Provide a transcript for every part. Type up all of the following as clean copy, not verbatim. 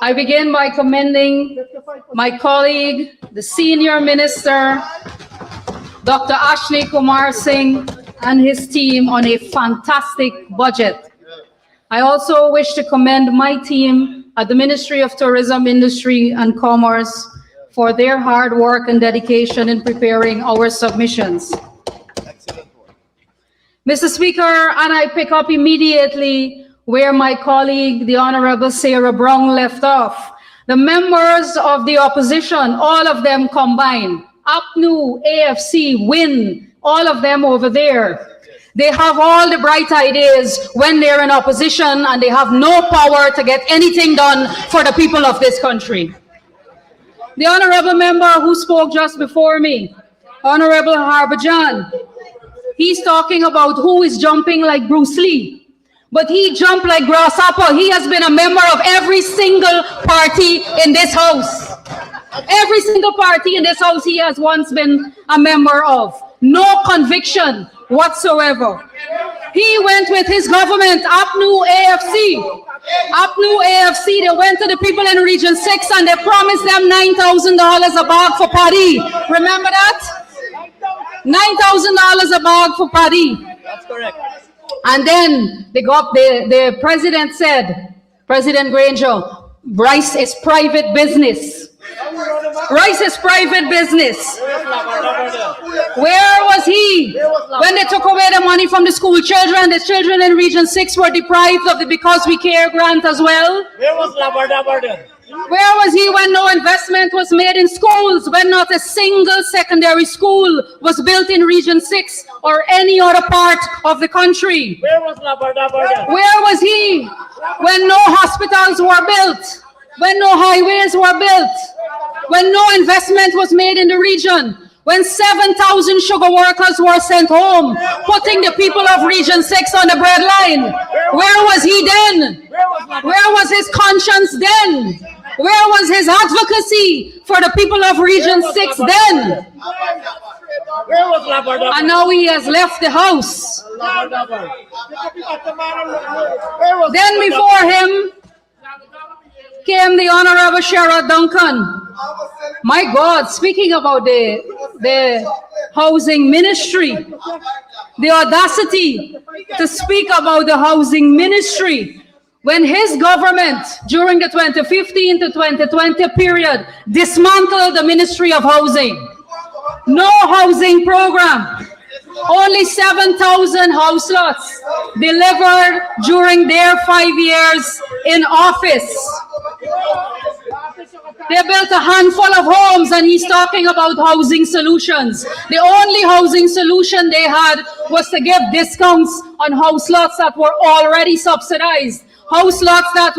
I begin by commending my colleague, the Senior Minister, Dr. Ashley Kumar Singh, and his team on a fantastic budget. I also wish to commend my team at the Ministry of Tourism, Industry and Commerce for their hard work and dedication in preparing our submissions. Mr. Speaker, and I pick up immediately where my colleague, the Honorable Sarah Brown, left off. The members of the opposition, all of them combined, APNU, AFC, WIN, all of them over there, they have all the bright ideas when they're in opposition, and they have no power to get anything done for the people of this country. The honorable member who spoke just before me, Honorable Harbhajan, he's talking about who is jumping like Bruce Lee, but he jumped like grasshopper. He has been a member of every single party in this house. Every single party in this house he has once been a member of. No conviction whatsoever. He went with his government, APNU AFC. APNU AFC, they went to the people in Region 6 and they promised them $9,000 a bag for paddy. Remember that? $9,000 a bag for paddy. That's correct. And then the president said, President Granger, rice is private business. Rice is private business. Where was he when they took away the money from the school children? The children in Region 6 were deprived of the Because We Care grant as well. Where was Labrador? Where was he when no investment was made in schools, when not a single secondary school was built in Region 6 or any other part of the country? Where was Labrador? Where was he when no hospitals were built, when no highways were built, when no investment was made in the region, when 7,000 sugar workers were sent home, putting the people of Region 6 on the breadline? Where was he then? Where was his conscience then? Where was his advocacy for the people of Region 6 then? Where was Labrador? And now he has left the house. Then before him came the Honorable Sherrod Duncan. My God, speaking about the housing ministry, the audacity to speak about the housing ministry when his government during the 2015 to 2020 period dismantled the Ministry of Housing. No housing program. Only 7,000 house lots delivered during their 5 years in office. They built a handful of homes, and he's talking about housing solutions. The only housing solution they had was to give discounts on house lots that were already subsidized. House lots that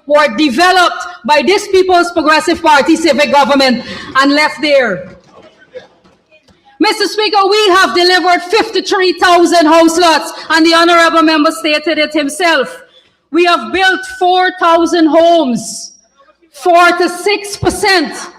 were developed by this People's Progressive Party civic government and left there. Mr. Speaker, we have delivered 53,000 house lots, and the honorable member stated it himself. We have built 4,000 homes. 4 to 6%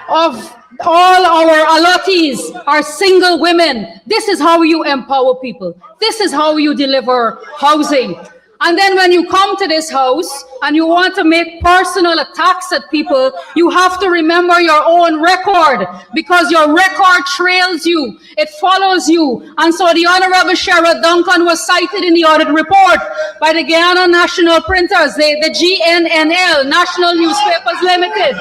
of all our allottees are single women. This is how you empower people. This is how you deliver housing. And then when you come to this house and you want to make personal attacks at people, you have to remember your own record, because your record trails you. It follows you. And so the Honorable Sherrod Duncan was cited in the audit report by the Guyana National Printers, the GNNL, National Newspapers Limited,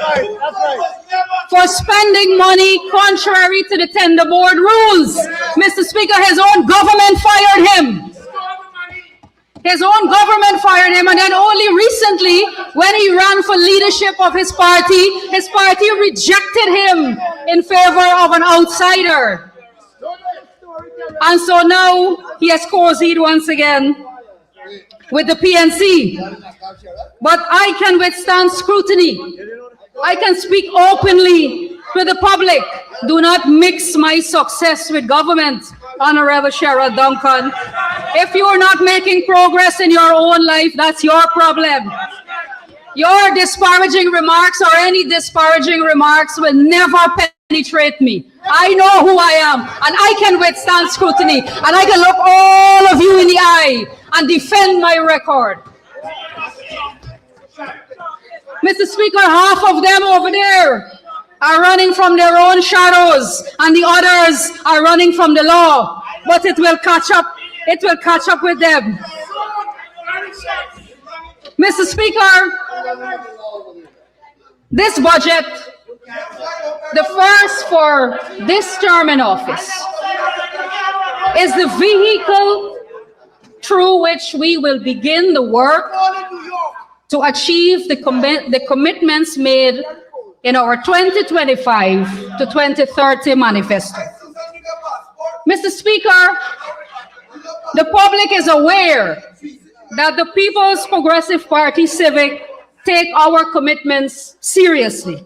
for spending money contrary to the tender board rules. Mr. Speaker, his own government fired him. His own government fired him, and then only recently, when he ran for leadership of his party rejected him in favor of an outsider. And so now he has cozied once again with the PNC. But I can withstand scrutiny. I can speak openly to the public. Do not mix my success with government, Honorable Sherrod Duncan. If you are not making progress in your own life, that's your problem. Your disparaging remarks or any disparaging remarks will never penetrate me. I know who I am, and I can withstand scrutiny, and I can look all of you in the eye and defend my record. Mr. Speaker, half of them over there are running from their own shadows, and the others are running from the law. But it will catch up. It will catch up with them. Mr. Speaker, this budget, the first for this term in office, is the vehicle through which we will begin the work to achieve the commitments made in our 2025 to 2030 manifesto. Mr. Speaker, the public is aware that the People's Progressive Party Civic take our commitments seriously,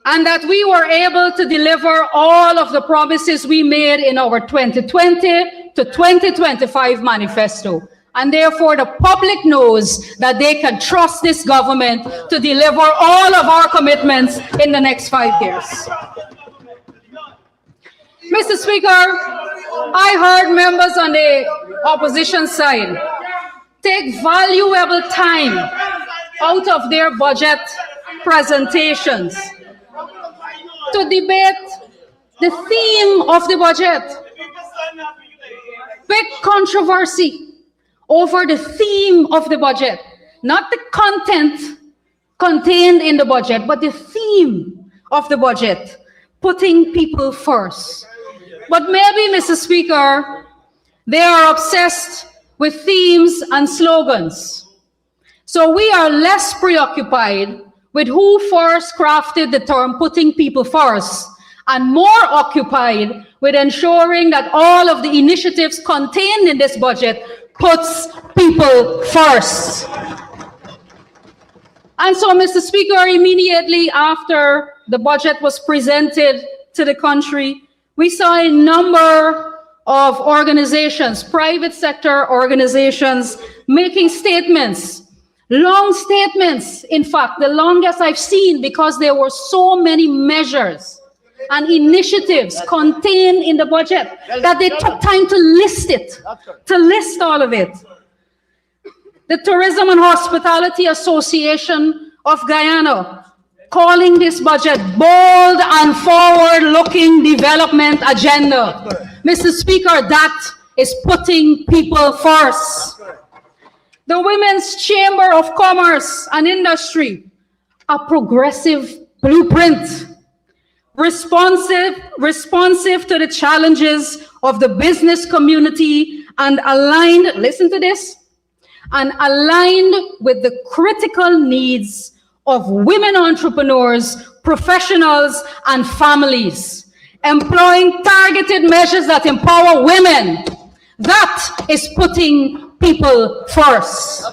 and that we were able to deliver all of the promises we made in our 2020 to 2025 manifesto. And therefore, the public knows that they can trust this government to deliver all of our commitments in the next 5 years. Mr. Speaker, I heard members on the opposition side take valuable time out of their budget presentations to debate the theme of the budget. Big controversy over the theme of the budget, not the content contained in the budget, but the theme of the budget, putting people first. But maybe, Mr. Speaker, they are obsessed with themes and slogans. So we are less preoccupied with who first crafted the term putting people first, and more occupied with ensuring that all of the initiatives contained in this budget puts people first. And so, Mr. Speaker, immediately after the budget was presented to the country, we saw a number of organizations, private sector organizations, making statements, long statements, in fact, the longest I've seen, because there were so many measures and initiatives contained in the budget that they took time to list it, to list all of it. The Tourism and Hospitality Association of Guyana calling this budget bold and forward-looking development agenda. Mr. Speaker, that is putting people first. The Women's Chamber of Commerce and Industry, a progressive blueprint, responsive to the challenges of the business community and aligned, listen to this, and aligned with the critical needs of women entrepreneurs, professionals, and families, employing targeted measures that empower women. That is putting people first.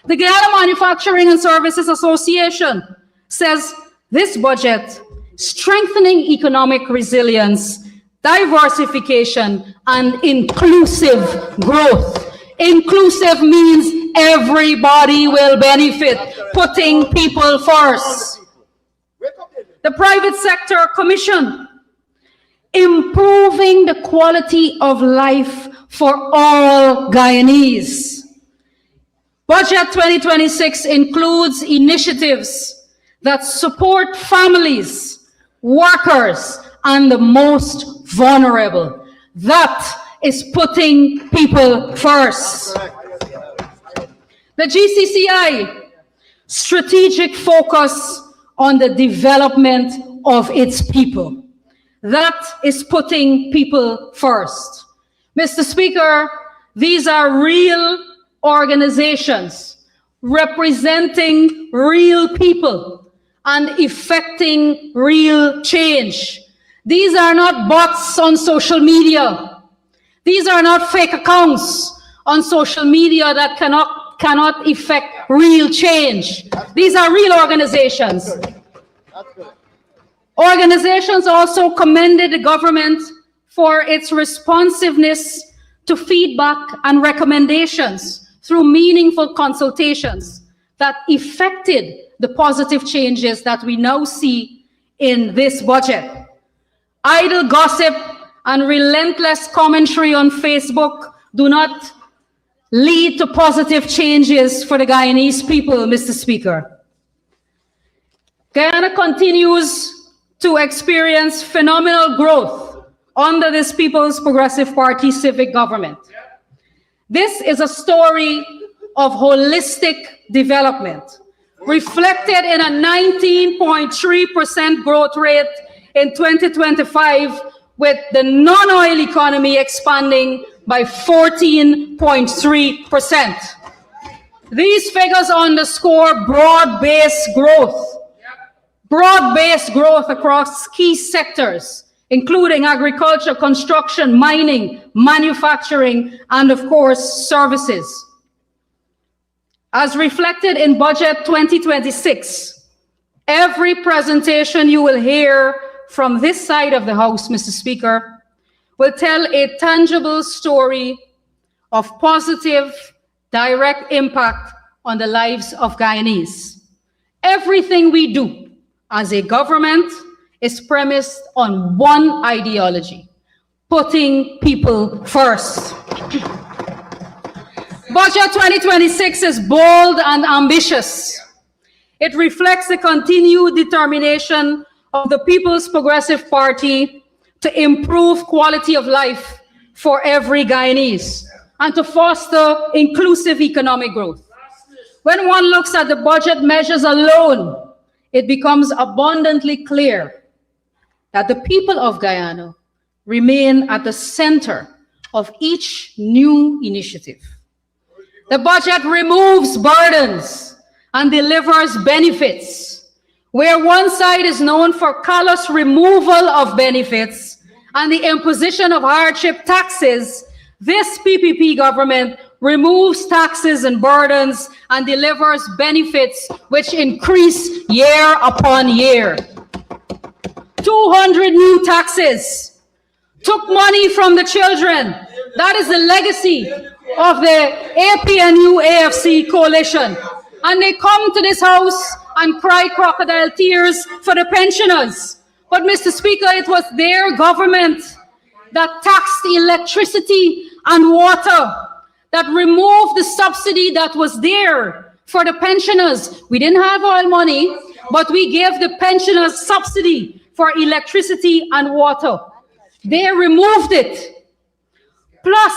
The Guyana Manufacturing and Services Association says this budget, strengthening economic resilience, diversification, and inclusive growth. Inclusive means everybody will benefit, putting people first. The Private Sector Commission, improving the quality of life for all Guyanese. Budget 2026 includes initiatives that support families, workers, and the most vulnerable. That is putting people first. The GCCI, strategic focus on the development of its people. That is putting people first. Mr. Speaker, these are real organizations representing real people and effecting real change. These are not bots on social media. These are not fake accounts on social media that cannot effect real change. These are real organizations. Organizations also commended the government for its responsiveness to feedback and recommendations through meaningful consultations that effected the positive changes that we now see in this budget. Idle gossip and relentless commentary on Facebook do not lead to positive changes for the Guyanese people, Mr. Speaker. Guyana continues to experience phenomenal growth under this People's Progressive Party civic government. This is a story of holistic development, reflected in a 19.3% growth rate in 2025, with the non-oil economy expanding by 14.3%. These figures underscore broad-based growth across key sectors, including agriculture, construction, mining, manufacturing, and of course, services. As reflected in Budget 2026, every presentation you will hear from this side of the House, Mr. Speaker, will tell a tangible story of positive, direct impact on the lives of Guyanese. Everything we do as a government is premised on one ideology: putting people first. Budget 2026 is bold and ambitious. It reflects the continued determination of the People's Progressive Party to improve quality of life for every Guyanese and to foster inclusive economic growth. When one looks at the budget measures alone, it becomes abundantly clear that the people of Guyana remain at the center of each new initiative. The budget removes burdens and delivers benefits. Where one side is known for callous removal of benefits and the imposition of hardship taxes, this PPP government removes taxes and burdens and delivers benefits which increase year upon year. 200 new taxes, took money from the children. That is the legacy of the APNU-AFC coalition. And they come to this house and cry crocodile tears for the pensioners. But Mr. Speaker, it was their government that taxed electricity and water, that removed the subsidy that was there for the pensioners. We didn't have oil money, but we gave the pensioners subsidy for electricity and water. They removed it. Plus,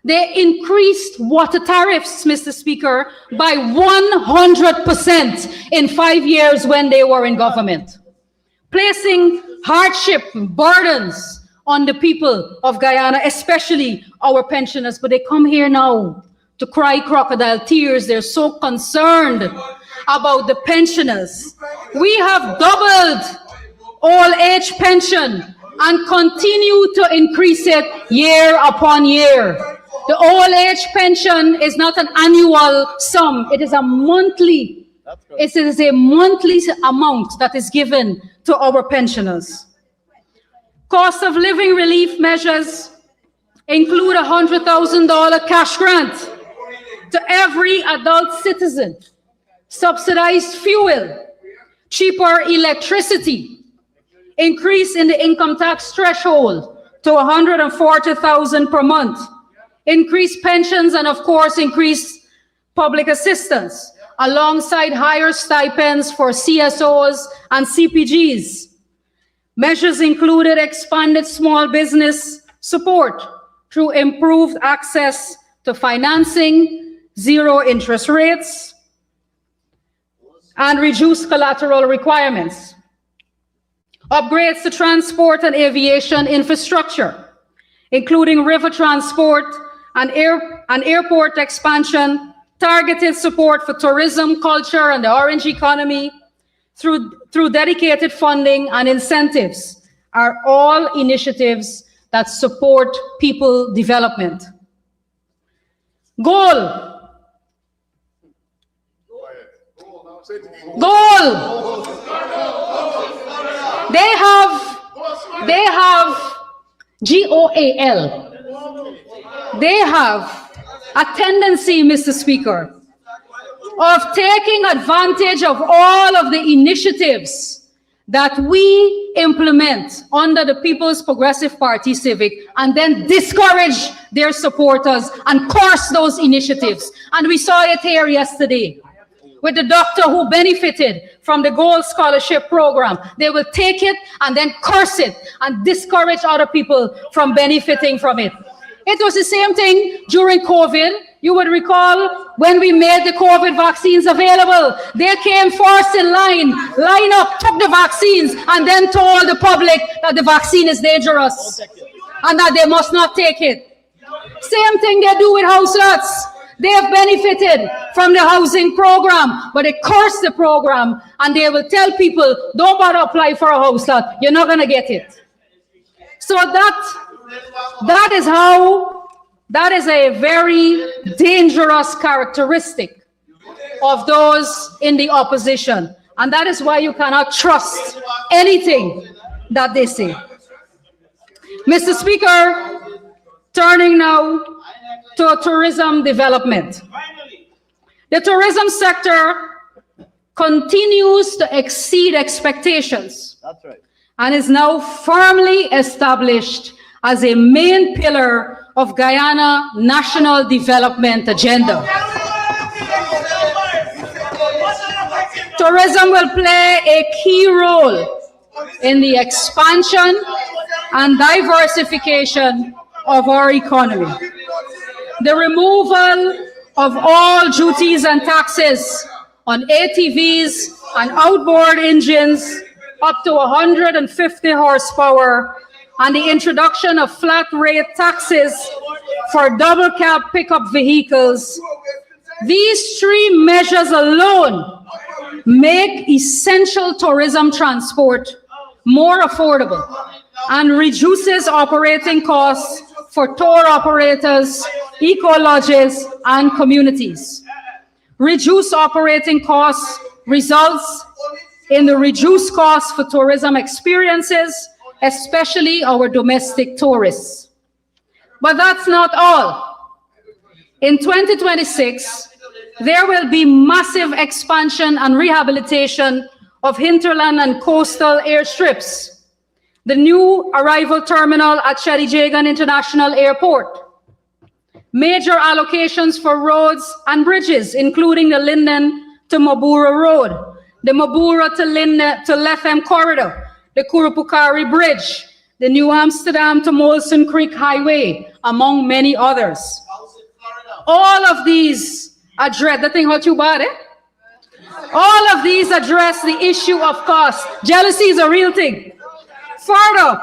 they increased water tariffs, Mr. Speaker, by 100% in 5 years when they were in government, placing hardship burdens on the people of Guyana, especially our pensioners. But they come here now to cry crocodile tears. They're so concerned about the pensioners. We have doubled old age pension and continue to increase it year upon year. The old age pension is not an annual sum. It is a monthly. It is a monthly amount that is given to our pensioners. Cost of living relief measures include a $100,000 cash grant to every adult citizen, subsidized fuel, cheaper electricity, increase in the income tax threshold to $140,000 per month, increased pensions, and of course, increased public assistance, alongside higher stipends for CSOs and CPGs. Measures included expanded small business support through improved access to financing, zero interest rates, and reduced collateral requirements. Upgrades to transport and aviation infrastructure, including river transport and airport expansion, targeted support for tourism, culture, and the orange economy through dedicated funding and incentives are all initiatives that support people development. Goal. They have GOAL. They have a tendency, Mr. Speaker, of taking advantage of all of the initiatives that we implement under the People's Progressive Party Civic and then discourage their supporters and curse those initiatives. And we saw it here yesterday with the doctor who benefited from the Gold Scholarship Program. They will take it and then curse it and discourage other people from benefiting from it. It was the same thing during COVID. You would recall when we made the COVID vaccines available, they came first in line up, took the vaccines, and then told the public that the vaccine is dangerous and that they must not take it. Same thing they do with house lots. They have benefited from the housing program, but they curse the program and they will tell people, don't bother apply for a house lot, you're not gonna get it. So that is a very dangerous characteristic of those in the opposition. And that is why you cannot trust anything that they say. Mr. Speaker, turning now to tourism development. The tourism sector continues to exceed expectations. That's right. And is now firmly established as a main pillar of Guyana national development agenda. Tourism will play a key role in the expansion and diversification of our economy. The removal of all duties and taxes on ATVs and outboard engines up to 150 horsepower, and the introduction of flat rate taxes for double cab pickup vehicles. These three measures alone make essential tourism transport more affordable and reduces operating costs for tour operators, eco-lodges, and communities. Reduced operating costs results in the reduced costs for tourism experiences, especially our domestic tourists. But that's not all. In 2026, there will be massive expansion and rehabilitation of hinterland and coastal airstrips, the new arrival terminal at Shedijagan International Airport, major allocations for roads and bridges, including the Linden to Mabura Road, the Mabura to Lethem Corridor, the Kurupukari Bridge, the New Amsterdam to Molson Creek Highway, among many others. All of these address, that thing hurt you bad, eh? All of these address the issue of cost. Jealousy is a real thing. Further,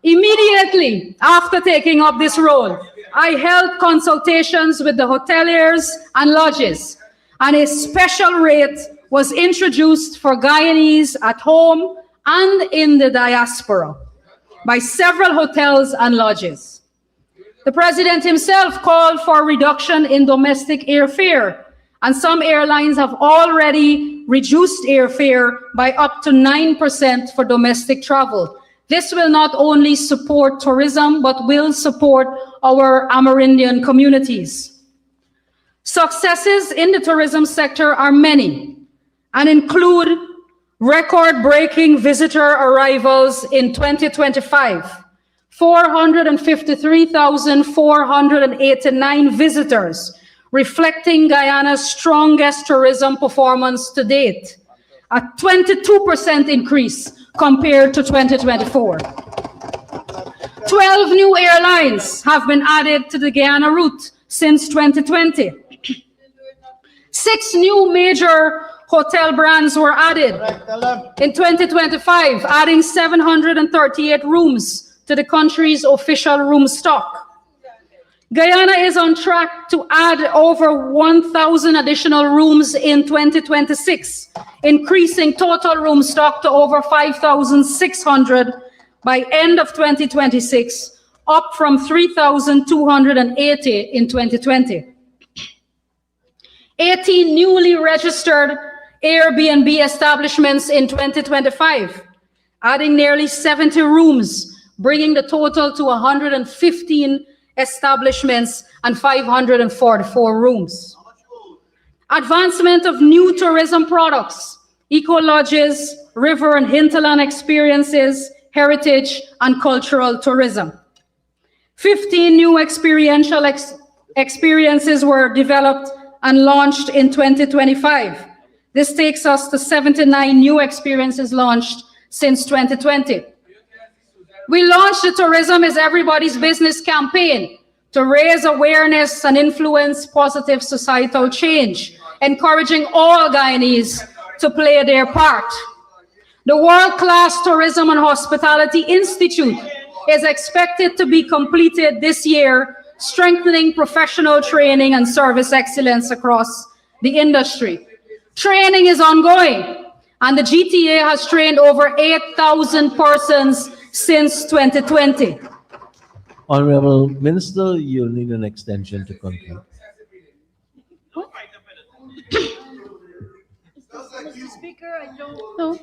immediately after taking up this role, I held consultations with the hoteliers and lodges, and a special rate was introduced for Guyanese at home and in the diaspora by several hotels and lodges. The president himself called for a reduction in domestic airfare, and some airlines have already reduced airfare by up to 9% for domestic travel. This will not only support tourism, but will support our Amerindian communities. Successes in the tourism sector are many and include record-breaking visitor arrivals in 2025, 453,489 visitors, reflecting Guyana's strongest tourism performance to date, a 22% increase compared to 2024. 12 new airlines have been added to the Guyana route since 2020. 6 new major hotel brands were added in 2025, adding 738 rooms to the country's official room stock. Guyana is on track to add over 1,000 additional rooms in 2026, increasing total room stock to over 5,600 by end of 2026, up from 3,280 in 2020. 18 newly registered Airbnb establishments in 2025, adding nearly 70 rooms, bringing the total to 115 establishments and 544 rooms. Advancement of new tourism products eco-lodges, river and hinterland experiences, heritage, and cultural tourism. 15 new experiential experiences were developed and launched in 2025. This takes us to 79 new experiences launched since 2020. We launched the Tourism is Everybody's Business campaign to raise awareness and influence positive societal change, encouraging all Guyanese to play their part. The World-Class Tourism and Hospitality Institute is expected to be completed this year, strengthening professional training and service excellence across the industry. Training is ongoing, and the GTA has trained over 8,000 persons since 2020. Honorable Minister, you'll need an extension to conclude. Mr. Speaker, I don't No.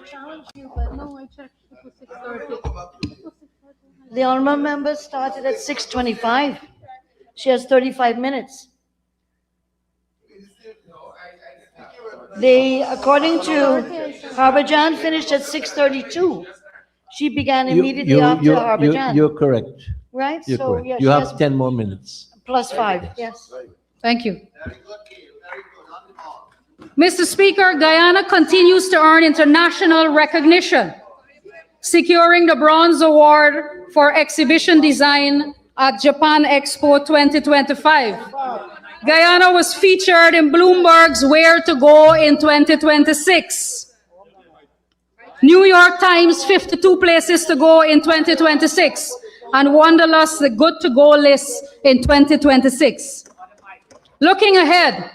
challenge you, but no, I checked. It was 6:30. The honorable member started at 6:25. She has 35 minutes. They, according to Harbhajan, finished at 6:32. She began immediately after Harbhajan, You're correct. right? You're So, correct. yeah, You she have has 10 more minutes. plus 5, yes. Thank you. Mr. Speaker, Guyana continues to earn international recognition, securing the Bronze Award for Exhibition Design at Japan Expo 2025. Guyana was featured in Bloomberg's Where to Go in 2026. New York Times 52 Places to Go in 2026, and Wanderlust the Good to Go list in 2026. Looking ahead,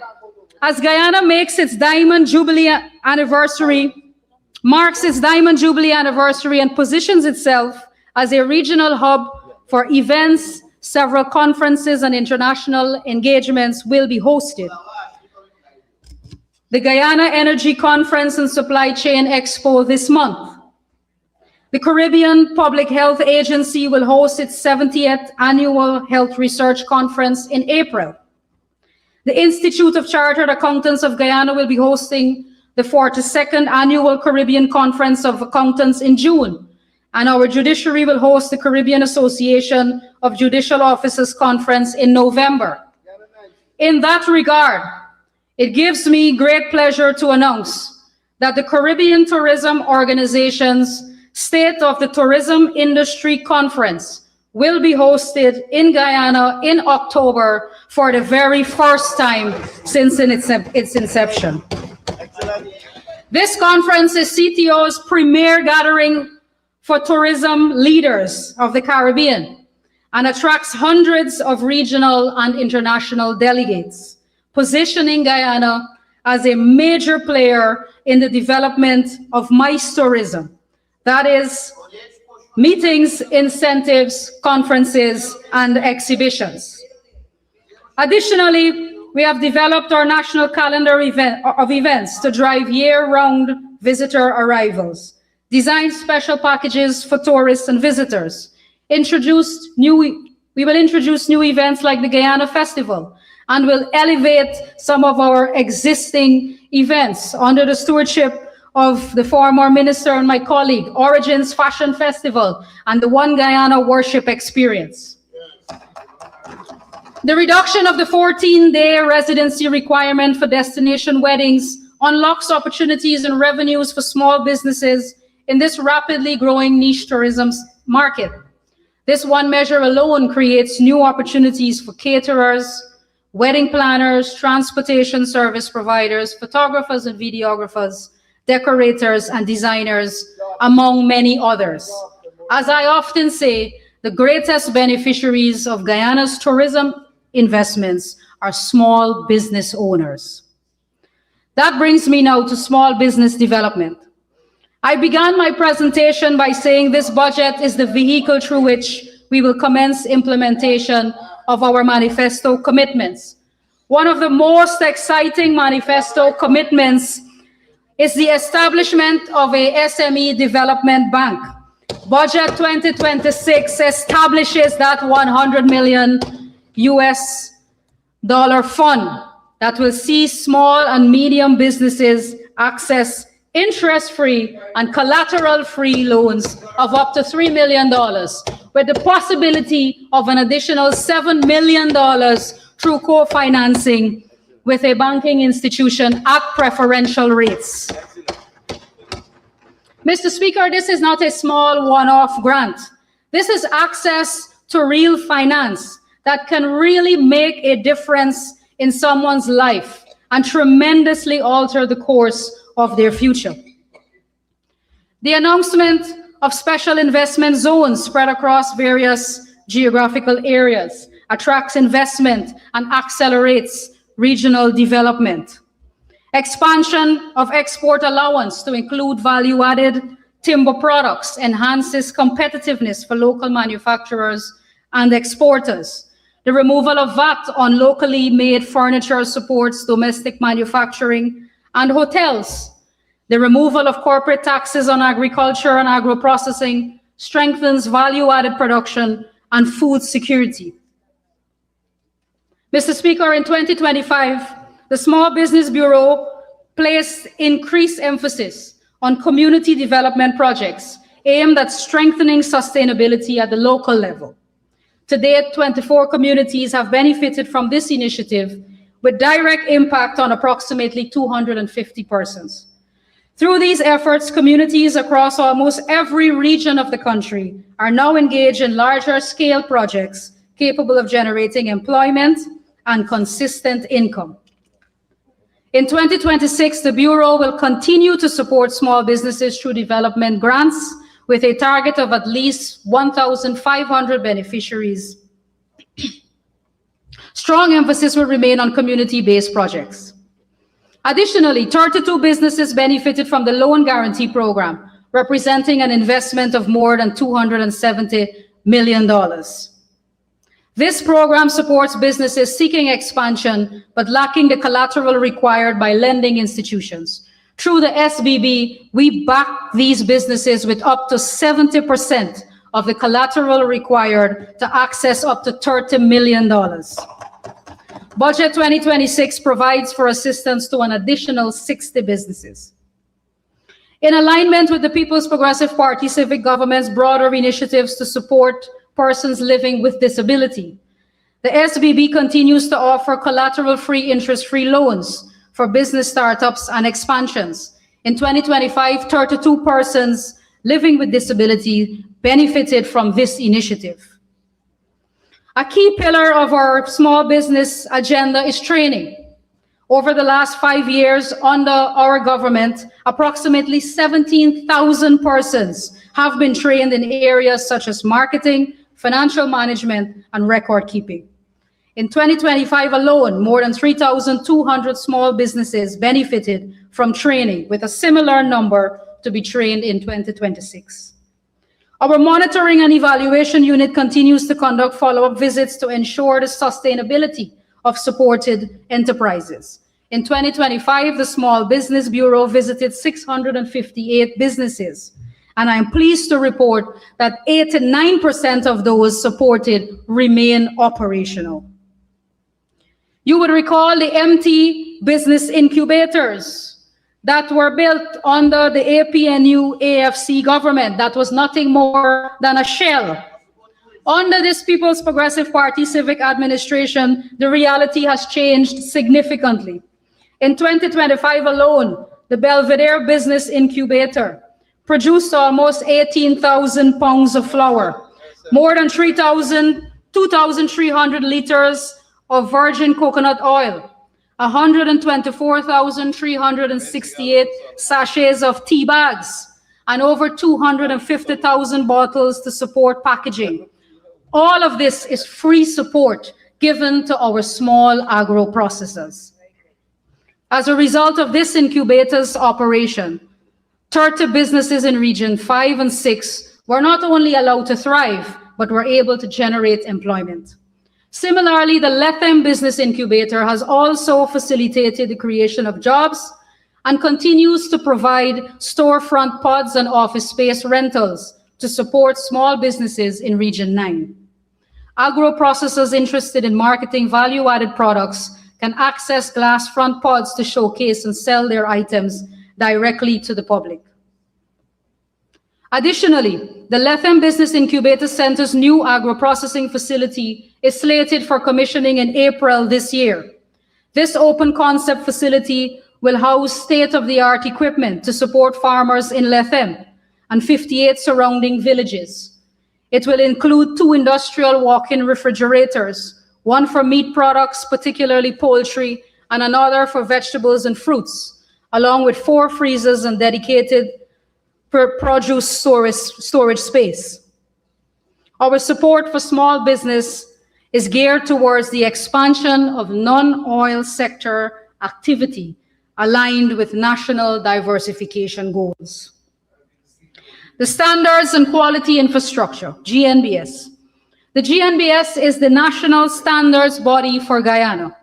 as Guyana marks its Diamond Jubilee anniversary and positions itself as a regional hub for events, several conferences and international engagements will be hosted. The Guyana Energy Conference and Supply Chain Expo this month. The Caribbean Public Health Agency will host its 70th Annual Health Research Conference in April. The Institute of Chartered Accountants of Guyana will be hosting the 42nd Annual Caribbean Conference of Accountants in June, and our judiciary will host the Caribbean Association of Judicial Officers Conference in November. In that regard, it gives me great pleasure to announce that the Caribbean Tourism Organization's State of the Tourism Industry Conference will be hosted in Guyana in October for the very first time since its inception. This conference is CTO's premier gathering for tourism leaders of the Caribbean and attracts hundreds of regional and international delegates, positioning Guyana as a major player in the development of MICE tourism. That is, meetings, incentives, conferences, and exhibitions. Additionally, we have developed our national calendar of events to drive year-round visitor arrivals, designed special packages for tourists and visitors, we will introduce new events like the Guyana Festival, and will elevate some of our existing events under the stewardship of the former minister and my colleague, Origins Fashion Festival and the One Guyana Worship Experience. The reduction of the 14-day residency requirement for destination weddings unlocks opportunities and revenues for small businesses in this rapidly growing niche tourism market. This one measure alone creates new opportunities for caterers, wedding planners, transportation service providers, photographers and videographers, decorators and designers, among many others. As I often say, the greatest beneficiaries of Guyana's tourism investments are small business owners. That brings me now to small business development. I began my presentation by saying this budget is the vehicle through which we will commence implementation of our manifesto commitments. One of the most exciting manifesto commitments is the establishment of a SME development bank. Budget 2026 establishes that $100 million fund that will see small and medium businesses access interest-free and collateral-free loans of up to $3 million, with the possibility of an additional $7 million through co-financing with a banking institution at preferential rates. Mr. Speaker, this is not a small one-off grant. This is access to real finance that can really make a difference in someone's life and tremendously alter the course of their future. The announcement of special investment zones spread across various geographical areas attracts investment and accelerates regional development. Expansion of export allowance to include value-added timber products enhances competitiveness for local manufacturers and exporters. The removal of VAT on locally made furniture supports domestic manufacturing and hotels. The removal of corporate taxes on agriculture and agro-processing strengthens value-added production and food security. Mr. Speaker, in 2025, the Small Business Bureau placed increased emphasis on community development projects aimed at strengthening sustainability at the local level. To date, 24 communities have benefited from this initiative with direct impact on approximately 250 persons. Through these efforts, communities across almost every region of the country are now engaged in larger scale projects capable of generating employment and consistent income. In 2026, the Bureau will continue to support small businesses through development grants with a target of at least 1,500 beneficiaries. Strong emphasis will remain on community-based projects. Additionally, 32 businesses benefited from the Loan Guarantee Program, representing an investment of more than $270 million. This program supports businesses seeking expansion but lacking the collateral required by lending institutions. Through the SBB, we back these businesses with up to 70% of the collateral required to access up to $30 million. Budget 2026 provides for assistance to an additional 60 businesses. In alignment with the People's Progressive Party civic government's broader initiatives to support persons living with disability, the SBB continues to offer collateral-free, interest-free loans for business startups and expansions. In 2025, 32 persons living with disability benefited from this initiative. A key pillar of our small business agenda is training. Over the last 5 years under our government, approximately 17,000 persons have been trained in areas such as marketing, financial management, and record keeping. In 2025 alone, more than 3,200 small businesses benefited from training, with a similar number to be trained in 2026. Our monitoring and evaluation unit continues to conduct follow-up visits to ensure the sustainability of supported enterprises. In 2025, the Small Business Bureau visited 658 businesses, and I'm pleased to report that 89% of those supported remain operational. You would recall the empty business incubators that were built under the APNU AFC government. That was nothing more than a shell. Under this People's Progressive Party civic administration, the reality has changed significantly. In 2025 alone, the Belvedere Business Incubator produced almost 18,000 pounds of flour, more than 2,300 liters of virgin coconut oil, 124,368 sachets of tea bags, and over 250,000 bottles to support packaging. All of this is free support given to our small agro processors. As a result of this incubator's operation, 30 businesses in Region 5 and 6 were not only allowed to thrive, but were able to generate employment. Similarly, the Lethem Business Incubator has also facilitated the creation of jobs and continues to provide storefront pods and office space rentals to support small businesses in Region 9. Agro processors interested in marketing value-added products can access glass front pods to showcase and sell their items directly to the public. Additionally, the Lethem Business Incubator Center's new agro-processing facility is slated for commissioning in April this year. This open concept facility will house state-of-the-art equipment to support farmers in Lethem and 58 surrounding villages. It will include 2 industrial walk-in refrigerators, one for meat products, particularly poultry, and another for vegetables and fruits, along with 4 freezers and dedicated produce storage space. Our support for small business is geared towards the expansion of non-oil sector activity aligned with national diversification goals. The Standards and Quality Infrastructure, GNBS. The GNBS is the national standards body for Guyana.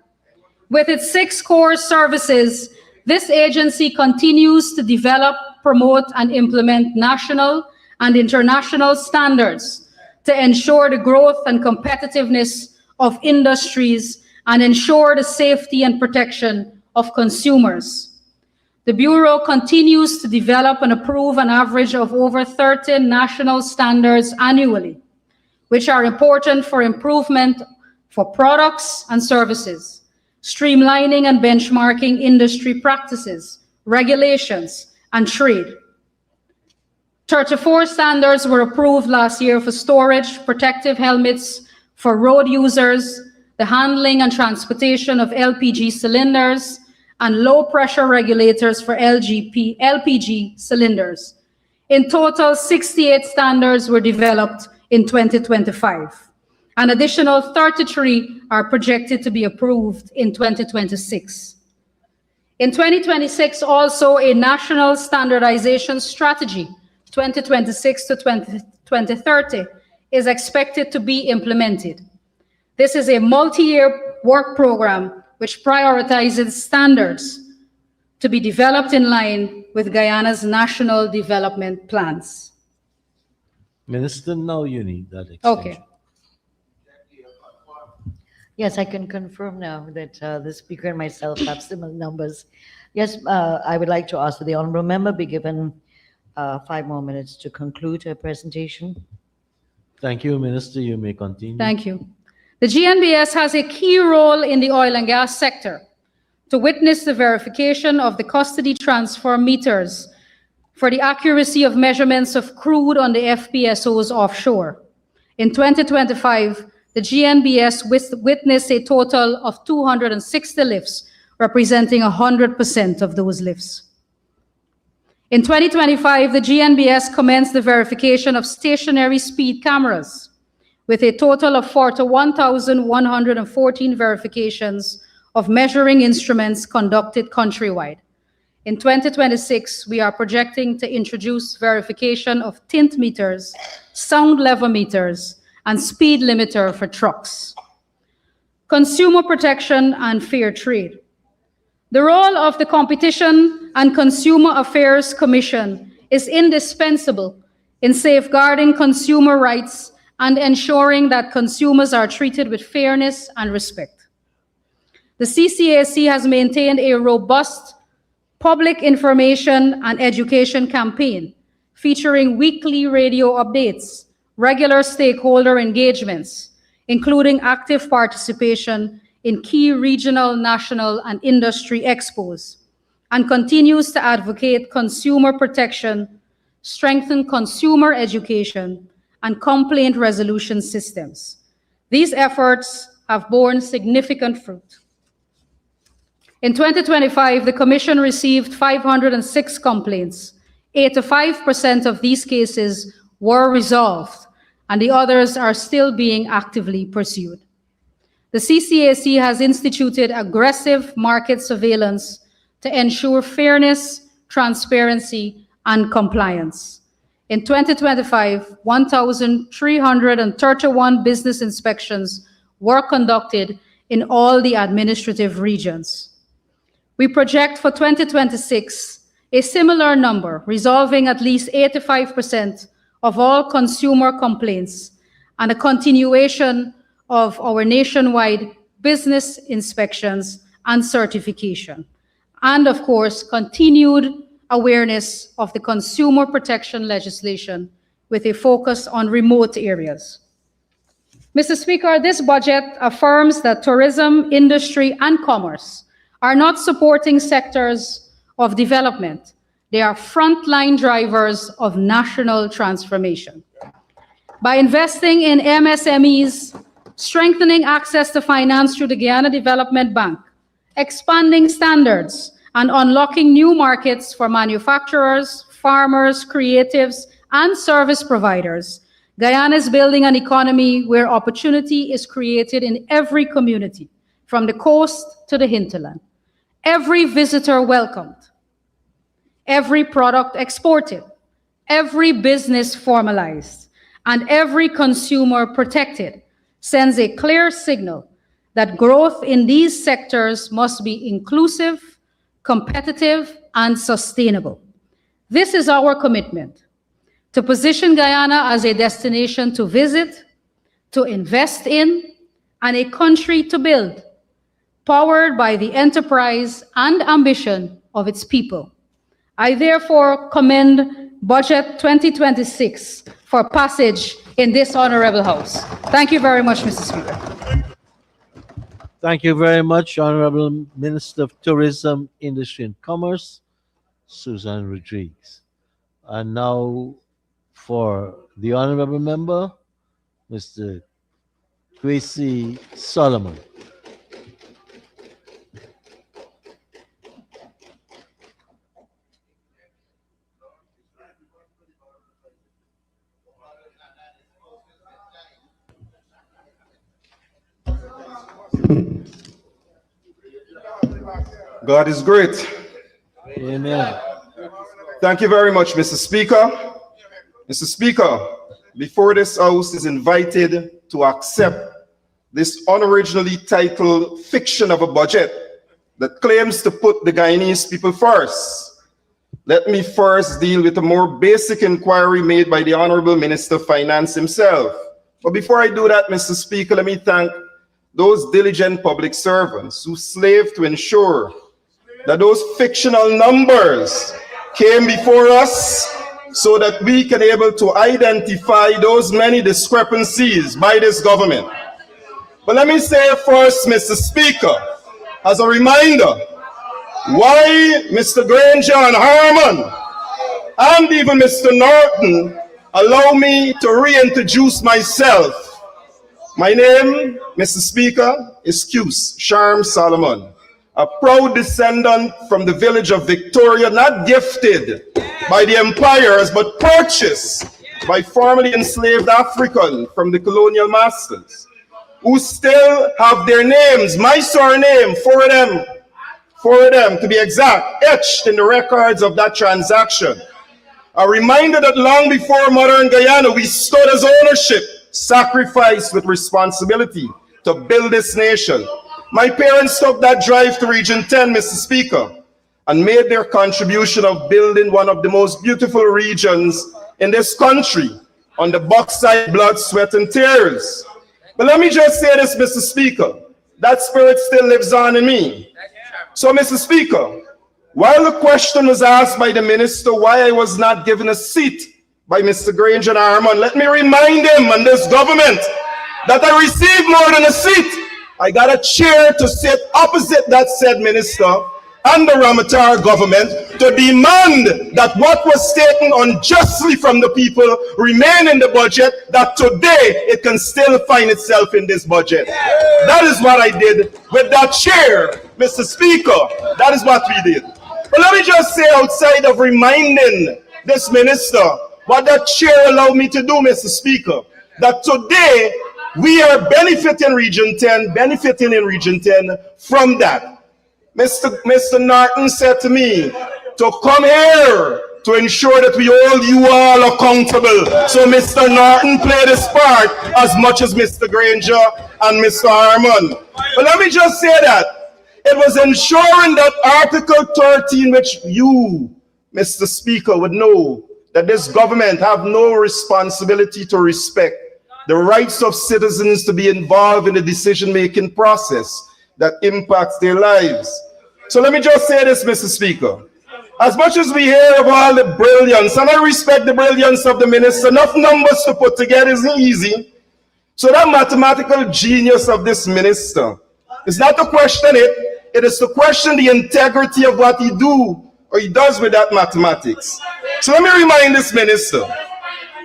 With its 6 core services, this agency continues to develop, promote, and implement national and international standards to ensure the growth and competitiveness of industries and ensure the safety and protection of consumers. The Bureau continues to develop and approve an average of over 13 national standards annually, which are important for improvement for products and services, streamlining and benchmarking industry practices, regulations, and trade. 34 standards were approved last year for storage, protective helmets for road users, the handling and transportation of LPG cylinders, and low-pressure regulators for LPG cylinders. In total, 68 standards were developed in 2025. An additional 33 are projected to be approved in 2026. In 2026, also a national standardization strategy, 2026 to 2030, is expected to be implemented. This is a multi-year work program which prioritizes standards to be developed in line with Guyana's national development plans. Minister, now you need that extension. Okay. Yes, I can confirm now that the Speaker and myself have similar numbers. Yes, I would like to ask that the Honourable Member be given 5 more minutes to conclude her presentation. Thank you, Minister. You may continue. Thank you. The GNBS has a key role in the oil and gas sector to witness the verification of the custody transfer meters for the accuracy of measurements of crude on the FPSOs offshore. In 2025, the GNBS witnessed a total of 260 lifts, representing 100% of those lifts. In 2025, the GNBS commenced the verification of stationary speed cameras, with a total of 41,114 verifications of measuring instruments conducted countrywide. In 2026, we are projecting to introduce verification of tint meters, sound level meters, and speed limiter for trucks. Consumer protection and fair trade. The role of the Competition and Consumer Affairs Commission is indispensable in safeguarding consumer rights and ensuring that consumers are treated with fairness and respect. The CCAC has maintained a robust public information and education campaign featuring weekly radio updates, regular stakeholder engagements, including active participation in key regional, national, and industry expos, and continues to advocate consumer protection, strengthen consumer education, and complaint resolution systems. These efforts have borne significant fruit. In 2025, the Commission received 506 complaints. 85% of these cases were resolved, and the others are still being actively pursued. The CCAC has instituted aggressive market surveillance to ensure fairness, transparency, and compliance. In 2025, 1,331 business inspections were conducted in all the administrative regions. We project for 2026 a similar number, resolving at least 85% of all consumer complaints, and a continuation of our nationwide business inspections and certification. And of course, continued awareness of the consumer protection legislation with a focus on remote areas. Mr. Speaker, this budget affirms that tourism, industry, and commerce are not supporting sectors of development. They are frontline drivers of national transformation. By investing in MSMEs, strengthening access to finance through the Guyana Development Bank, expanding standards, and unlocking new markets for manufacturers, farmers, creatives, and service providers, Guyana is building an economy where opportunity is created in every community, from the coast to the hinterland. Every visitor welcomed, every product exported, every business formalized, and every consumer protected sends a clear signal that growth in these sectors must be inclusive, competitive, and sustainable. This is our commitment: to position Guyana as a destination to visit, to invest in, and a country to build, powered by the enterprise and ambition of its people. I therefore commend Budget 2026 for passage in this honorable House. Thank you very much, Mr. Speaker. Thank you very much, Honorable Minister of Tourism, Industry and Commerce, Susan Rodriguez. And now for the Honorable Member, Mr. Kwesi Solomon. God is great. Amen. Thank you very much, Mr. Speaker. Mr. Speaker, before this House is invited to accept this unoriginally titled fiction of a budget that claims to put the Guyanese people first, let me first deal with a more basic inquiry made by the Honorable Minister of Finance himself. But before I do that, Mr. Speaker, let me thank those diligent public servants who slaved to ensure that those fictional numbers came before us so that we can be able to identify those many discrepancies by this government. But let me say first, Mr. Speaker, as a reminder, why Mr. Granger and Harmon and even Mr. Norton allow me to reintroduce myself. My name, Mr. Speaker, is Qs Sharm Solomon, a proud descendant from the village of Victoria, not gifted by the empires, but purchased by formerly enslaved Africans from the colonial masters, who still have their names, my surname, four of them to be exact, etched in the records of that transaction. A reminder that long before modern Guyana, we stood as ownership, sacrificed with responsibility to build this nation. My parents took that drive to Region 10, Mr. Speaker, and made their contribution of building one of the most beautiful regions in this country on the bauxite, blood, sweat, and tears. But let me just say this, Mr. Speaker, that spirit still lives on in me. So, Mr. Speaker, while the question was asked by the minister why I was not given a seat by Mr. Granger and Harmon, let me remind him and this government that I received more than a seat. I got a chair to sit opposite that said minister and the Ramatar government to demand that what was taken unjustly from the people remain in the budget, that today it can still find itself in this budget. That is what I did with that chair, Mr. Speaker. That is what we did. But let me just say, outside of reminding this minister what that chair allowed me to do, Mr. Speaker, that today we are benefiting in Region 10 from that. Mr. Norton said to me to come here to ensure that we hold you all accountable. So Mr. Norton played his part as much as Mr. Granger and Mr. Harmon. But let me just say that it was ensuring that Article 13, which you, Mr. Speaker, would know that this government have no responsibility to respect the rights of citizens to be involved in the decision-making process, that impacts their lives. So let me just say this, Mr. Speaker. As much as we hear of all the brilliance, and I respect the brilliance of the minister, enough numbers to put together isn't easy. So that mathematical genius of this minister is not to question it, it is to question the integrity of what he does with that mathematics. So let me remind this minister,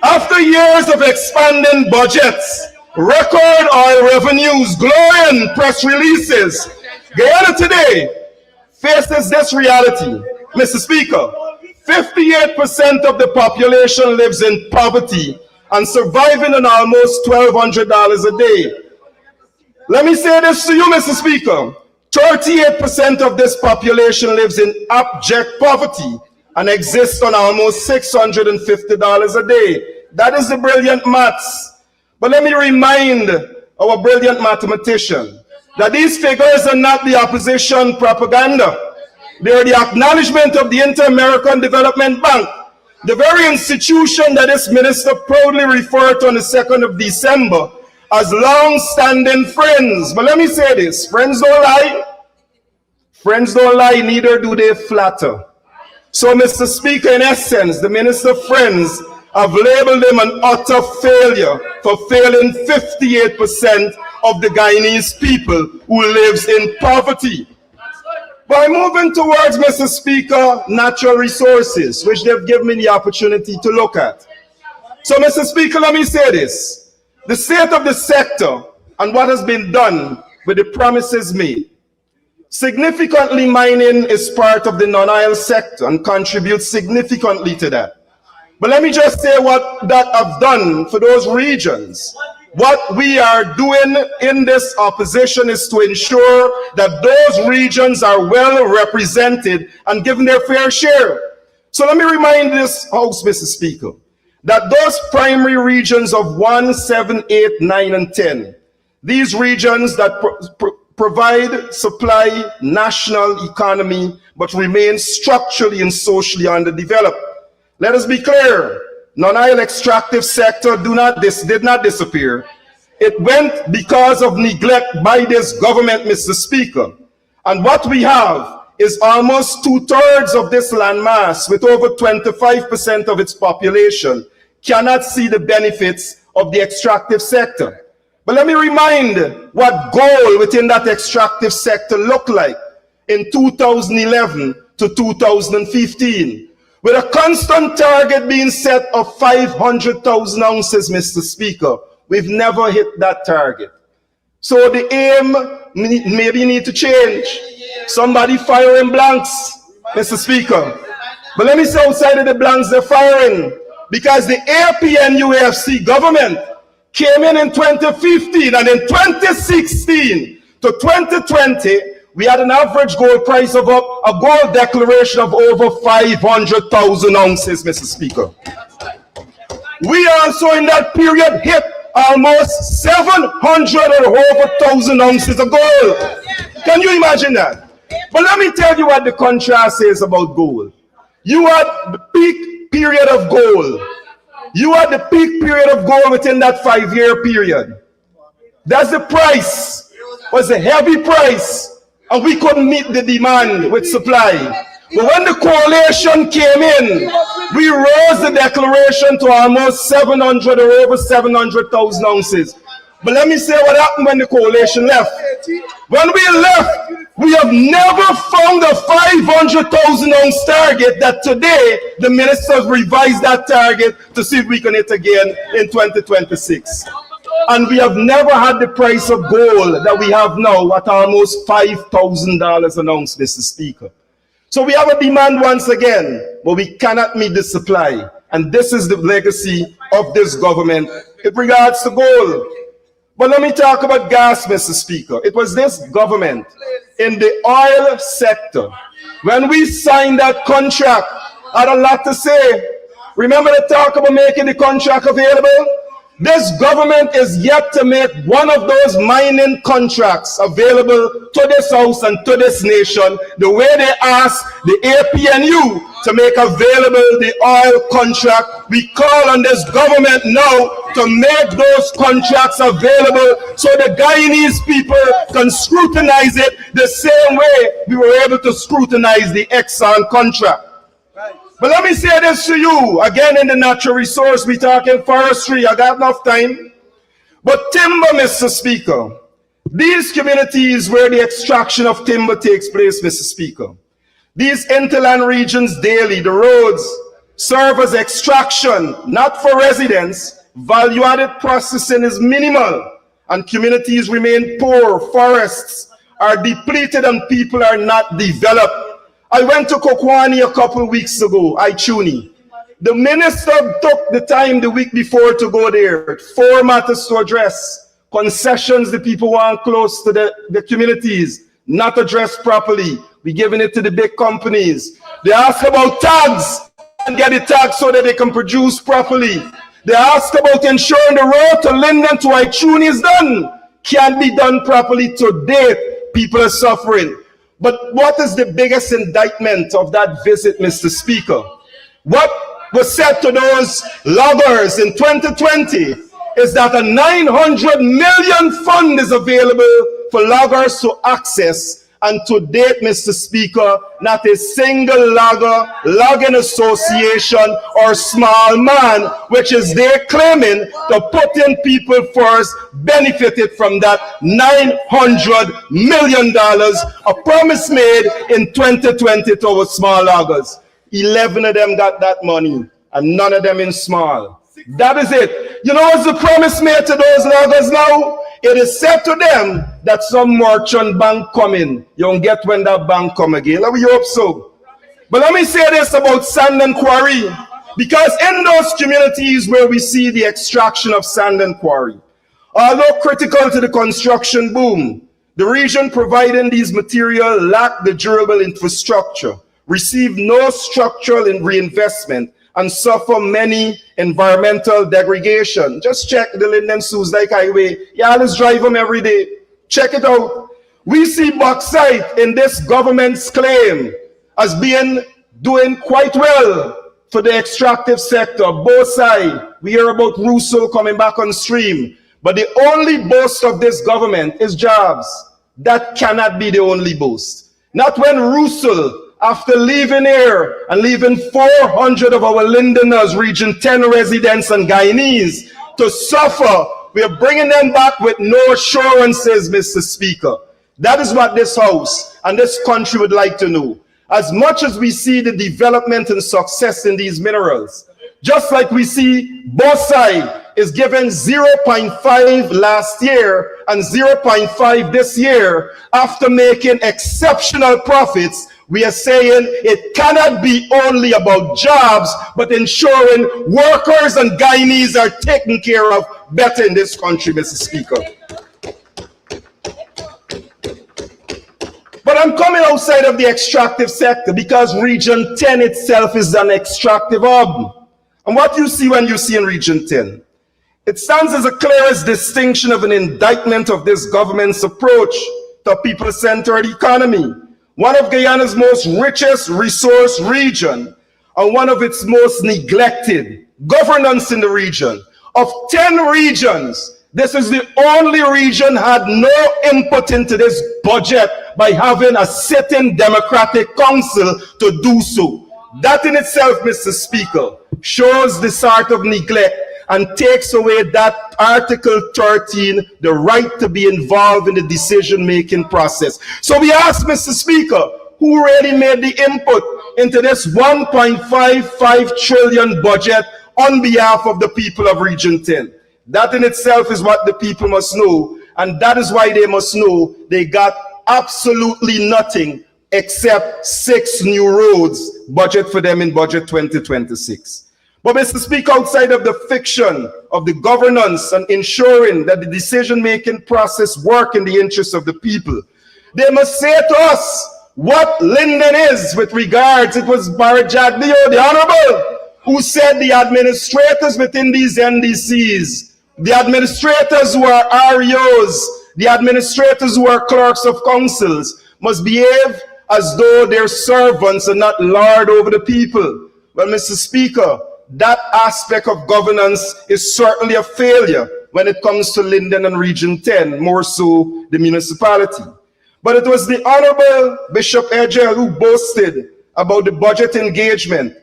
after years of expanding budgets, record oil revenues, glowing press releases, Guyana today faces this reality. Mr. Speaker, 58% of the population lives in poverty and surviving on almost $1,200 a day. Let me say this to you, Mr. Speaker. 38% of this population lives in abject poverty and exists on almost $650 a day. That is the brilliant maths. But let me remind our brilliant mathematician that these figures are not the opposition propaganda. They are the acknowledgement of the Inter-American Development Bank, the very institution that this minister proudly referred to on the 2nd of December as long-standing friends. But let me say this, friends don't lie. Friends don't lie, neither do they flatter. So, Mr. Speaker, in essence, the minister's friends have labeled him an utter failure for failing 58% of the Guyanese people who lives in poverty. By moving towards, Mr. Speaker, natural resources, which they've given me the opportunity to look at. So, Mr. Speaker, let me say this. The state of the sector and what has been done with the promises made. Significantly, mining is part of the non-oil sector and contributes significantly to that. But let me just say what that have done for those regions. What we are doing in this opposition is to ensure that those regions are well represented and given their fair share. So let me remind this House, Mr. Speaker, that those primary regions of 1, 7, 8, 9, and 10, these regions that provide, supply national economy, but remain structurally and socially underdeveloped. Let us be clear, non-oil extractive sector did not disappear. It went because of neglect by this government, Mr. Speaker. And what we have is almost 2/3 of this landmass, with over 25% of its population, cannot see the benefits of the extractive sector. But let me remind what goal within that extractive sector looked like in 2011 to 2015, with a constant target being set of 500,000 ounces, Mr. Speaker. We've never hit that target. So the aim maybe need to change. Somebody firing blanks, Mr. Speaker. But let me say outside of the blanks they're firing, because the APNUAFC government came in 2015, and in 2016 to 2020, we had an average gold price of a gold declaration of over 500,000 ounces, Mr. Speaker. We also in that period hit almost 700 or over 1,000 ounces of gold. Can you imagine that? But let me tell you what the contrast is about gold. You had the peak period of gold. You had the peak period of gold within that 5-year period. That's the price, was a heavy price, and we couldn't meet the demand with supply. But when the coalition came in, we rose the declaration to almost 700 or over 700,000 ounces. But let me say what happened when the coalition left. When we left, we have never found a 500,000 ounce target that today the ministers revised that target to see if we can hit again in 2026. And we have never had the price of gold that we have now at almost $5,000 an ounce, Mr. Speaker. So we have a demand once again, but we cannot meet the supply. And this is the legacy of this government in regards to gold. But let me talk about gas, Mr. Speaker. It was this government in the oil sector. When we signed that contract, I had a lot to say. Remember the talk about making the contract available? This government is yet to make one of those mining contracts available to this house and to this nation the way they asked the APNU to make available the oil contract. We call on this government now to make those contracts available so the Guyanese people can scrutinize it the same way we were able to scrutinize the Exxon contract. But let me say this to you, again in the natural resource, we talking forestry, I got enough time. But timber, Mr. Speaker, these communities where the extraction of timber takes place, Mr. Speaker, these hinterland regions daily, the roads serve as extraction, not for residents. Value-added processing is minimal and communities remain poor, forests are depleted and people are not developed. I went to Kokwani a couple of weeks ago, Ichuni. The minister took the time the week before to go there. 4 matters to address. Concessions the people want close to the communities, not addressed properly. We're giving it to the big companies. They ask about tags and get the tags so that they can produce properly. They ask about ensuring the road to Linden to Ichuni is done. Can't be done properly to date. People are suffering. But what is the biggest indictment of that visit, Mr. Speaker? What was said to those loggers in 2020 is that a 900 million fund is available for loggers to access. And to date, Mr. Speaker, not a single logging association or small man, which is there claiming to put in people first, benefited from that $900 million, a promise made in 2020 to our small loggers. 11 of them got that money, and none of them in small. That is it. You know what's the promise made to those loggers now? It is said to them that some merchant bank coming. You don't get when that bank come again. Let me hope so. But let me say this about sand and quarry. Because in those communities where we see the extraction of sand and quarry, although critical to the construction boom, the region providing these materials lack the durable infrastructure, receive no structural reinvestment, and suffer many environmental degradation. Just check the Linden Sioux Lake Highway. You always drive them every day. Check it out. We see bauxite in this government's claim as doing quite well for the extractive sector. Both sides. We hear about Rousseau coming back on stream. But the only boast of this government is jobs. That cannot be the only boast. Not when Rousseau, after leaving here and leaving 400 of our Lindeners, Region 10 residents and Guyanese to suffer, we are bringing them back with no assurances, Mr. Speaker. That is what this House and this country would like to know. As much as we see the development and success in these minerals, just like we see both sides is given 0.5 last year and 0.5 this year, after making exceptional profits, we are saying it cannot be only about jobs, but ensuring workers and Guyanese are taken care of better in this country, Mr. Speaker. But I'm coming outside of the extractive sector because Region 10 itself is an extractive hub. And what you see when you see in Region 10, it stands as a clearest distinction of an indictment of this government's approach to a people-centered economy. One of Guyana's most richest resource region and one of its most neglected governance in the region. Of 10 regions, this is the only region had no input into this budget by having a sitting democratic council to do so. That in itself, Mr. Speaker, shows the sort of neglect and takes away that Article 13, the right to be involved in the decision-making process. So we ask, Mr. Speaker, who really made the input into this 1.55 trillion budget on behalf of the people of Region 10? That in itself is what the people must know, and that is why they must know they got absolutely nothing except 6 new roads budget for them in budget 2026. But Mr. Speaker, outside of the fiction of the governance and ensuring that the decision-making process work in the interest of the people, they must say to us what Linden is with regards. It was Barrett Jadlio, the Honorable, who said the administrators within these NDCs The administrators who are REOs, the administrators who are clerks of councils must behave as though they're servants and not lord over the people. Well, Mr. Speaker, that aspect of governance is certainly a failure when it comes to Linden and Region 10, more so the municipality. But it was the Honorable Bishop Edgell who boasted about the budget engagement.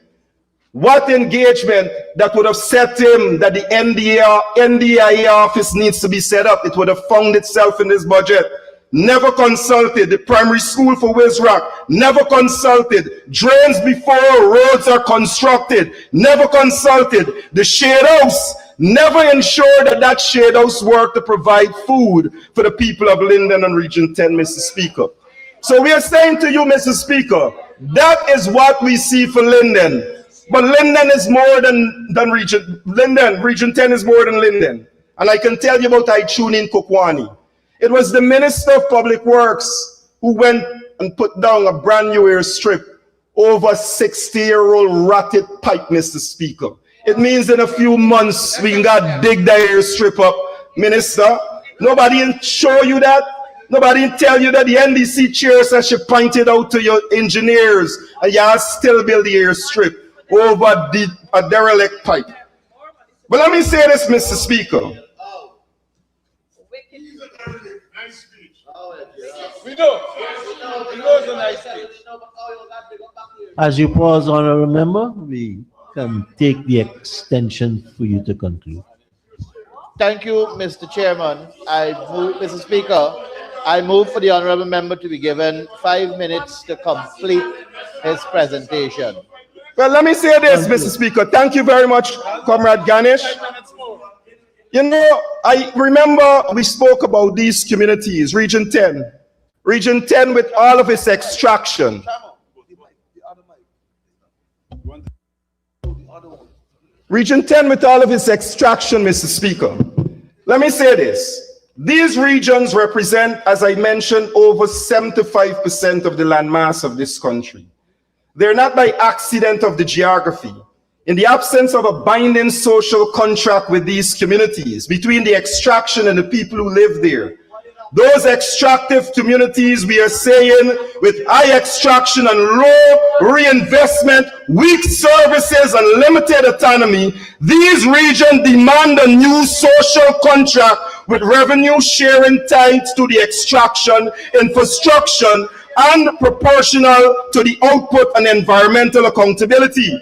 What engagement that would have set him that the NDIA office needs to be set up? It would have found itself in this budget. Never consulted the primary school for Wizrock. Never consulted drains before roads are constructed. Never consulted the shade house. Never ensured that that shade house worked to provide food for the people of Linden and Region 10, Mr. Speaker. So we are saying to you, Mr. Speaker, that is what we see for Linden. But Linden is more than Region. Region 10 is more than Linden. And I can tell you about Ichuni Kokwani. It was the Minister of Public Works who went and put down a brand new airstrip over 60-year-old rotted pipe, Mr. Speaker. It means in a few months we got dig the airstrip up, Minister. Nobody show you that. Nobody tell you that the NDC chairs that she pointed out to your engineers and y'all still build the airstrip over a derelict pipe. But let me say this, Mr. Speaker. We know. We know it's a nice speech. As you pause, honorable member, we can take the extension for you to conclude. Thank you, Mr. Chairman. Mr. Speaker, I move for the honorable member to be given 5 minutes to complete his presentation. Well, let me say this, Mr. Speaker. Thank you very much, Comrade Ganesh. You know, I remember we spoke about these communities, Region 10. Region 10 with all of its extraction. Region 10 with all of its extraction, Mr. Speaker. Let me say this. These regions represent, as I mentioned, over 75% of the landmass of this country. They're not by accident of the geography. In the absence of a binding social contract with these communities, between the extraction and the people who live there, those extractive communities, we are saying, with high extraction and low reinvestment, weak services and limited autonomy, these regions demand a new social contract with revenue sharing tied to the extraction, infrastructure, and proportional to the output and environmental accountability.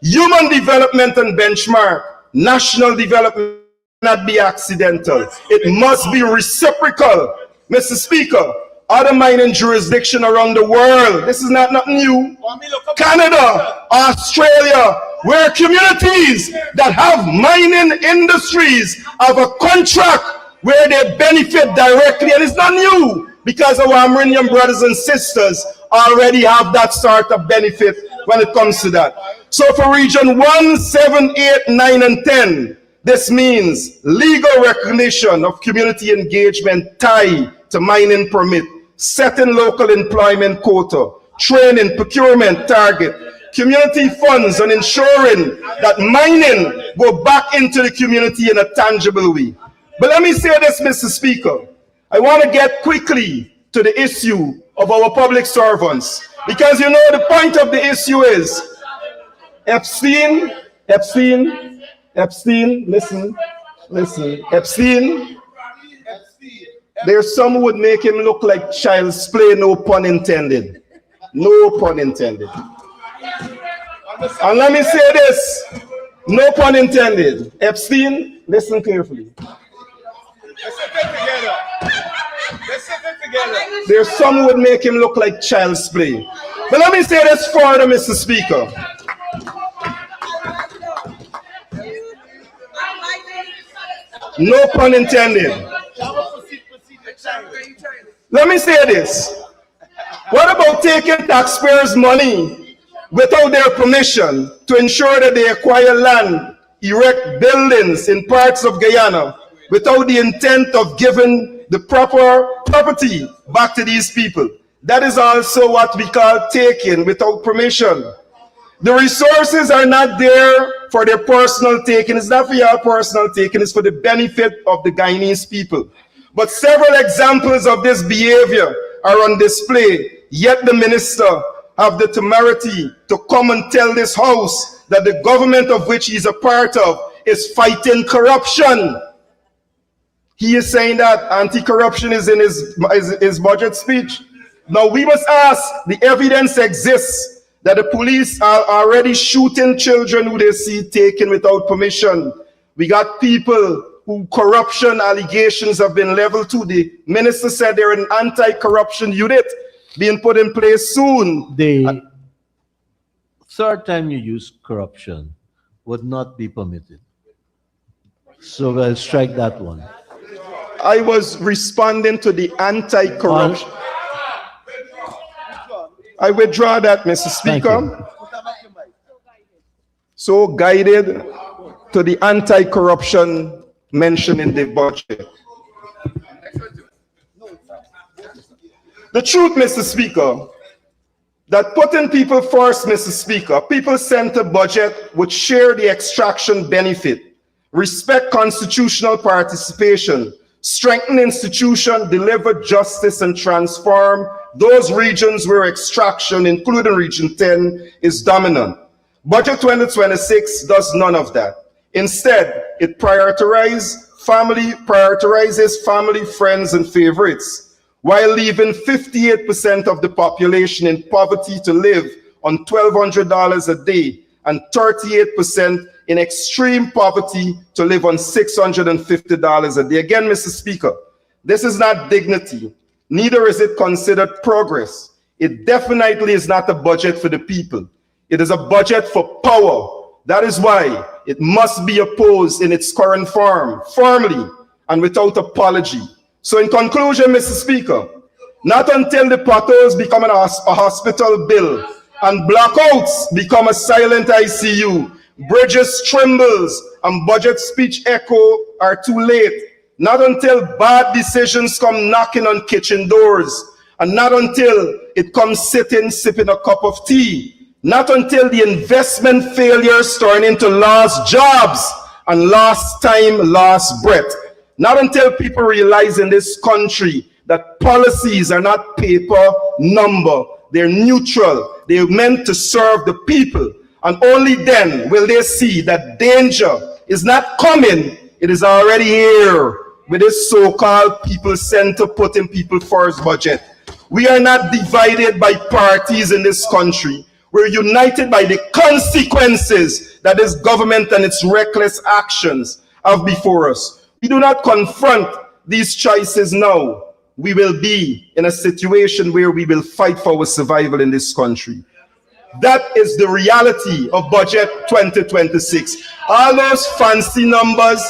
Human development and benchmark, national development cannot be accidental. It must be reciprocal. Mr. Speaker, other mining jurisdictions around the world, this is not nothing new. Canada, Australia, where communities that have mining industries have a contract where they benefit directly, and it's not new because our Amerindian brothers and sisters already have that sort of benefit when it comes to that. So for Region 1, 7, 8, 9, and 10, this means legal recognition of community engagement tied to mining permit, setting local employment quota, training, procurement target, community funds, and ensuring that mining go back into the community in a tangible way. But let me say this, Mr. Speaker. I want to get quickly to the issue of our public servants, because you know the point of the issue is Epstein, listen, Epstein, there's some who would make him look like child's play, no pun intended. No pun intended. And let me say this, no pun intended. Epstein, listen carefully. There's some who would make him look like child's play. But let me say this further, Mr. Speaker. No pun intended. Let me say this. What about taking taxpayers' money without their permission to ensure that they acquire land, erect buildings in parts of Guyana without the intent of giving the proper property back to these people? That is also what we call taking without permission. The resources are not there for their personal taking. It's not for your personal taking. It's for the benefit of the Guyanese people. But several examples of this behavior are on display. Yet the minister have the temerity to come and tell this house that the government of which he is a part of is fighting corruption. He is saying that anti-corruption is in his budget speech. Now we must ask, the evidence exists that the police are already shooting children who they see taken without permission. We got people who corruption allegations have been leveled to. The minister said they're an anti-corruption unit being put in place soon. The third time you use corruption would not be permitted. So we'll strike that one. I was responding to the anti-corruption. I withdraw that, Mr. Thank Speaker. you. So guided to the anti-corruption mentioned in the budget. The truth, Mr. Speaker, that putting people first, Mr. Speaker, people-centered budget would share the extraction benefit, respect constitutional participation, strengthen institutions, deliver justice, and transform those regions where extraction, including Region 10, is dominant. Budget 2026 does none of that. Instead, it prioritizes family, friends, and favorites, while leaving 58% of the population in poverty to live on $1,200 a day and 38% in extreme poverty to live on $650 a day. Again, Mr. Speaker, this is not dignity. Neither is it considered progress. It definitely is not a budget for the people. It is a budget for power. That is why it must be opposed in its current form, firmly and without apology. So in conclusion, Mr. Speaker, not until the potholes become a hospital bill and blackouts become a silent ICU, bridges trembles and budget speech echo are too late. Not until bad decisions come knocking on kitchen doors, and not until it comes sitting, sipping a cup of tea. Not until the investment failures turn into lost jobs and lost time, lost breath. Not until people realize in this country that policies are not paper number. They're neutral. They're meant to serve the people. And only then will they see that danger is not coming. It is already here with this so-called people-centered, putting people first budget. We are not divided by parties in this country. We're united by the consequences that this government and its reckless actions have before us. We do not confront these choices now. We will be in a situation where we will fight for our survival in this country. That is the reality of budget 2026. All those fancy numbers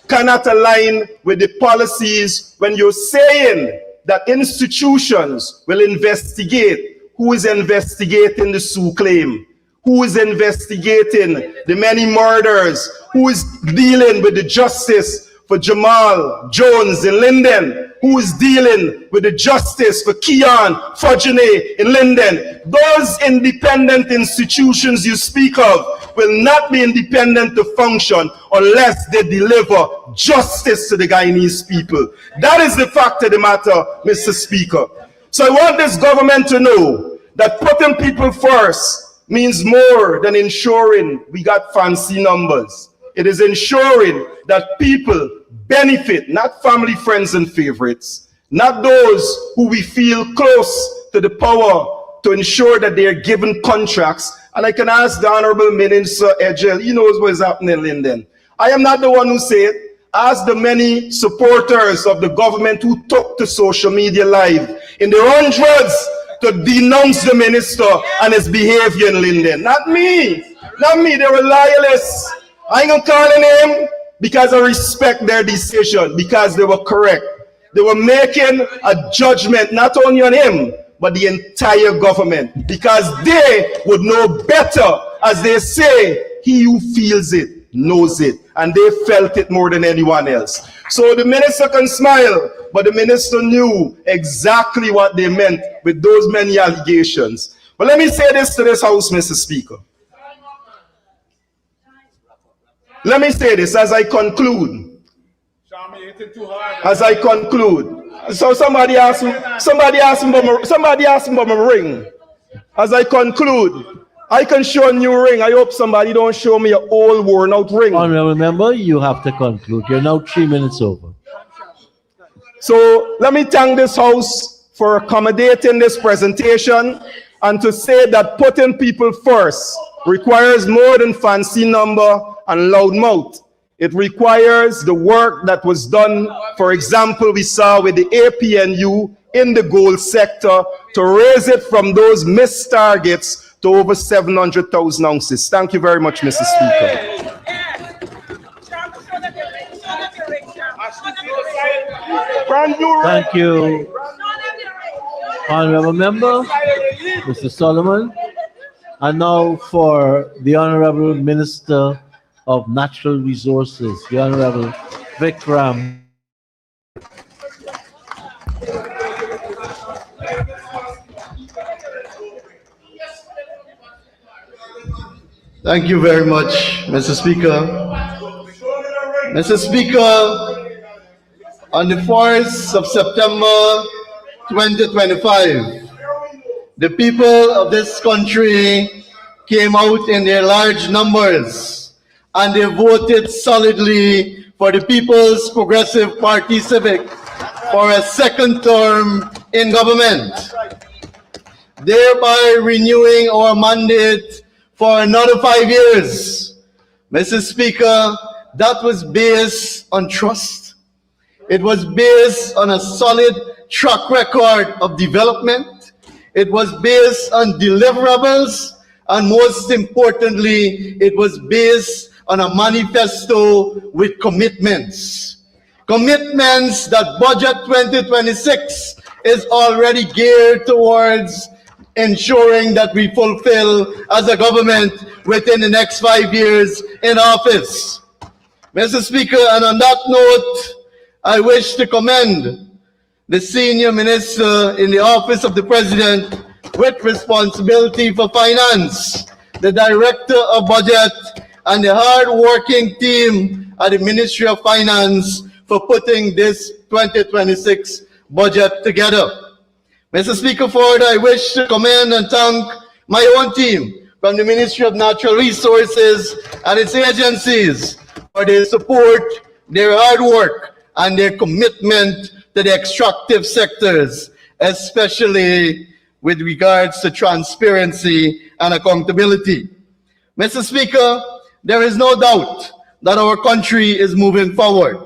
cannot align with the policies when you're saying that institutions will investigate. Who is investigating the Sioux claim? Who is investigating the many murders? Who is dealing with the justice for Jamal Jones in Linden? Who is dealing with the justice for Keon Fujine in Linden? Those independent institutions you speak of will not be independent to function unless they deliver justice to the Guyanese people. That is the fact of the matter, Mr. Speaker. So I want this government to know that putting people first means more than ensuring we got fancy numbers. It is ensuring that people benefit, not family, friends, and favorites, not those who we feel close to the power to ensure that they are given contracts. And I can ask the Honorable Minister Edgell, he knows what is happening in Linden. I am not the one who said it. Ask the many supporters of the government who took to social media live in their hundreds to denounce the minister and his behavior in Linden. Not me. Not me. They were loyalists. I ain't gonna call a name because I respect their decision, because they were correct. They were making a judgment not only on him, but the entire government, because they would know better. As they say, he who feels it knows it, and they felt it more than anyone else. So the minister can smile, but the minister knew exactly what they meant with those many allegations. But let me say this to this house, Mr. Speaker. let me say this as I conclude. Shami, you hitting too hard. As I conclude. So somebody asked me about my ring. As I conclude, I can show a new ring. I hope somebody don't show me an old worn out ring. Honorable member, you have to conclude. You're now 3 minutes over. So let me thank this house for accommodating this presentation and to say that putting people first requires more than fancy number and loud mouth. It requires the work that was done, for example, we saw with the APNU in the gold sector to raise it from those missed targets to over 700,000 ounces. Thank you very much, Mr. Speaker. Brand new ring. Thank you, Honorable Member, Mr. Solomon. And now for the Honorable Minister of Natural Resources, the Honorable Vikram. Thank you very much, Mr. Speaker. Mr. Speaker, on the 4th of September 2025, the people of this country came out in their large numbers and they voted solidly for the People's Progressive Party Civic for a second term in government, thereby renewing our mandate for another 5 years. Mr. Speaker, that was based on trust. It was based on a solid track record of development. It was based on deliverables, and most importantly, it was based on a manifesto with commitments. Commitments that Budget 2026 is already geared towards ensuring that we fulfill as a government within the next 5 years in office. Mr. Speaker, and on that note, I wish to commend the senior minister in the office of the president with responsibility for finance, the director of budget, and the hard-working team at the Ministry of Finance for putting this 2026 budget together. Mr. Speaker, further, I wish to commend and thank my own team from the Ministry of Natural Resources and its agencies for their support, their hard work, and their commitment to the extractive sectors, especially with regards to transparency and accountability. Mr. Speaker, there is no doubt that our country is moving forward.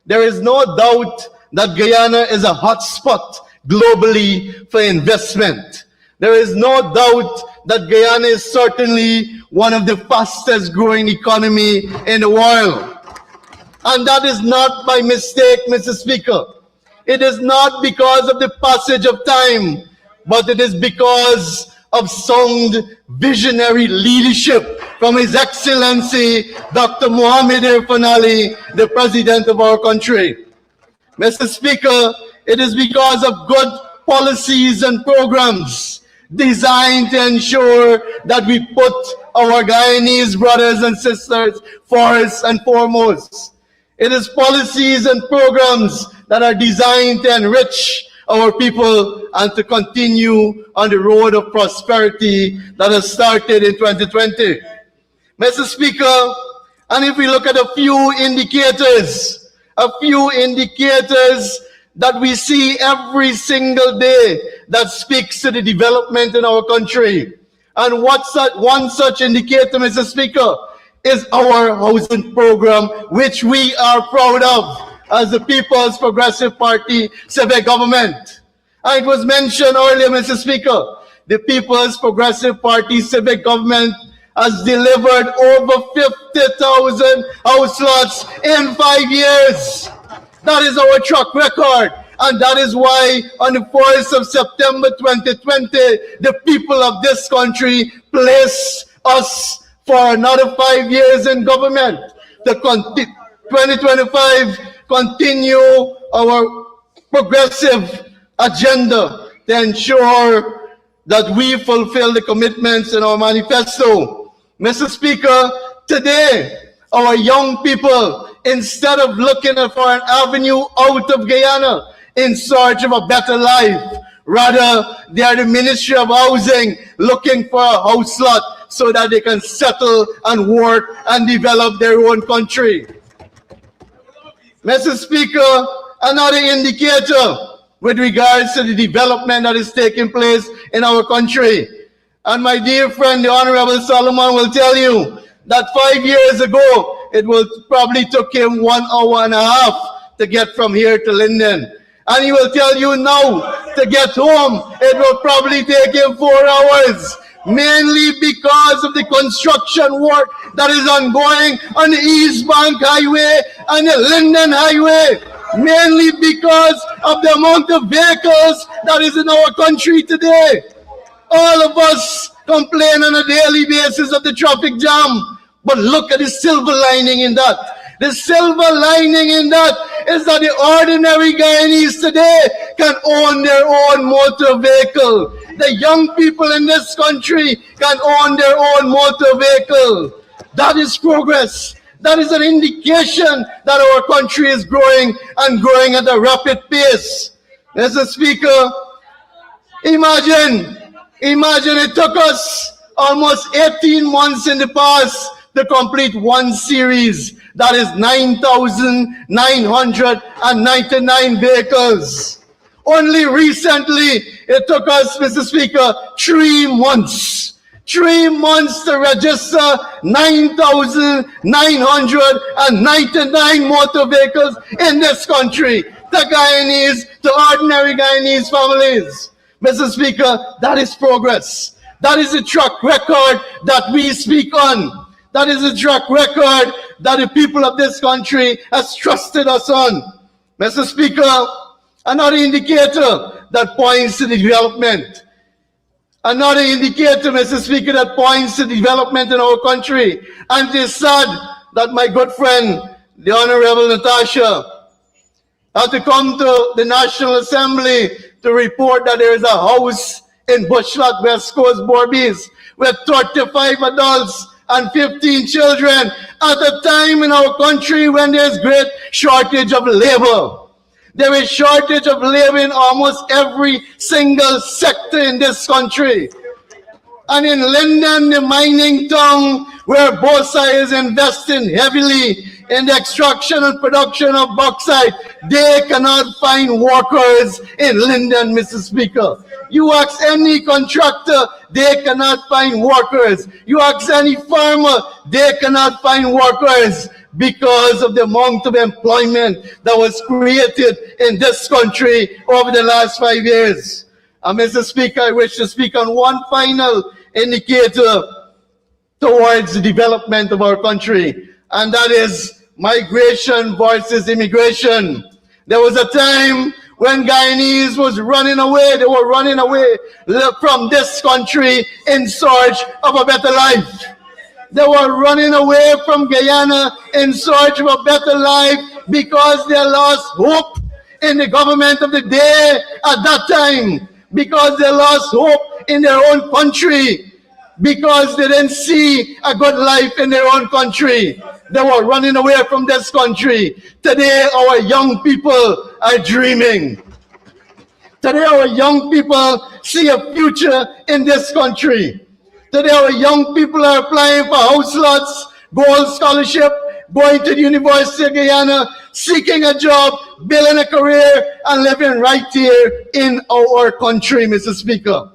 There is no doubt that Guyana is a hotspot globally for investment. There is no doubt that Guyana is certainly one of the fastest growing economy in the world. And that is not by mistake, Mr. Speaker. It is not because of the passage of time, but it is because of sound visionary leadership from His Excellency Dr. Mohamed Irfaan Ali, the President of our country. Mr. Speaker, it is because of good policies and programs designed to ensure that we put our Guyanese brothers and sisters first and foremost. It is policies and programs that are designed to enrich our people and to continue on the road of prosperity that has started in 2020. Mr. Speaker, and if we look at a few indicators that we see every single day that speaks to the development in our country. And one such indicator, Mr. Speaker, is our housing program, which we are proud of as the People's Progressive Party civic government. And it was mentioned earlier, Mr. Speaker, the People's Progressive Party civic government has delivered over 50,000 house lots in 5 years. That is our track record. And that is why on the 4th of September 2020, the people of this country placed us for another 5 years in government. The 2025 continue our progressive agenda to ensure that we fulfill the commitments in our manifesto. Mr. Speaker, today, our young people, instead of looking for an avenue out of Guyana in search of a better life, rather they are the Ministry of Housing looking for a house lot so that they can settle and work and develop their own country. Mr. Speaker, another indicator with regards to the development that is taking place in our country. And my dear friend, the Honorable Solomon, will tell you that 5 years ago, it will probably took him 1 hour and a half to get from here to Linden. And he will tell you now, to get home, it will probably take him 4 hours, mainly because of the construction work that is ongoing on the East Bank Highway and the Linden Highway, mainly because of the amount of vehicles that is in our country today. All of us complain on a daily basis of the traffic jam, but look at the silver lining in that. The silver lining in that is that the ordinary Guyanese today can own their own motor vehicle. The young people in this country can own their own motor vehicle. That is progress. That is an indication that our country is growing and growing at a rapid pace. Mr. Speaker, imagine it took us almost 18 months in the past to complete one series. That is 9,999 vehicles. Only recently, it took us, Mr. Speaker, 3 months. 3 months to register 9,999 motor vehicles in this country to Guyanese, to ordinary Guyanese families. Mr. Speaker, that is progress. That is a track record that we speak on. That is a track record that the people of this country has trusted us on. Mr. Speaker, another indicator that points to the development. Another indicator, Mr. Speaker, that points to development in our country. And it is sad that my good friend, the Honorable Natasha, had to come to the National Assembly to report that there is a house in Bushlot, West Coast, Borbies, with 35 adults and 15 children at a time in our country when there's great shortage of labor. There is shortage of labor in almost every single sector in this country. And in Linden, the mining town, where Bosa is investing heavily in the extraction and production of bauxite, they cannot find workers in Linden, Mr. Speaker. You ask any contractor, they cannot find workers. You ask any farmer, they cannot find workers because of the amount of employment that was created in this country over the last 5 years. And Mr. Speaker, I wish to speak on one final indicator towards the development of our country, and that is migration versus immigration. There was a time when Guyanese was running away. They were running away from this country in search of a better life. They were running away from Guyana in search of a better life because they lost hope in the government of the day at that time, because they lost hope in their own country, because they didn't see a good life in their own country. They were running away from this country. Today, our young people are dreaming. Today, our young people see a future in this country. Today, our young people are applying for house lots, gold scholarship, going to the University of Guyana, seeking a job, building a career, and living right here in our country, Mr. Speaker.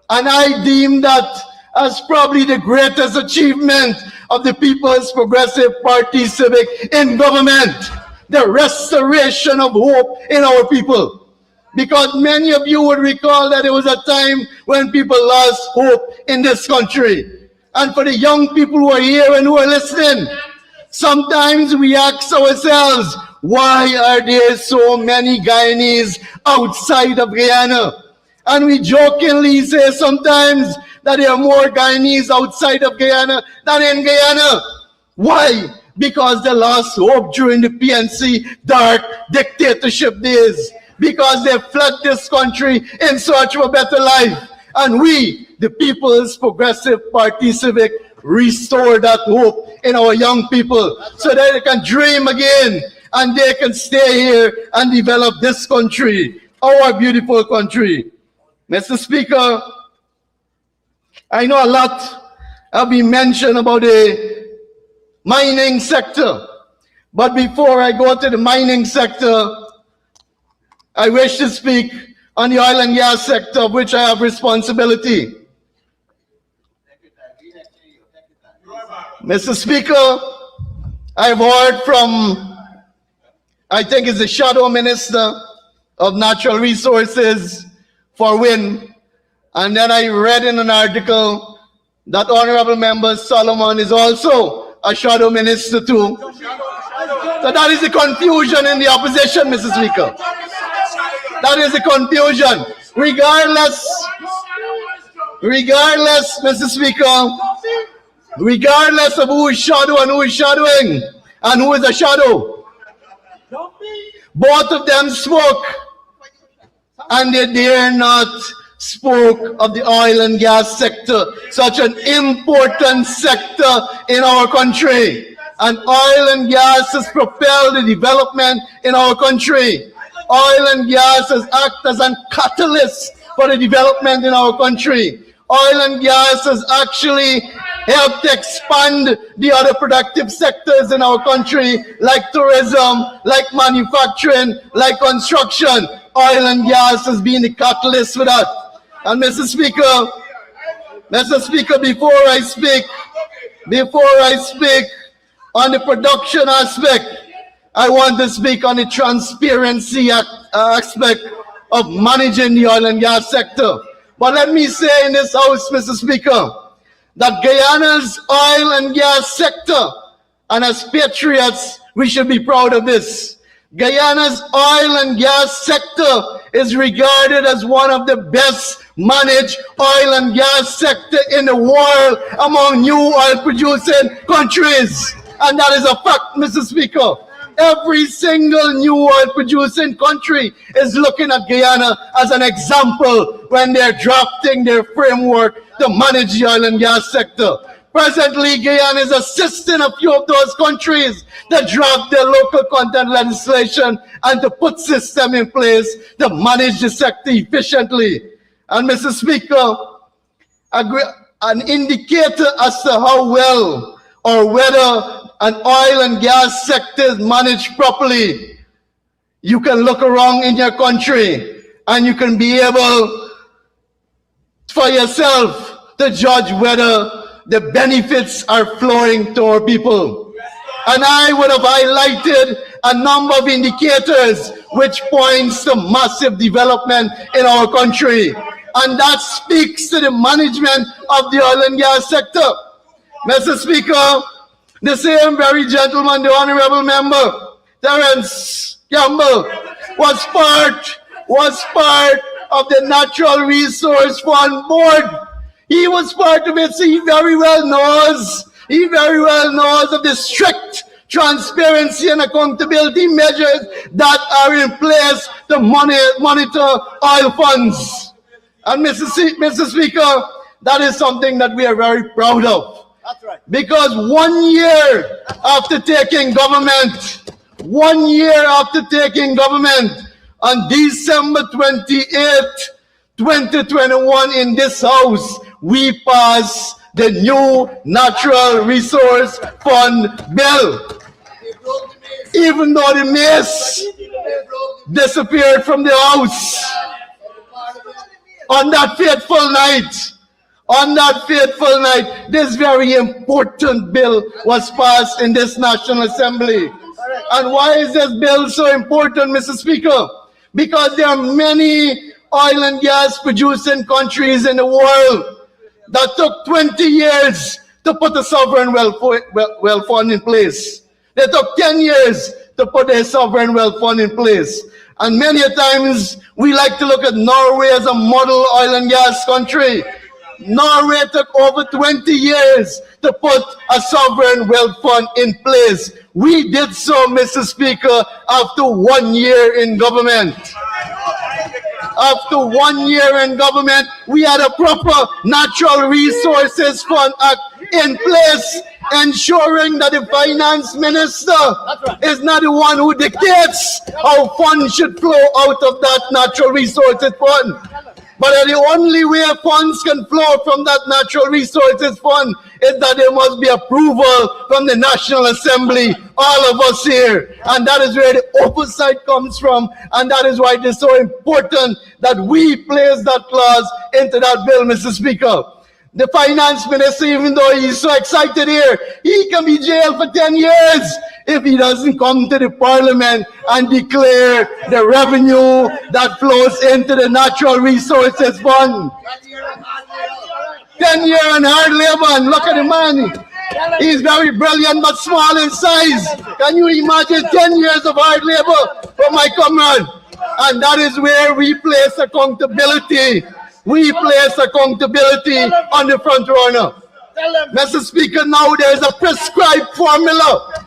And I deem that as probably the greatest achievement of the People's Progressive Party Civic in government, the restoration of hope in our people. Because many of you would recall that there was a time when people lost hope in this country. And for the young people who are here and who are listening, sometimes we ask ourselves, why are there so many Guyanese outside of Guyana? And we jokingly say sometimes that there are more Guyanese outside of Guyana than in Guyana. Why? Because they lost hope during the PNC dark dictatorship days. Because they fled this country in search of a better life. And we, the People's Progressive Party Civic, restore that hope in our young people so that they can dream again and they can stay here and develop this country, our beautiful country. Mr. Speaker, I know a lot have been mentioned about the mining sector, but before I go to the mining sector, I wish to speak on the oil and gas sector, of which I have responsibility. Mr. Speaker, I've heard from, I think it's the Shadow Minister of Natural Resources for wind, and then I read in an article that Honorable Member Solomon is also a Shadow Minister too. So that is the confusion in the opposition, Mr. Speaker. That is the confusion. Regardless, Mr. Speaker, regardless of who is shadow and who is shadowing and who is a shadow, both of them spoke, and they dare not spoke of the oil and gas sector, such an important sector in our country. And oil and gas has propelled the development in our country. Oil and gas has acted as a catalyst for the development in our country. Oil and gas has actually helped expand the other productive sectors in our country, like tourism, like manufacturing, like construction. Oil and gas has been the catalyst for that. And Mr. Speaker, before I speak on the production aspect, I want to speak on the transparency aspect of managing the oil and gas sector. But let me say in this house, Mr. Speaker, that Guyana's oil and gas sector, and as patriots, we should be proud of this. Guyana's oil and gas sector is regarded as one of the best managed oil and gas sector in the world among new oil producing countries. And that is a fact, Mr. Speaker. Every single new oil producing country is looking at Guyana as an example when they're drafting their framework to manage the oil and gas sector. Presently, Guyana is assisting a few of those countries that draft their local content legislation and to put system in place to manage the sector efficiently. And Mr. Speaker, an indicator as to how well or whether an oil and gas sector is managed properly, you can look around in your country and you can be able for yourself to judge whether the benefits are flowing to our people. And I would have highlighted a number of indicators which points to massive development in our country. And that speaks to the management of the oil and gas sector. Mr. Speaker, the same very gentleman, the Honorable Member, Terence Campbell, was part of the Natural Resource Fund Board. He was part of it, so he very well knows of the strict transparency and accountability measures that are in place to monitor oil funds. And Mr. Speaker, that is something that we are very proud of. That's right. Because 1 year after taking government, on December 28th, 2021 in this house, we passed the new Natural Resource Fund Bill. Even though the mace disappeared from the house on that fateful night, this very important bill was passed in this National Assembly. And why is this bill so important, Mr. Speaker? Because there are many oil and gas producing countries in the world that took 20 years to put a sovereign wealth fund in place. They took 10 years to put a sovereign wealth fund in place. And many a times we like to look at Norway as a model oil and gas country. Norway took over 20 years to put a sovereign wealth fund in place. We did so, Mr. Speaker, after 1 year in government. After 1 year in government, we had a proper Natural Resources Fund Act in place. ensuring that the finance minister is not the one who dictates how funds should flow out of that natural resources fund. But the only way funds can flow from that natural resources fund is that there must be approval from the National Assembly, all of us here. And that is where the oversight comes from. And that is why it is so important that we place that clause into that bill, Mr. Speaker. The finance minister, even though he's so excited here, he can be jailed for 10 years if he doesn't come to the parliament and declare the revenue that flows into the natural resources fund. 10 years and hard labor, and look at the man. He's very brilliant but small in size. Can you imagine 10 years of hard labor for my comrade? And that is where we place accountability. We place accountability on the front runner. Mr. Speaker, now there's a prescribed formula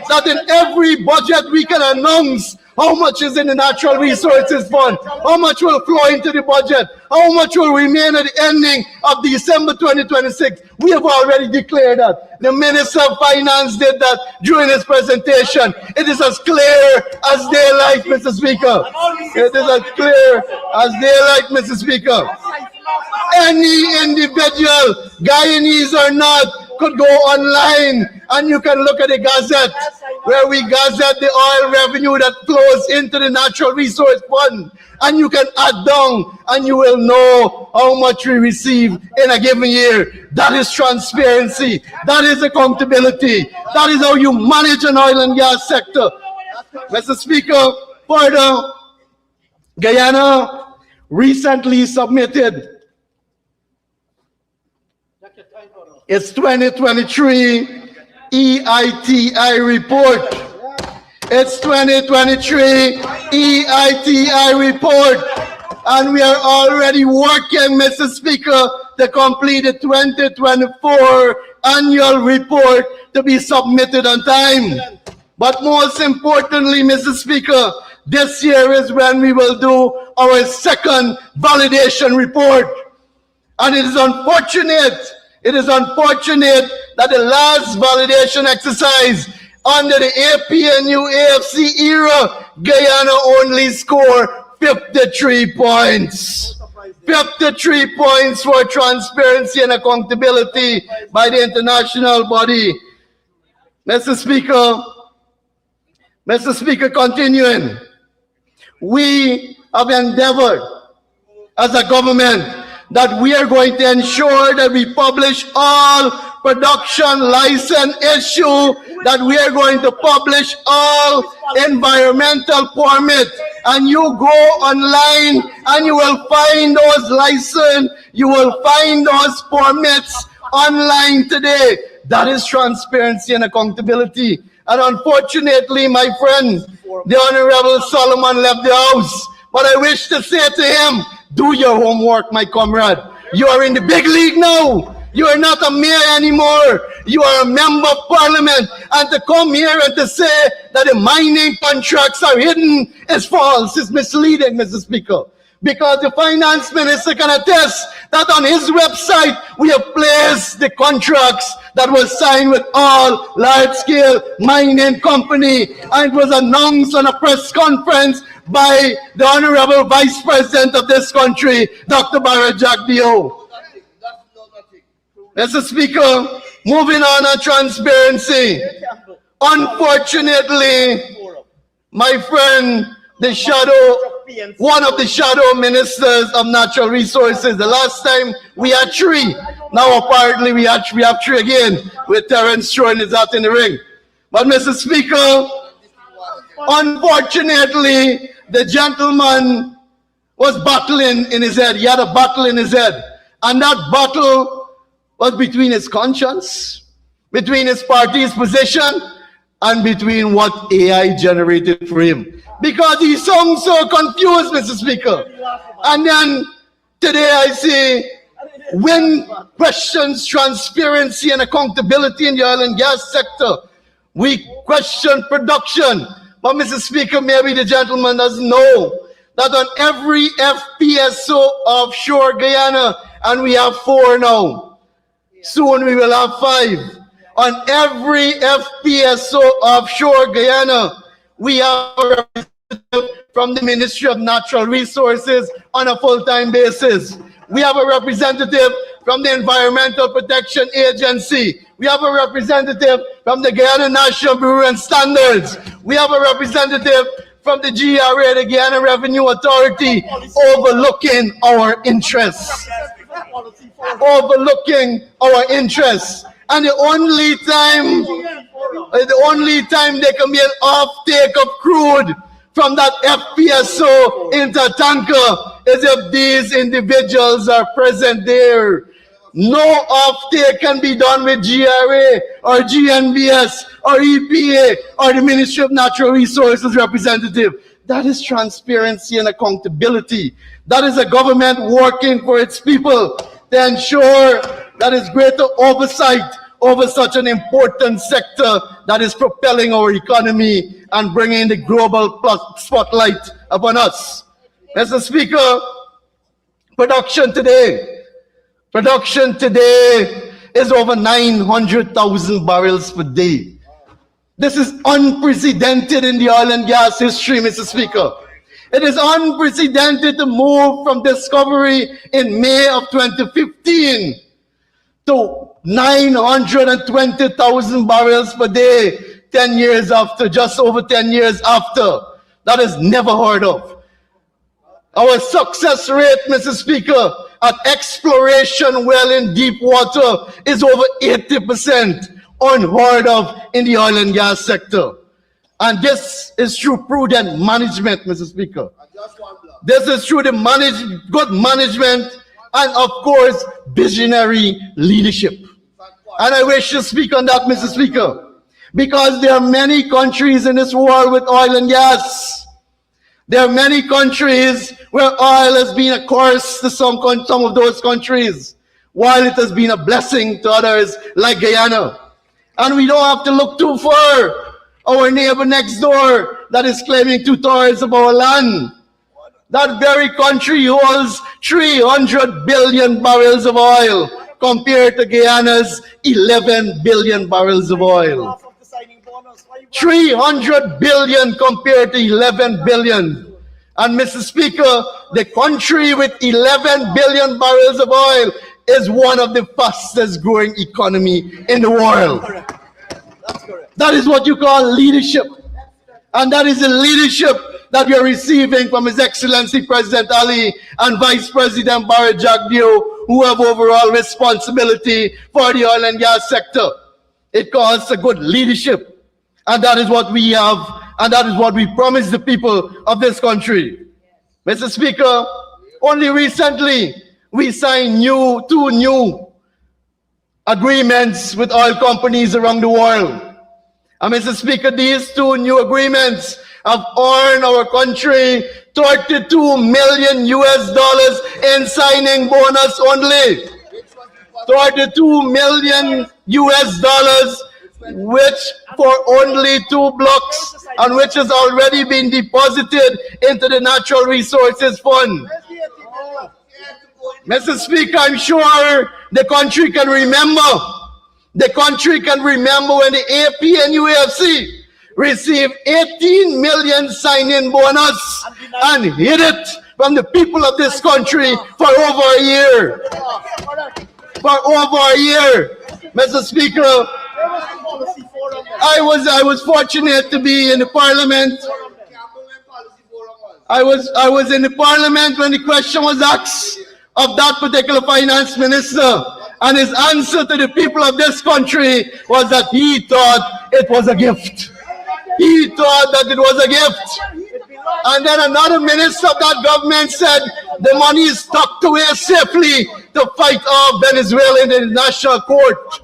that in every budget we can announce how much is in the natural resources fund, how much will flow into the budget, how much will remain at the ending of December 2026. We have already declared that. The Minister of Finance did that during his presentation. It is as clear as daylight, Mr. Speaker. It is as clear as daylight, Mr. Speaker. Any individual, Guyanese or not, could go online and you can look at the Gazette, where we gazette the oil revenue that flows into the natural resource fund, and you can add down and you will know how much we receive in a given year. That is transparency. That is accountability. That is how you manage an oil and gas sector. Mr. Speaker, further, Guyana recently submitted its 2023 EITI report. It's 2023 EITI report. And we are already working, Mr. Speaker, to complete the 2024 annual report to be submitted on time. But most importantly, Mr. Speaker, this year is when we will do our second validation report. And it is unfortunate that the last validation exercise under the APNU AFC era, Guyana only scored 53 points. 53 points for transparency and accountability by the international body. Mr. Speaker, continuing, we have endeavored as a government that we are going to ensure that we publish all production license issue, that we are going to publish all environmental permit. And you go online and you will find those license, you will find those permits online today. That is transparency and accountability. And unfortunately, my friend, the Honorable Solomon left the house. But I wish to say to him, do your homework, my comrade. You are in the big league now. You are not a mayor anymore. You are a member of parliament. And to come here and to say that the mining contracts are hidden is false. It's misleading, Mr. Speaker. Because the finance minister can attest that on his website, we have placed the contracts that were signed with all large-scale mining company. And it was announced on a press conference by the Honorable Vice President of this country, Dr. Barra Jack Dio. Mr. Speaker, moving on transparency. Unfortunately, my friend, one of the shadow ministers of natural resources, the last time we had 3. Now apparently we have 3 again, with Terence throwing his hat in the ring. But Mr. Speaker, unfortunately, the gentleman was battling in his head. He had a battle in his head. And that battle was between his conscience, between his party's position, and between what AI generated for him. Because he sounds so confused, Mr. Speaker. And then today I say, when questions transparency and accountability in the oil and gas sector, we question production. But Mr. Speaker, maybe the gentleman doesn't know that on every FPSO offshore Guyana, and we have 4 now, Soon we will have 5. On every FPSO offshore Guyana, we have a representative from the Ministry of Natural Resources on a full-time basis. We have a representative from the Environmental Protection Agency. We have a representative from the Guyana National Bureau and Standards. We have a representative from the GRA, the Guyana Revenue Authority, overlooking our interests. Overlooking our interests. And the only time they can be an offtake of crude from that FPSO into a tanker is if these individuals are present there. No offtake can be done with GRA or GNBS or EPA or the Ministry of Natural Resources representative. That is transparency and accountability. That is a government working for its people to ensure that is greater oversight over such an important sector that is propelling our economy and bringing the global spotlight upon us. Mr. Speaker, production today is over 900,000 barrels per day. This is unprecedented in the oil and gas history, Mr. Speaker. It is unprecedented to move from discovery in May of 2015 to 920,000 barrels per day 10 years after, just over 10 years after. That is never heard of. Our success rate, Mr. Speaker, at exploration well in deep water is over 80%, unheard of in the oil and gas sector. And this is through prudent management, Mr. Speaker. This is through the good management and, of course, visionary leadership. And I wish to speak on that, Mr. Speaker, because there are many countries in this world with oil and gas. There are many countries where oil has been a curse to some of those countries, while it has been a blessing to others like Guyana. And we don't have to look too far. Our neighbor next door that is claiming 2/3 of our land, that very country holds 300 billion barrels of oil compared to Guyana's 11 billion barrels of oil. 300 billion compared to 11 billion. And Mr. Speaker, the country with 11 billion barrels of oil is one of the fastest growing economy in the world. That is what you call leadership. And that is the leadership that we are receiving from His Excellency President Ali and Vice President Barry Jagdeo, who have overall responsibility for the oil and gas sector. It calls a good leadership. And that is what we have, and that is what we promise the people of this country. Mr. Speaker, only recently we signed two new agreements with oil companies around the world. And Mr. Speaker, these two new agreements have earned our country $32 million in signing bonus only. $32 million, which for only 2 blocks, and which has already been deposited into the Natural Resources Fund. Mr. Speaker, I'm sure the country can remember. The country can remember when the AP and UAFC received 18 million sign-in bonus and hid it from the people of this country for over a year. For over a year. Mr. Speaker, I was fortunate to be in the parliament. I was in the parliament when the question was asked of that particular finance minister, and his answer to the people of this country was that he thought it was a gift. He thought that it was a gift. And then another minister of that government said the money is tucked away safely to fight off Venezuela in the National Court.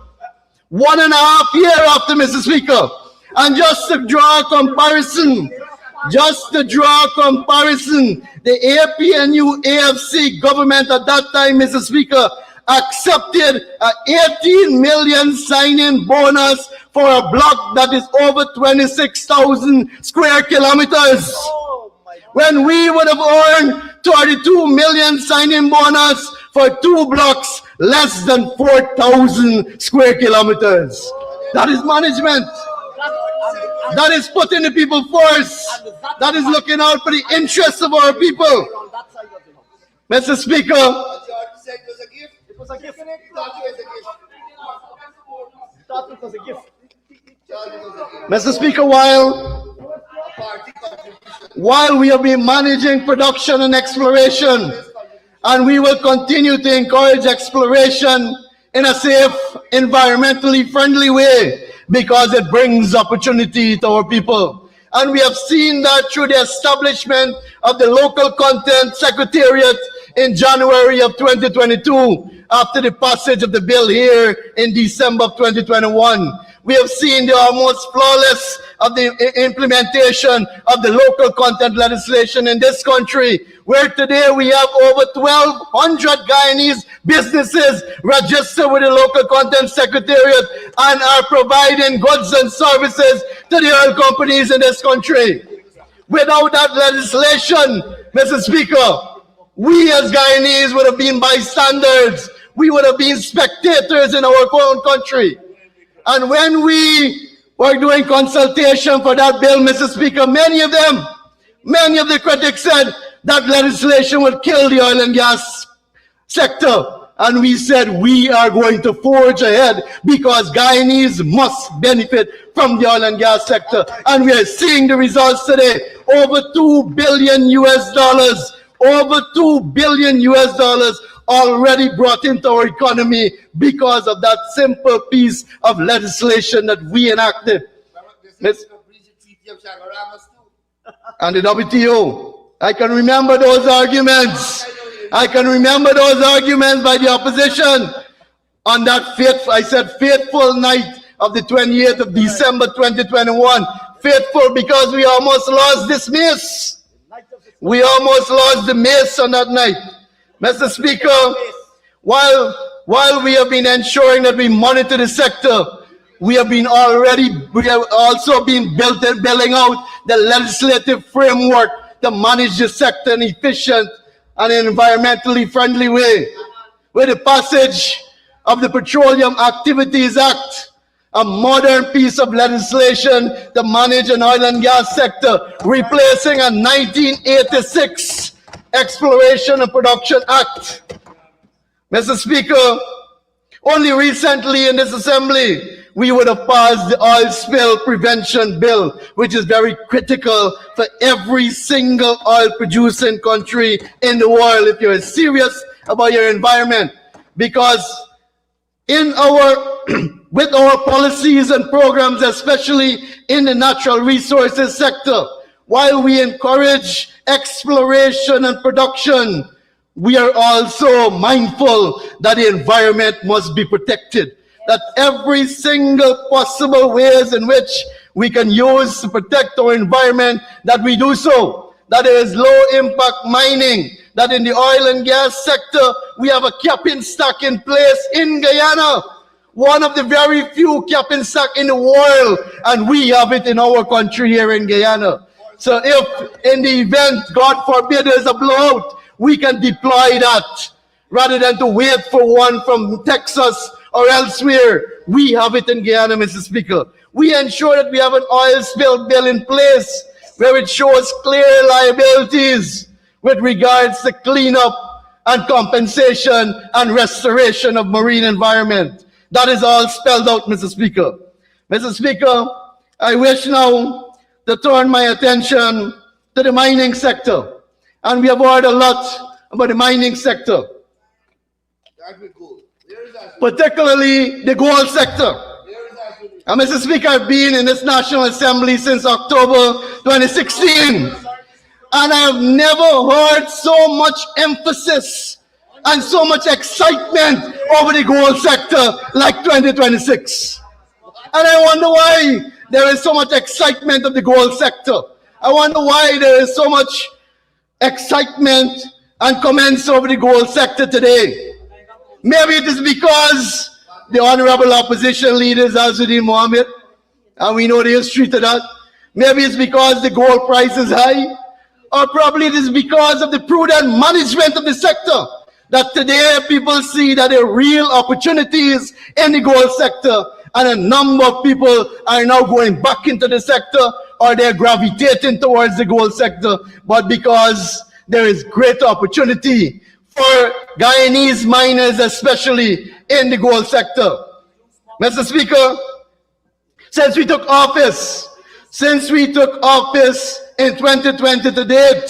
1.5 years after, Mr. Speaker. And just to draw a comparison, the APNU AFC government at that time, Mr. Speaker, accepted an 18 million sign-in bonus for a block that is over 26,000 square kilometers. When we would have earned 32 million sign-in bonus for 2 blocks, less than 4,000 square kilometers. That is management. That is putting the people first. That is looking out for the interests of our people. Mr. Speaker, Mr. Speaker, while we have been managing production and exploration, and we will continue to encourage exploration in a safe, environmentally friendly way, because it brings opportunity to our people. And we have seen that through the establishment of the Local Content Secretariat in January of 2022, after the passage of the bill here in December of 2021. We have seen the almost flawless of the implementation of the local content legislation in this country, where today we have over 1,200 Guyanese businesses registered with the Local Content Secretariat and are providing goods and services to the oil companies in this country. Without that legislation, Mr. Speaker, we as Guyanese would have been bystanders. We would have been spectators in our own country. And when we were doing consultation for that bill, Mr. Speaker, many of the critics said that legislation would kill the oil and gas sector. And we said we are going to forge ahead because Guyanese must benefit from the oil and gas sector. And we are seeing the results today. Over $2 billion over $2 billion already brought into our economy because of that simple piece of legislation that we enacted. And the WTO. I can remember those arguments. I can remember those arguments by the opposition on that faithful night of the 28th of December 2021. Faithful because we almost lost this miss. We almost lost the miss on that night. Mr. Speaker, while we have been ensuring that we monitor the sector, we have also been building out the legislative framework to manage the sector in an efficient and environmentally friendly way. With the passage of the Petroleum Activities Act, a modern piece of legislation to manage an oil and gas sector, replacing a 1986 Exploration and Production Act. Mr. Speaker, only recently in this assembly, we would have passed the Oil Spill Prevention Bill, which is very critical for every single oil producing country in the world if you're serious about your environment. Because with our policies and programs, especially in the natural resources sector, while we encourage exploration and production, we are also mindful that the environment must be protected. That every single possible ways in which we can use to protect our environment, that we do so. That there is low impact mining, that in the oil and gas sector, we have a capping stack in place in Guyana. One of the very few capping stack in the world, and we have it in our country here in Guyana. So if in the event, God forbid, there's a blowout, we can deploy that rather than to wait for one from Texas or elsewhere. We have it in Guyana, Mr. Speaker. We ensure that we have an oil spill bill in place where it shows clear liabilities with regards to cleanup and compensation and restoration of marine environment. That is all spelled out, Mr. Speaker. Mr. Speaker, I wish now to turn my attention to the mining sector. And we have heard a lot about the mining sector, particularly the gold sector. And Mr. Speaker, I've been in this National Assembly since October 2016. And I have never heard so much emphasis and so much excitement over the gold sector like 2026. And I wonder why there is so much excitement of the gold sector. I wonder why there is so much excitement and comments over the gold sector today. Maybe it is because the honorable opposition leader is Azudin Mohammed, and we know the history to that. Maybe it's because the gold price is high, or probably it is because of the prudent management of the sector. that today people see that there are real opportunities in the gold sector, and a number of people are now going back into the sector, or they're gravitating towards the gold sector, but because there is great opportunity for Guyanese miners, especially in the gold sector. Mr. Speaker, since we took office in 2020 to date,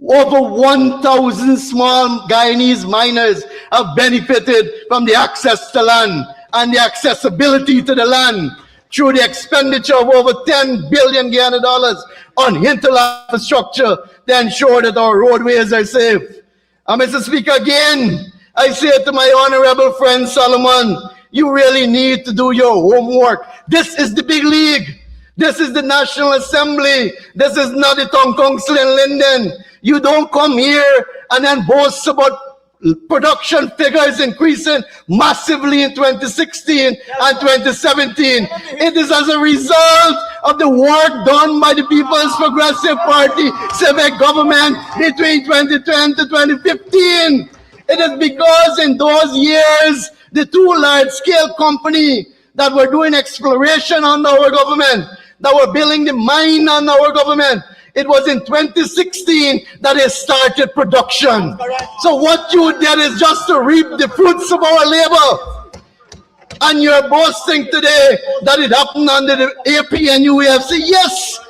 over 1,000 small Guyanese miners have benefited from the access to land and the accessibility to the land through the expenditure of over 10 billion Guyana dollars on hinterland infrastructure to ensure that our roadways are safe. And Mr. Speaker, again, I say to my honorable friend Solomon, you really need to do your homework. This is the big league. This is the National Assembly. This is not the Town Council in Linden. You don't come here and then boast about production figures increasing massively in 2016 and 2017. It is as a result of the work done by the People's Progressive Party civic government between 2010 to 2015. It is because in those years, the two large-scale companies that were doing exploration under our government, that were building the mine under our government, it was in 2016 that they started production. So what you did is just to reap the fruits of our labor. And you're boasting today that it happened under the AP and UAFC. Yes,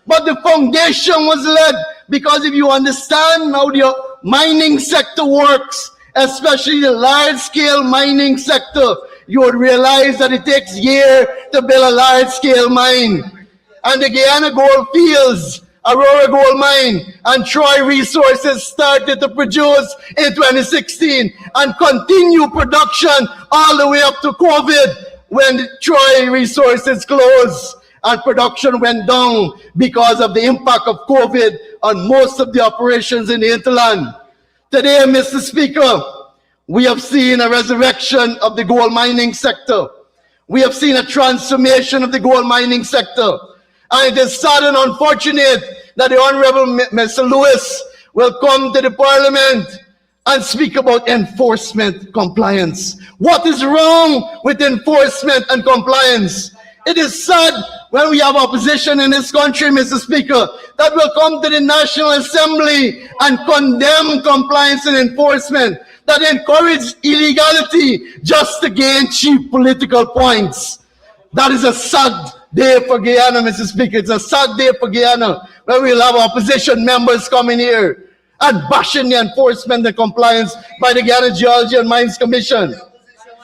but the foundation was laid, because if you understand how the mining sector works, especially the large-scale mining sector, you would realize that it takes years to build a large-scale mine. And the Guyana Gold Fields, Aurora Gold Mine, and Troy Resources started to produce in 2016 and continue production all the way up to COVID, when Troy Resources closed and production went down because of the impact of COVID on most of the operations in the hinterland. Today, Mr. Speaker, we have seen a resurrection of the gold mining sector. We have seen a transformation of the gold mining sector. And it is sad and unfortunate that the Honorable Mr. Lewis will come to the Parliament and speak about enforcement compliance. What is wrong with enforcement and compliance? It is sad when we have opposition in this country, Mr. Speaker, that will come to the National Assembly and condemn compliance and enforcement, that encourage illegality just to gain cheap political points. That is a sad day for Guyana, Mr. Speaker. It's a sad day for Guyana, where we'll have opposition members coming here and bashing the enforcement and compliance by the Guyana Geology and Mines Commission.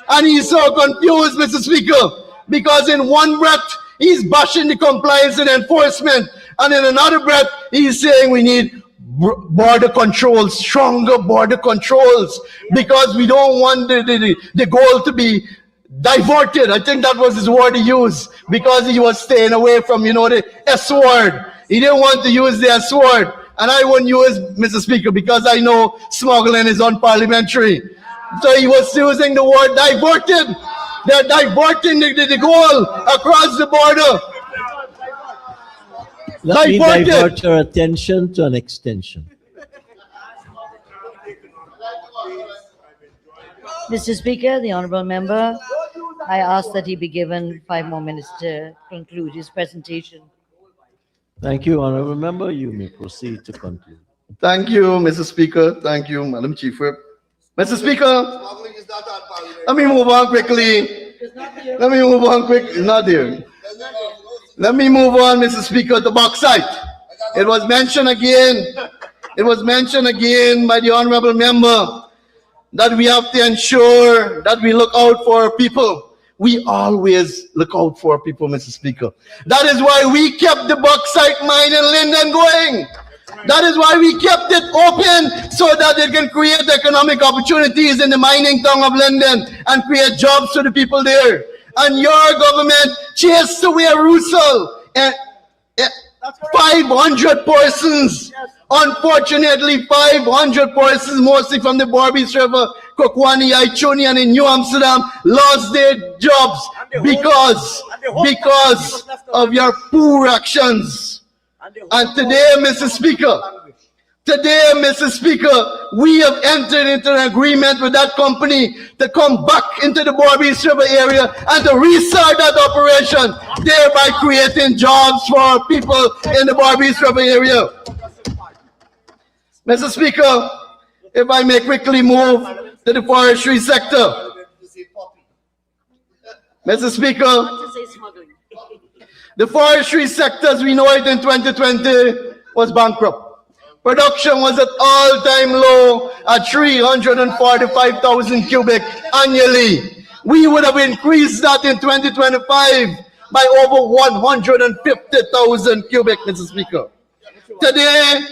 And he's so confused, Mr. Speaker, because in one breath, he's bashing the compliance and enforcement, and in another breath, he's saying we need border controls, stronger border controls, because we don't want the gold to be diverted. I think that was his word he used, because he was staying away from, the S word. He didn't want to use the S word, and I wouldn't use, Mr. Speaker, because I know smuggling is unparliamentary. So he was using the word diverted. They're diverting the gold across the border. Let me divert your attention to an extension. Mr. Speaker, the honorable member, I ask that he be given 5 more minutes to conclude his presentation. Thank you, Honorable Member. You may proceed to conclude. Thank you, Mr. Speaker. Thank you, Madam Chief Whip. Mr. Speaker, let me move on quickly. Let me move on quick. It's not there. Let me move on, Mr. Speaker, to bauxite. It was mentioned again. It was mentioned again by the honorable member that we have to ensure that we look out for our people. We always look out for our people, Mr. Speaker. That is why we kept the bauxite mine in Linden going. That is why we kept it open, so that it can create economic opportunities in the mining town of Linden and create jobs for the people there. And your government chased away Russell and 500 persons. Unfortunately, 500 persons, mostly from the Barbies River, Kokwani, Aichuni, and in New Amsterdam, lost their jobs because of your poor actions. And today, Mr. Speaker, Today, Mr. Speaker, we have entered into an agreement with that company to come back into the Barbies River area and to restart that operation, thereby creating jobs for people in the Barbies River area. Mr. Speaker, if I may quickly move to the forestry sector. Mr. Speaker, the forestry sector, as we know it in 2020, was bankrupt. Production was at all-time low at 345,000 cubic annually. We would have increased that in 2025 by over 150,000 cubic, Mr. Speaker. Today,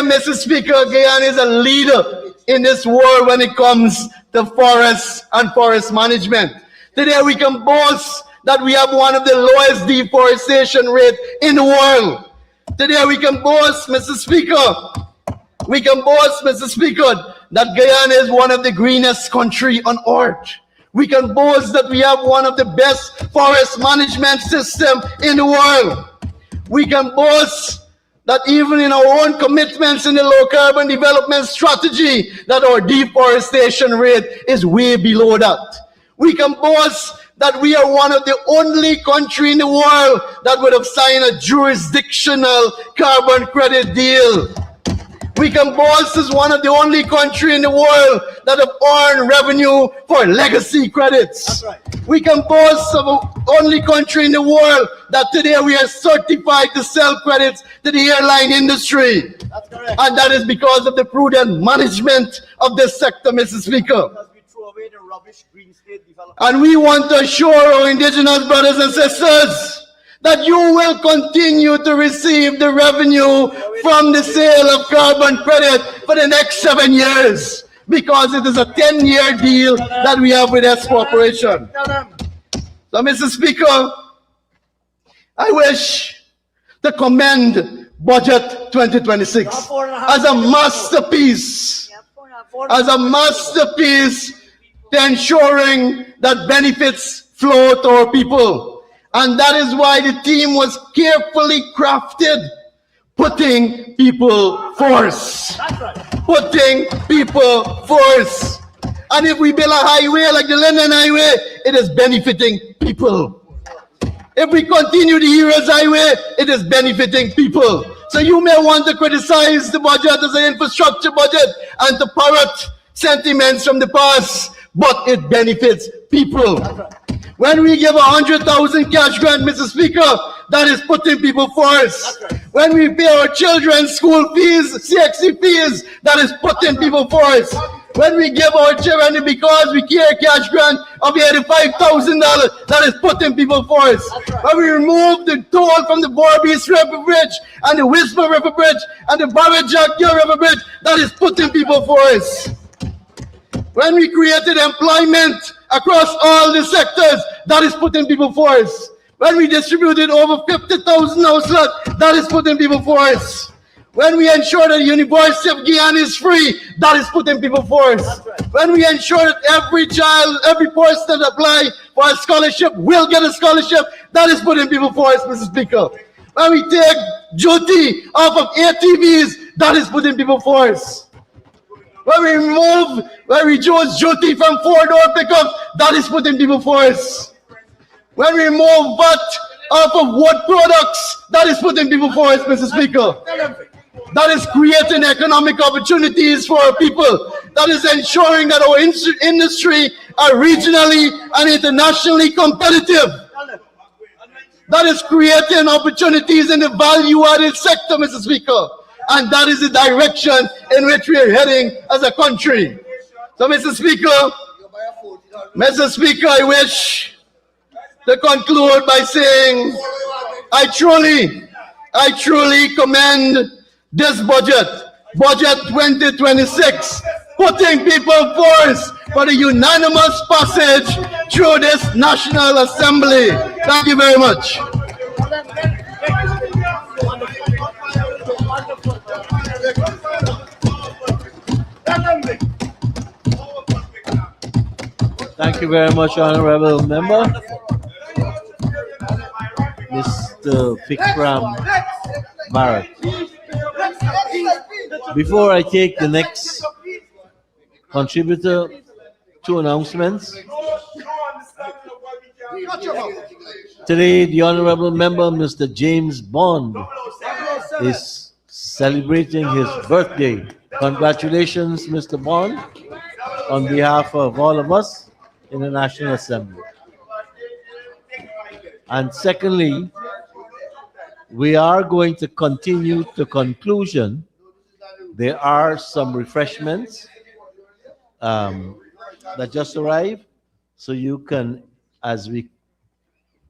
Mr. Speaker, Guyana is a leader in this world when it comes to forests and forest management. Today, we can boast that we have one of the lowest deforestation rates in the world. Today, we can boast, Mr. Speaker, that Guyana is one of the greenest country on earth. We can boast that we have one of the best forest management system in the world. We can boast that even in our own commitments in the low carbon development strategy, that our deforestation rate is way below that. We can boast that we are one of the only country in the world that would have signed a jurisdictional carbon credit deal. We can boast as one of the only country in the world that have earned revenue for legacy credits. Right. We can boast of the only country in the world that today we are certified to sell credits to the airline industry. That's correct. And that is because of the prudent management of this sector, Mr. Speaker. And we want to assure our indigenous brothers and sisters that you will continue to receive the revenue from the sale of carbon credit for the next 7 years, because it is a 10-year deal that we have with S Corporation. So, Mr. Speaker, I wish to commend Budget 2026 as a masterpiece, to ensuring that benefits flow to our people. And that is why the team was carefully crafted, putting people first. Putting people first. And if we build a highway like the Linden Highway, it is benefiting people. If we continue the Heroes Highway, it is benefiting people. So you may want to criticize the budget as an infrastructure budget and to parrot sentiments from the past, but it benefits people. When we give 100,000 cash grant, Mr. Speaker, that is putting people first. When we pay our children's school fees, CXC fees, that is putting people first. When we give our children the Because We Care cash grant of $85,000, that is putting people first. When we remove the toll from the Barbies River Bridge and the Whisper River Bridge and the Barajak River Bridge, that is putting people first. When we created employment across all the sectors, that is putting people first. When we distributed over 50,000 house lots, that is putting people first. When we ensure that the University of Guyana is free, that is putting people first. When we ensure that every child, every person that apply for a scholarship will get a scholarship, that is putting people first, Mr. Speaker. When we take duty off of ATVs, that is putting people first. When we reduce duty from four-door pickups, that is putting people first. When we remove VAT off of wood products, that is putting people first, Mr. Speaker. That is creating economic opportunities for our people. That is ensuring that our industry are regionally and internationally competitive. That is creating opportunities in the value-added sector, Mr. Speaker. And that is the direction in which we are heading as a country. So, Mr. Speaker, I wish to conclude by saying I truly commend this budget 2026, putting people first for the unanimous passage through this National Assembly. Thank you very much. Thank you very much, Honorable Member. Mr. Vikram Bharat. Before I take the next contributor, two announcements. Today, the Honorable Member, Mr. James Bond, is celebrating his birthday. Congratulations, Mr. Bond, on behalf of all of us in the National Assembly. And secondly, we are going to continue to conclusion. There are some refreshments that just arrived, so you can, as we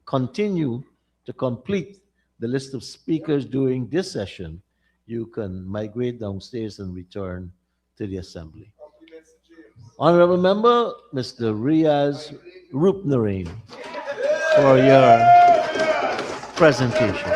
continue to complete the list of speakers during this session, you can migrate downstairs and return to the Assembly. Honorable Member, Mr. Riaz Rupnarain, for your presentation.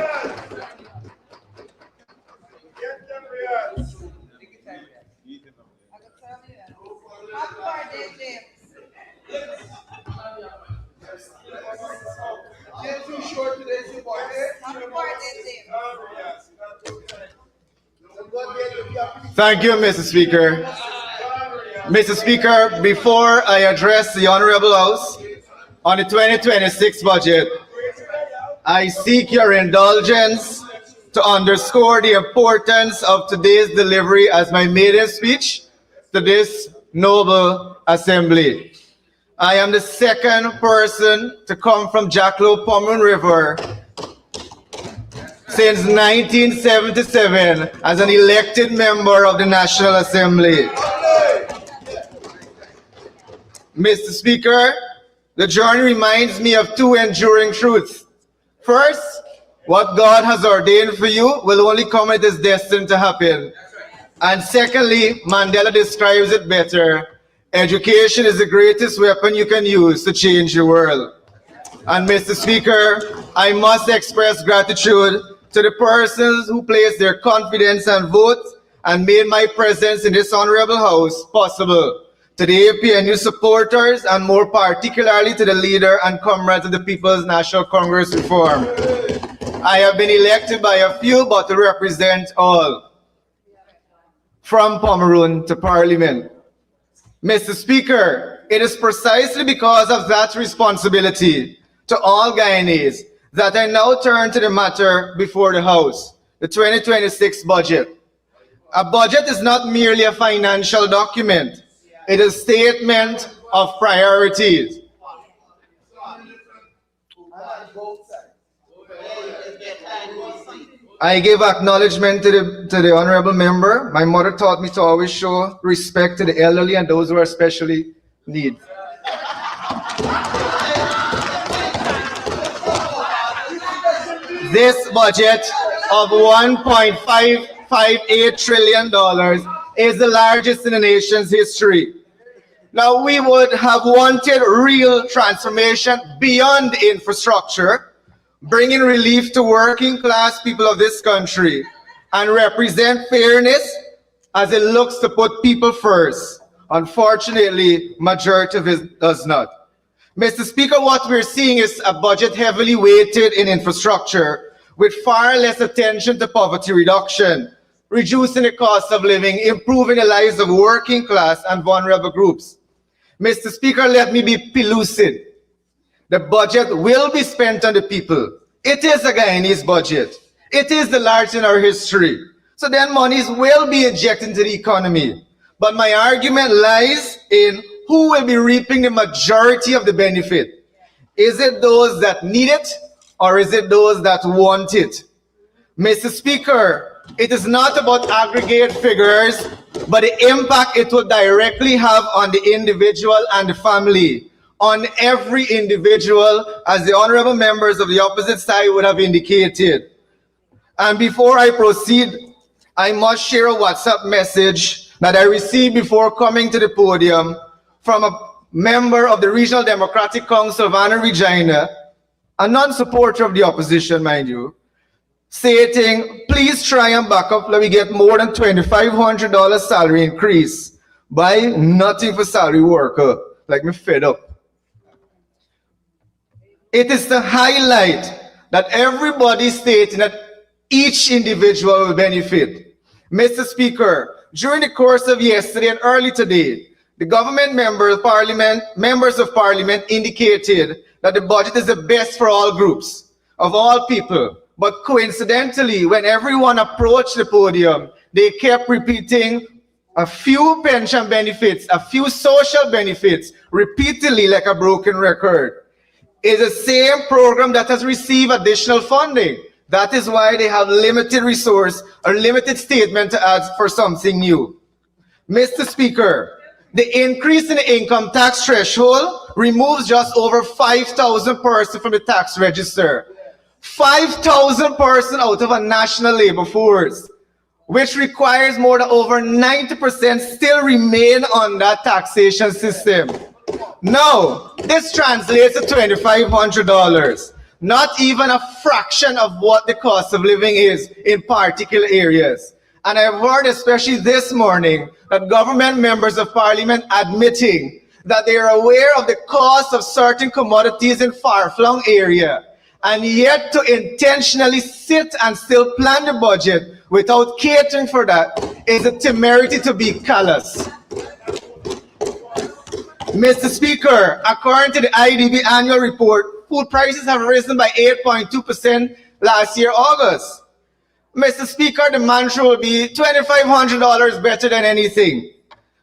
Thank you, Mr. Speaker. Mr. Speaker, before I address the Honorable House on the 2026 budget, I seek your indulgence to underscore the importance of today's delivery as my maiden speech to this noble assembly. I am the second person to come from Jackalope Pomeroon River since 1977 as an elected member of the National Assembly. Mr. Speaker, the journey reminds me of two enduring truths. First, what God has ordained for you will only come when it is destined to happen. And secondly, Mandela describes it better. Education is the greatest weapon you can use to change the world. And Mr. Speaker, I must express gratitude to the persons who placed their confidence and vote and made my presence in this honorable house possible. To the APNU supporters, and more particularly to the leader and comrades of the People's National Congress Reform. I have been elected by a few, but to represent all, from Pomeroon to Parliament. Mr. Speaker, it is precisely because of that responsibility to all Guyanese that I now turn to the matter before the House, the 2026 budget. A budget is not merely a financial document. It is a statement of priorities. I give acknowledgement to the honorable member. My mother taught me to always show respect to the elderly and those who are especially needy. This budget of $1.558 trillion is the largest in the nation's history. Now, we would have wanted real transformation beyond infrastructure, bringing relief to working class people of this country, and represent fairness as it looks to put people first. Unfortunately, majority of it does not. Mr. Speaker, what we're seeing is a budget heavily weighted in infrastructure with far less attention to poverty reduction, reducing the cost of living, improving the lives of working class and vulnerable groups. Mr. Speaker, let me be lucid. The budget will be spent on the people. It is a Guyanese budget. It is the largest in our history. So then monies will be injected into the economy. But my argument lies in who will be reaping the majority of the benefit. Is it those that need it, or is it those that want it? Mr. Speaker, it is not about aggregate figures, but the impact it will directly have on the individual and the family, on every individual, as the honorable members of the opposite side would have indicated. And before I proceed, I must share a WhatsApp message that I received before coming to the podium from a member of the Regional Democratic Council of Anna Regina, a non-supporter of the opposition, mind you, stating, please try and back up, let me get more than $2,500 salary increase. Buy nothing for salary worker, like me fed up. It is to highlight that everybody stating that each individual will benefit. Mr. Speaker, during the course of yesterday and early today, the government members of parliament indicated that the budget is the best for all groups, of all people. But coincidentally, when everyone approached the podium, they kept repeating a few pension benefits, a few social benefits, repeatedly like a broken record. It's the same program that has received additional funding. That is why they have limited resource or limited statement to add for something new. Mr. Speaker, the increase in the income tax threshold removes just over 5,000 persons from the tax register. 5,000 persons out of a national labor force, which requires more than over 90% still remain on that taxation system. Now, this translates to $2,500, not even a fraction of what the cost of living is in particular areas. And I've heard, especially this morning, that government members of parliament admitting that they are aware of the cost of certain commodities in far-flung area, and yet to intentionally sit and still plan the budget without catering for that is a temerity to be callous. Mr. Speaker, according to the IDB annual report, food prices have risen by 8.2% last year, August. Mr. Speaker, the mantra will be $2,500 better than anything.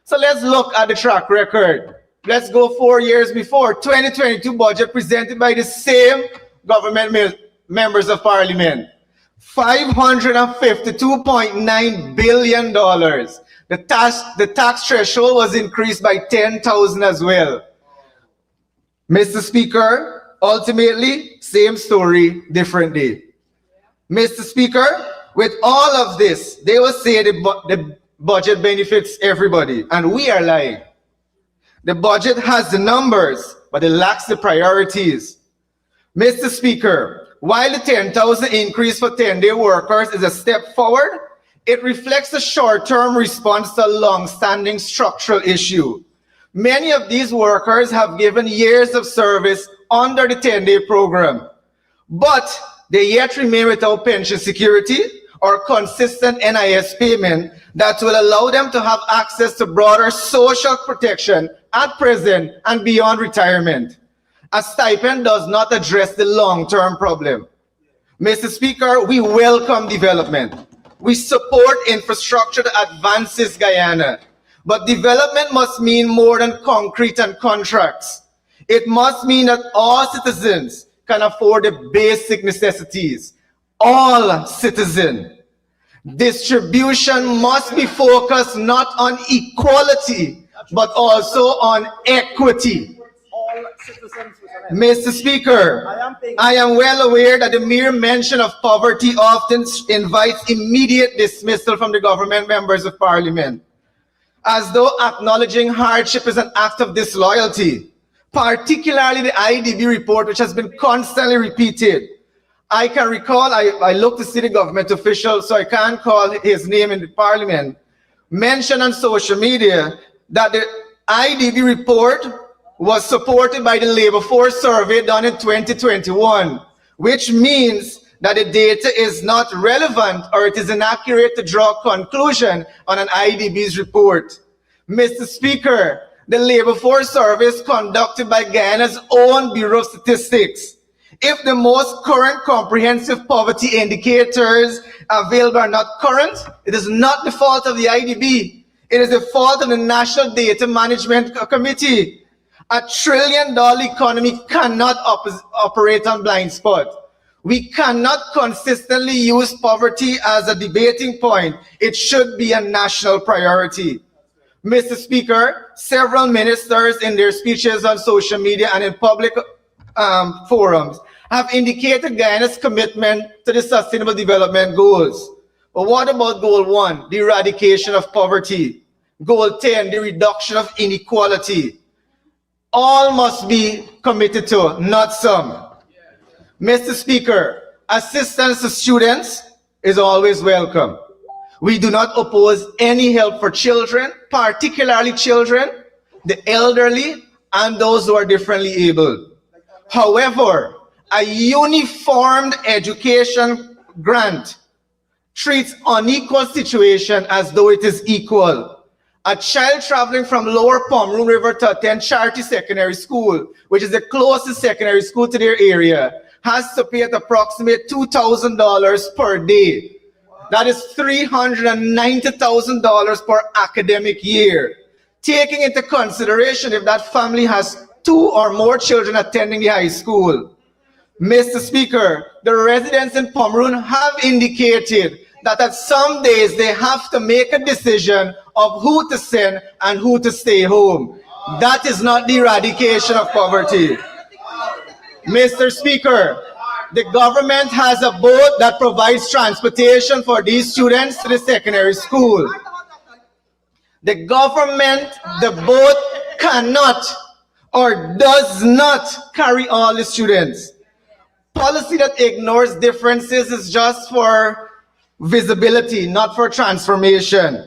So let's look at the track record. Let's go 4 years before. 2022 budget presented by the same government members of parliament. $552.9 billion. The tax threshold was increased by 10,000 as well. Mr. Speaker, ultimately, same story, different day. Mr. Speaker, with all of this, they will say the budget benefits everybody, and we are lying. The budget has the numbers, but it lacks the priorities. Mr. Speaker, while the 10,000 increase for 10-day workers is a step forward, it reflects a short-term response to a long-standing structural issue. Many of these workers have given years of service under the 10-day program, but they yet remain without pension security or consistent NIS payment that will allow them to have access to broader social protection at present and beyond retirement. A stipend does not address the long-term problem. Mr. Speaker, we welcome development. We support infrastructure that advances Guyana. But development must mean more than concrete and contracts. It must mean that all citizens can afford the basic necessities. All citizens. Distribution must be focused not on equality, but also on equity. Mr. Speaker, I am well aware that the mere mention of poverty often invites immediate dismissal from the government members of parliament, as though acknowledging hardship is an act of disloyalty, particularly the IDB report, which has been constantly repeated. I can recall, I looked to see the government official, so I can't call his name in the parliament, mentioned on social media that the IDB report was supported by the labor force survey done in 2021, which means that the data is not relevant or it is inaccurate to draw a conclusion on an IDB's report. Mr. Speaker, the labor force survey is conducted by Guyana's own Bureau of Statistics. If the most current comprehensive poverty indicators available are not current, it is not the fault of the IDB. It is the fault of the National Data Management Committee. $1 trillion economy cannot operate on blind spot. We cannot consistently use poverty as a debating point. It should be a national priority. Mr. Speaker, several ministers in their speeches on social media and in public forums have indicated Guyana's commitment to the Sustainable Development Goals. But what about Goal 1, the eradication of poverty? Goal 10, the reduction of inequality? All must be committed to, not some. Mr. Speaker, assistance to students is always welcome. We do not oppose any help for children, particularly children, the elderly, and those who are differently able. However, a uniformed education grant treats unequal situation as though it is equal. A child traveling from Lower Pomeroon River to attend Charity Secondary School, which is the closest secondary school to their area, has to pay at approximately $2,000 per day. That is $390,000 per academic year. Taking into consideration if that family has 2 or more children attending the high school. Mr. Speaker, the residents in Pomeroon have indicated that at some days they have to make a decision of who to send and who to stay home. That is not the eradication of poverty. Mr. Speaker, the government has a boat that provides transportation for these students to the secondary school. The government, the boat cannot or does not carry all the students. Policy that ignores differences is just for visibility, not for transformation.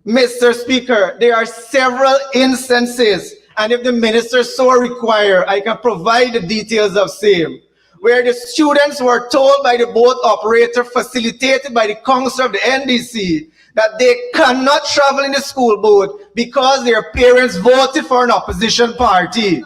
Mr. Speaker, there are several instances, and if the minister so require, I can provide the details of same, where the students were told by the boat operator, facilitated by the council of the NDC, that they cannot travel in the school boat because their parents voted for an opposition party.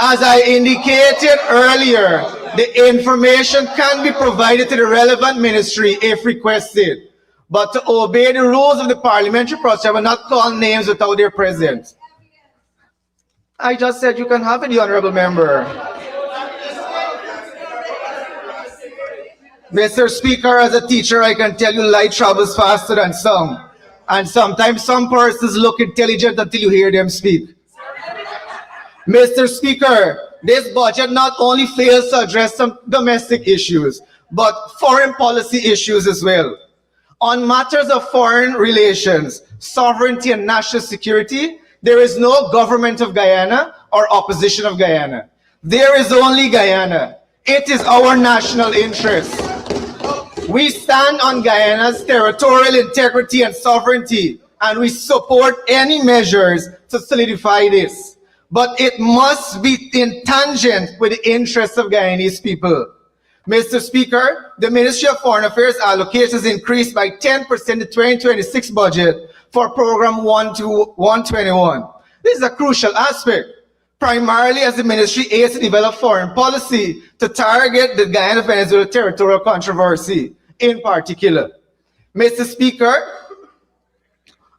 As I indicated earlier, the information can be provided to the relevant ministry if requested. But to obey the rules of the parliamentary process, I will not call names without their presence. I just said you can have it, the honorable member. Mr. Speaker, as a teacher, I can tell you light travels faster than some. And sometimes some persons look intelligent until you hear them speak. Mr. Speaker, this budget not only fails to address some domestic issues, but foreign policy issues as well. On matters of foreign relations, sovereignty and national security, there is no government of Guyana or opposition of Guyana. There is only Guyana. It is our national interest. We stand on Guyana's territorial integrity and sovereignty, and we support any measures to solidify this. But it must be in tangent with the interests of Guyanese people. Mr. Speaker, the Ministry of Foreign Affairs allocations increased by 10% in the 2026 budget for Program 121. This is a crucial aspect, primarily as the ministry aims to develop foreign policy to target the Guyana-Venezuela territorial controversy in particular. Mr. Speaker,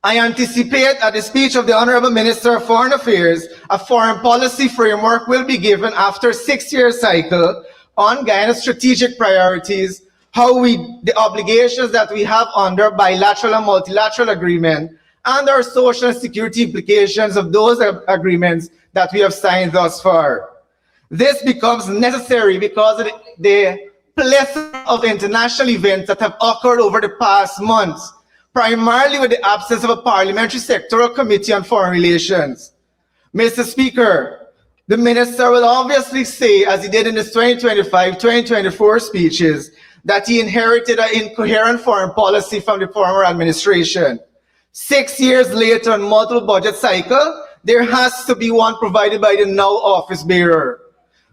I anticipate at the speech of the Honorable Minister of Foreign Affairs, a foreign policy framework will be given after a 6-year cycle on Guyana's strategic priorities, the obligations that we have under bilateral and multilateral agreement, and our social and security implications of those agreements that we have signed thus far. This becomes necessary because of the plethora of international events that have occurred over the past months, primarily with the absence of a parliamentary sectoral committee on foreign relations. Mr. Speaker, the minister will obviously say, as he did in his 2025-2024 speeches, that he inherited an incoherent foreign policy from the former administration. 6 years later, on multiple budget cycle, there has to be one provided by the now office bearer.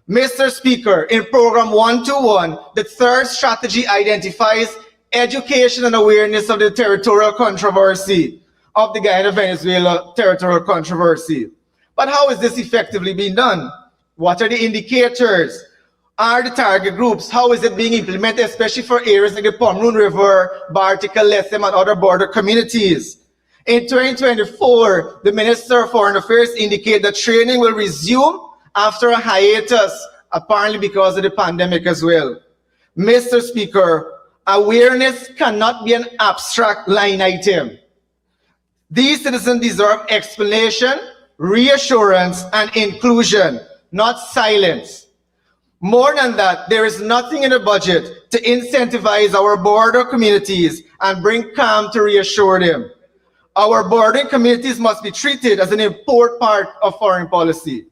Mr. Speaker, in Program 121, the third strategy identifies education and awareness of the territorial controversy, of the Guyana-Venezuela territorial controversy. But how is this effectively being done? What are the indicators? Are the target groups? How is it being implemented, especially for areas like the Pomeroon River, Bartica, Lethem, and other border communities? In 2024, the Minister of Foreign Affairs indicated that training will resume after a hiatus, apparently because of the pandemic as well. Mr. Speaker, awareness cannot be an abstract line item. These citizens deserve explanation, reassurance, and inclusion, not silence. More than that, there is nothing in the budget to incentivize our border communities and bring calm to reassure them. Our bordering communities must be treated as an important part of foreign policy.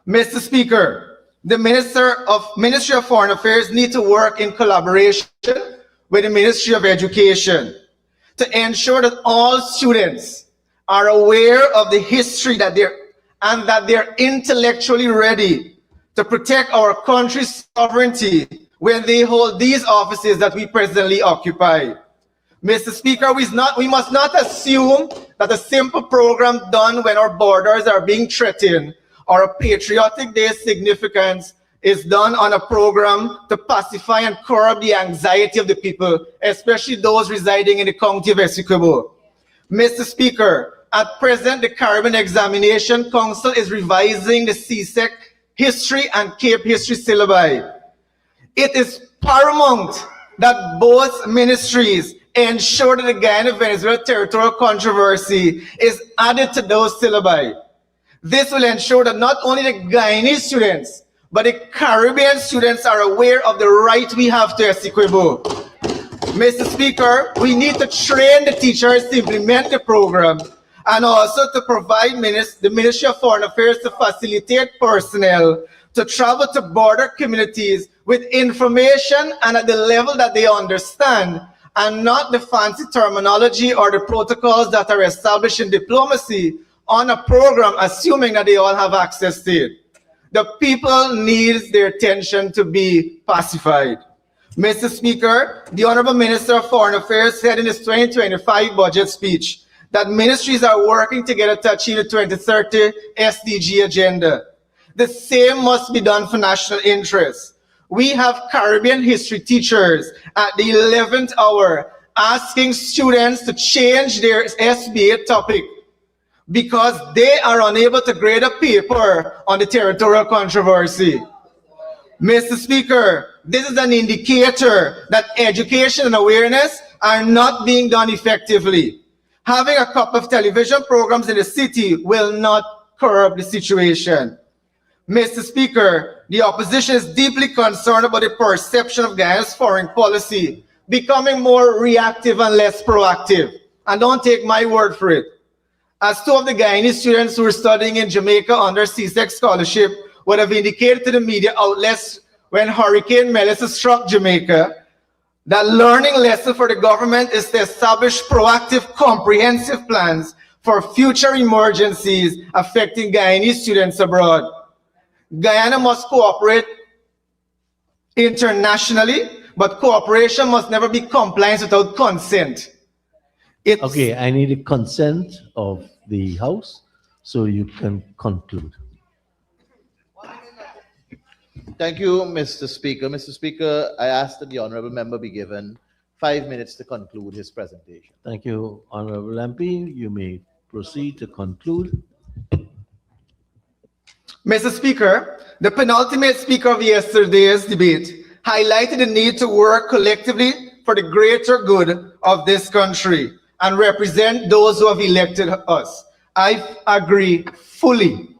Mr. Speaker, the Ministry of Foreign Affairs need to work in collaboration with the Ministry of Education to ensure that all students are aware of the history that they're intellectually ready to protect our country's sovereignty when they hold these offices that we presently occupy. Mr. Speaker, we must not assume that a simple program done when our borders are being threatened or a Patriotic Day significance is done on a program to pacify and curb the anxiety of the people, especially those residing in the county of Essequibo. Mr. Speaker, at present, the Caribbean Examination Council is revising the CSEC history and Cape history syllabi. It is paramount that both ministries ensure that the Guyana-Venezuela territorial controversy is added to those syllabi. This will ensure that not only the Guyanese students, but the Caribbean students are aware of the right we have to Essequibo. Mr. Speaker, we need to train the teachers to implement the program and also to provide the Ministry of Foreign Affairs to facilitate personnel to travel to border communities with information and at the level that they understand, and not the fancy terminology or the protocols that are established in diplomacy on a program, assuming that they all have access to it. The people need their attention to be pacified. Mr. Speaker, the Honorable Minister of Foreign Affairs said in his 2025 budget speech that ministries are working together to achieve the 2030 SDG agenda. The same must be done for national interests. We have Caribbean history teachers at the 11th hour asking students to change their SBA topic because they are unable to grade a paper on the territorial controversy. Mr. Speaker, this is an indicator that education and awareness are not being done effectively. Having a couple of television programs in the city will not curb the situation. Mr. Speaker, the opposition is deeply concerned about the perception of Guyana's foreign policy becoming more reactive and less proactive. And don't take my word for it. As two of the Guyanese students who were studying in Jamaica under CSEC scholarship would have indicated to the media outlets when Hurricane Melissa struck Jamaica, that learning lesson for the government is to establish proactive, comprehensive plans for future emergencies affecting Guyanese students abroad. Guyana must cooperate internationally, but cooperation must never be compliance without consent. Okay, I need a consent of the House so you can conclude. Thank you, Mr. Speaker. Mr. Speaker, I ask that the honorable member be given 5 minutes to conclude his presentation. Thank you, Honorable MP. You may proceed to conclude. Mr. Speaker, the penultimate speaker of yesterday's debate highlighted the need to work collectively for the greater good of this country and represent those who have elected us. I agree fully.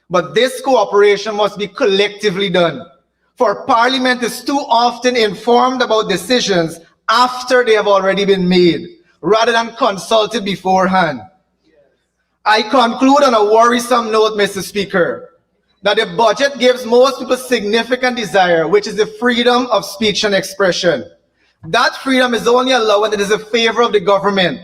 But this cooperation must be collectively done. For Parliament is too often informed about decisions after they have already been made, rather than consulted beforehand. I conclude on a worrisome note, Mr. Speaker, that the budget gives most people significant desire, which is the freedom of speech and expression. That freedom is only allowed when it is in favor of the government.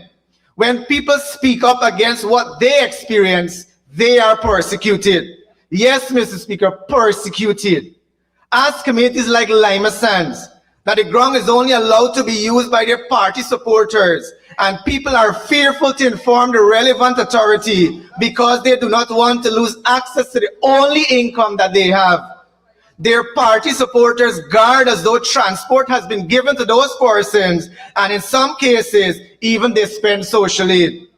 When people speak up against what they experience, they are persecuted. Yes, Mr. Speaker, persecuted. As communities like Lima Sands, that the ground is only allowed to be used by their party supporters, and people are fearful to inform the relevant authority because they do not want to lose access to the only income that they have. Their party supporters guard as though transport has been given to those persons, and in some cases, even they spend social aid.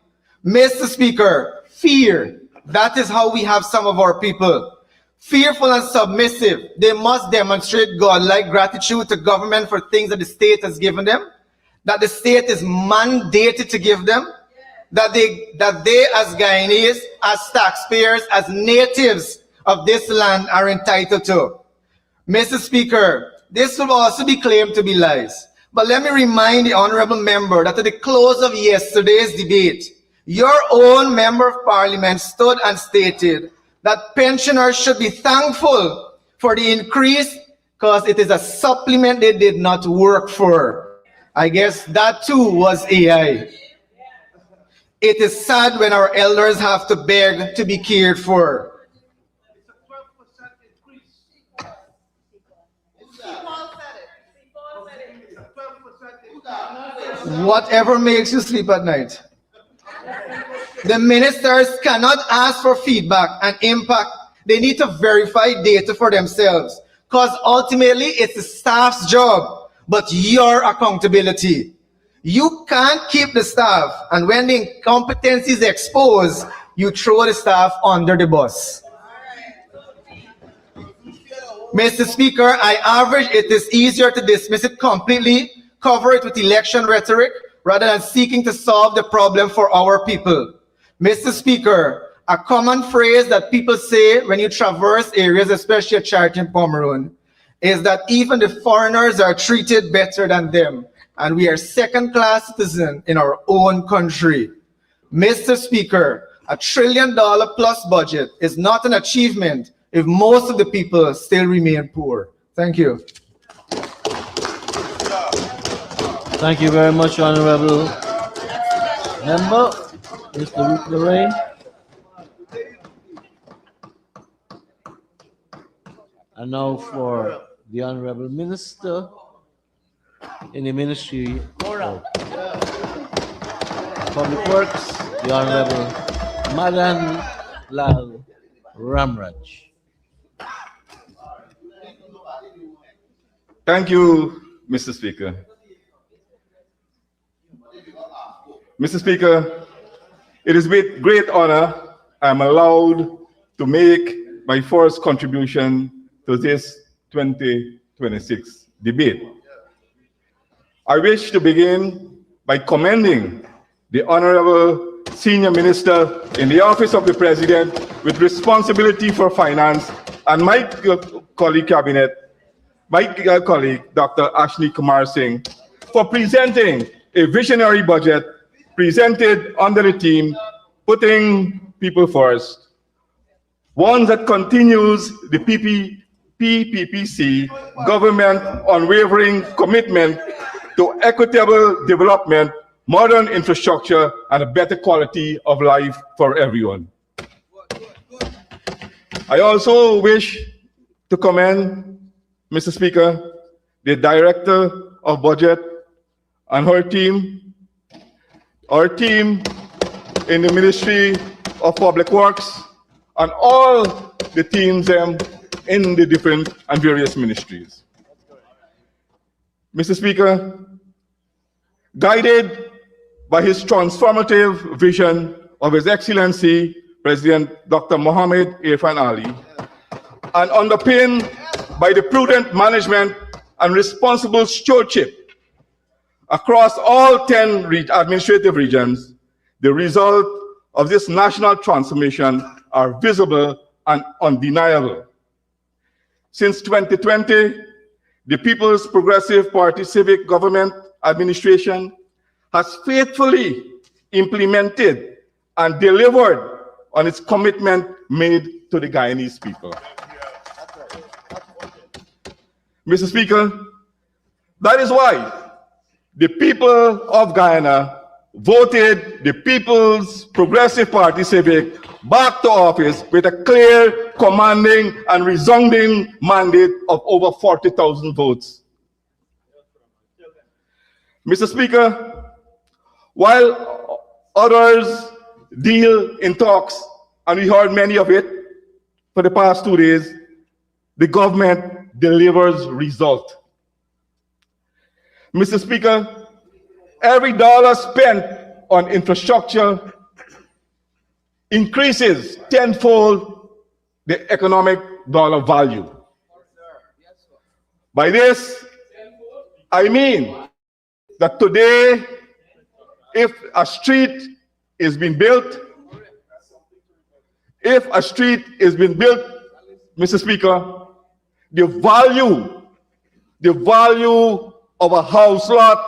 Mr. Speaker, fear, that is how we have some of our people. Fearful and submissive, they must demonstrate godlike gratitude to government for things that the state has given them, that the state is mandated to give them, that they as Guyanese, as taxpayers, as natives of this land are entitled to. Mr. Speaker, this will also be claimed to be lies. But let me remind the honorable member that at the close of yesterday's debate, your own member of parliament stood and stated that pensioners should be thankful for the increase because it is a supplement they did not work for. I guess that too was AI. It is sad when our elders have to beg to be cared for. whatever makes you sleep at night. The ministers cannot ask for feedback and impact. They need to verify data for themselves, because ultimately it's the staff's job, but your accountability. You can't keep the staff, and when the incompetence is exposed, you throw the staff under the bus. Mr. Speaker, I average it is easier to dismiss it completely, cover it with election rhetoric, rather than seeking to solve the problem for our people. Mr. Speaker, a common phrase that people say when you traverse areas, especially at Charity and Pomeroon, is that even the foreigners are treated better than them, and we are second-class citizens in our own country. Mr. Speaker, $1 trillion plus budget is not an achievement if most of the people still remain poor. Thank you. Thank you very much, Honorable Member. Mr. Ruth Lorraine. And now for the Honorable Minister in the Ministry of Public Works, the Honorable Madan Lal Ramraj. Thank you, Mr. Speaker. Mr. Speaker, it is with great honor I'm allowed to make my first contribution to this 2026 debate. I wish to begin by commending the Honorable Senior Minister in the Office of the President with responsibility for finance and my colleague Dr. Ashni Kumar Singh, for presenting a visionary budget presented under the theme, Putting People First, one that continues the PPPC government unwavering commitment to equitable development, modern infrastructure, and a better quality of life for everyone. I also wish to commend, Mr. Speaker, the Director of Budget and her team, our team in the Ministry of Public Works, and all the teams in the different and various ministries. Mr. Speaker, guided by his transformative vision of His Excellency President Dr. Mohammed Irfan Ali, and underpinned by the prudent management and responsible stewardship across all 10 administrative regions, the result of this national transformation are visible and undeniable. Since 2020, the People's Progressive Party Civic Government Administration has faithfully implemented and delivered on its commitment made to the Guyanese people. Mr. Speaker, that is why the people of Guyana voted the People's Progressive Party Civic back to office with a clear, commanding, and resounding mandate of over 40,000 votes. Mr. Speaker, while others deal in talks, and we heard many of it for the past 2 days, the government delivers result. Mr. Speaker, every dollar spent on infrastructure increases tenfold the economic dollar value. By this, I mean that today, if a street is being built, Mr. Speaker, the value of a house lot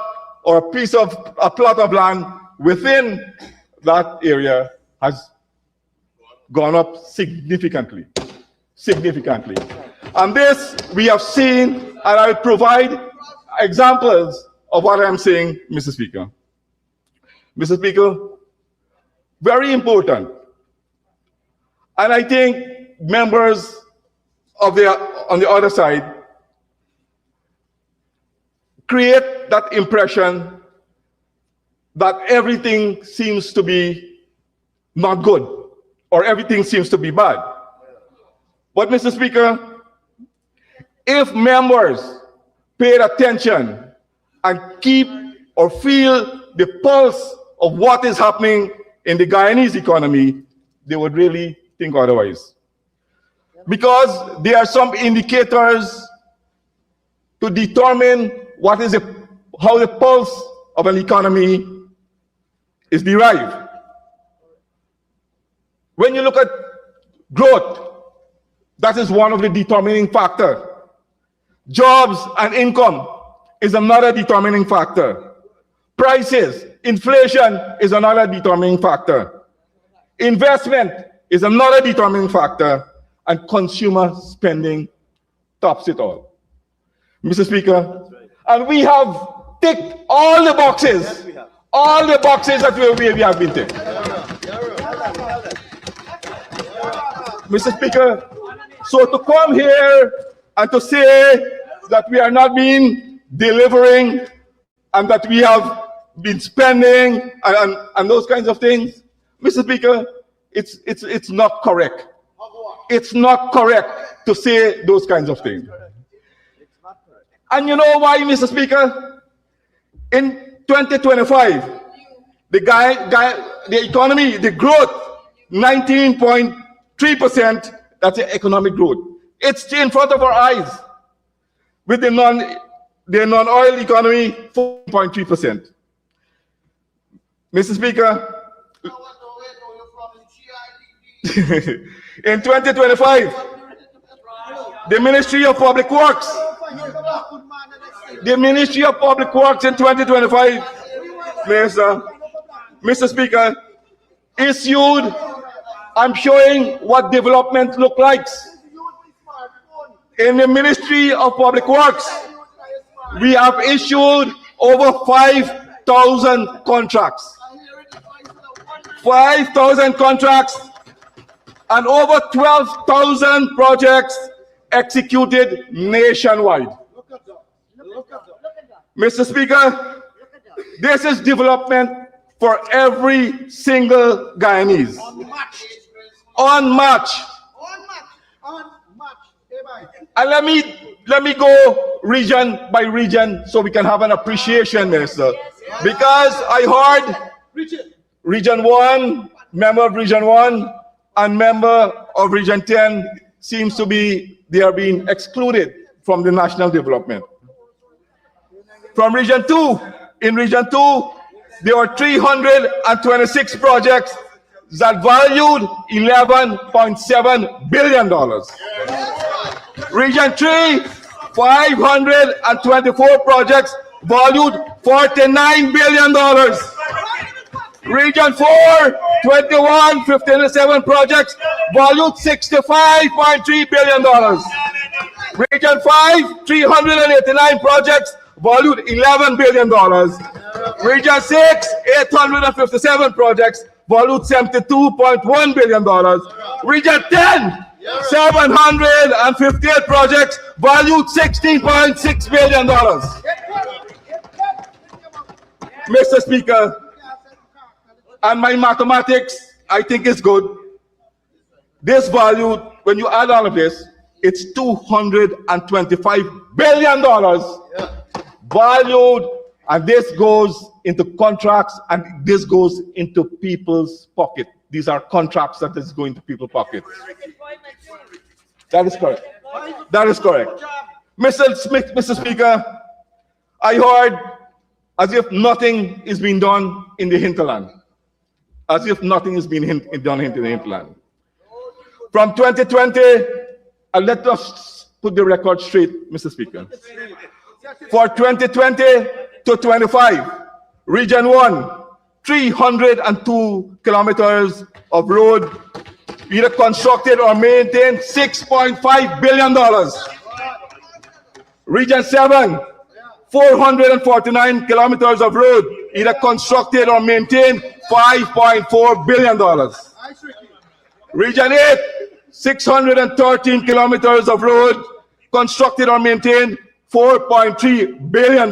or a plot of land within that area has gone up significantly. And this we have seen, and I'll provide examples of what I'm saying, Mr. Speaker. Mr. Speaker, very important. And I think members on the other side create that impression that everything seems to be not good or everything seems to be bad. But Mr. Speaker, if members paid attention and keep or feel the pulse of what is happening in the Guyanese economy, they would really think otherwise. Because there are some indicators to determine how the pulse of an economy is derived. When you look at growth, that is one of the determining factors. Jobs and income is another determining factor. Prices, inflation is another determining factor. Investment is another determining factor. And consumer spending tops it all. Mr. Speaker, and we have ticked all the boxes that we have been ticked. Mr. Speaker, so to come here and to say that we are not being delivering and that we have been spending and those kinds of things, Mr. Speaker, it's not correct. It's not correct to say those kinds of things. And you know why, Mr. Speaker? In 2025, the economy, the growth, 19.3%, that's the economic growth. It's in front of our eyes. With the non-oil economy, 4.3%. Mr. Speaker, in 2025, the Ministry of Public Works in 2025, Mr. Speaker, issued, I'm showing what development look like. In the Ministry of Public Works, we have issued over 5,000 contracts. 5,000 contracts and over 12,000 projects executed nationwide. Mr. Speaker, this is development for every single Guyanese. Unmatched. And let me go region by region so we can have an appreciation, Minister. Because I heard Region 1, member of Region 1, and member of Region 10 seems to be, they are being excluded from the national development. From Region 2, in Region 2, there were 326 projects that valued $11.7 billion. Region 3, 524 projects valued $49 billion. Region 4, 57 projects valued $65.3 billion. Region 5, 389 projects valued $11 billion. Region 6, 857 projects valued $72.1 billion. Region 10, 758 projects valued $16.6 billion. Mr. Speaker, and my mathematics, I think is good. This valued, when you add all of this, it's $225 billion valued, and this goes into contracts, and this goes into people's pocket. These are contracts that is going to people's pockets. That is correct. That is correct. Mr. Speaker, I heard as if nothing is being done in the hinterland. As if nothing is being done in the hinterland. From 2020, and let us put the record straight, Mr. Speaker. For 2020 to 25, Region 1, 302 kilometers of road, either constructed or maintained, $6.5 billion. Region 7, 449 kilometers of road, either constructed or maintained, $5.4 billion. Region 8, 613 kilometers of road, constructed or maintained, $4.3 billion.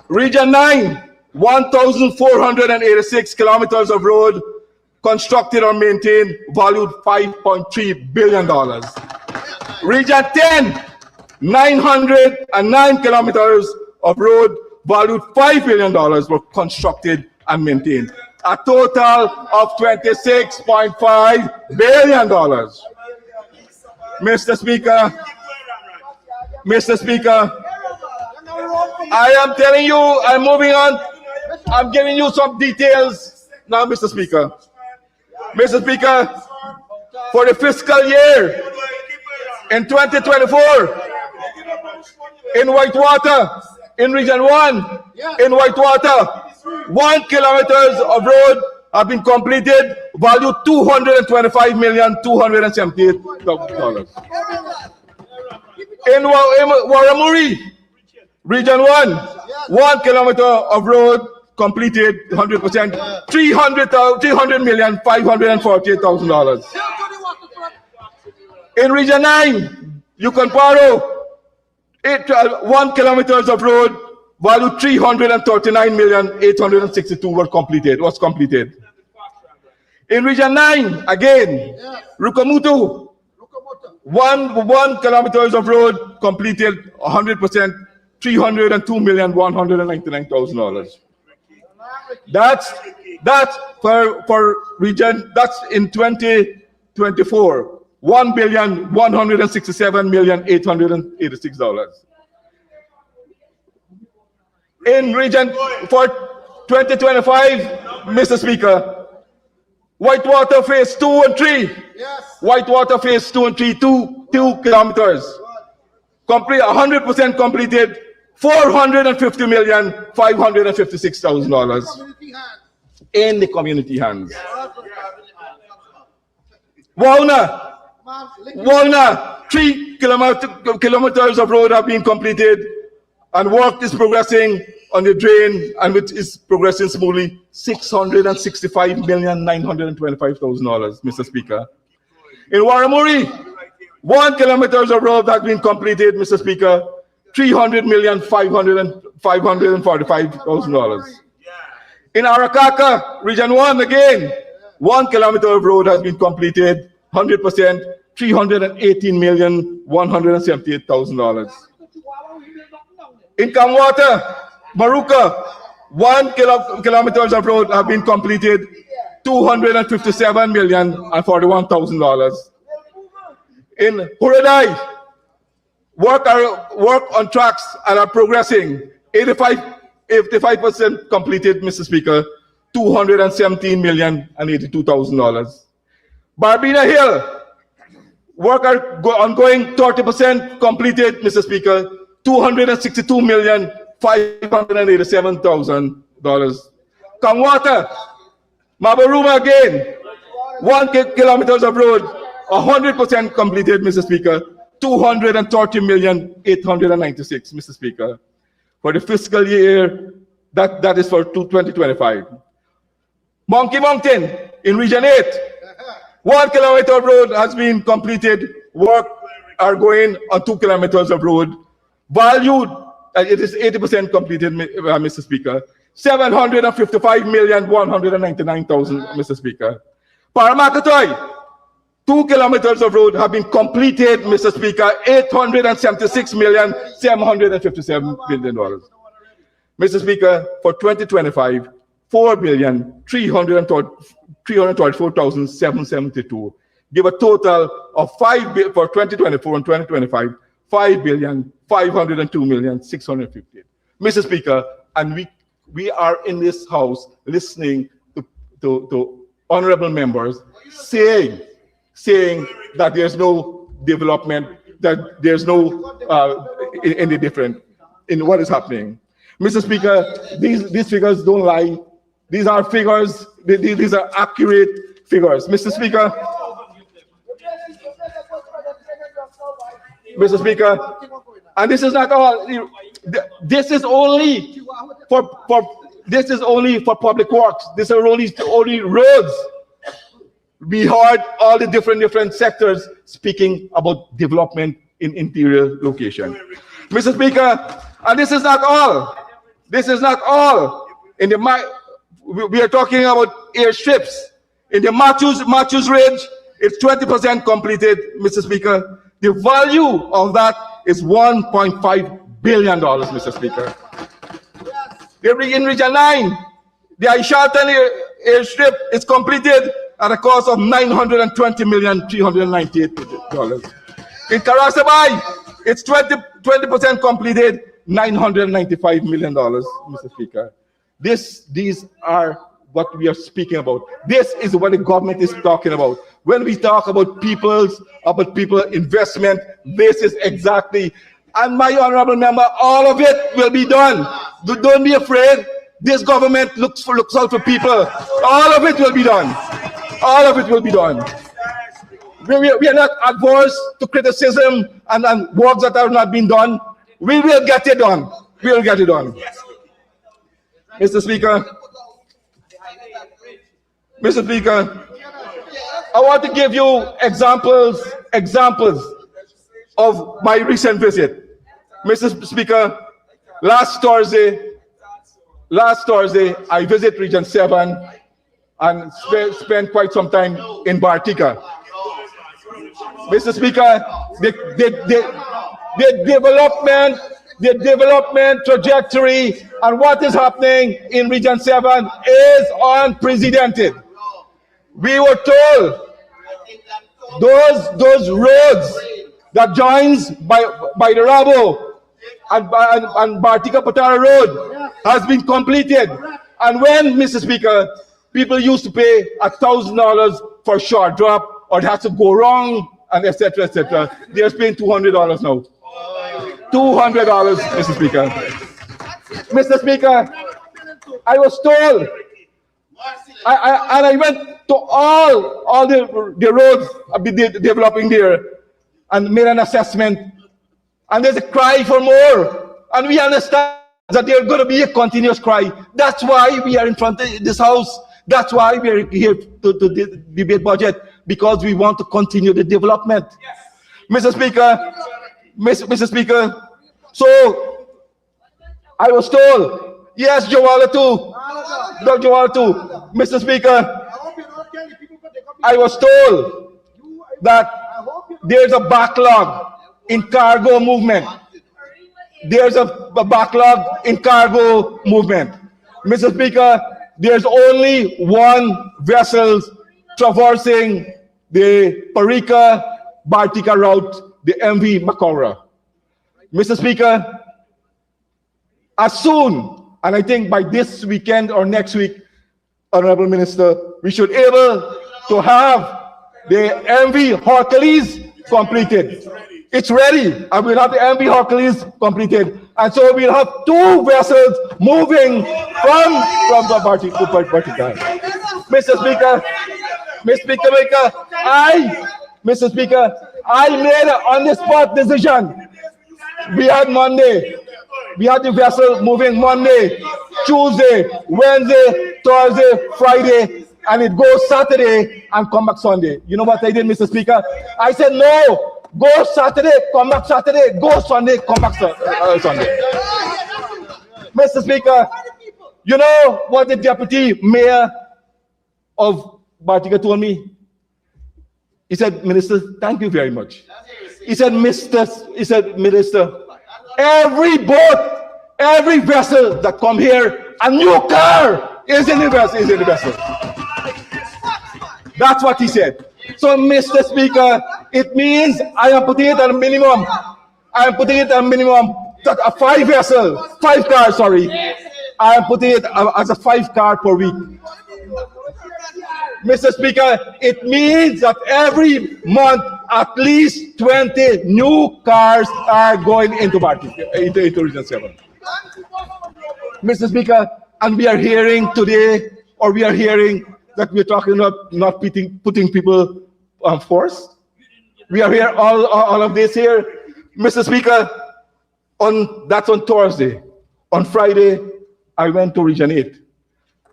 Region 9, 1,486 kilometers of road constructed or maintained, valued $5.3 billion. Region 10, 909 kilometers of road valued $5 billion were constructed and maintained. A total of $26.5 billion. Mr. Speaker, I am telling you, I'm moving on. I'm giving you some details now, Mr. Speaker. Mr. Speaker, for the fiscal year in 2024, in Whitewater, in Region 1, in Whitewater, 1 kilometers of road have been completed, valued $225,278,000. In Waramuri, Region 1, 1 kilometer of road completed 100%, $300,548,000. In Region 9, Yukonparo, 1 kilometers of road valued $339,862 was completed. In Region 9, again, Rukamutu, 1 kilometers of road completed 100%, $302,199,000. That's for region. That's in 2024. $1,167,886. In region for 2025, Mr. Speaker, Whitewater Phase 2 and 3. Whitewater Phase 2 and 3, 2 kilometers. Complete 100% completed. $450,556,000 in the community hands. Walna, 3 kilometers of road have been completed, and work is progressing on the drain, and it is progressing smoothly. $665,925,000, Mr. Speaker. In Waramuri, 1 kilometers of road has been completed, Mr. Speaker. $300,545,000. In Arakaka, Region 1 again, 1 kilometer of road has been completed, 100%, $318,178,000. In Kamwata, Maruka, 1 kilometers of road have been completed, $257,041,000. In Huradai, work on tracks and are progressing. 85% completed, Mr. Speaker. $217,082,000. Barbina Hill, work are ongoing. 30% completed, Mr. Speaker. $262,587,000. Kamwata, Mabaruma again. 1 kilometers of road, 100% completed, Mr. Speaker. $230,896, Mr. Speaker, for the fiscal year that is for 2025. Monkey Mountain in Region 8, 1 kilometer of road has been completed. Work are going on 2 kilometers of road, valued, it is 80% completed, Mr. Speaker. $755,199,000, Mr. Speaker. Paramakatoy, 2 kilometers of road have been completed, Mr. Speaker, $876,757,000. Mr. Speaker, for 2025, $4,334,772. Give a total of for 2024 and 2025, $5,502,650. Mr. Speaker, and we are in this house listening to honorable members saying that there's no development, that there's no any different in what is happening. Mr. Speaker, these figures don't lie. These are figures, these are accurate figures. Mr. Speaker, and this is not all. This is only for public works. This is only roads. We heard all the different sectors speaking about development in interior location. Mr. Speaker, and this is not all. This is not all. In the we are talking about airstrips. In the Matthews Ridge, it's 20% completed, Mr. Speaker. The value of that is $1.5 billion, Mr. Speaker. In Region 9, the Aishalton airstrip is completed at a cost of $920,398,000. In Karasabai, it's 20% completed, $995 million, Mr. Speaker. These are what we are speaking about. This is what the government is talking about. When we talk about people investment, this is exactly. And my honorable member, all of it will be done. Don't be afraid. This government looks out for people. All of it will be done. All of it will be done. We are not adverse to criticism and works that have not been done. We will get it done. We will get it done. Mr. Speaker, I want to give you examples of my recent visit. Mr. Speaker, last Thursday, I visited Region 7 and spent quite some time in Bartica. Mr. Speaker, the development trajectory and what is happening in Region 7 is unprecedented. We were told those roads that joins by the Rabo and Bartica Patara Road has been completed. And when, Mr. Speaker, people used to pay $1,000 for a short drop, or it has to go wrong, and etc., etc., they're paying $200 now. $200, Mr. Speaker. Mr. Speaker, I was told, I went to all the roads I've been developing there and made an assessment, and there's a cry for more, and we understand that there's going to be a continuous cry. That's why we are in front of this house. That's why we are here to debate budget, because we want to continue the development. Yes. Mr. Speaker, so I was told, yes, Jawala too, Dr. Jawala too. Mr. Speaker, I was told that there's a backlog in cargo movement. There's a backlog in cargo movement. Mr. Speaker, there's only one vessel traversing the Parika-Bartica route, the MV Macora. Mr. Speaker, as soon, and I think by this weekend or next week, Honorable Minister, we should be able to have the MV Hercules completed. It's ready, and we'll have the MV Hercules completed. And so we'll have two vessels moving from the Bartica to Bartica. Mr. Speaker, I made an on-the-spot decision. We had Monday. We had the vessel moving Monday, Tuesday, Wednesday, Thursday, Friday, and it goes Saturday and come back Sunday. You know what I did, Mr. Speaker? I said, no, go Saturday, come back Saturday, go Sunday, come back Sunday. Mr. Speaker, you know what the deputy mayor of Bartica told me? He said, Minister, thank you very much. He said, Minister, every boat, every vessel that come here, a new car is in the vessel. That's what he said. So, Mr. Speaker, it means I am putting it at a minimum. I am putting it at a minimum, a 5 cars, sorry. I am putting it as a 5 car per week. Mr. Speaker, it means that every month at least 20 new cars are going into Region 7. Mr. Speaker, and we are hearing today, or we are hearing that we're talking about not putting people on force. We are here, all of this here. Mr. Speaker, that's on Thursday. On Friday, I went to Region 8.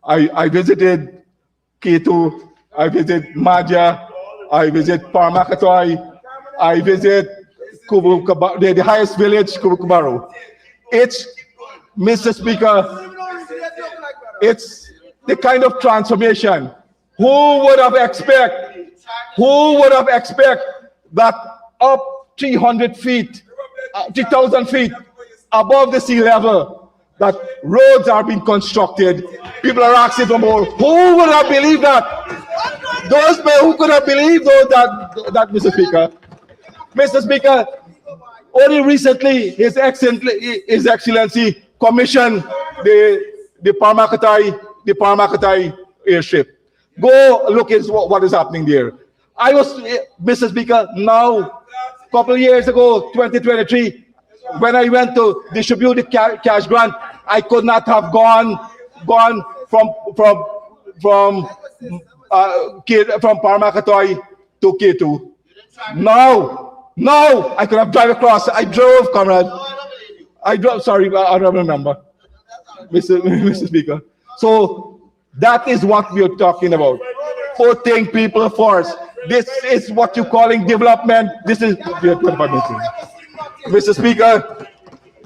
I visited K2, I visit Madja, I visit Parmakatoy, I visit the highest village, Kubukubaro. It's, Mr. Speaker, It's the kind of transformation. Who would have expect that up 300 feet, 3,000 feet above the sea level, that roads are being constructed, people are asking for more. Who would have believed that? Those men who could have believed that, Mr. Speaker. Mr. Speaker, only recently His Excellency commissioned the Parmakatai airstrip. Go look at what is happening there. I was, Mr. Speaker, now, a couple of years ago, 2023, when I went to distribute the cash grant, I could not have gone from Parmakatai to K2. Now I could have drive across. I drove, comrade. I drove. Sorry, I don't remember, Mr. Speaker. So that is what we are talking about. Putting people first. This is what you're calling development. This is, Mr. Speaker,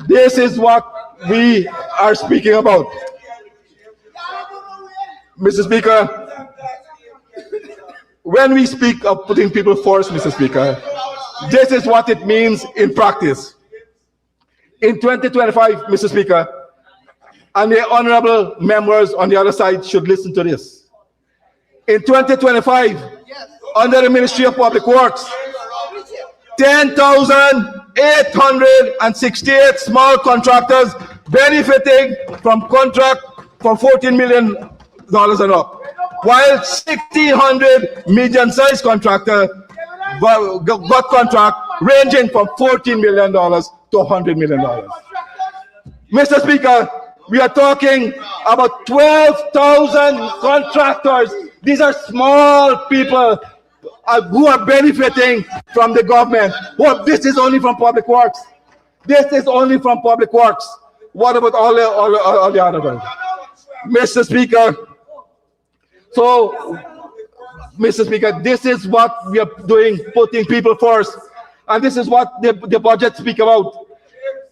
this is what we are speaking about. Mr. Speaker, when we speak of putting people first, Mr. Speaker, this is what it means in practice. In 2025, Mr. Speaker, and the honorable members on the other side should listen to this. In 2025, under the Ministry of Public Works, 10,868 small contractors benefiting from contract for $14 million and up, while 1,600 medium-sized contractors got contract ranging from $14 million to $100 million. Mr. Speaker, we are talking about 12,000 contractors. These are small people who are benefiting from the government. Well, this is only from Public Works. This is only from Public Works. What about all the other ones? Mr. Speaker, so, Mr. Speaker, this is what we are doing, putting people first. And this is what the budget speak about.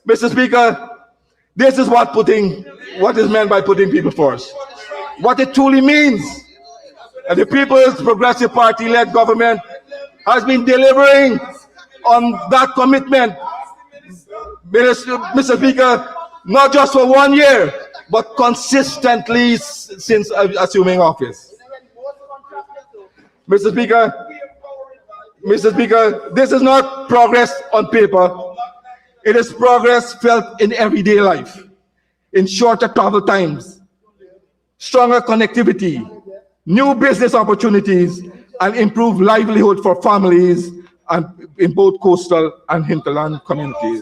Mr. Speaker, this is what is meant by putting people first. What it truly means. And the People's Progressive Party-led government has been delivering on that commitment, Mr. Speaker, not just for 1 year, but consistently since assuming office. Mr. Speaker, this is not progress on paper. It is progress felt in everyday life, in shorter travel times, stronger connectivity, new business opportunities, and improved livelihood for families and in both coastal and hinterland communities.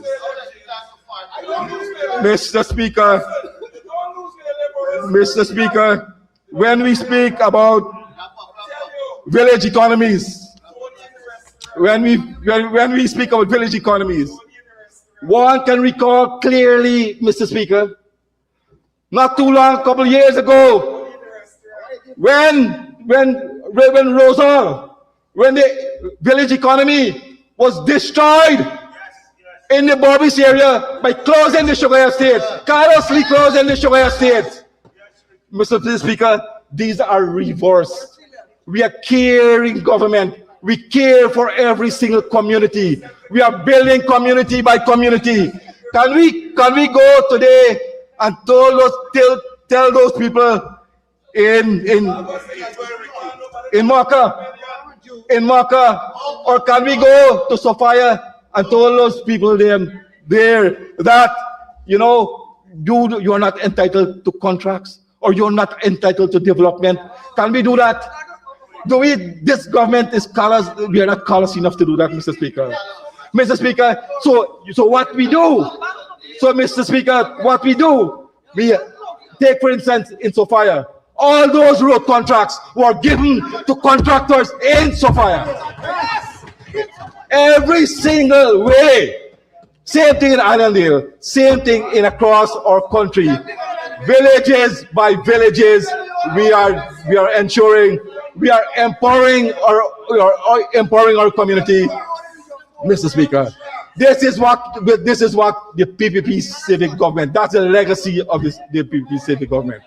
Mr. Speaker, when we speak about village economies, when we speak about village economies, one can recall clearly, Mr. Speaker, not too long, a couple of years ago, when the village economy was destroyed in the Borbis area by closing the sugar estate, carelessly closing the sugar estate. Mr. Speaker, these are reversed. We are caring government. We care for every single community. We are building community by community. Can we go today and tell those people in Maka, or can we go to Sophia and tell those people there that you are not entitled to contracts, or you're not entitled to development? Can we do that? This government is callous. We are not callous enough to do that, Mr. Speaker. Mr. Speaker, so what we do? So, Mr. Speaker, what we do? We take, for instance, in Sophia, all those road contracts were given to contractors in Sophia. Every single way. Same thing in Islandale. Same thing in across our country. Villages by villages, we are ensuring, we are empowering our community, Mr. Speaker. This is what the PPP civic government. That's the legacy of the PPP civic government.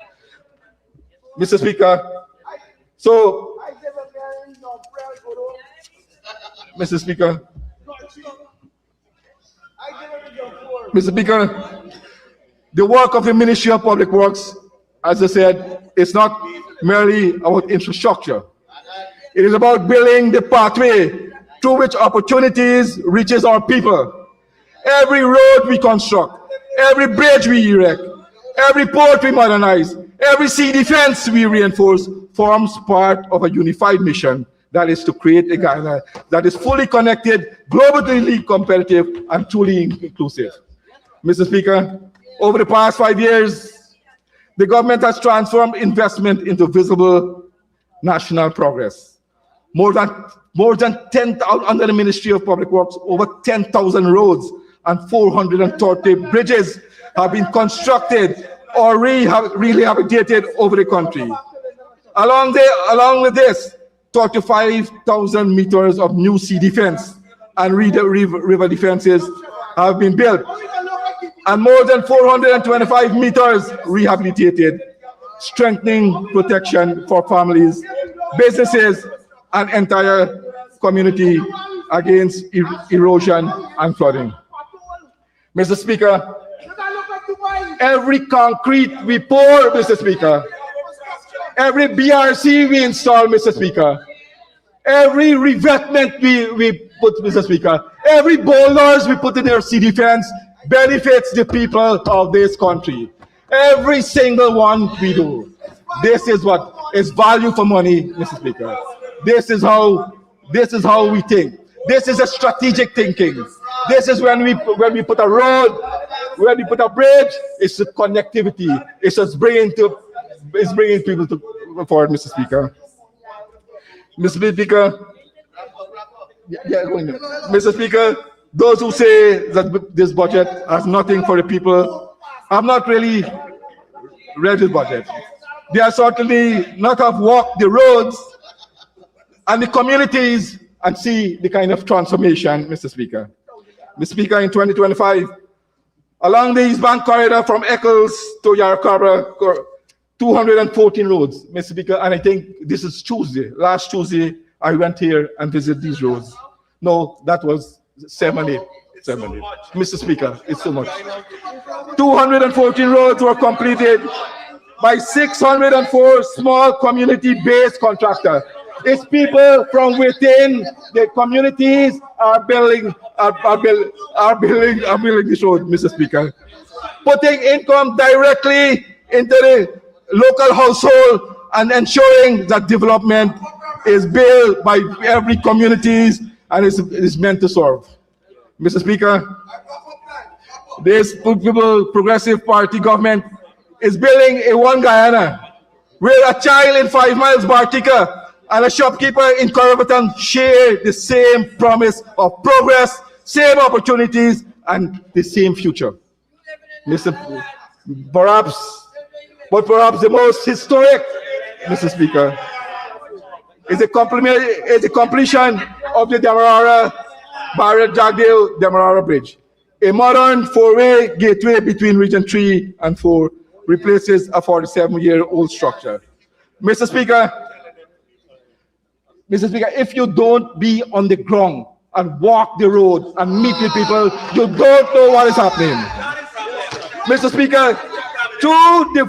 Mr. Speaker. So, Mr. Speaker. Mr. Speaker, the work of the Ministry of Public Works, as I said, is not merely about infrastructure. It is about building the pathway through which opportunities reaches our people. Every road we construct, every bridge we erect, every port we modernize, every sea defense we reinforce forms part of a unified mission that is to create a Ghana that is fully connected, globally competitive, and truly inclusive. Mr. Speaker, over the past 5 years, the government has transformed investment into visible national progress. More than 10,000 under the Ministry of Public Works, over 10,000 roads and 430 bridges have been constructed or rehabilitated over the country. Along with this, 35,000 meters of new sea defense and river defenses have been built, and more than 425 meters rehabilitated, strengthening protection for families, businesses, and entire community against erosion and flooding. Mr. Speaker, every concrete we pour, Mr. Speaker, every BRC we install, Mr. Speaker, every revetment we put, Mr. Speaker, every boulders we put in our sea defense benefits the people of this country. Every single one we do. This is what is value for money, Mr. Speaker. This is how we think. This is a strategic thinking. This is when we put a road, when we put a bridge, it's the connectivity. It's just bringing people forward, Mr. Speaker. Mr. Speaker, Mr. Speaker, those who say that this budget has nothing for the people have not really read the budget. They are certainly not have walked the roads and the communities and see the kind of transformation, Mr. Speaker. Mr. Speaker, in 2025, along the East Bank corridor from Eccles to Yarracabra, 214 roads, Mr. Speaker, and I think this is Tuesday. Last Tuesday, I went here and visited these roads. No, that was 7-8. Mr. Speaker, it's so much. 214 roads were completed by 604 small community-based contractors. It's people from within the communities are building this road, Mr. Speaker. Putting income directly into the local household and ensuring that development is built by every communities and is meant to serve. Mr. Speaker, this People Progressive Party government is building a one Guyana where a child in 5 miles Bartica and a shopkeeper in Corriverton share the same promise of progress, same opportunities, and the same future. Perhaps the most historic, Mr. Speaker, is the completion of the Demerara Barrett-Jagdale Demerara Bridge. A modern 4-way gateway between Region 3 and 4 replaces a 47-year-old structure. Mr. Speaker, if you don't be on the ground and walk the road and meet with people, you don't know what is happening. Mr. Speaker, through the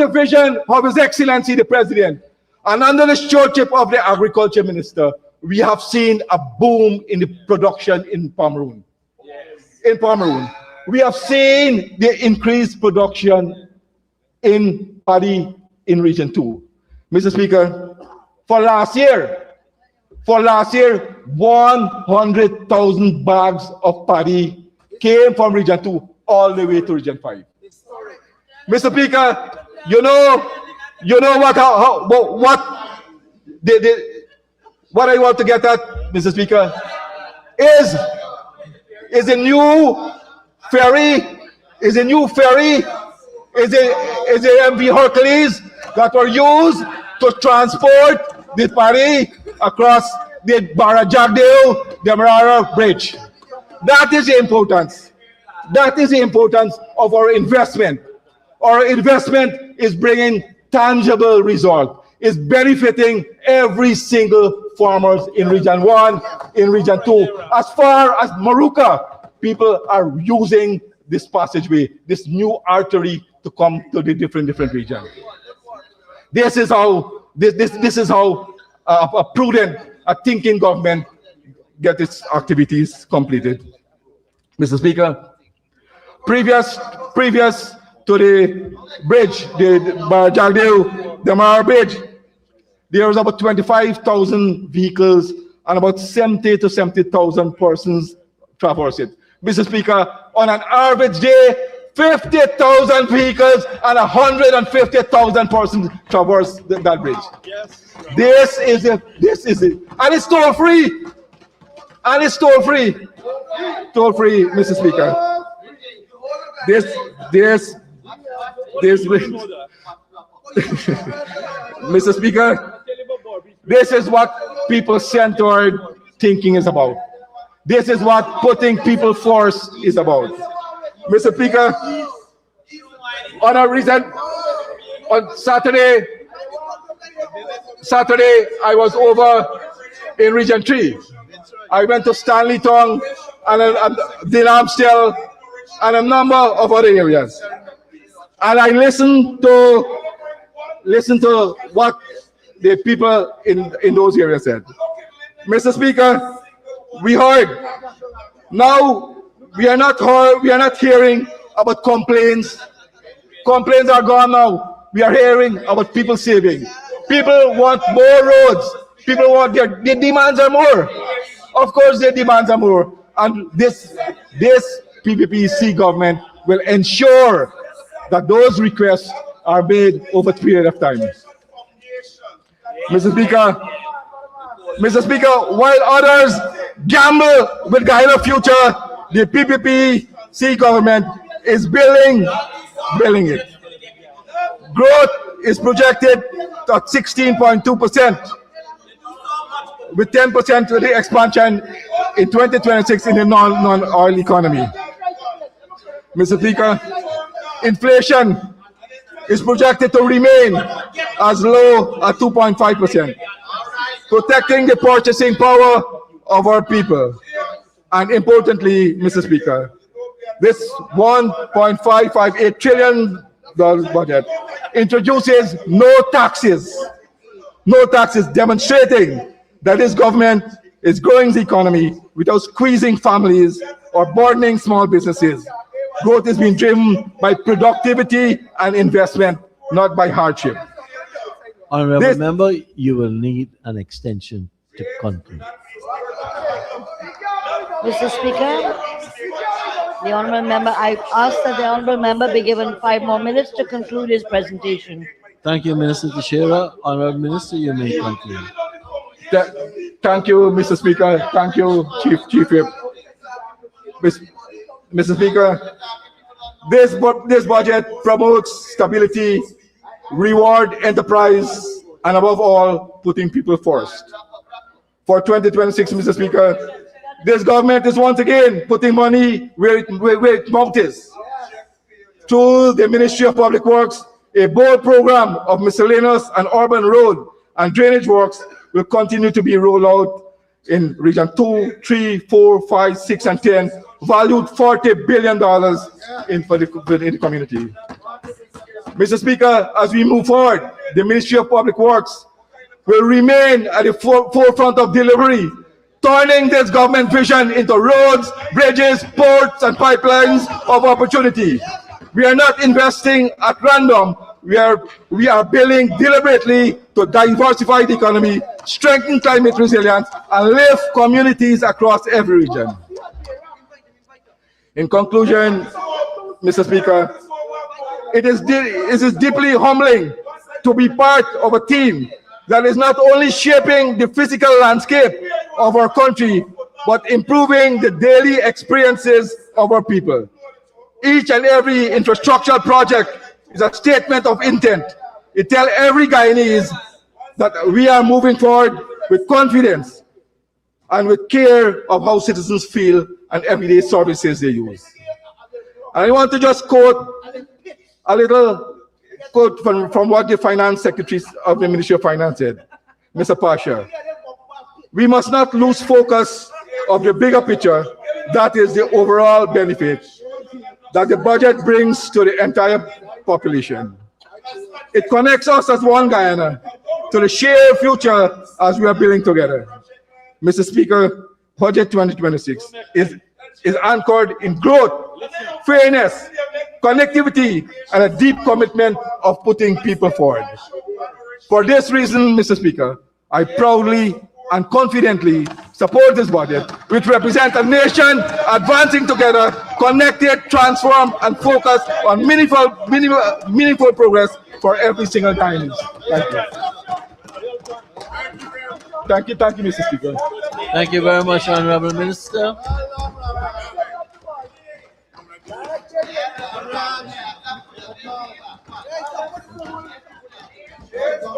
vision of His Excellency the President, and under the stewardship of the Agriculture Minister, we have seen a boom in the production in Pomeroon. In Pomeroon, we have seen the increased production in paddy in Region 2. Mr. Speaker, for last year, 100,000 bags of paddy came from Region 2 all the way to Region 5. Mr. Speaker, you know what I want to get at, Mr. Speaker, is a new ferry, is a MV Hercules that were used to transport the paddy across the Barra-Jagdale Demerara Bridge. That is the importance. That is the importance of our investment. Our investment is bringing tangible result. It's benefiting every single farmers in Region 1, in Region 2. As far as Maruka, people are using this passageway, this new artery to come to the different regions. This is how a prudent, a thinking government get its activities completed. Mr. Speaker, previous to the bridge, the Jagdeo, the Mara Bridge, there was about 25,000 vehicles and about 70 to 70,000 persons traverse it. Mr. Speaker, on an average day, 50,000 vehicles and 150,000 persons traverse that bridge. Yes. This is it. And it's toll free. And it's toll free. Toll free, Mr. Speaker. This Mr. Speaker, this is what people-centered thinking is about. This is what putting people first is about. Mr. Speaker, on Saturday, I was over in Region 3. I went to Stanley Tong and Dinamstel and a number of other areas. And I listened to what the people in those areas said. Mr. Speaker, we heard. Now we are not hearing about complaints. Complaints are gone now. We are hearing about people saving. People want more roads. People want their demands are more. Of course, their demands are more. And this PPPC government will ensure that those requests are made over a period of time. Mr. Speaker, while others gamble with Guyana future, the PPPC government is building it. Growth is projected at 16.2%, with 10% to the expansion in 2026 in the non-oil economy. Mr. Speaker, inflation is projected to remain as low as 2.5%, protecting the purchasing power of our people. And importantly, Mr. Speaker, this $1.558 trillion budget introduces no taxes, demonstrating that this government is growing the economy without squeezing families or burdening small businesses. Growth is being driven by productivity and investment, not by hardship. Honorable member, you will need an extension to conclude. Mr. Speaker, the honorable member, I ask that the honorable member be given 5 more minutes to conclude his presentation. Thank you, Minister Teixeira. Honorable Minister, you may conclude. Thank you, Mr. Speaker. Thank you, Chief Whip. Mr. Speaker, this budget promotes stability, reward enterprise, and above all, putting people first. For 2026, Mr. Speaker, this government is once again putting money where its mouth is. Through the Ministry of Public Works, a bold program of miscellaneous and urban road and drainage works will continue to be rolled out in Region 2, 3, 4, 5, 6, and 10, valued $40 billion in the community. Mr. Speaker, as we move forward, the Ministry of Public Works will remain at the forefront of delivery, turning this government vision into roads, bridges, ports, and pipelines of opportunity. We are not investing at random. We are building deliberately to diversify the economy, strengthen climate resilience, and lift communities across every region. In conclusion, Mr. Speaker, it is deeply humbling to be part of a team that is not only shaping the physical landscape of our country, but improving the daily experiences of our people. Each and every infrastructural project is a statement of intent. It tells every Guyanese that we are moving forward with confidence and with care of how citizens feel and everyday services they use. And I want to just quote a little quote from what the finance secretary of the Ministry of Finance said, Mr. Pasha. We must not lose focus of the bigger picture, that is the overall benefit that the budget brings to the entire population. It connects us as one Guyana to the shared future as we are building together. Mr. Speaker, Budget 2026 is anchored in growth, fairness, connectivity, and a deep commitment of putting people forward. For this reason, Mr. Speaker, I proudly and confidently support this budget, which represents a nation advancing together, connected, transformed, and focused on meaningful progress for every single Guyanese. Thank you, Mr. Speaker. Thank you very much, Honorable Minister.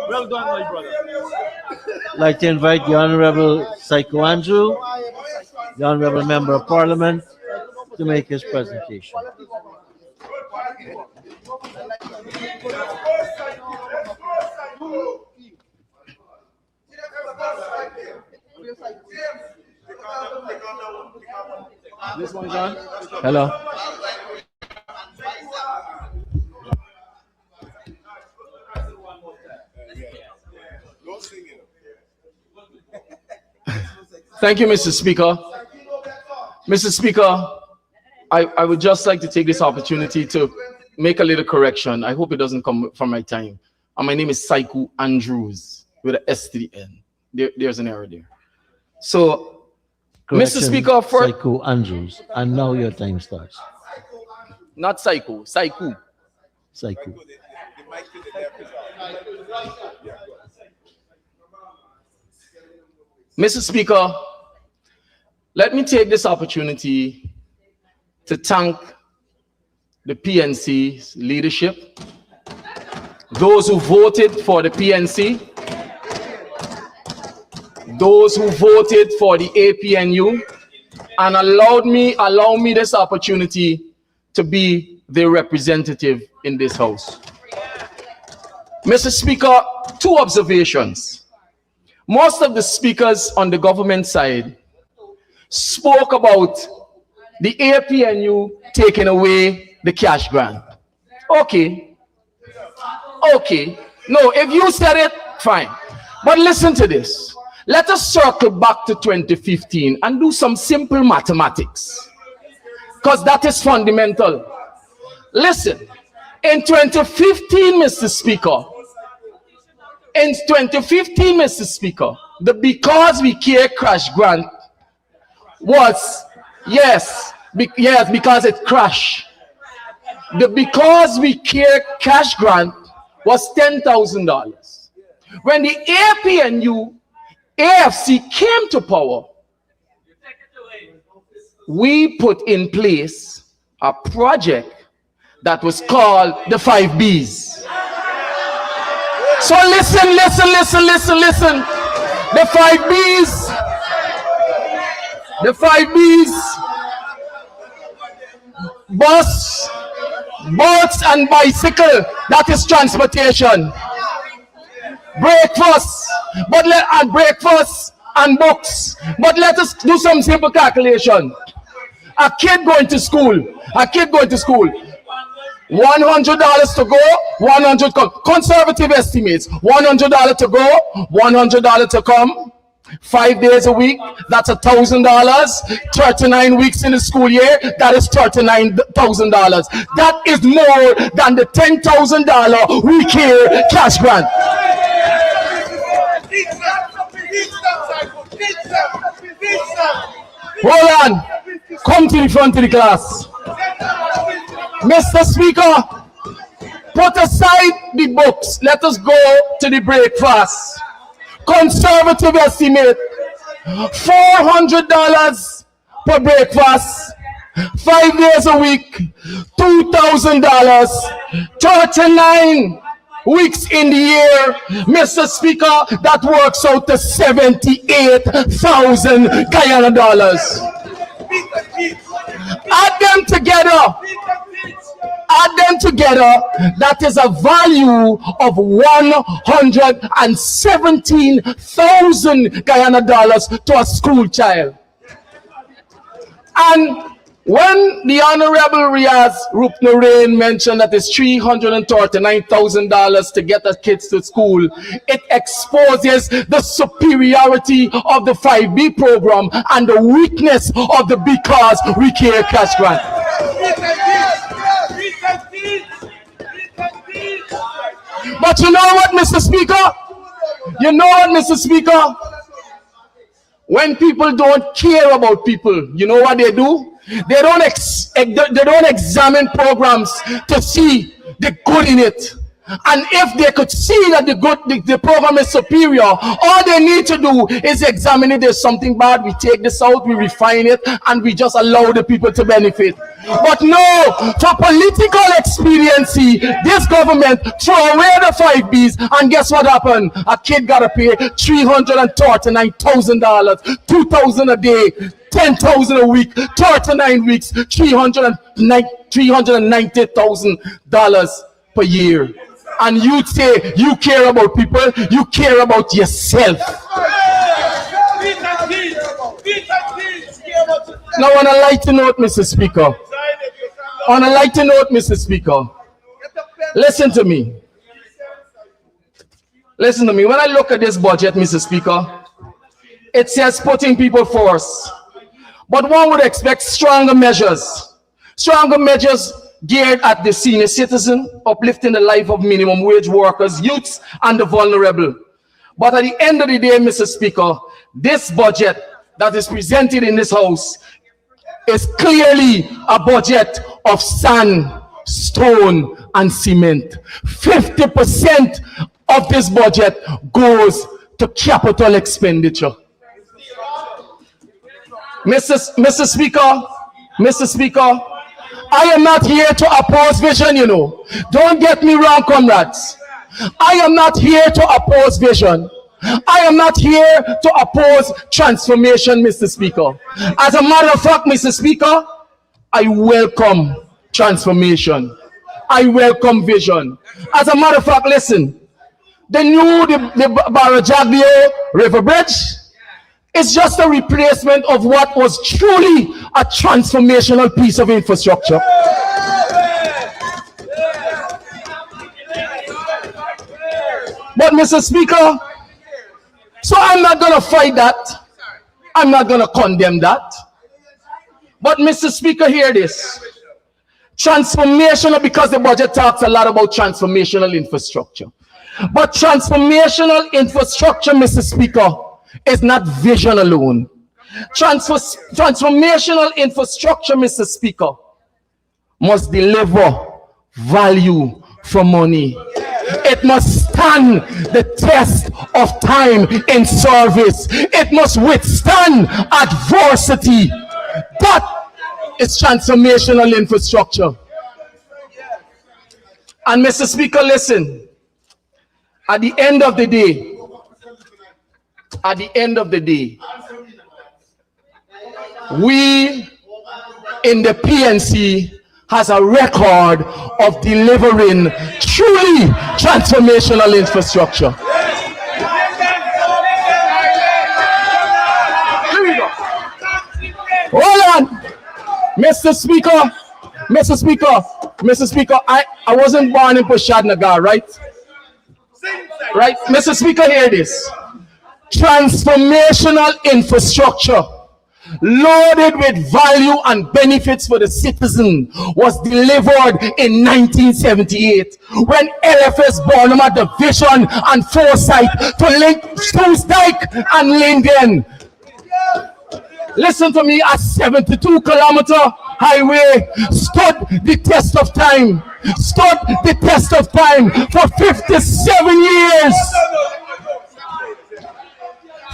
Well done, my brother. I'd like to invite the Honorable Psycho Andrew, the Honorable Member of Parliament, to make his presentation. This one's on. Hello. Thank you, Mr. Speaker. Mr. Speaker, I would just like to take this opportunity to make a little correction. I hope it doesn't come from my time. And my name is Saiku Andrews with an S to the end. There's an error there. So, Correction, Mr. Speaker, for Psycho Andrews, and now your time starts. not Saiku, Saiku. Psycho. Mr. Speaker, let me take this opportunity to thank the PNC's leadership, those who voted for the PNC, those who voted for the APNU, and allow me this opportunity to be their representative in this house. Mr. Speaker, two observations. Most of the speakers on the government side spoke about the APNU taking away the cash grant. Okay. No, if you said it, fine. But listen to this. Let us circle back to 2015 and do some simple mathematics, because that is fundamental. Listen, in 2015, Mr. Speaker, the Because We Care crash grant was, because it crashed. The Because We Care cash grant was $10,000. When the APNU AFC came to power, we put in place a project that was called the 5 Bs. So listen. The 5 Bs, bus, boats and bicycle, that is transportation. Breakfast and books. But let us do some simple calculation. A kid going to school, $100 to go, $100 come. Conservative estimates, $100 to go, $100 to come. 5 days a week, that's $1,000. 39 weeks in the school year, that is $39,000. That is more than the $10,000 We Care cash grant. Hold on. Come to the front of the class. Mr. Speaker, put aside the books. Let us go to the breakfast. Conservative estimate, $400 per breakfast, 5 days a week, $2,000, 39 weeks in the year. Mr. Speaker, that works out to 78,000 Guyana dollars. Add them together. add them together, that is a value of 117,000 Guyana dollars to a school child. And when the Honorable Riaz Rupnarain mentioned that it's $339,000 to get the kids to school, it exposes the superiority of the 5B program and the weakness of the Because We Care cash grant. But you know what, Mr. Speaker? You know what, Mr. Speaker? When people don't care about people, you know what they do? They don't examine programs to see the good in it. And if they could see that the program is superior, all they need to do is examine it. There's something bad, we take this out, we refine it, and we just allow the people to benefit. But no, for political expediency, this government throw away the 5Bs, and guess what happened? A kid gotta pay $339,000, $2,000 a day, 10,000 a week, 39 weeks, $390,000 per year. And you say you care about people, you care about yourself. Now, on a lighter note, Mr. Speaker, listen to me. Listen to me. When I look at this budget, Mr. Speaker, it says putting people first. But one would expect stronger measures geared at the senior citizen, uplifting the life of minimum wage workers, youths, and the vulnerable. But at the end of the day, Mr. Speaker, this budget that is presented in this House is clearly a budget of sand, stone, and cement. 50% of this budget goes to capital expenditure. Mr. Speaker, I am not here to oppose vision, you know. Don't get me wrong, comrades. I am not here to oppose vision. I am not here to oppose transformation, Mr. Speaker. As a matter of fact, Mr. Speaker, I welcome transformation. I welcome vision. As a matter of fact, listen, the Barajaglio River Bridge is just a replacement of what was truly a transformational piece of infrastructure. But Mr. Speaker, so I'm not going to fight that. I'm not going to condemn that. But Mr. Speaker, hear this. Transformational, because the budget talks a lot about transformational infrastructure. But transformational infrastructure, Mr. Speaker, is not vision alone. Transformational infrastructure, Mr. Speaker, must deliver value for money. It must stand the test of time in service. It must withstand adversity. That is transformational infrastructure. And Mr. Speaker, listen, at the end of the day, we in the PNC has a record of delivering truly transformational infrastructure. Hold on, Mr. Speaker, I wasn't born in Pushadnagar, right? Right, Mr. Speaker, hear this. Transformational infrastructure loaded with value and benefits for the citizen was delivered in 1978 when LFS Barnum had the vision and foresight to link Stonesdyke and Linden. Listen to me, a 72-kilometer highway stood the test of time. For 57 years.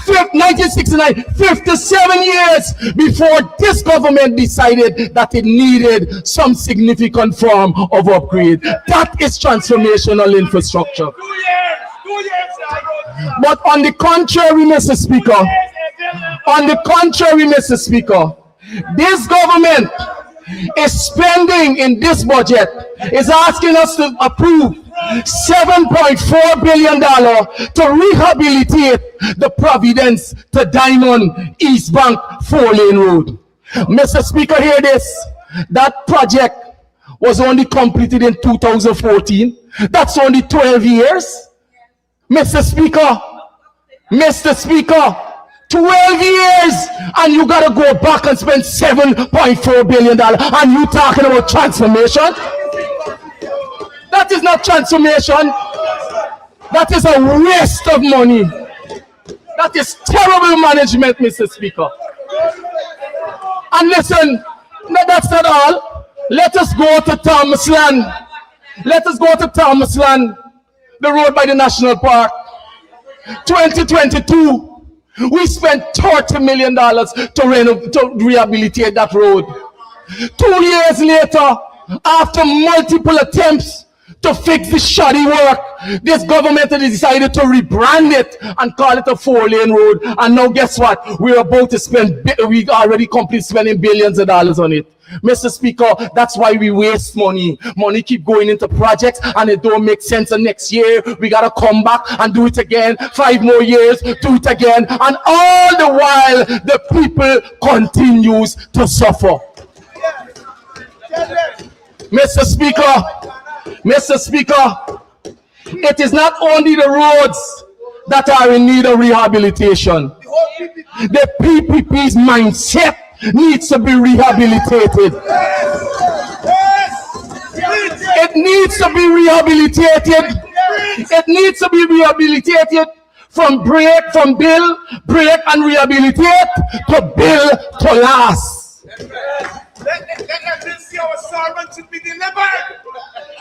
1969, 57 years before this government decided that it needed some significant form of upgrade. That is transformational infrastructure. But on the contrary, Mr. Speaker, this government is spending in this budget, is asking us to approve $7.4 billion to rehabilitate the Providence to Diamond East Bank 4-lane road. Mr. Speaker, hear this. That project was only completed in 2014. That's only 12 years. Mr. Speaker, 12 years, and you gotta go back and spend $7.4 billion, and you talking about transformation? That is not transformation. That is a waste of money. That is terrible management, Mr. Speaker. And listen, that's not all. Let us go to Thomasland. Let us go to Thomasland, the road by the National Park. 2022. We spent $30 million to rehabilitate that road. 2 years later, after multiple attempts to fix the shoddy work, this government has decided to rebrand it and call it a 4-lane road. And now guess what? We're about to we already completed spending billions of dollars on it. Mr. Speaker, that's why we waste money. Money keep going into projects and it don't make sense. And next year, we got to come back and do it again. 5 more years, do it again. And all the while, the people continues to suffer. Mr. Speaker, it is not only the roads that are in need of rehabilitation. The PPP's mindset needs to be rehabilitated. It needs to be rehabilitated. It needs to be rehabilitated from build, break, and rehabilitate to build to last.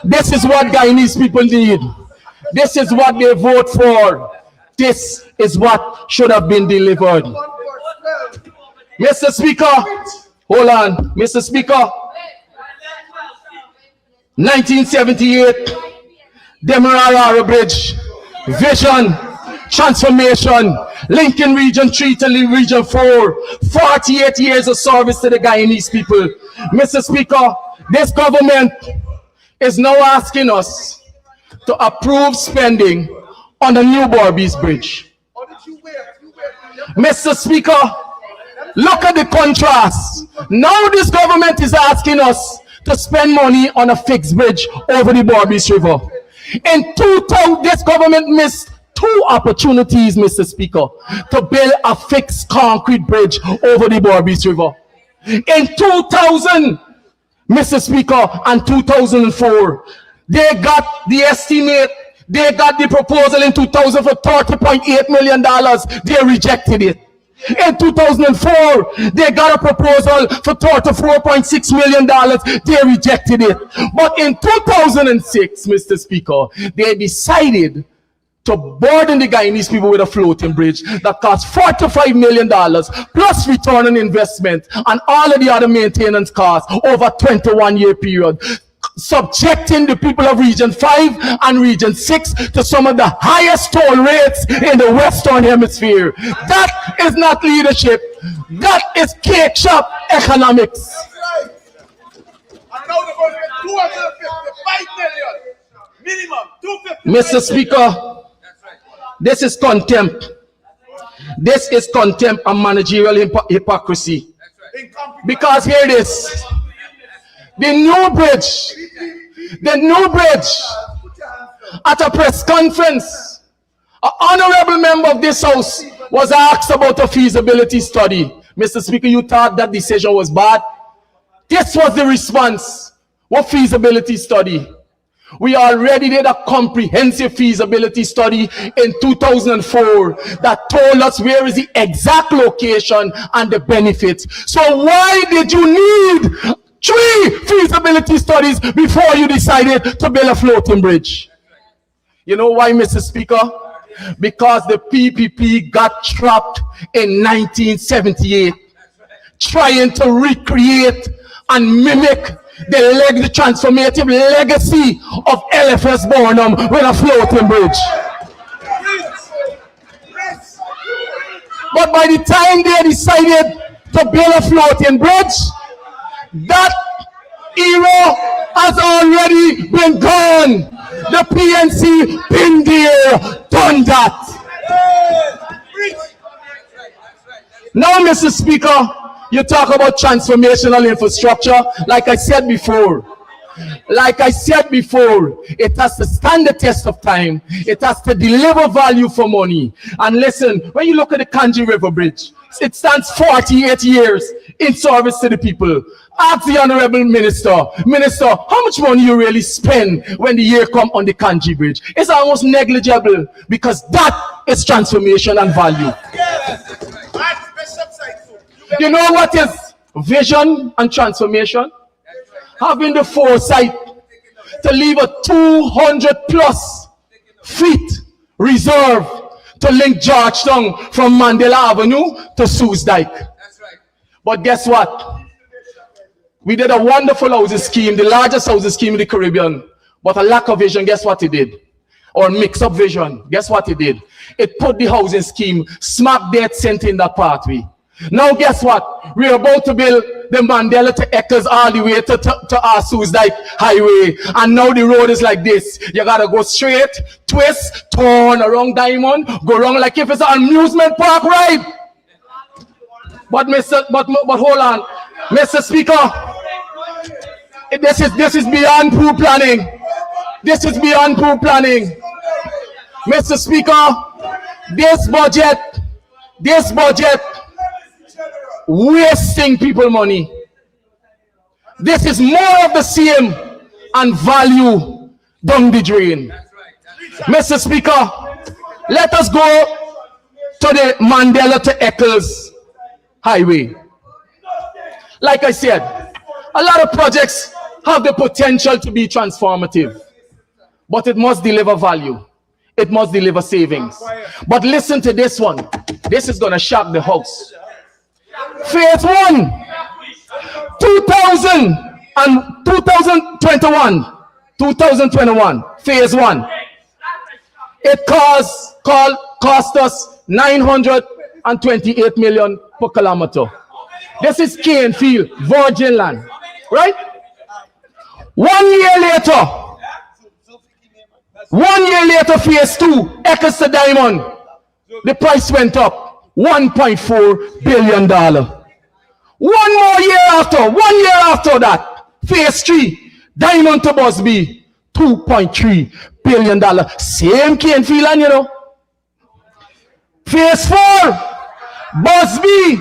This is what Guyanese people need. This is what they vote for. This is what should have been delivered. Mr. Speaker, hold on. Mr. Speaker, 1978, Demerara Bridge, vision, transformation, Lincoln Region 3 to Region 4, 48 years of service to the Guyanese people. Mr. Speaker, this government is now asking us to approve spending on the New Borbies Bridge. Mr. Speaker, look at the contrast. Now this government is asking us to spend money on a fixed bridge over the Borbies River. In 2000, this government missed 2 opportunities, Mr. Speaker, to build a fixed concrete bridge over the Borbies River. In 2000, Mr. Speaker, and 2004, they got the estimate, they got the proposal in 2000 for $30.8 million. They rejected it. In 2004, they got a proposal for $34.6 million. They rejected it. But in 2006, Mr. Speaker, they decided to burden the Guyanese people with a floating bridge that cost $45 million plus return on investment and all of the other maintenance costs over a 21-year period, subjecting the people of Region 5 and Region 6 to some of the highest toll rates in the Western Hemisphere. That is not leadership. That is cake shop economics. Mr. Speaker, this is contempt. This is contempt and managerial hypocrisy. Because here it is. The new bridge, at a press conference, an honorable member of this house was asked about a feasibility study. Mr. Speaker, you thought that decision was bad? This was the response. What feasibility study? We already did a comprehensive feasibility study in 2004 that told us where is the exact location and the benefits. So why did you need 3 feasibility studies before you decided to build a floating bridge? You know why, Mr. Speaker? Because the PPP got trapped in 1978, trying to recreate and mimic the transformative legacy of LFS Burnham with a floating bridge. But by the time they decided to build a floating bridge, that era has already been gone. The PNC been there, done that. Now, Mr. Speaker, you talk about transformational infrastructure. Like I said before, it has to stand the test of time. It has to deliver value for money. And listen, when you look at the Kanji River Bridge, it stands 48 years in service to the people. Ask the Honorable Minister, how much money you really spend when the year come on the Kanji Bridge? It's almost negligible, because that is transformation and value. You know what is vision and transformation? Having the foresight to leave a 200 plus feet reserve to link Georgetown from Mandela Avenue to Sue's Dyke. But guess what? We did a wonderful housing scheme, the largest housing scheme in the Caribbean, but a lack of vision. Guess what it did? Or mix-up vision. Guess what it did? It put the housing scheme smack dead center in that pathway. Now guess what? We're about to build the Mandela to Eccles all the way to Sue's Dyke Highway. And now the road is like this. You gotta go straight, twist, turn around Diamond, go around like if it's an amusement park ride. But hold on, Mr. Speaker, this is beyond poor planning. This is beyond poor planning. Mr. Speaker, this budget wasting people money. This is more of the same and value down the drain. Mr. Speaker, let us go to the Mandela to Eccles Highway. Like I said, a lot of projects have the potential to be transformative, but it must deliver value. It must deliver savings. But listen to this one. This is going to shock the house. Phase 1, 2021, phase 1. It cost us 928 million per kilometer. This is Cane Field, Virgin Land, right? 1 year later, phase 2, Eccles to Diamond, the price went up. $1.4 billion. 1 year after that, phase 3, Diamond to Busby, $2.3 billion. Same Cane Field, you know. Phase 4, Busby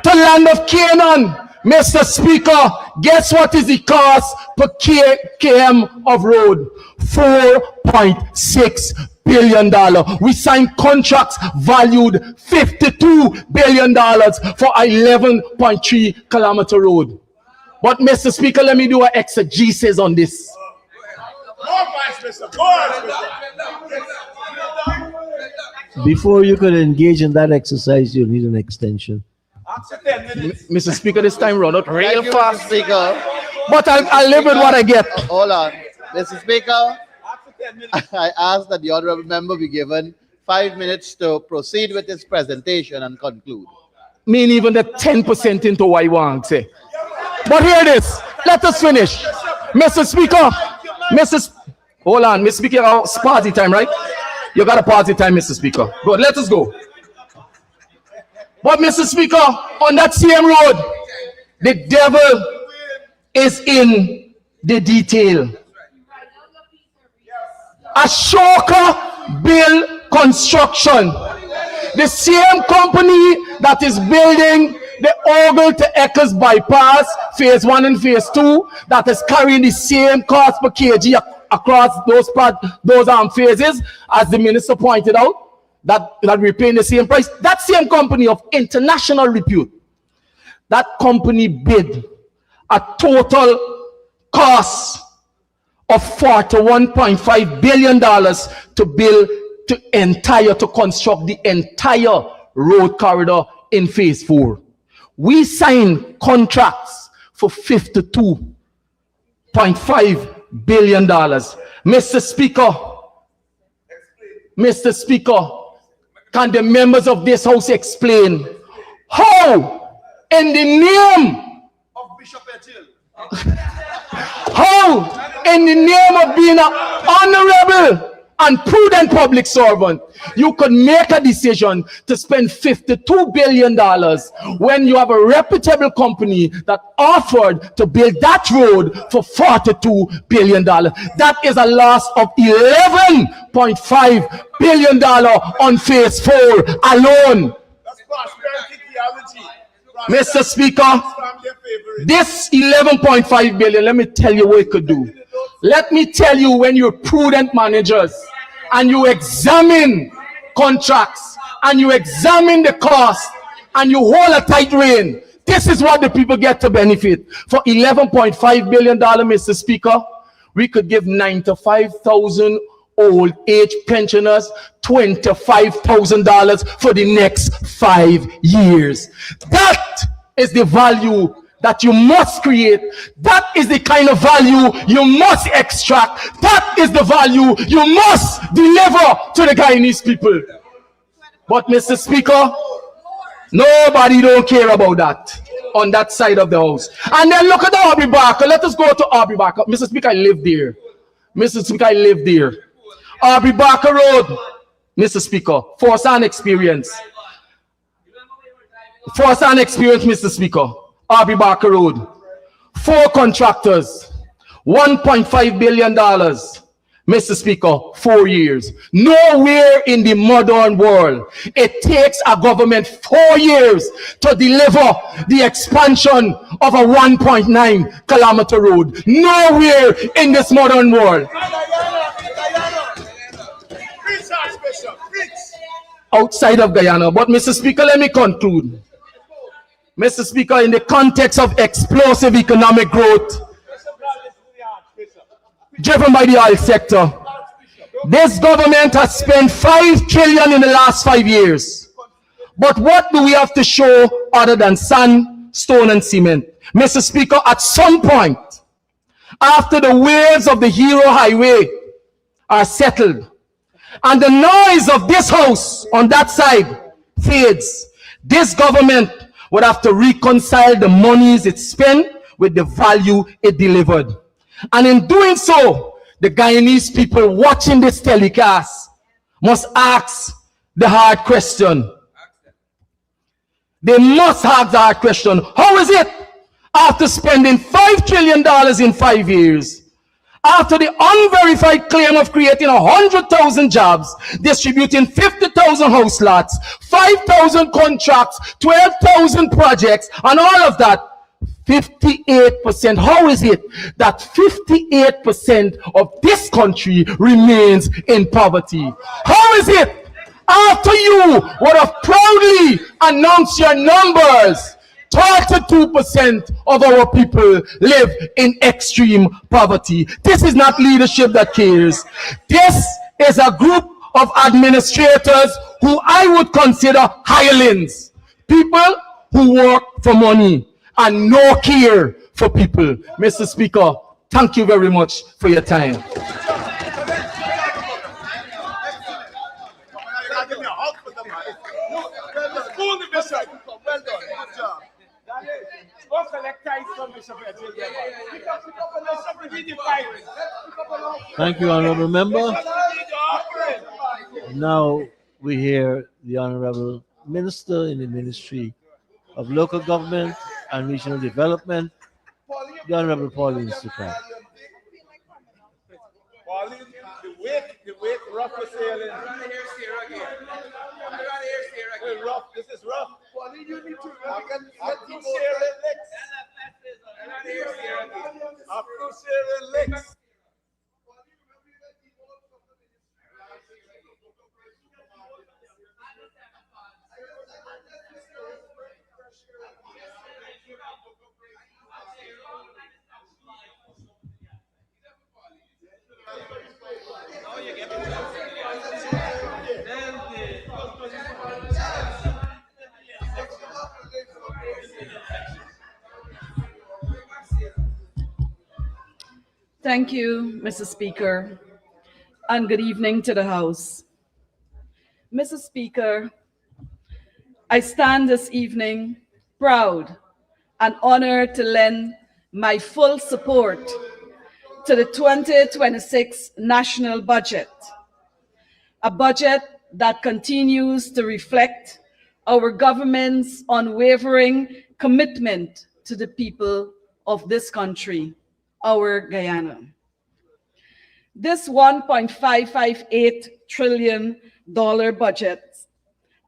to Land of Canaan. Mr. Speaker, guess what is the cost per km of road? $4.6 billion. We signed contracts valued $52 billion for 11.3 kilometer road. But Mr. Speaker, let me do an exegesis on this. Before you can engage in that exercise, you need an extension. Mr. Speaker, this time run out real fast. Mr. Speaker. But I'll live with what I get. Hold on. Mr. Speaker, I ask that the honorable member be given 5 minutes to proceed with his presentation and conclude. Mean even the 10% into what I want to say. But here it is. Let us finish. Mr. Speaker, hold on, Mr. Speaker, it's party time, right? You got a party time, Mr. Speaker. Good, let us go. But Mr. Speaker, on that same road, the devil is in the detail. Ashoka Bill Construction, the same company that is building the Ogle to Eccles bypass, phase 1 and phase 2, that is carrying the same cost per kg across those phases, as the minister pointed out, that we're paying the same price. That same company of international repute, that company bid a total cost of $41.5 billion to construct the entire road corridor in phase 4. We signed contracts for $52.5 billion. Mr. Speaker, can the members of this house explain how, in the name How, in the name of being an honorable and prudent public servant, you could make a decision to spend $52 billion when you have a reputable company that offered to build that road for $42 billion? That is a loss of $11.5 billion on phase 4 alone. That's prosperity theology. Mr. Speaker, this 11.5 billion, let me tell you what it could do. Let me tell you, when you're prudent managers and you examine contracts and you examine the cost and you hold a tight rein, this is what the people get to benefit. For $11.5 billion, Mr. Speaker, we could give 95,000 old age pensioners $25,000 for the next 5 years. That is the value that you must create. That is the kind of value you must extract. That is the value you must deliver to the Guyanese people. But Mr. Speaker, nobody don't care about that on that side of the house. And then look at the Aubrey Barker. Let us go to Aubrey Barker. Mr. Speaker, I live there. Mr. Speaker, I live there. Aubrey Barker Road, Mr. Speaker, force and experience. Force and experience, Mr. Speaker. Aubrey Barker Road. 4 contractors, $1.5 billion. Mr. Speaker, 4 years. Nowhere in the modern world it takes a government 4 years to deliver the expansion of a 1.9 kilometer road. Nowhere in this modern world. Outside of Guyana. But Mr. Speaker, let me conclude. Mr. Speaker, in the context of explosive economic growth driven by the oil sector, this government has spent $5 trillion in the last 5 years. But what do we have to show other than sand, stone, and cement? Mr. Speaker, at some point, after the waves of the Hero Highway are settled, and the noise of this house on that side fades, this government would have to reconcile the monies it spent with the value it delivered. And in doing so, the Guyanese people watching this telecast must ask the hard question. They must ask the hard question. How is it, after spending $5 trillion in 5 years, after the unverified claim of creating 100,000 jobs, distributing 50,000 house lots, 5,000 contracts, 12,000 projects, and all of that, 58%. How is it that 58% of this country remains in poverty? How is it, after you would have proudly announced your numbers, 32% of our people live in extreme poverty? This is not leadership that cares. This is a group of administrators who I would consider hirelings. People who work for money and no care for people. Mr. Speaker, thank you very much for your time. Thank you, Honorable Member. Now we hear the Honorable Minister in the Ministry of Local Government and Regional Development, the Honorable Pauline Sukai. Pauline, the wake rough for sailing. Rough, this is rough. Pauline, you need to share it next. After sharing legs. Thank you, Mr. Speaker, and good evening to the House. Mr. Speaker, I stand this evening proud and honored to lend my full support to the 2026 national budget, a budget that continues to reflect our government's unwavering commitment to the people of this country, our Guyana. This $1.558 trillion budget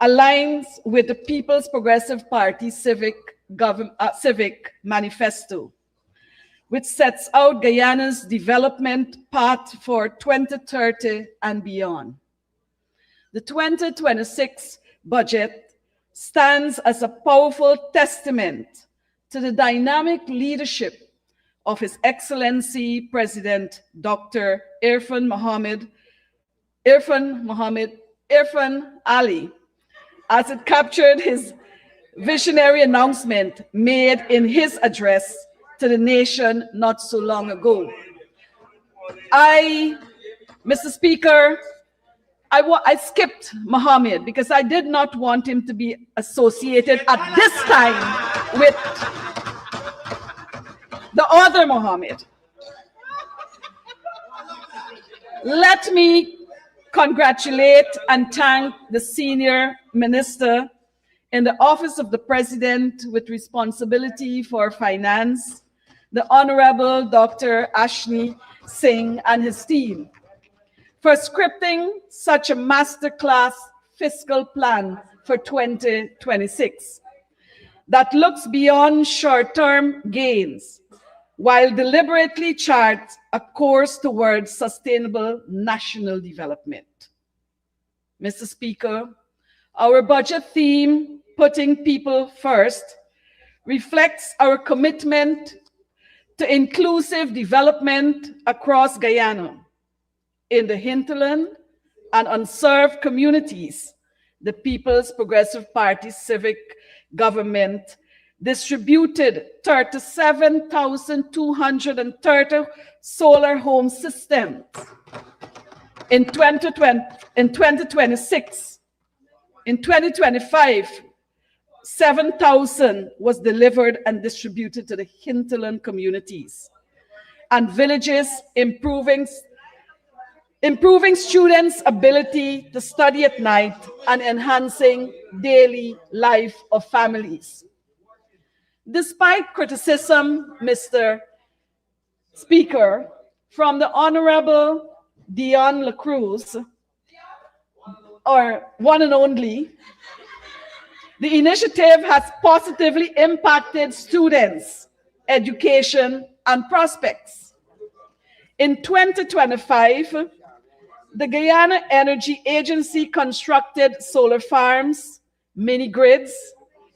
aligns with the People's Progressive Party civic manifesto, which sets out Guyana's development path for 2030 and beyond. The 2026 budget stands as a powerful testament to the dynamic leadership of His Excellency President Dr. Irfan Ali, as it captured his visionary announcement made in his address to the nation not so long ago. Mr. Speaker, I skipped Mohammed because I did not want him to be associated at this time with the other Mohammed. Let me congratulate and thank the senior minister in the Office of the President with responsibility for finance, the Honorable Dr. Ashni Singh and his team, for scripting such a masterclass fiscal plan for 2026 that looks beyond short-term gains while deliberately charts a course towards sustainable national development. Mr. Speaker, our budget theme, Putting People First, reflects our commitment to inclusive development across Guyana. In the hinterland and unserved communities, the People's Progressive Party civic government distributed 37,230 solar home systems. In 2026, in 2025, 7,000 was delivered and distributed to the hinterland communities and villages, improving students' ability to study at night and enhancing daily life of families. Despite criticism, Mr. Speaker, from the Honorable Dion Lacruz, or one and only, the initiative has positively impacted students, education, and prospects. In 2025, the Guyana Energy Agency constructed solar farms, mini grids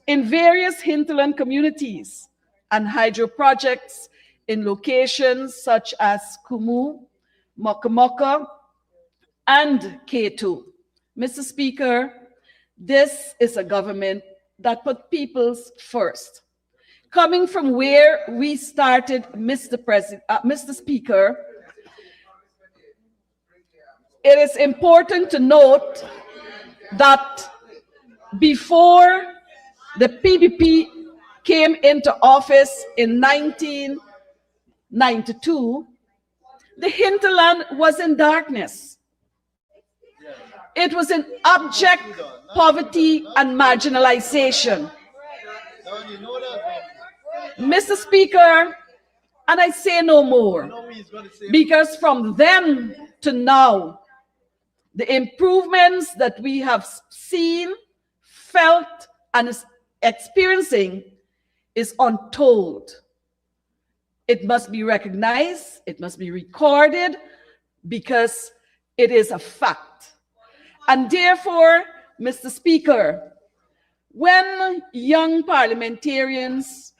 in various hinterland communities and hydro projects in locations such as Kumu, Mokomoka, and K2. Mr. Speaker, this is a government that put people's first. Coming from where we started, Mr. Speaker, it is important to note that before the PPP came into office in 1992, the hinterland was in darkness. It was in abject poverty and marginalization. Mr. Speaker, and I say no more, because from then to now, the improvements that we have seen, felt, and is experiencing is untold. It must be recognized, it must be recorded, because it is a fact. And therefore, Mr. Speaker, when young parliamentarians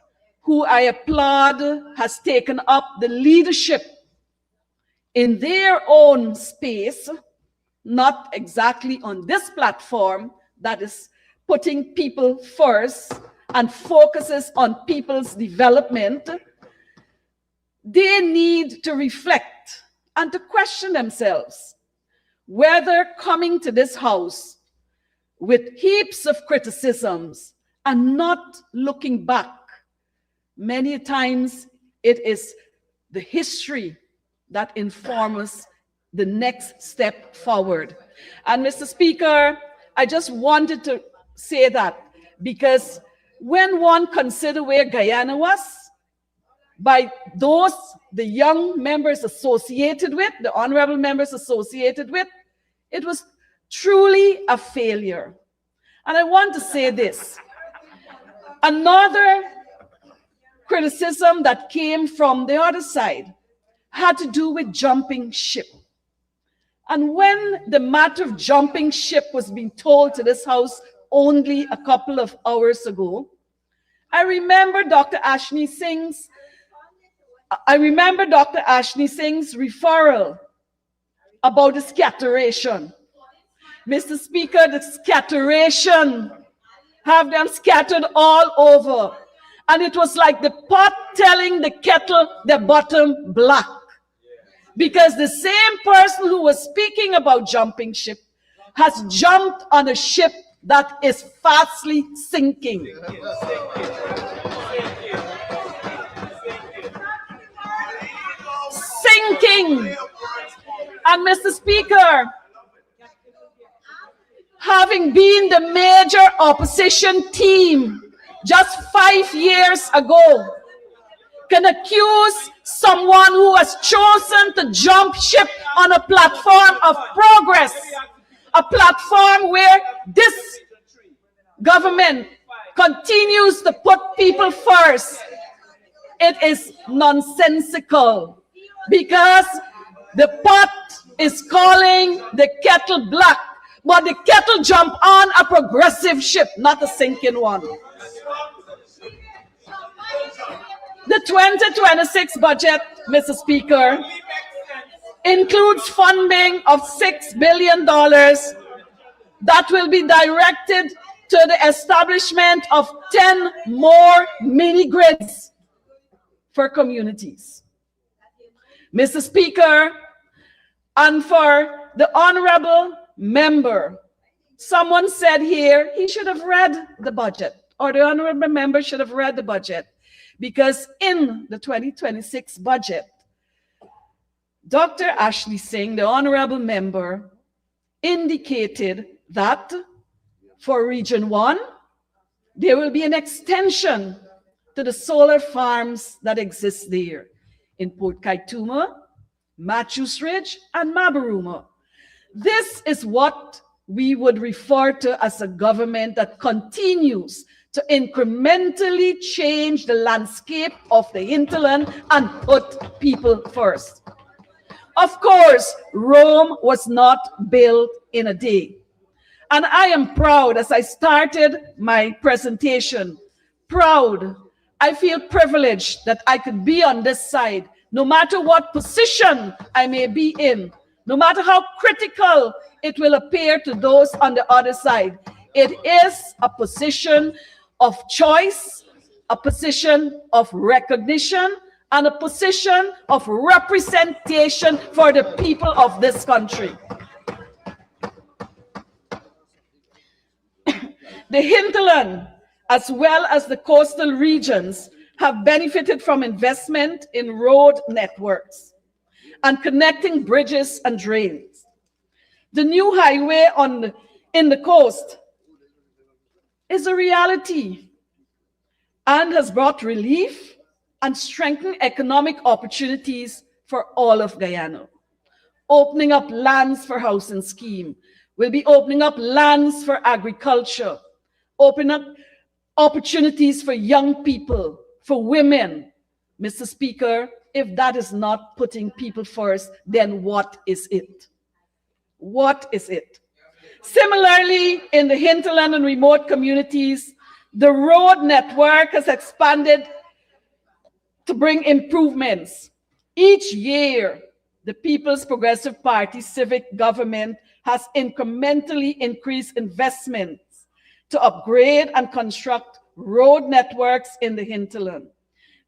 who I applaud has taken up the leadership in their own space, not exactly on this platform that is putting people first and focuses on people's development, they need to reflect and to question themselves whether coming to this house with heaps of criticisms and not looking back, many times It is the history that informs the next step forward. And Mr. Speaker, I just wanted to say that because when one consider where Guyana was, by those, the young members associated with, the honorable members associated with, it was truly a failure. And I want to say this. Another criticism that came from the other side had to do with jumping ship. And when the matter of jumping ship was being told to this House only a couple of hours ago, I remember Dr. Ashni Singh's referral about the scatteration. Mr. Speaker, the scatteration have them scattered all over. And it was like the pot telling the kettle the bottom black. Because the same person who was speaking about jumping ship has jumped on a ship that is fastly sinking. Sinking. And Mr. Speaker, having been the major opposition team just 5 years ago, can accuse someone who has chosen to jump ship on a platform of progress, a platform where this government continues to put people first. It is nonsensical because the pot is calling the kettle black, but the kettle jumped on a progressive ship, not a sinking one. The 2026 budget, Mr. Speaker, includes funding of $6 billion that will be directed to the establishment of 10 more mini-grids for communities. Mr. Speaker, and for the honorable member, someone said here he should have read the budget, or the honorable member should have read the budget, because in the 2026 budget, Dr. Ashley Singh, the honorable member, indicated that for Region 1, there will be an extension to the solar farms that exist there in Port Kaituma, Matthews Ridge, and Mabaruma. This is what we would refer to as a government that continues to incrementally change the landscape of the hinterland and put people first. Of course, Rome was not built in a day. And I am proud, as I started my presentation, proud. I feel privileged that I could be on this side, no matter what position I may be in, no matter how critical it will appear to those on the other side. It is a position of choice, a position of recognition, and a position of representation for the people of this country. The hinterland, as well as the coastal regions, have benefited from investment in road networks and connecting bridges and drains. The new highway in the coast is a reality and has brought relief and strengthened economic opportunities for all of Guyana. Opening up lands for housing scheme, will be opening up lands for agriculture, opening up opportunities for young people, for women. Mr. Speaker, if that is not putting people first, then what is it? What is it? Similarly, in the hinterland and remote communities, the road network has expanded to bring improvements. Each year, the People's Progressive Party civic government has incrementally increased investments to upgrade and construct road networks in the hinterland.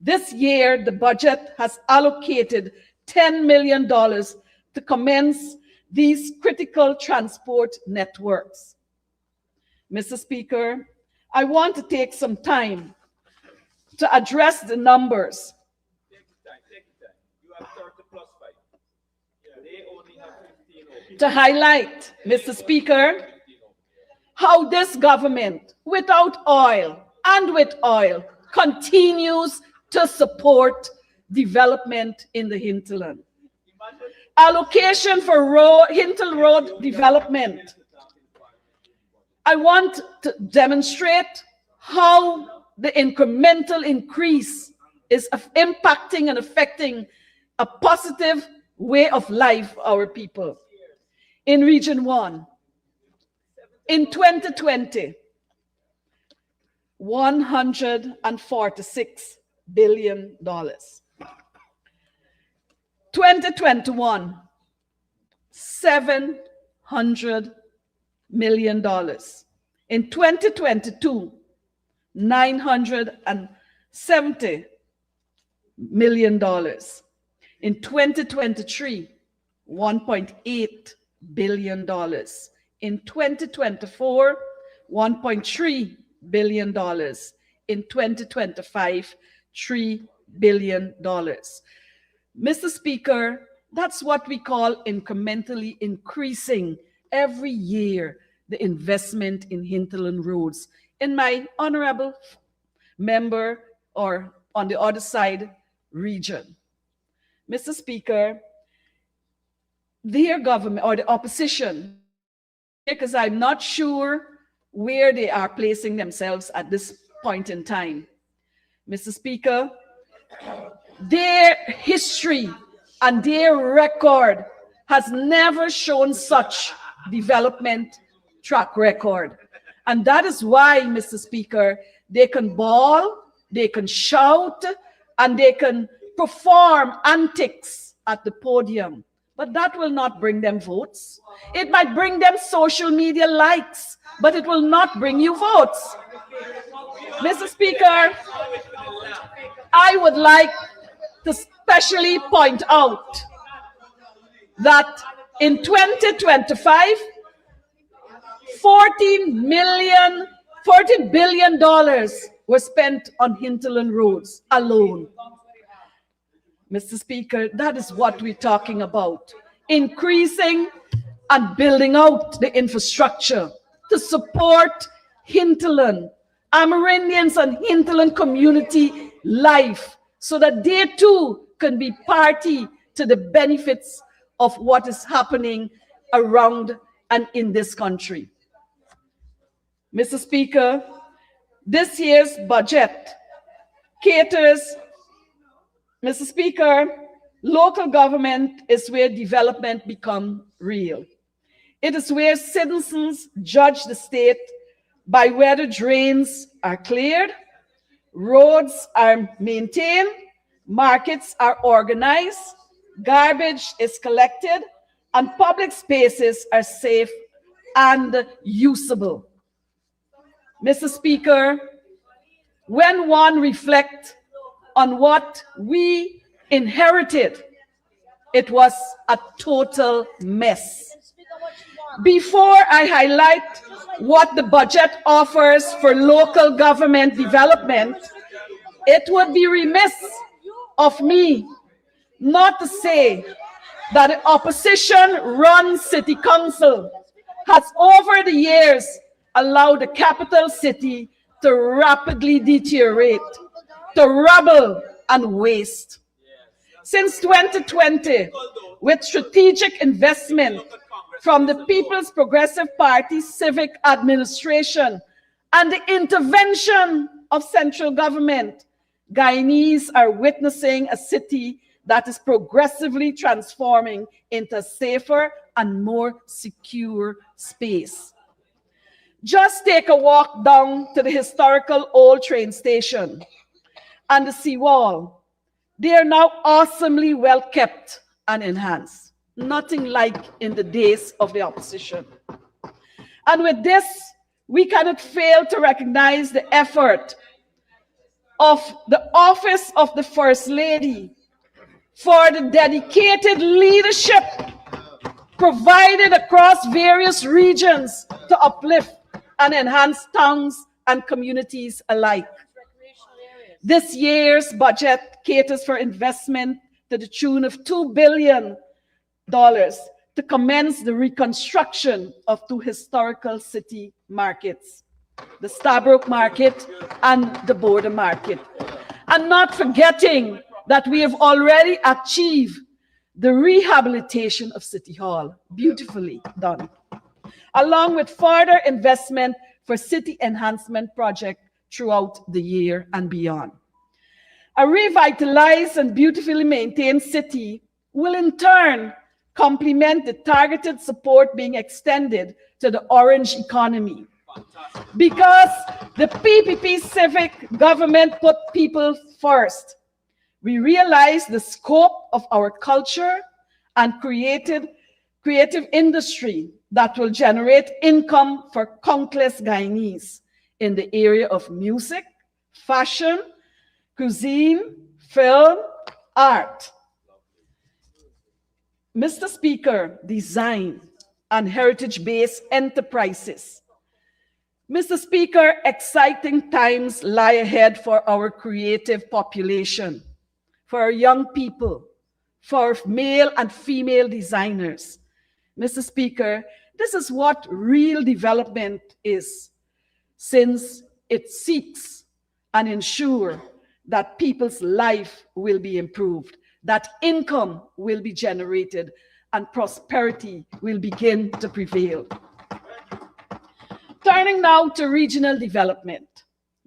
This year, the budget has allocated $10 million to commence these critical transport networks. Mr. Speaker, I want to take some time to address the numbers to highlight, Mr. Speaker, how this government, without oil and with oil, continues to support development in the hinterland. Allocation for Hintel Road development. I want to demonstrate how the incremental increase is impacting and affecting a positive way of life for our people. In Region 1, in 2020, $146 billion. 2021, $700 million. In 2022, $970 million. In 2023, $1.8 billion. In 2024, $1.3 billion. In 2025, $3 billion. Mr. Speaker, that's what we call incrementally increasing every year the investment in hinterland roads. In my honorable member, or on the other side, region. Mr. Speaker, their government or the opposition, because I'm not sure where they are placing themselves at this point in time. Mr. Speaker, their history and their record has never shown such development track record. And that is why, Mr. Speaker, they can bawl, they can shout, and they can perform antics at the podium. But that will not bring them votes. It might bring them social media likes, but it will not bring you votes. Mr. Speaker, I would like to specially point out that in 2025, $40 billion were spent on hinterland roads alone. Mr. Speaker, that is what we're talking about. Increasing and building out the infrastructure to support hinterland, Amerindians and hinterland community life, so that they too can be party to the benefits of what is happening around and in this country. Mr. Speaker, this year's budget caters, Mr. Speaker, local government is where development becomes real. It is where citizens judge the state by whether drains are cleared, roads are maintained, markets are organized, garbage is collected, and public spaces are safe and usable. Mr. Speaker, when one reflects on what we inherited, it was a total mess. Before I highlight what the budget offers for local government development, it would be remiss of me not to say that the opposition-run city council has over the years allowed the capital city to rapidly deteriorate, to rubble and waste. Since 2020, with strategic investment from the People's Progressive Party civic administration and the intervention of central government, Guyanese are witnessing a city that is progressively transforming into a safer and more secure space. Just take a walk down to the historical old train station and the seawall. They are now awesomely well kept and enhanced. Nothing like in the days of the opposition. And with this, we cannot fail to recognize the effort of the Office of the First Lady for the dedicated leadership provided across various regions to uplift and enhance towns and communities alike. This year's budget caters for investment to the tune of $2 billion to commence the reconstruction of two historical city markets, the Stabroek Market and the Border Market. And not forgetting that we have already achieved the rehabilitation of City Hall, beautifully done, along with further investment for city enhancement projects throughout the year and beyond. A revitalized and beautifully maintained city will in turn complement the targeted support being extended to the orange economy. Because the PPP civic government put people first, we realized the scope of our culture and creative industry that will generate income for countless Guyanese in the area of music, fashion, cuisine, film, art. Mr. Speaker, design and heritage-based enterprises. Mr. Speaker, exciting times lie ahead for our creative population, for our young people, for male and female designers. Mr. Speaker, this is what real development is, since it seeks and ensures that people's life will be improved, that income will be generated, and prosperity will begin to prevail. Turning now to regional development.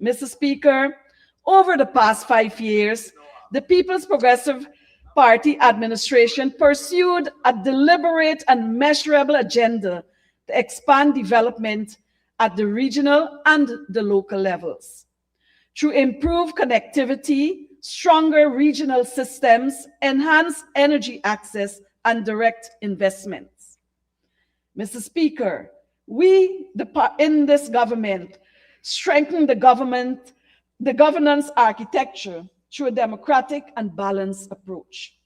Mr. Speaker, over the past 5 years, the People's Progressive Party administration pursued a deliberate and measurable agenda to expand development at the regional and the local levels. Through improved connectivity, stronger regional systems, enhanced energy access, and direct investments. Mr. Speaker, we in this government strengthen the governance architecture through a democratic and balanced approach.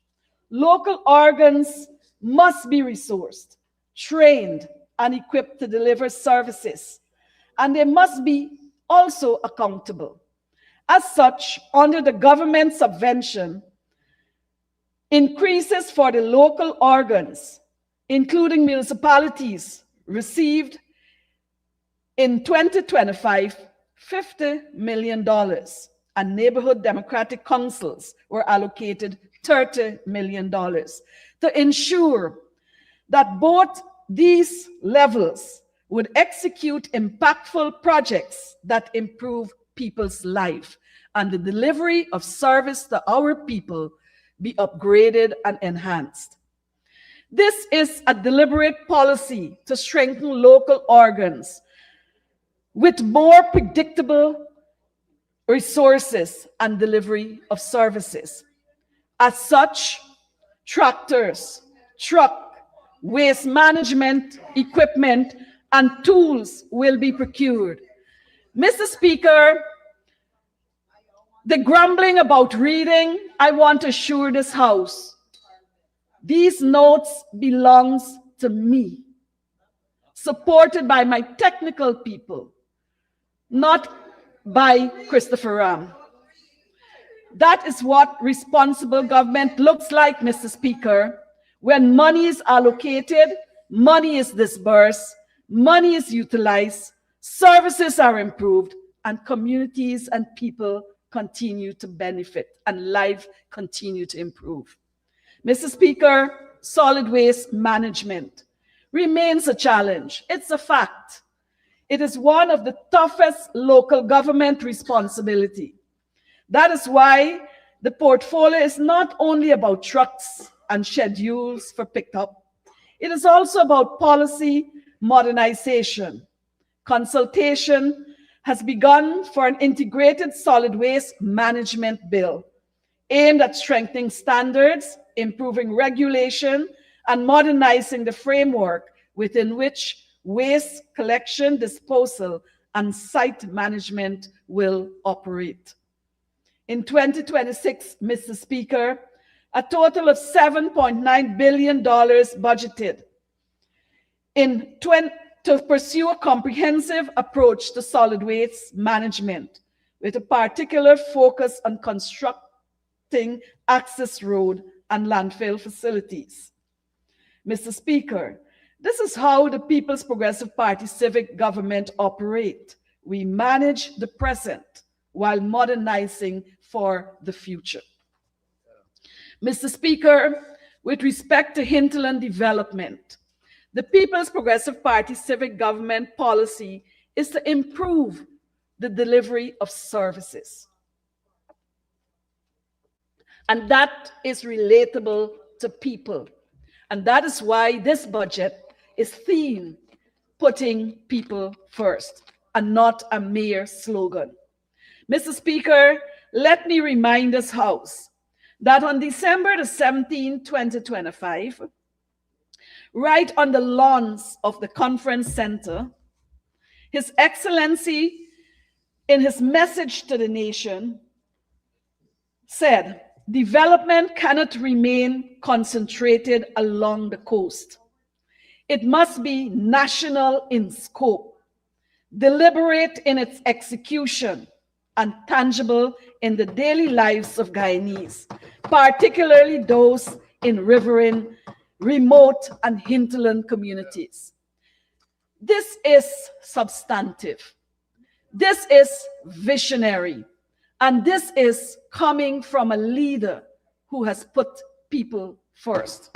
Local organs must be resourced, trained, and equipped to deliver services, and they must be also accountable. As such, under the government subvention, increases for the local organs, including municipalities, received in 2025 $50 million, and neighborhood democratic councils were allocated $30 million to ensure that both these levels would execute impactful projects that improve people's life and the delivery of service to our people be upgraded and enhanced. This is a deliberate policy to strengthen local organs with more predictable resources and delivery of services. As such, tractors, truck, waste management, equipment, and tools will be procured. Mr. Speaker, the grumbling about reading, I want to assure this House, these notes belongs to me, supported by my technical people, not by Christopher Ram. That is what responsible government looks like, Mr. Speaker, when money is allocated, money is disbursed, money is utilized, services are improved, and communities and people continue to benefit, and life continue to improve. Mr. Speaker, solid waste management remains a challenge. It's a fact. It is one of the toughest local government responsibility. That is why the portfolio is not only about trucks and schedules for pickup, it is also about policy modernization. Consultation has begun for an integrated solid waste management bill aimed at strengthening standards, improving regulation, and modernizing the framework within which waste collection, disposal, and site management will operate. In 2026, Mr. Speaker, a total of $7.9 billion budgeted to pursue a comprehensive approach to solid waste management, with a particular focus on constructing access road and landfill facilities. Mr. Speaker, this is how the People's Progressive Party civic government operate. We manage the present while modernizing for the future. Mr. Speaker, with respect to hinterland development, the People's Progressive Party civic government policy is to improve the delivery of services. And that is relatable to people. And that is why this budget is themed putting people first and not a mere slogan. Mr. Speaker, let me remind this House that on December the 17th, 2025, right on the lawns of the conference center, His Excellency, in his message to the nation, said, development cannot remain concentrated along the coast. It must be national in scope, deliberate in its execution, and tangible in the daily lives of Guyanese, particularly those in riverine, remote, and hinterland communities. This is substantive. This is visionary. And this is coming from a leader who has put people first.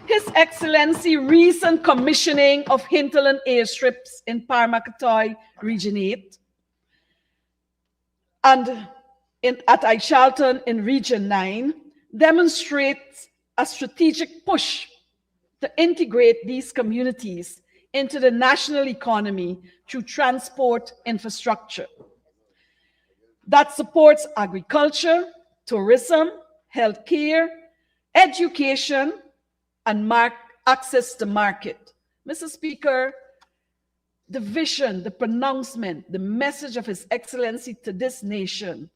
His Excellency recent commissioning of hinterland airstrips in Paramakatoy Region 8 and at Aishalton in Region 9 demonstrates a strategic push to integrate these communities into the national economy through transport infrastructure that supports agriculture, tourism, healthcare, education, and access to market. Mr. Speaker, the vision, the pronouncement, the message of His Excellency to this nation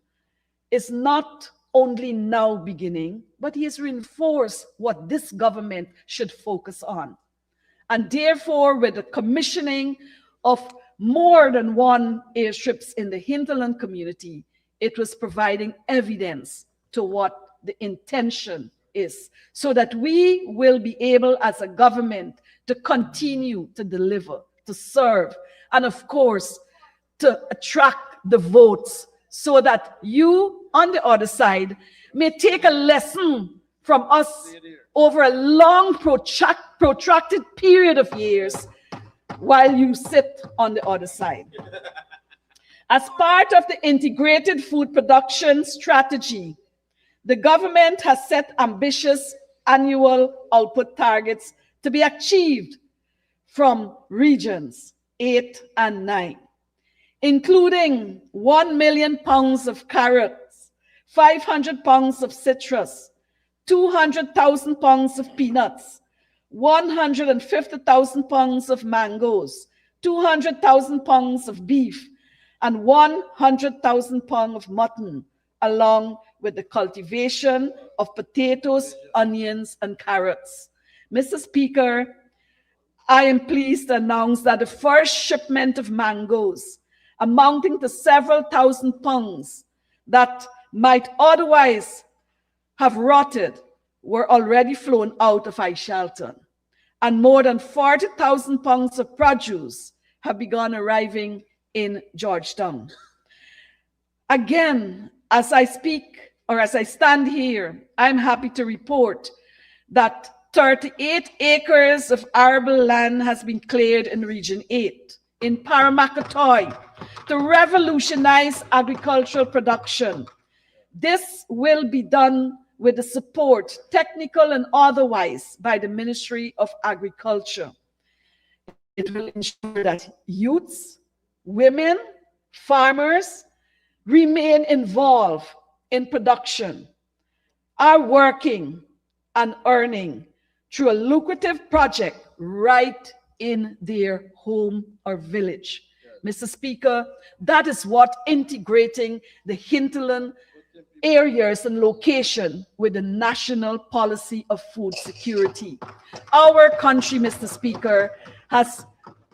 is not only now beginning, but he has reinforced what this government should focus on. And therefore, with the commissioning of more than one airstrips in the hinterland community, it was providing evidence to what the intention is, so that we will be able as a government to continue to deliver, to serve, and of course, to attract the votes so that you on the other side may take a lesson from us over a long protracted period of years while you sit on the other side. As part of the integrated food production strategy, the government has set ambitious annual output targets to be achieved from regions 8 and 9, including 1 million pounds of carrots, 500 pounds of citrus, 200,000 pounds of peanuts, 150,000 pounds of mangoes, 200,000 pounds of beef, and 100,000 pounds of mutton, along with the cultivation of potatoes, onions, and carrots. Mr. Speaker, I am pleased to announce that the first shipment of mangoes, amounting to several thousand pounds that might otherwise have rotted, were already flown out of Aishalton, and more than 40,000 pounds of produce have begun arriving in Georgetown. Again, as I speak, or as I stand here, I'm happy to report that 38 acres of arable land has been cleared in Region 8 in Paramakatoy to revolutionize agricultural production. This will be done with the support, technical and otherwise, by the Ministry of Agriculture. It will ensure that youths, women, farmers remain involved in production, are working and earning through a lucrative project right in their home or village. Mr. Speaker, that is what integrating the hinterland areas and location with the national policy of food security. Our country, Mr. Speaker, has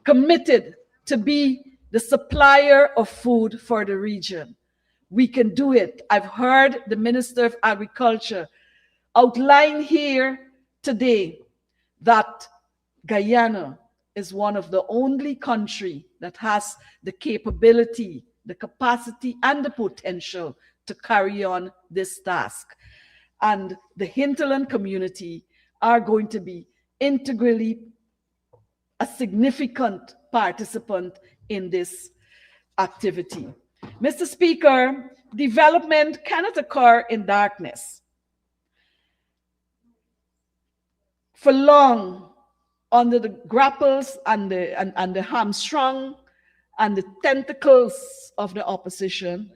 committed to be the supplier of food for the region. We can do it. I've heard the Minister of Agriculture outline here today that Guyana is one of the only country that has the capability, the capacity, and the potential to carry on this task. And the hinterland community are going to be integrally a significant participant in this activity. Mr. Speaker, development cannot occur in darkness. For long, under the grapples and the hamstrung and the tentacles of the opposition,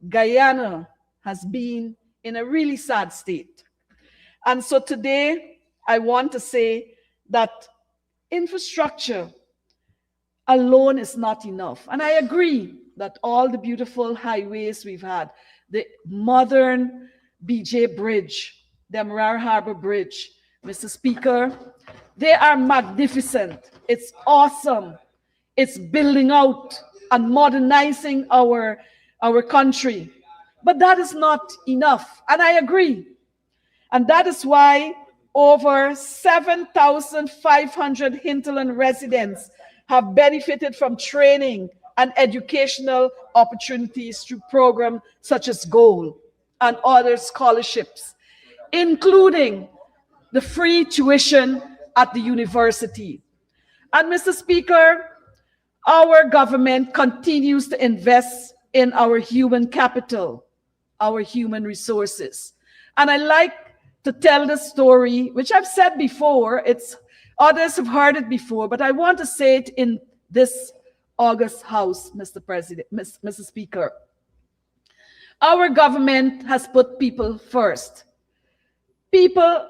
Guyana has been in a really sad state. And so today, I want to say that infrastructure alone is not enough. And I agree that all the beautiful highways we've had, the modern BJ Bridge, the Amarar Harbor Bridge, Mr. Speaker, they are magnificent. It's awesome. It's building out and modernizing our country. But that is not enough. And I agree. And that is why over 7,500 hinterland residents have benefited from training and educational opportunities through programs such as GOAL and other scholarships, including the free tuition at the university. And Mr. Speaker, our government continues to invest in our human capital, our human resources. And I like to tell the story, which I've said before, others have heard it before, but I want to say it in this August House, Mr. President, Mr. Speaker. Our government has put people first. People,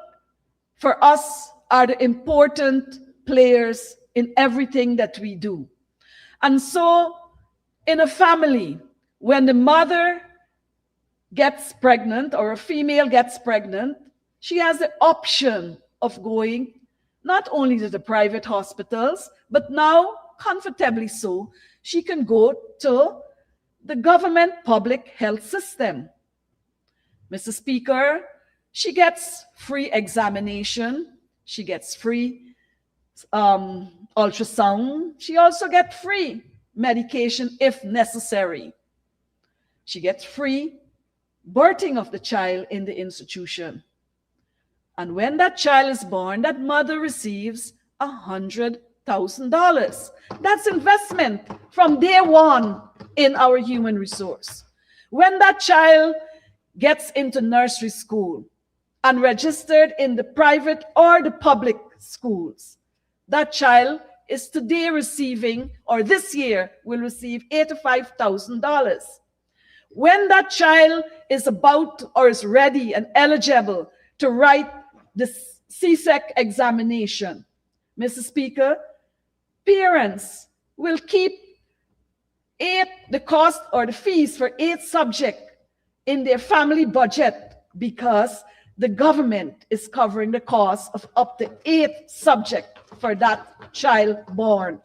for us, are the important players in everything that we do. And so, in a family, when the mother gets pregnant or a female gets pregnant, she has the option of going not only to the private hospitals, but now, comfortably so, she can go to the government public health system. Mr. Speaker, she gets free examination, she gets free ultrasound, she also gets free medication if necessary. She gets free birthing of the child in the institution. And when that child is born, that mother receives $100,000. That's investment from day one in our human resource. When that child gets into nursery school and registered in the private or the public schools, that child is today receiving, or this year will receive $85,000. When that child is about or is ready and eligible to write the CSEC examination, Mr. Speaker, parents will keep the cost or the fees for 8 subjects in their family budget because the government is covering the cost of up to 8 subjects for that child born.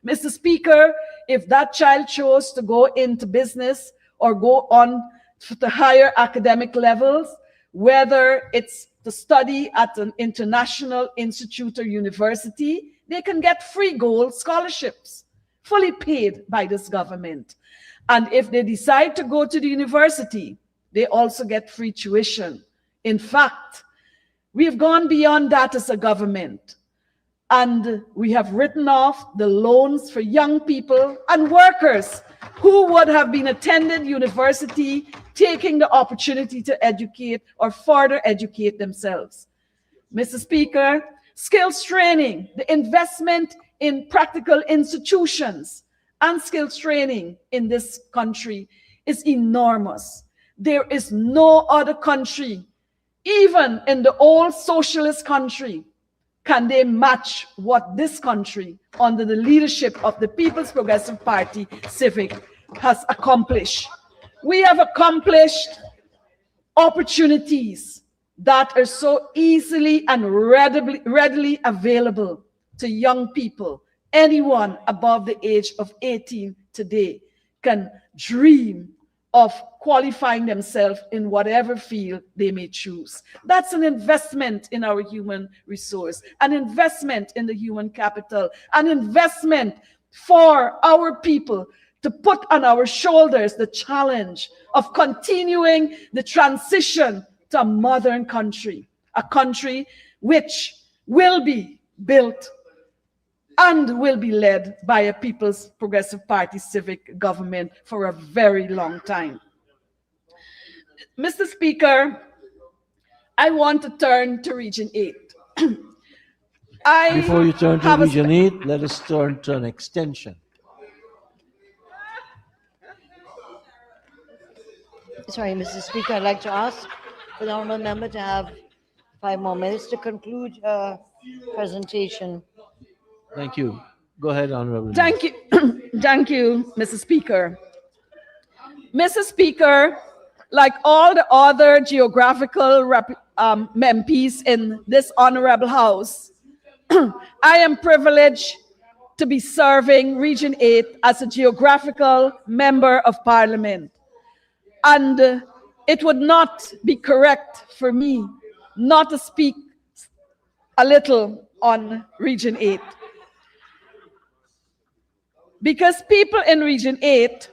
Mr. Speaker, if that child chose to go into business or go on to higher academic levels, whether it's to study at an international institute or university, they can get free gold scholarships, fully paid by this government. And if they decide to go to the university, they also get free tuition. In fact, we've gone beyond that as a government. And we have written off the loans for young people and workers who would have been attending university, taking the opportunity to educate or further educate themselves. Mr. Speaker, skills training, the investment in practical institutions and skills training in this country is enormous. There is no other country, even in the old socialist country, can they match what this country, under the leadership of the People's Progressive Party, Civic, has accomplished. We have accomplished opportunities that are so easily and readily available to young people. Anyone above the age of 18 today can dream of qualifying themselves in whatever field they may choose. That's an investment in our human resource, an investment in the human capital, an investment for our people to put on our shoulders the challenge of continuing the transition to a modern country, a country which will be built and will be led by a People's Progressive Party civic government for a very long time. Mr. Speaker, I want to turn to Region 8. Before you turn to have a Region 8, let us turn to an extension. Sorry, Mr. Speaker, I'd like to ask the honourable member to have 5 more minutes to conclude her presentation. Thank you. Go ahead, Honorable. Thank you. Thank you, Mr. Speaker. Mr. Speaker, like all the other geographical MPs in this honorable house, I am privileged to be serving Region 8 as a geographical member of Parliament. And it would not be correct for me not to speak a little on Region 8. Because people in Region 8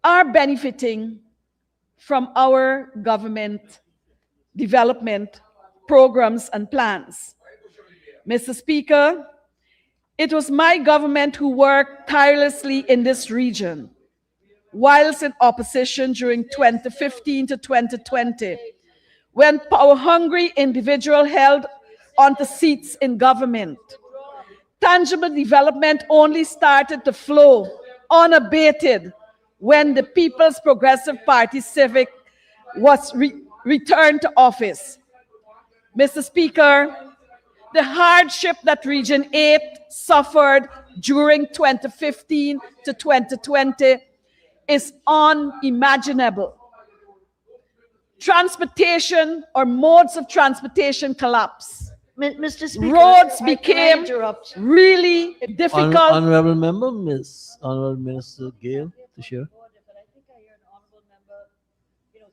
are benefiting from our government development programs and plans. Mr. Speaker, it was my government who worked tirelessly in this region, whilst in opposition during 2015 to 2020, when power-hungry individuals held onto seats in government. Tangible development only started to flow unabated when the People's Progressive Party civic was returned to office. Mr. Speaker, the hardship that Region 8 suffered during 2015 to 2020 is unimaginable. Transportation or modes of transportation collapse. Mr. Speaker, Roads can I became interrupt? really difficult. Honorable Member, Honorable Minister Gale, to share. But I think I hear an honourable member,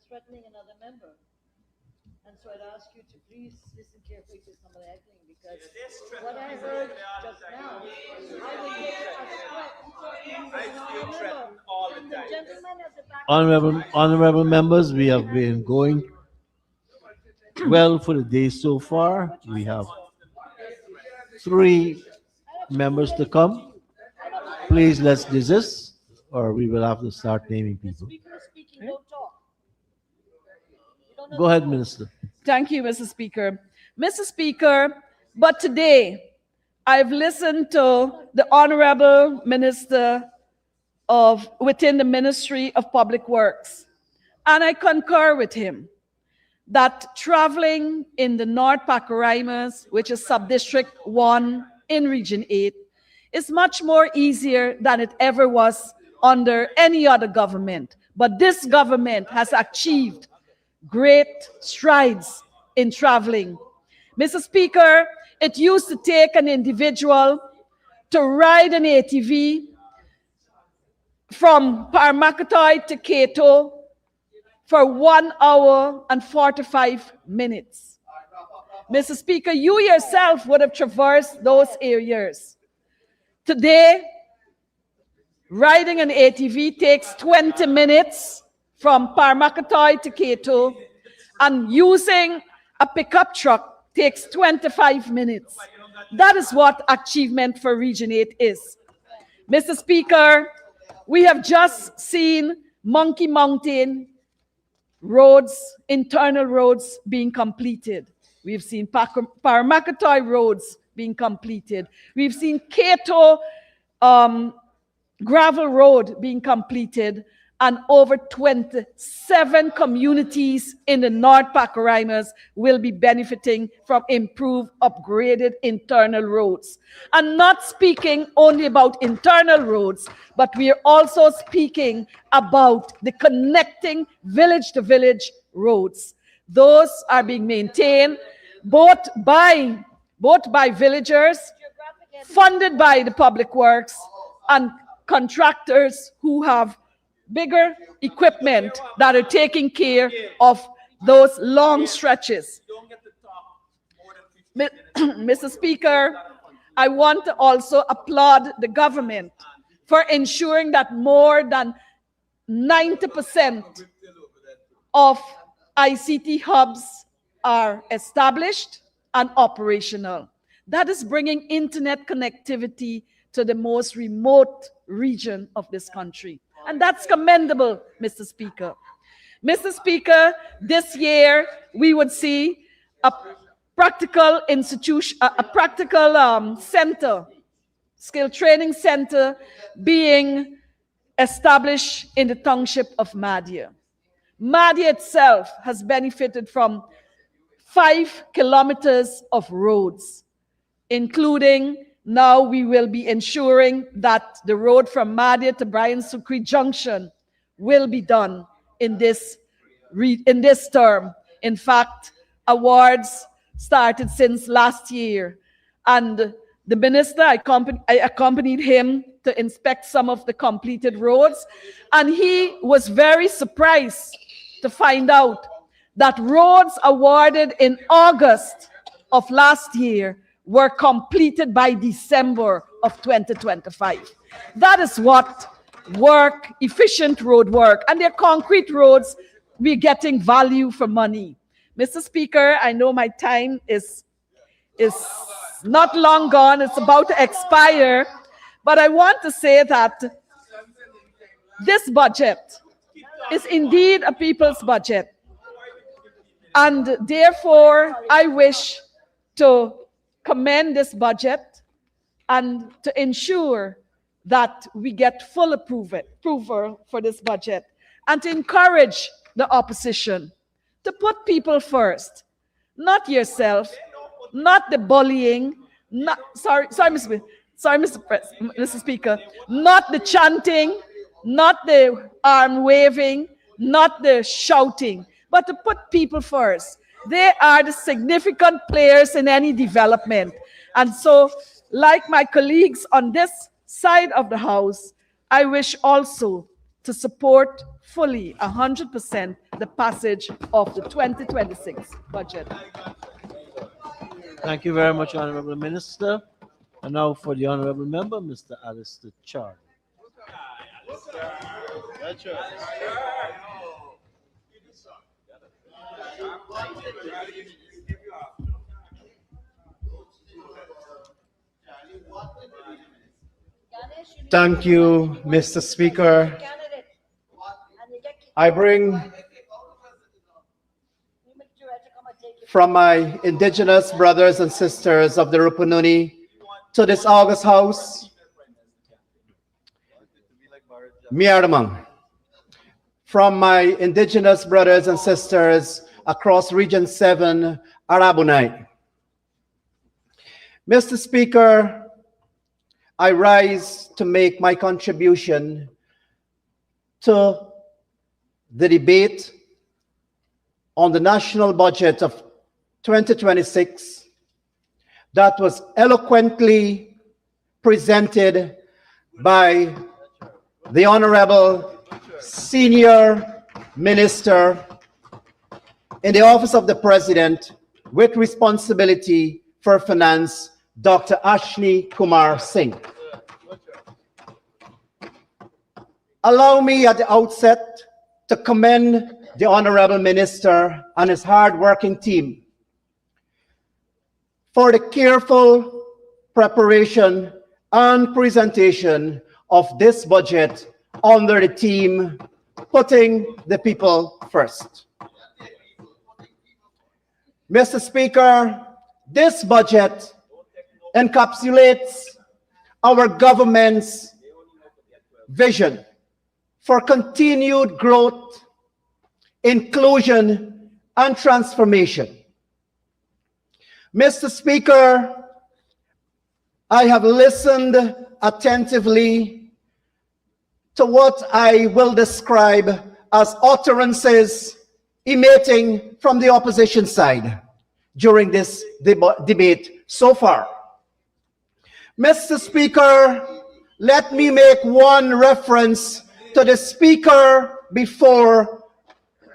threatening another member. And so I'd ask you to please listen carefully to some of that thing, because what I heard just now, I will take it as a threat. I feel threatened all the time. The gentleman at the back. Honorable members, we have been going well for the day so far. We have 3 members to come. Please let's desist, or we will have to start naming people. Go ahead, Minister. Thank you, Mr. Speaker. Mr. Speaker, but today I've listened to the Honorable Minister within the Ministry of Public Works, and I concur with him that traveling in the North Pacorimas, which is Subdistrict 1 in Region 8, is much more easier than it ever was under any other government. But this government has achieved great strides in traveling. Mr. Speaker, it used to take an individual to ride an ATV from Parmakatoi to Cato for 1 hour and 45 minutes. Mr. Speaker, you yourself would have traversed those areas. Today, riding an ATV takes 20 minutes from Parmakatoi to Cato, and using a pickup truck takes 25 minutes. That is what achievement for Region 8 is. Mr. Speaker, we have just seen Monkey Mountain roads, internal roads being completed. We've seen Parmakatoi roads being completed. We've seen Cato gravel road being completed, and over 27 communities in the North Pacorimas will be benefiting from improved, upgraded internal roads. And not speaking only about internal roads, but we are also speaking about the connecting village-to-village roads. Those are being maintained both by villagers, funded by the public works, and contractors who have bigger equipment that are taking care of those long stretches. Mr. Speaker, I want to also applaud the government for ensuring that more than 90% of ICT hubs are established and operational. That is bringing internet connectivity to the most remote region of this country. And that's commendable, Mr. Speaker. Mr. Speaker, this year we would see a practical institution, a practical center, skill training center being established in the township of Madia. Madia itself has benefited from 5 kilometers of roads, including now we will be ensuring that the road from Madia to Brian Sucre Junction will be done in this term. In fact, awards started since last year, and the minister, I accompanied him to inspect some of the completed roads, and he was very surprised to find out that roads awarded in August of last year were completed by December of 2025. That is what work, efficient road work, and they're concrete roads. We're getting value for money. Mr. Speaker, I know my time is not long gone, it's about to expire, but I want to say that this budget is indeed a people's budget. And therefore, I wish to commend this budget and to ensure that we get full approval for this budget, and to encourage the opposition to put people first, not yourself, not the bullying, Mr. Speaker, not the chanting, not the arm waving, not the shouting, but to put people first. They are the significant players in any development. And so, like my colleagues on this side of the House, I wish also to support fully 100% the passage of the 2026 budget. Thank you very much, Honorable Minister. And now for the Honorable Member, Mr. Alistair Chard. Thank you, Mr. Speaker. I bring from my indigenous brothers and sisters of the Rupununi to this August House, Miaramang. From my indigenous brothers and sisters across Region 7, Arabunai. Mr. Speaker, I rise to make my contribution to the debate on the national budget of 2026 that was eloquently presented by the Honorable Senior Minister in the Office of the President with responsibility for finance, Dr. Ashley Kumar Singh. Allow me at the outset to commend the Honorable Minister and his hard-working team for the careful preparation and presentation of this budget under the theme, Putting the People First. Mr. Speaker, this budget encapsulates our government's vision for continued growth, inclusion, and transformation. Mr. Speaker, I have listened attentively to what I will describe as utterances emanating from the opposition side during this debate so far. Mr. Speaker, let me make one reference to the Speaker before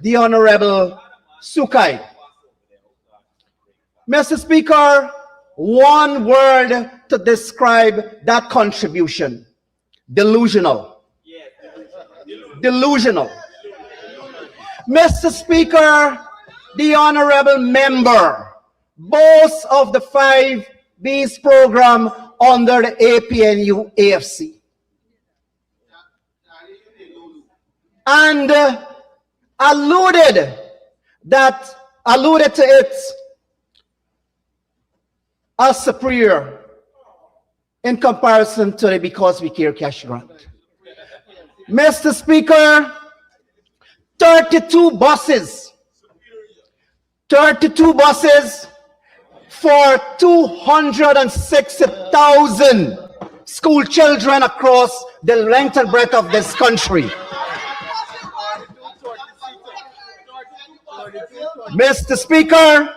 the Honorable Sukai. Mr. Speaker, one word to describe that contribution: delusional. Delusional. Mr. Speaker, the Honorable Member boasts of the 5Bs program under the APNU AFC. And alluded to it as superior in comparison to the Because We Care cash grant. Mr. Speaker, 32 buses for 260,000 school children across the length and breadth of this country. Mr. Speaker,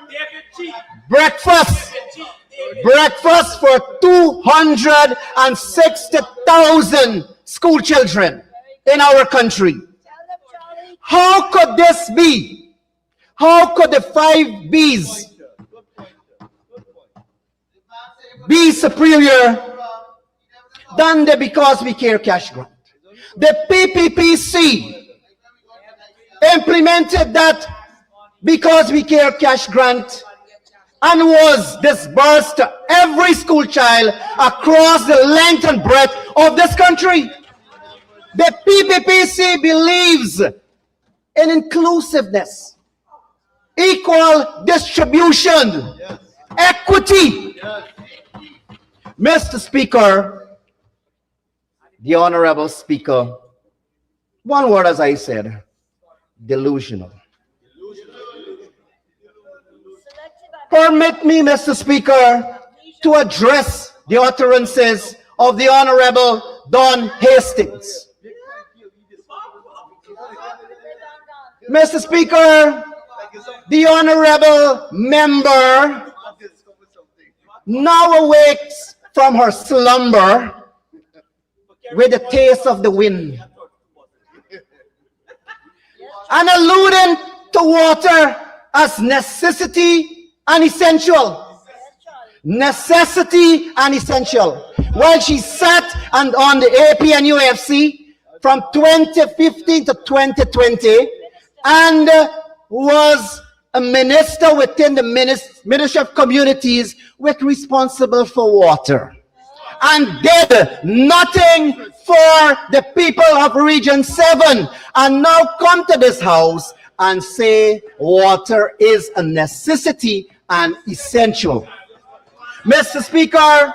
breakfast for 260,000 school children in our country. How could this be? How could the 5Bs be superior than the Because We Care cash grant? The PPPC implemented that Because We Care cash grant and was disbursed to every school child across the length and breadth of this country. The PPPC believes in inclusiveness, equal distribution, equity. Mr. Speaker, the Honorable Speaker, one word, as I said: delusional. Permit me, Mr. Speaker, to address the utterances of the Honorable Don Hastings. Mr. Speaker, the Honorable Member now awakes from her slumber with the taste of the wind and alluding to water as necessity and essential. Necessity and essential. While she sat on the APNU AFC from 2015 to 2020 and was a minister within the Ministry of Communities with responsible for water, and did nothing for the people of Region 7, and now come to this house and say water is a necessity and essential. Mr. Speaker,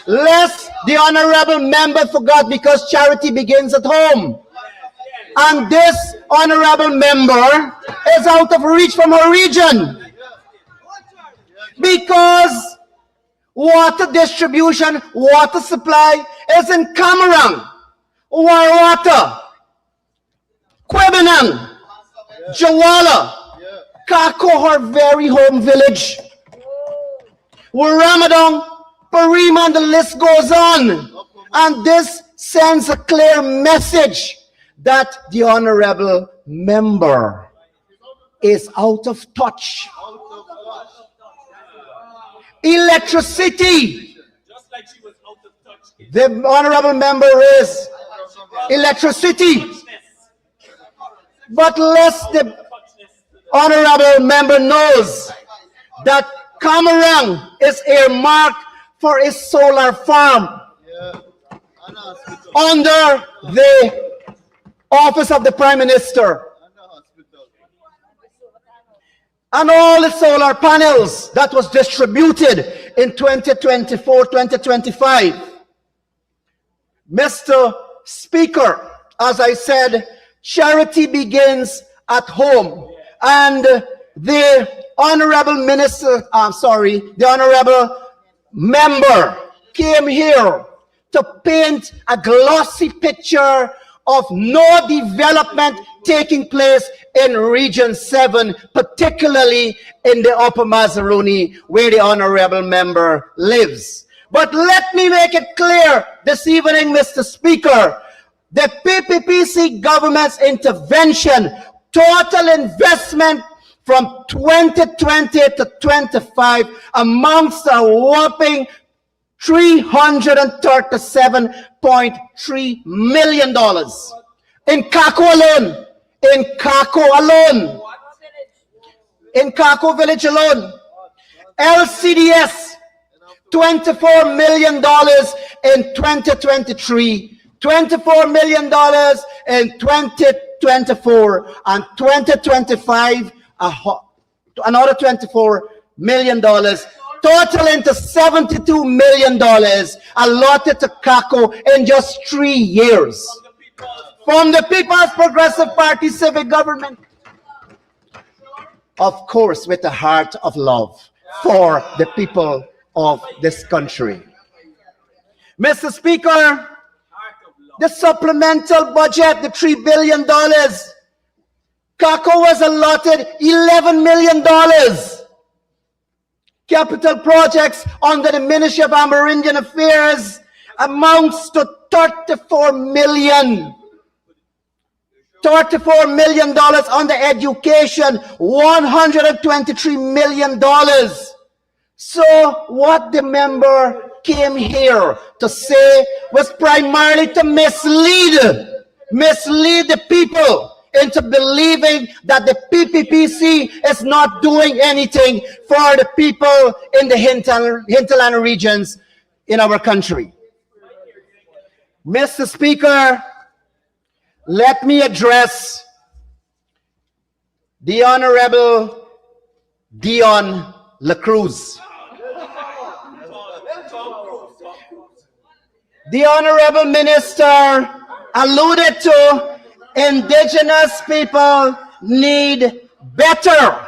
lest the Honorable Member forgot, because charity begins at home. And this Honorable Member is out of reach from her region, because water distribution, water supply is in Camarang, Warwata, Quebenang, Jawala, Kako, her very home village, Waramadong, Parima, and the list goes on. And this sends a clear message that the Honorable Member is out of touch. Electricity. The Honorable Member is electricity. But lest the Honorable Member knows that Camarang is earmarked for a solar farm under the Office of the Prime Minister. And all the solar panels that was distributed in 2024-2025. Mr. Speaker, as I said, charity begins at home. And the Honorable the Honorable Member came here to paint a glossy picture of no development taking place in Region 7, particularly in the Upper Mazaruni, where the Honorable Member lives. But let me make it clear this evening, Mr. Speaker, The PPPC government's intervention, total investment from 2020 to 25 amounts to a whopping $337.3 million. In Kako alone. In Kako alone. In Kako village alone. LCDS, $24 million in 2023, $24 million in 2024, and 2025, another $24 million, totaling to $72 million allotted to Kako in just 3 years. From the People's Progressive Party civic government. Of course, with a heart of love for the people of this country. Mr. Speaker, the supplemental budget, the $3 billion, Kako was allotted $11 million. Capital projects under the Ministry of Amerindian Affairs amounts to $34 million. $34 million under education, $123 million. So what the member came here to say was primarily to mislead the people into believing that the PPPC is not doing anything for the people in the hinterland regions in our country. Mr. Speaker, let me address the Honorable Dion LaCruz. The Honorable Minister alluded to indigenous people need better.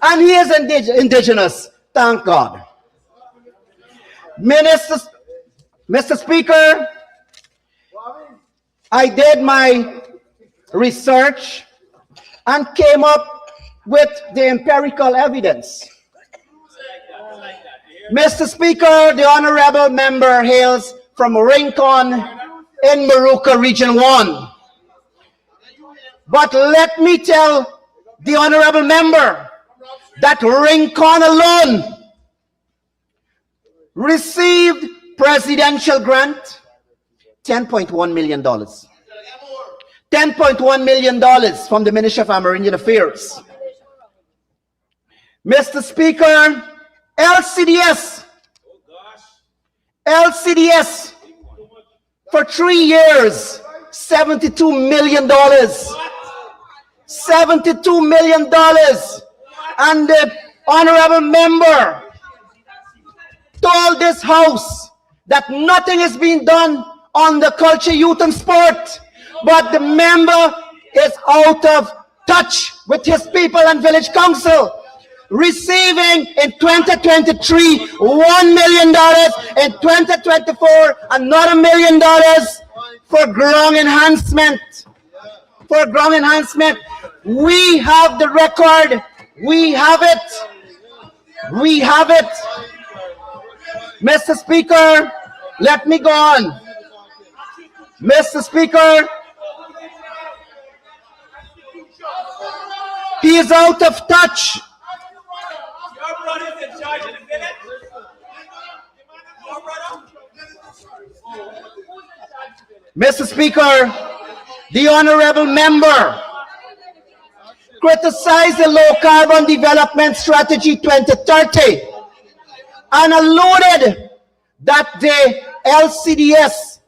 And he is indigenous, thank God. Mr. Speaker, I did my research and came up with the empirical evidence. Mr. Speaker, the honorable member hails from Rincon in Maruca Region 1. But let me tell the honorable member that Rincon alone received presidential grant $10.1 million. $10.1 million from the Ministry of Amerindian Affairs. Mr. Speaker, LCDS for 3 years, $72 million. $72 million. And the honorable member told this house that nothing is being done on the culture, youth, and sport. But the member is out of touch with his people and village council. Receiving in 2023 $1 million, in 2024 another $1 million for ground enhancement. For ground enhancement. We have the record. We have it. We have it. Mr. Speaker, let me go on. Mr. Speaker, he is out of touch. Mr. Speaker, the honorable member criticized the Low Carbon Development Strategy 2030 and alluded that the LCDS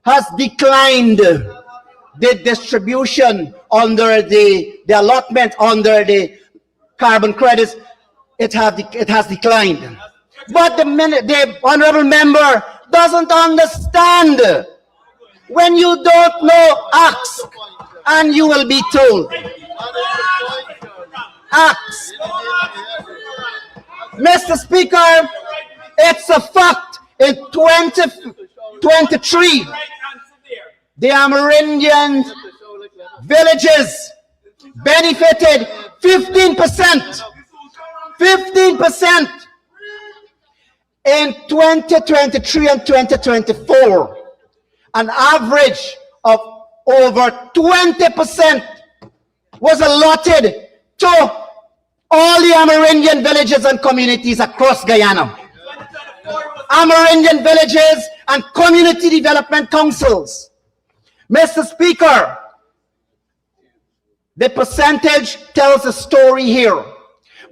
has declined the distribution under the allotment under the carbon credits. It has declined. But the honorable member doesn't understand. When you don't know, ask, and you will be told. Ask. Mr. Speaker, it's a fact. In 2023, the Amerindian villages benefited 15%. 15% in 2023 and 2024. an average of over 20% was allotted to all the Amerindian villages and communities across Guyana. Amerindian villages and community development councils. Mr. Speaker, the percentage tells a story here,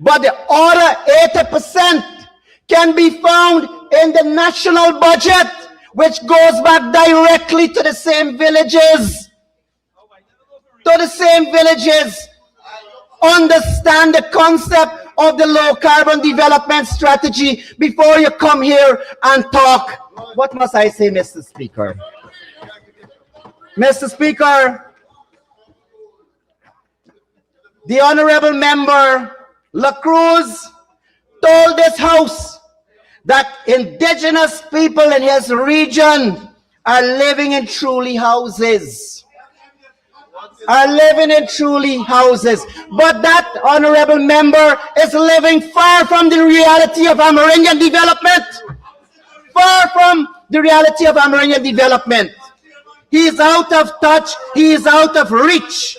but the other 80% can be found in the national budget, which goes back directly to the same villages. Understand the concept of the low carbon development strategy before you come here and talk. What must I say, Mr. Speaker? Mr. Speaker, the Honorable Member La Cruz told this House that indigenous people in his region are living in truly houses. But that Honorable Member is living far from the reality of Amerindian development. He is out of touch, he is out of reach,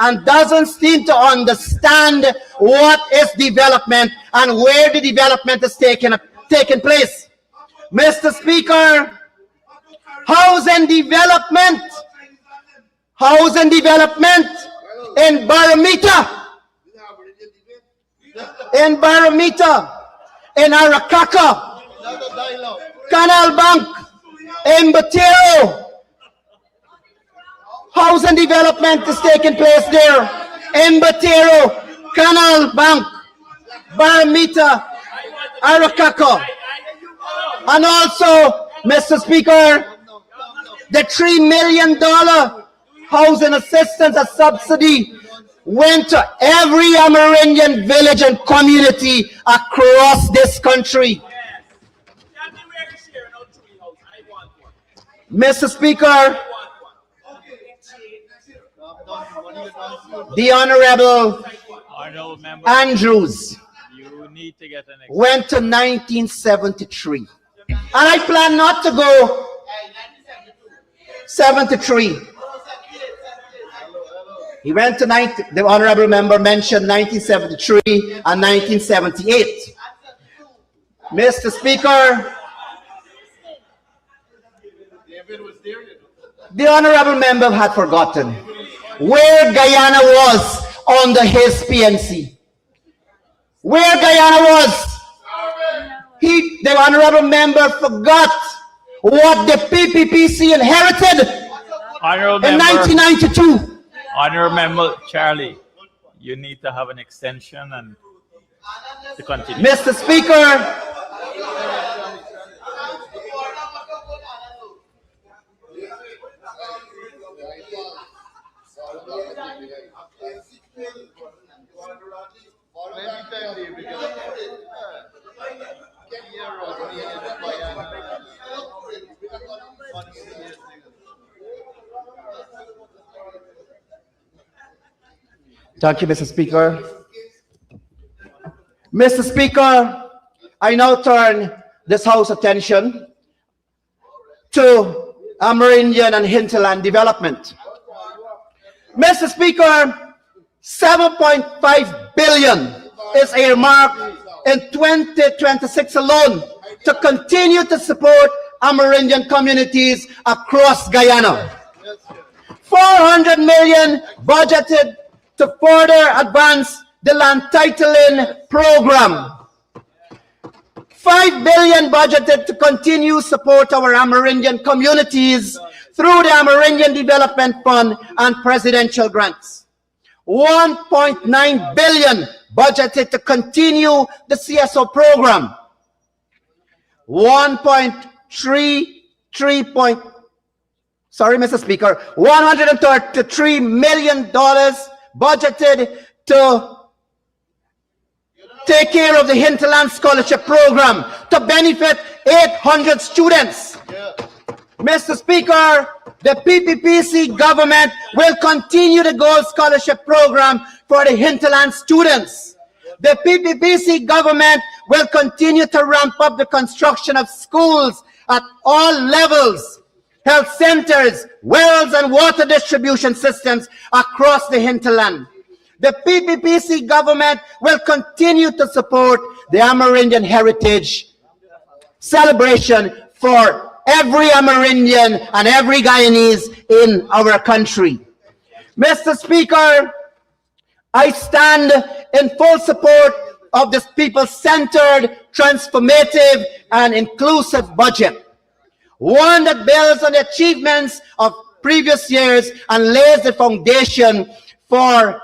and doesn't seem to understand what is development and where the development is taking place. Mr. Speaker, housing development in Baramita, in Arakaka, Canal Bank, in Batero. Housing development is taking place there. In Batero, Canal Bank, Baramita, Arakaka. And also, Mr. Speaker, the $3 million housing assistance and subsidy went to every Amerindian village and community across this country. Mr. Speaker, the Honorable Andrews went to 1973. And I plan not to go 73. He went to the Honorable Member mentioned 1973 and 1978. Mr. Speaker, the Honorable Member had forgotten where Guyana was under his PNC. Where Guyana was. The Honorable Member forgot what the PPPC inherited in 1992. Honorable Member Charlie, you need to have an extension and to continue. Mr. Speaker, thank you, Mr. Speaker. Mr. Speaker, I now turn this House attention to Amerindian and hinterland development. Mr. Speaker, 7.5 billion is earmarked in 2026 alone to continue to support Amerindian communities across Guyana. 400 million budgeted to further advance the land titling program. 5 billion budgeted to continue support our Amerindian communities through the Amerindian Development Fund and presidential grants. 1.9 billion budgeted to continue the CSO program. 133 million dollars budgeted to take care of the Hinterland Scholarship Program to benefit 800 students. Mr. Speaker, the PPPC government will continue the Gold Scholarship Program for the Hinterland students. The PPPC government will continue to ramp up the construction of schools at all levels health centers, wells, and water distribution systems across the hinterland. The PPPC government will continue to support the Amerindian heritage celebration for every Amerindian and every Guyanese in our country. Mr. Speaker, I stand in full support of this people-centered, transformative, and inclusive budget. One that builds on the achievements of previous years and lays the foundation for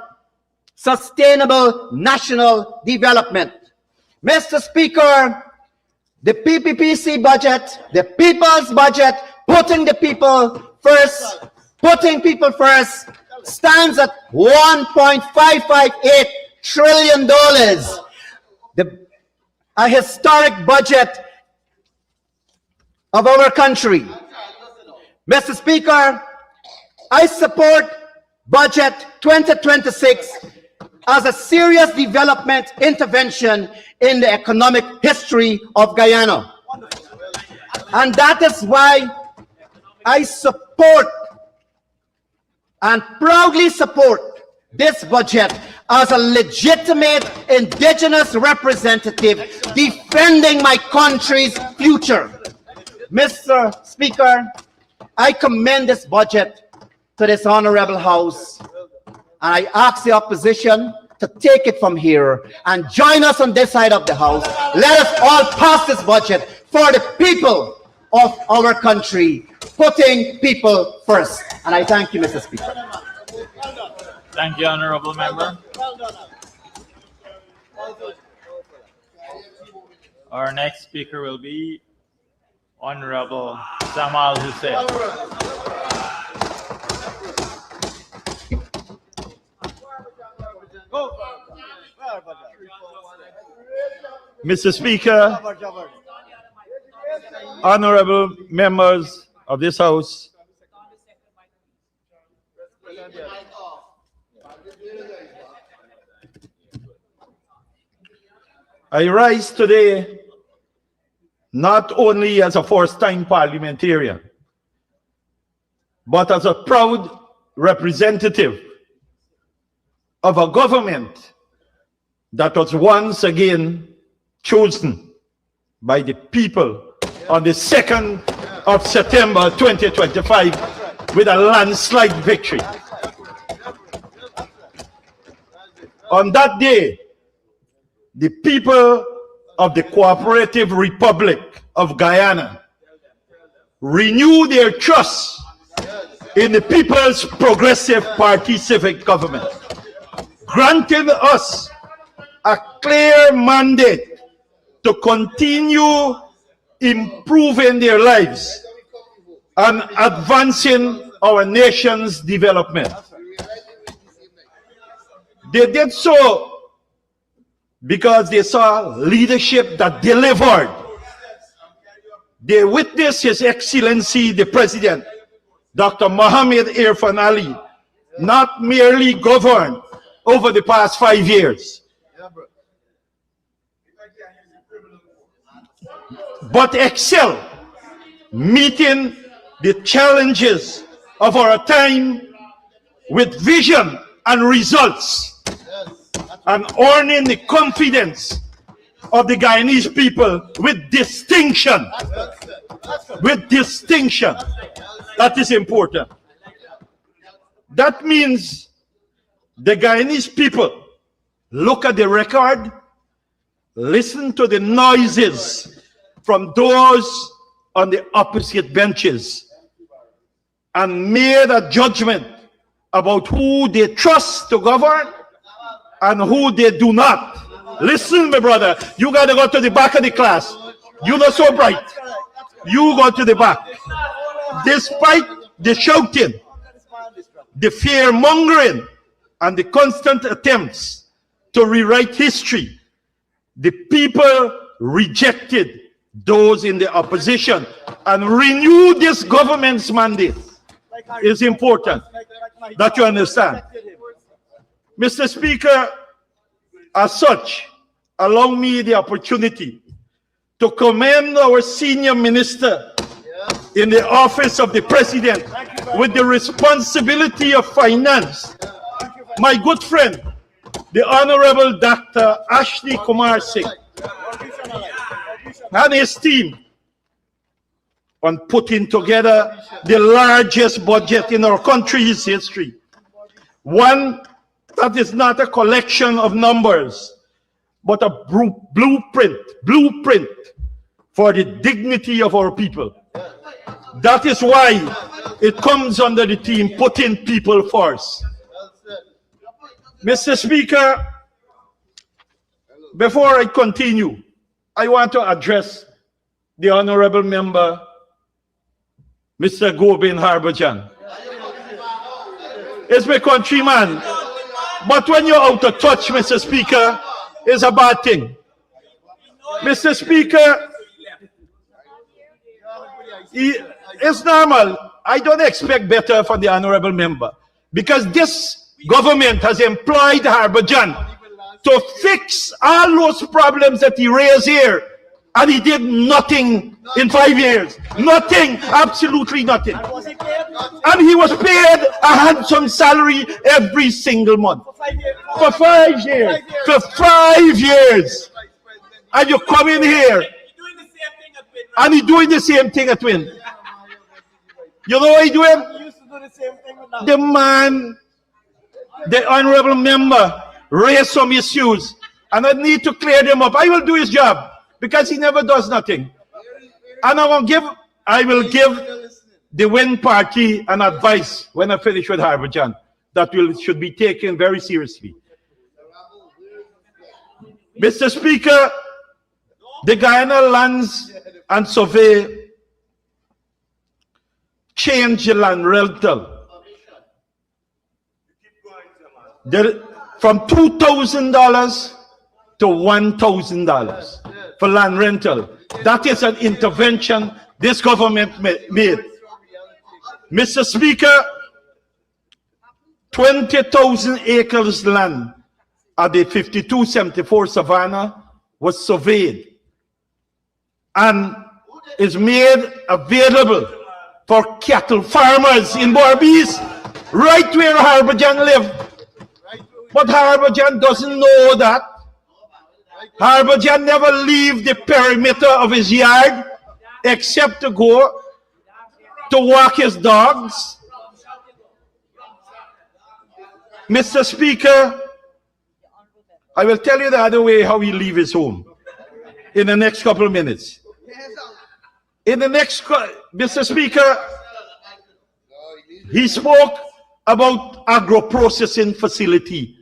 sustainable national development. Mr. Speaker, the PPPC budget, the people's budget, putting people first, stands at $1.558 trillion. A historic budget of our country. Mr. Speaker, I support Budget 2026 as a serious development intervention in the economic history of Guyana. And that is why I support and proudly support this budget as a legitimate indigenous representative defending my country's future. Mr. Speaker, I commend this budget to this honorable House, and I ask the opposition to take it from here and join us on this side of the House. Let us all pass this budget for the people of our country, putting people first. And I thank you, Mr. Speaker. Thank you, Honorable Member. Our next speaker will be Honorable Samal Hussain. Mr. Speaker, honorable members of this House, I rise today not only as a first-time parliamentarian, but as a proud representative of a government that was once again chosen by the people on the 2nd of September 2025 with a landslide victory. On that day, the people of the Cooperative Republic of Guyana renew their trust in the People's Progressive Party civic government, granting us a clear mandate to continue improving their lives and advancing our nation's development. They did so because they saw leadership that delivered. They witnessed His Excellency the President, Dr. Mohammed Irfan Ali, not merely govern over the past 5 years, but excel, meeting the challenges of our time with vision and results, and earning the confidence of the Guyanese people with distinction. With distinction. That is important. That means the Guyanese people look at the record, listen to the noises from those on the opposite benches, and made a judgment about who they trust to govern and who they do not. Listen, my brother, you gotta go to the back of the class. You're not so bright. You go to the back. Despite the shouting, the fear-mongering, and the constant attempts to rewrite history, the people rejected those in the opposition and renewed this government's mandate. It's important that you understand. Mr. Speaker, as such, allow me the opportunity to commend our senior minister in the office of the president with the responsibility of finance, my good friend, the Honorable Dr. Ashley Kumar Singh, and his team on putting together the largest budget in our country's history. One that is not a collection of numbers, but a blueprint for the dignity of our people. That is why it comes under the theme, putting people first. Mr. Speaker, before I continue, I want to address the Honorable Member, Mr. Gobin Harbourjan. It's my countryman, but when you're out of touch, Mr. Speaker, it's a bad thing. Mr. Speaker, it's normal. I don't expect better from the Honorable Member, because this government has employed Harbourjan to fix all those problems that he raised here, and he did nothing in 5 years. Nothing, absolutely nothing. And he was paid a handsome salary every single month. For 5 years. For 5 years. And you come in here, and he's doing the same thing at Win. You know what he's doing? The man, the Honorable Member, raised some issues, and I need to clear them up. I will do his job, because he never does nothing. And I will give the Win party an advice when I finish with Harbourjan that should be taken very seriously. Mr. Speaker, the Guyana Lands and Survey changed the land rental from $2,000 to $1,000 for land rental. That is an intervention this government made. Mr. Speaker, 20,000 acres land at the 5274 Savannah was surveyed and is made available for cattle farmers in Barbies, right where Harbourjan live. But Harbourjan doesn't know that. Harbourjan never leave the perimeter of his yard except to go to walk his dogs. Mr. Speaker, I will tell you the other way how he leave his home in the next couple of minutes. Mr. Speaker, he spoke about agro-processing facility.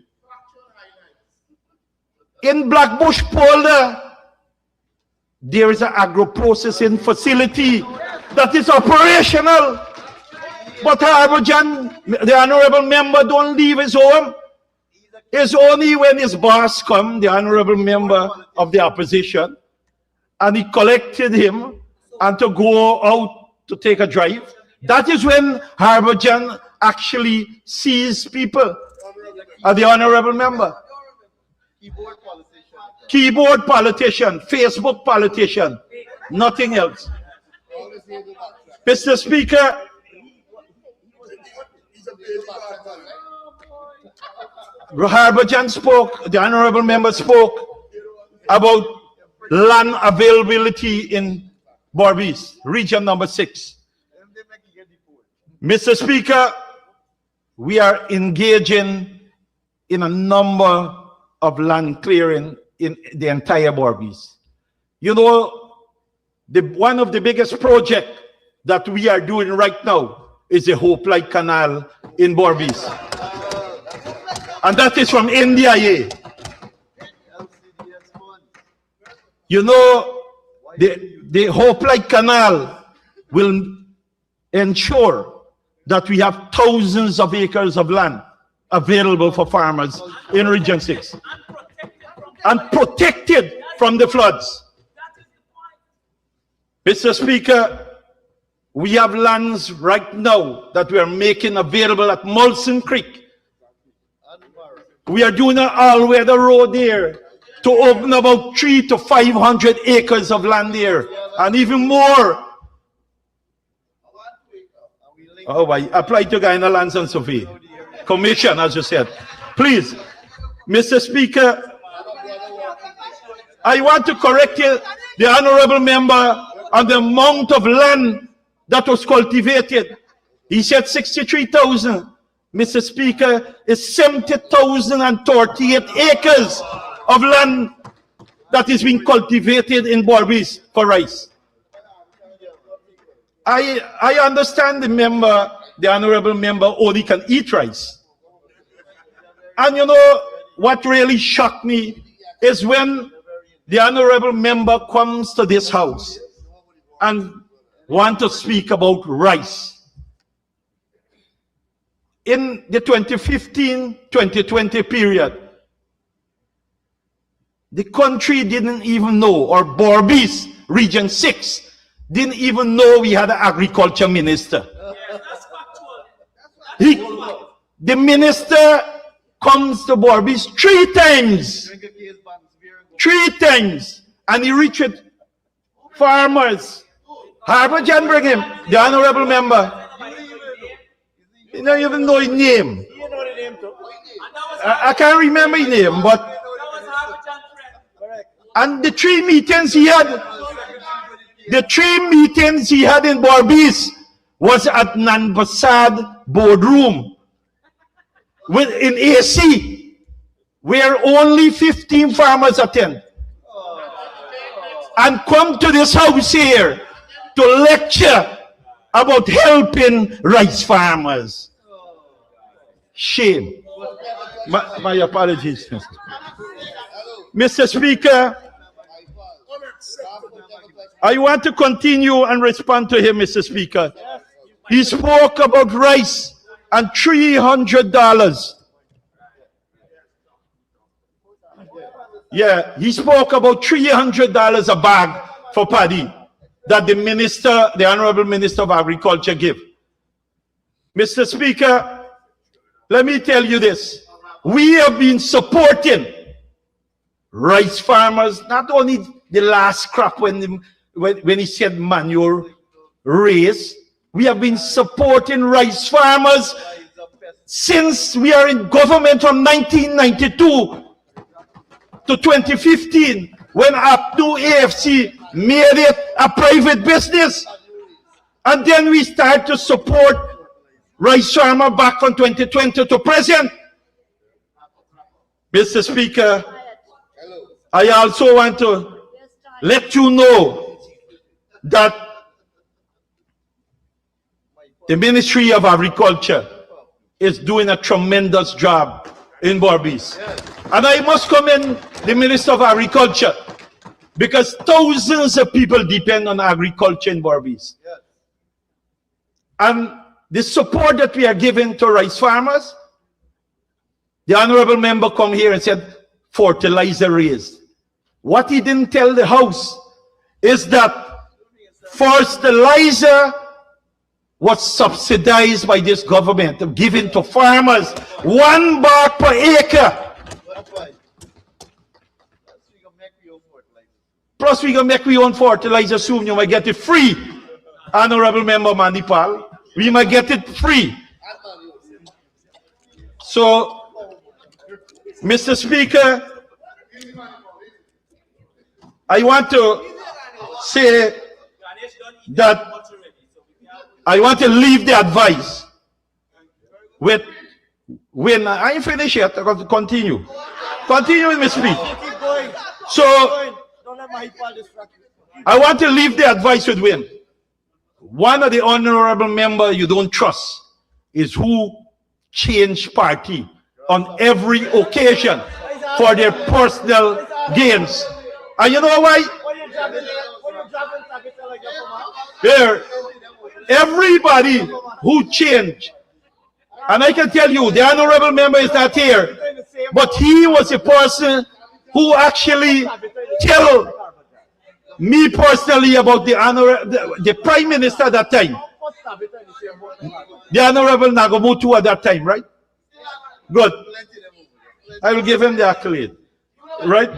In Blackbush Polder, there is an agro-processing facility that is operational. But Harbourjan, the Honorable Member, don't leave his home. It's only when his boss come, the Honorable Member of the opposition, and he collected him and to go out to take a drive. That is when Harbourjan actually sees people. The Honorable Member. Keyboard politician, Facebook politician, nothing else. Mr. Speaker, Harbourjan spoke, the Honorable Member spoke about land availability in Barbies, region number 6. Mr. Speaker, we are engaging in a number of land clearing in the entire Barbies. You know, one of the biggest projects that we are doing right now is the Hope Light Canal in Barbies. And that is from India. You know, the Hope Light Canal will ensure that we have thousands of acres of land available for farmers in Region 6 and protected from the floods. Mr. Speaker, we have lands right now that we are making available at Molson Creek. We are doing an all-weather road there to open about 300 to 500 acres of land there, and even more Oh, I apply to Guyana Lands and Survey. Commission, as you said. Please, Mr. Speaker, I want to correct you, the honorable member, on the amount of land that was cultivated. He said 63,000. Mr. Speaker, it's 70,038 acres of land that is being cultivated in Berbice for rice. I understand the honorable member only can eat rice. And you know what really shocked me is when the honorable member comes to this house and want to speak about rice. In the 2015-2020 period, the country didn't even know, or Berbice, Region 6, didn't even know we had an agriculture minister. The minister comes to Berbice 3 times. 3 times. And he reached farmers. Harper John bring him, the honorable member. You don't even know his name. I can't remember his name, but and the 3 meetings he had, in Berbice was at Nanbasad boardroom in AC, where only 15 farmers attend, and come to this house here to lecture about helping rice farmers. Shame. My apologies, Mr. Speaker. I want to continue and respond to him, Mr. Speaker. He spoke about rice and $300. Yeah, he spoke about $300 a bag for paddy that the Honorable Minister of Agriculture gave. Mr. Speaker, let me tell you this. We have been supporting rice farmers, not only the last crop when he said manure raise. We have been supporting rice farmers since we are in government from 1992 to 2015, when Abdu AFC made it a private business. And then we start to support rice farmer back from 2020 to present. Mr. Speaker, I also want to let you know that the Ministry of Agriculture is doing a tremendous job in Berbice. And I must commend the Minister of Agriculture, because thousands of people depend on agriculture in Berbice. And the support that we are giving to rice farmers, the honorable member come here and said fertilizer raised. What he didn't tell the House is that fertilizer was subsidized by this government, given to farmers $1 per acre. Plus we gonna make we own fertilizer soon. You might get it free, Honorable Member Manipal. We might get it free. So, Mr. Speaker, I want to say that I want to leave the advice with, when I ain't finished yet, I'm going to continue. Continue with me speak. So, I want to leave the advice with Win. One of the honorable member you don't trust is who change party on every occasion for their personal gains. And you know why? There, everybody who change, and I can tell you, the honorable member is not here, but he was a person who actually tell me personally about the Prime Minister at that time, the Honorable Nagamutu at that time, right? Good. I will give him the accolade, right?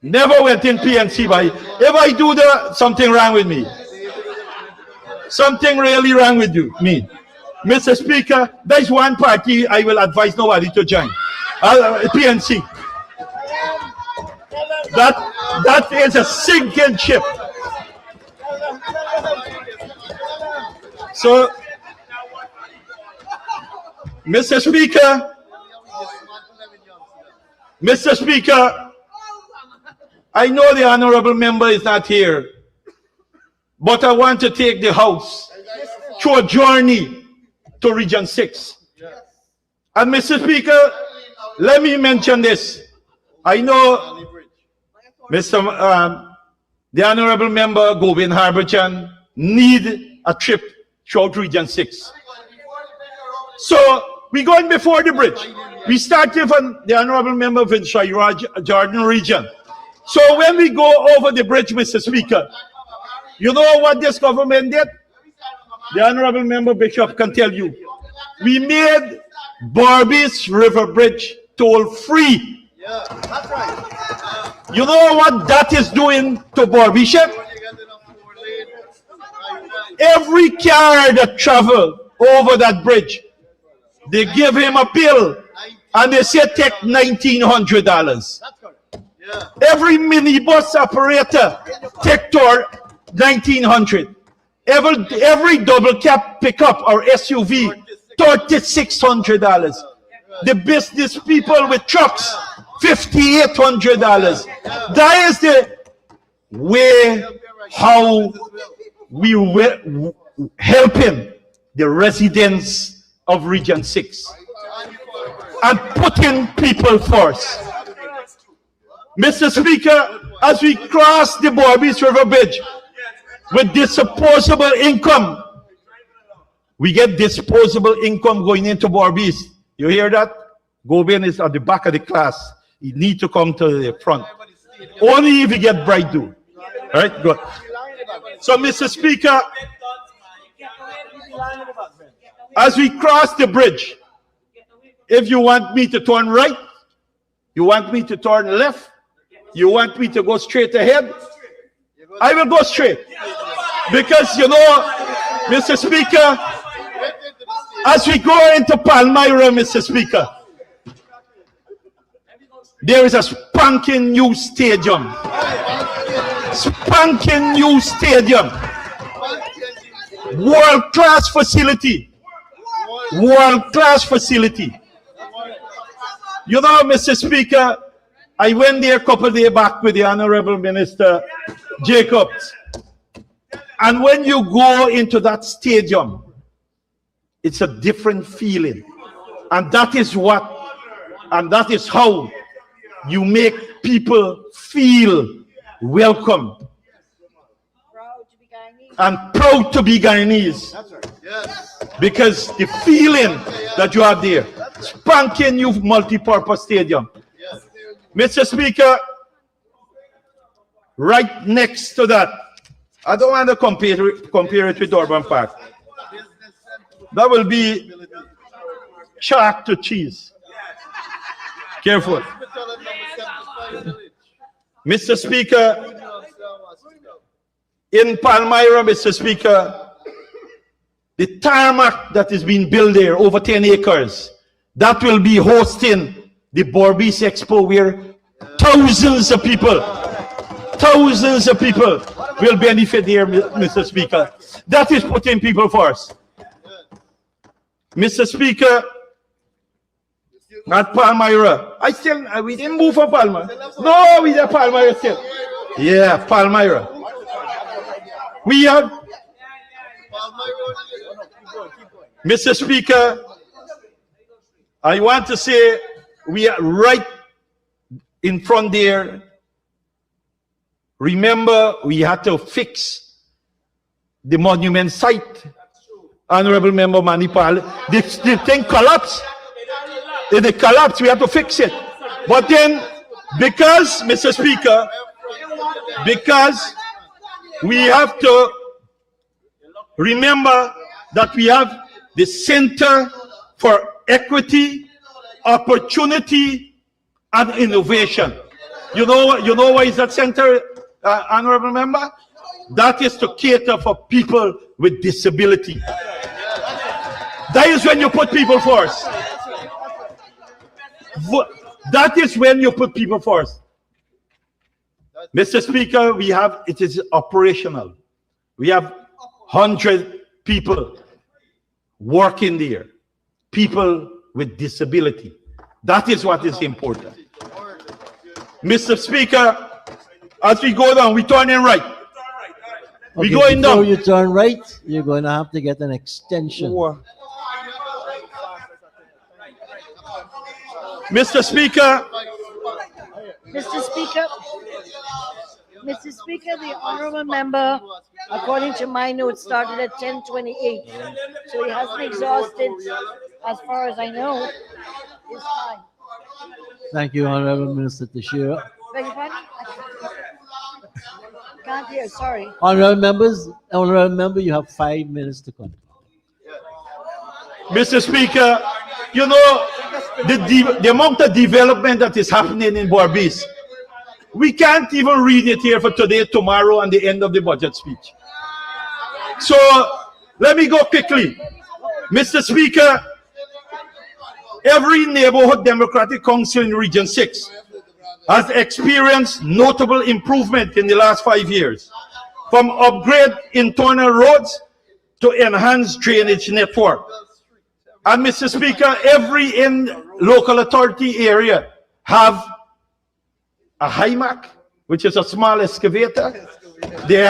Never went in PNC by, if I do something wrong with me. Something really wrong with you, me. Mr. Speaker, there's one party I will advise nobody to join. PNC. That is a sinking ship. So, Mr. Speaker, I know the honorable member is not here, but I want to take the House through a journey to Region 6. And Mr. Speaker, let me mention this. I know the honorable member Govind Harbachan need a trip throughout Region 6. So we're going before the bridge. We started from the honorable member of the Jordan region. So when we go over the bridge, Mr. Speaker, you know what this government did? The honorable member Bishop can tell you. We made Barbies River Bridge toll free. Yeah, that's right. You know what that is doing to Barbishep? Every car that travel over that bridge, they give him a bill and they say take $1,900. That's correct. Yeah. Every minibus operator take $1,900. Every double cab pickup or SUV, $3,600. The business people with trucks, $5,800. That is the way how we were helping the residents of Region 6 and putting people first. Mr. Speaker, as we cross the Barbies River Bridge with disposable income, we get disposable income going into Barbies. You hear that? Govind is at the back of the class. He need to come to the front. Only if you get bright do. All right, good. So, Mr. Speaker, as we cross the bridge, if you want me to turn right, you want me to turn left, you want me to go straight ahead, I will go straight. Because, you know, Mr. Speaker, as we go into Palmyra, Mr. Speaker, there is a spanking new stadium. Spanking new stadium. World-class facility. World-class facility. You know, Mr. Speaker, I went there a couple of days back with the Honorable Minister Jacobs. And when you go into that stadium, it's a different feeling. And that is how you make people feel welcome and proud to be Guyanese. That's right. Yes. Because the feeling that you have there, spanking new multi-purpose stadium. Yes. Mr. Speaker, right next to that, I don't want to compare it with Durban Park. That will be shark to cheese. Careful. Mr. Speaker, in Palmyra, Mr. Speaker, the tarmac that is being built there, over 10 acres, that will be hosting the Barbies Expo, where thousands of people will benefit here, Mr. Speaker. That is putting people first. Mr. Speaker, at Palmyra, we didn't move from Palmyra. No, we are Palmyra still. Yeah, Palmyra. We have, Mr. Speaker, I want to say we are right in front there. Remember, we had to fix the monument site. Honorable Member Manipal, the thing collapsed. If it collapsed, we have to fix it. But then, because, Mr. Speaker, because we have to remember that we have the Center for Equity, Opportunity, and Innovation. You know why is that center, Honorable Member? That is to cater for people with disability. That is when you put people first. That is when you put people first. Mr. Speaker, it is operational. We have 100 people working there, people with disability. That is what is important. Mr. Speaker, as we go down, we turn in right. We going Before down. you turn right, you're going to have to get an extension. Mr. Speaker, Mr. Speaker, the honorable member, according to my notes, started at 10:28. So he hasn't exhausted, as far as I know, his time. Thank you, Honorable Minister Teixeira. Beg your pardon? Can't hear, sorry. Honorable member, you have 5 minutes to come. Mr. Speaker, you know, the amount of development that is happening in Barbados, we can't even read it here for today, tomorrow, and the end of the budget speech. So let me go quickly. Mr. Speaker, every neighborhood Democratic Council in Region 6 has experienced notable improvement in the last 5 years, from upgrade internal roads to enhanced drainage network. And Mr. Speaker, every local authority area have a HIMAC, which is a small excavator. They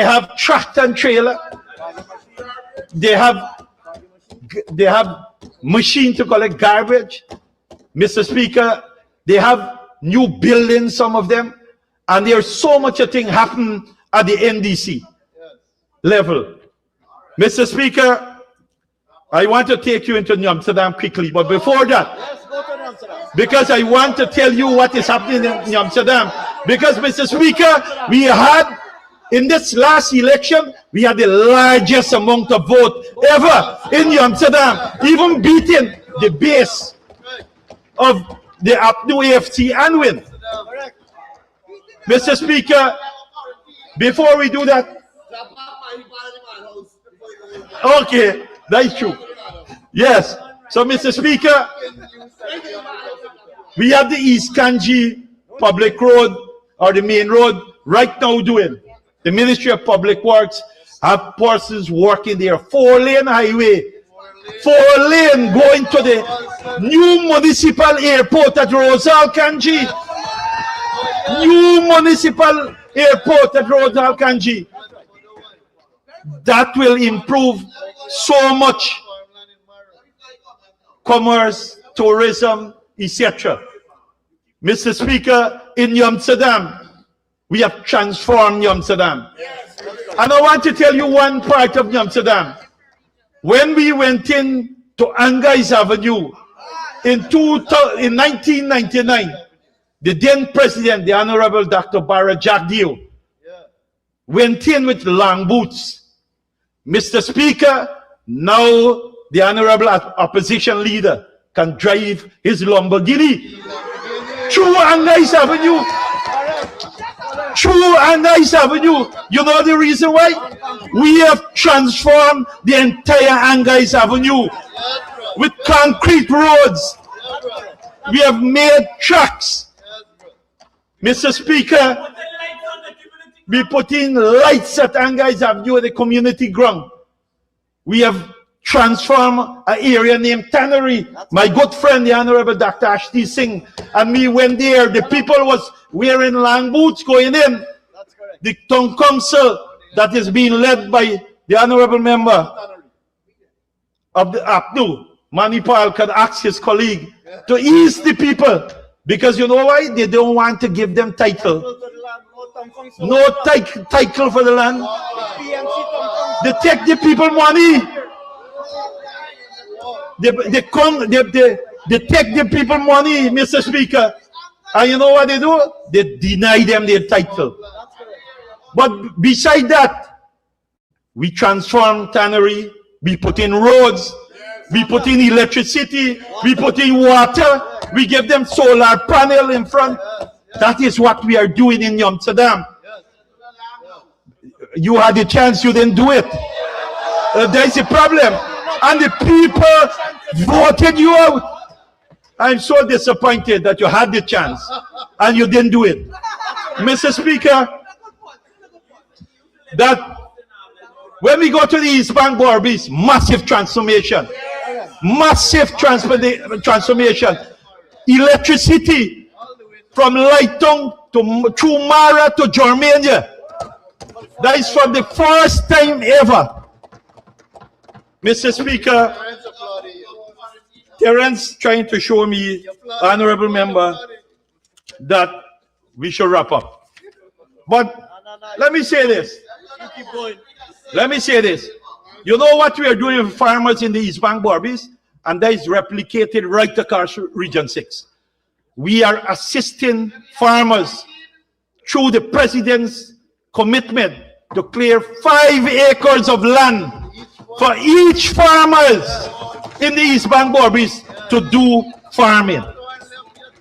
have tractor and trailer. They have machine to collect garbage. Mr. Speaker, they have new buildings, some of them, and there's so much a thing happen at the NDC level. Mr. Speaker, I want to take you into New Amsterdam quickly, but before that, because I want to tell you what is happening in New Amsterdam, because Mr. Speaker, we had, in this last election, we had the largest amount of vote ever in New Amsterdam, even beating the base of the APNU AFC and win. Mr. Speaker, before we do that, okay, that's true. Yes. So, Mr. Speaker, we have the East Kanji Public Road, or the main road, right now doing. The Ministry of Public Works have persons working there. 4-lane highway. 4-lane going to the new municipal airport at Rosal Kanji. New municipal airport at Rosal Kanji. That will improve so much commerce, tourism, etc. Mr. Speaker, in New Amsterdam, we have transformed New Amsterdam. And I want to tell you one part of New Amsterdam. When we went in to Angais Avenue in 1999, the then president, the Honorable Dr. Barra Jagdeo, went in with long boots. Mr. Speaker, now the Honorable Opposition Leader can drive his Lamborghini through Angais Avenue. Through Angais Avenue. You know the reason why? We have transformed the entire Angais Avenue with concrete roads. We have made tracks. Mr. Speaker, we put in lights at Angais Avenue at the community ground. We have transformed an area named Tannery. My good friend, the Honorable Dr. Ashti Singh, and me went there. The people was wearing long boots going in. The town council that is being led by the Honorable Member of the APNU, Manipal, can ask his colleague to ease the people. Because you know why? They don't want to give them title. No title for the land. They take the people money. They take the people money, Mr. Speaker. And you know what they do? They deny them their title. But beside that, we transform Tannery, we put in roads, we put in electricity, we put in water, we give them solar panel in front. That is what we are doing in New Amsterdam. You had the chance, you didn't do it. There's a problem. And the people voted you out. I'm so disappointed that you had the chance and you didn't do it. Mr. Speaker, that when we go to the East Bank Barbies, massive transformation. Massive transformation. Electricity from Lightong to through Mara to Germania. That is for the first time ever. Mr. Speaker, Terence trying to show me, honorable member, that we should wrap up. But let me say this. Let me say this. You know what we are doing with farmers in the East Bank Barbies? And that is replicated right across Region 6. We are assisting farmers through the president's commitment to clear 5 acres of land for each farmers in the East Bank Barbies to do farming.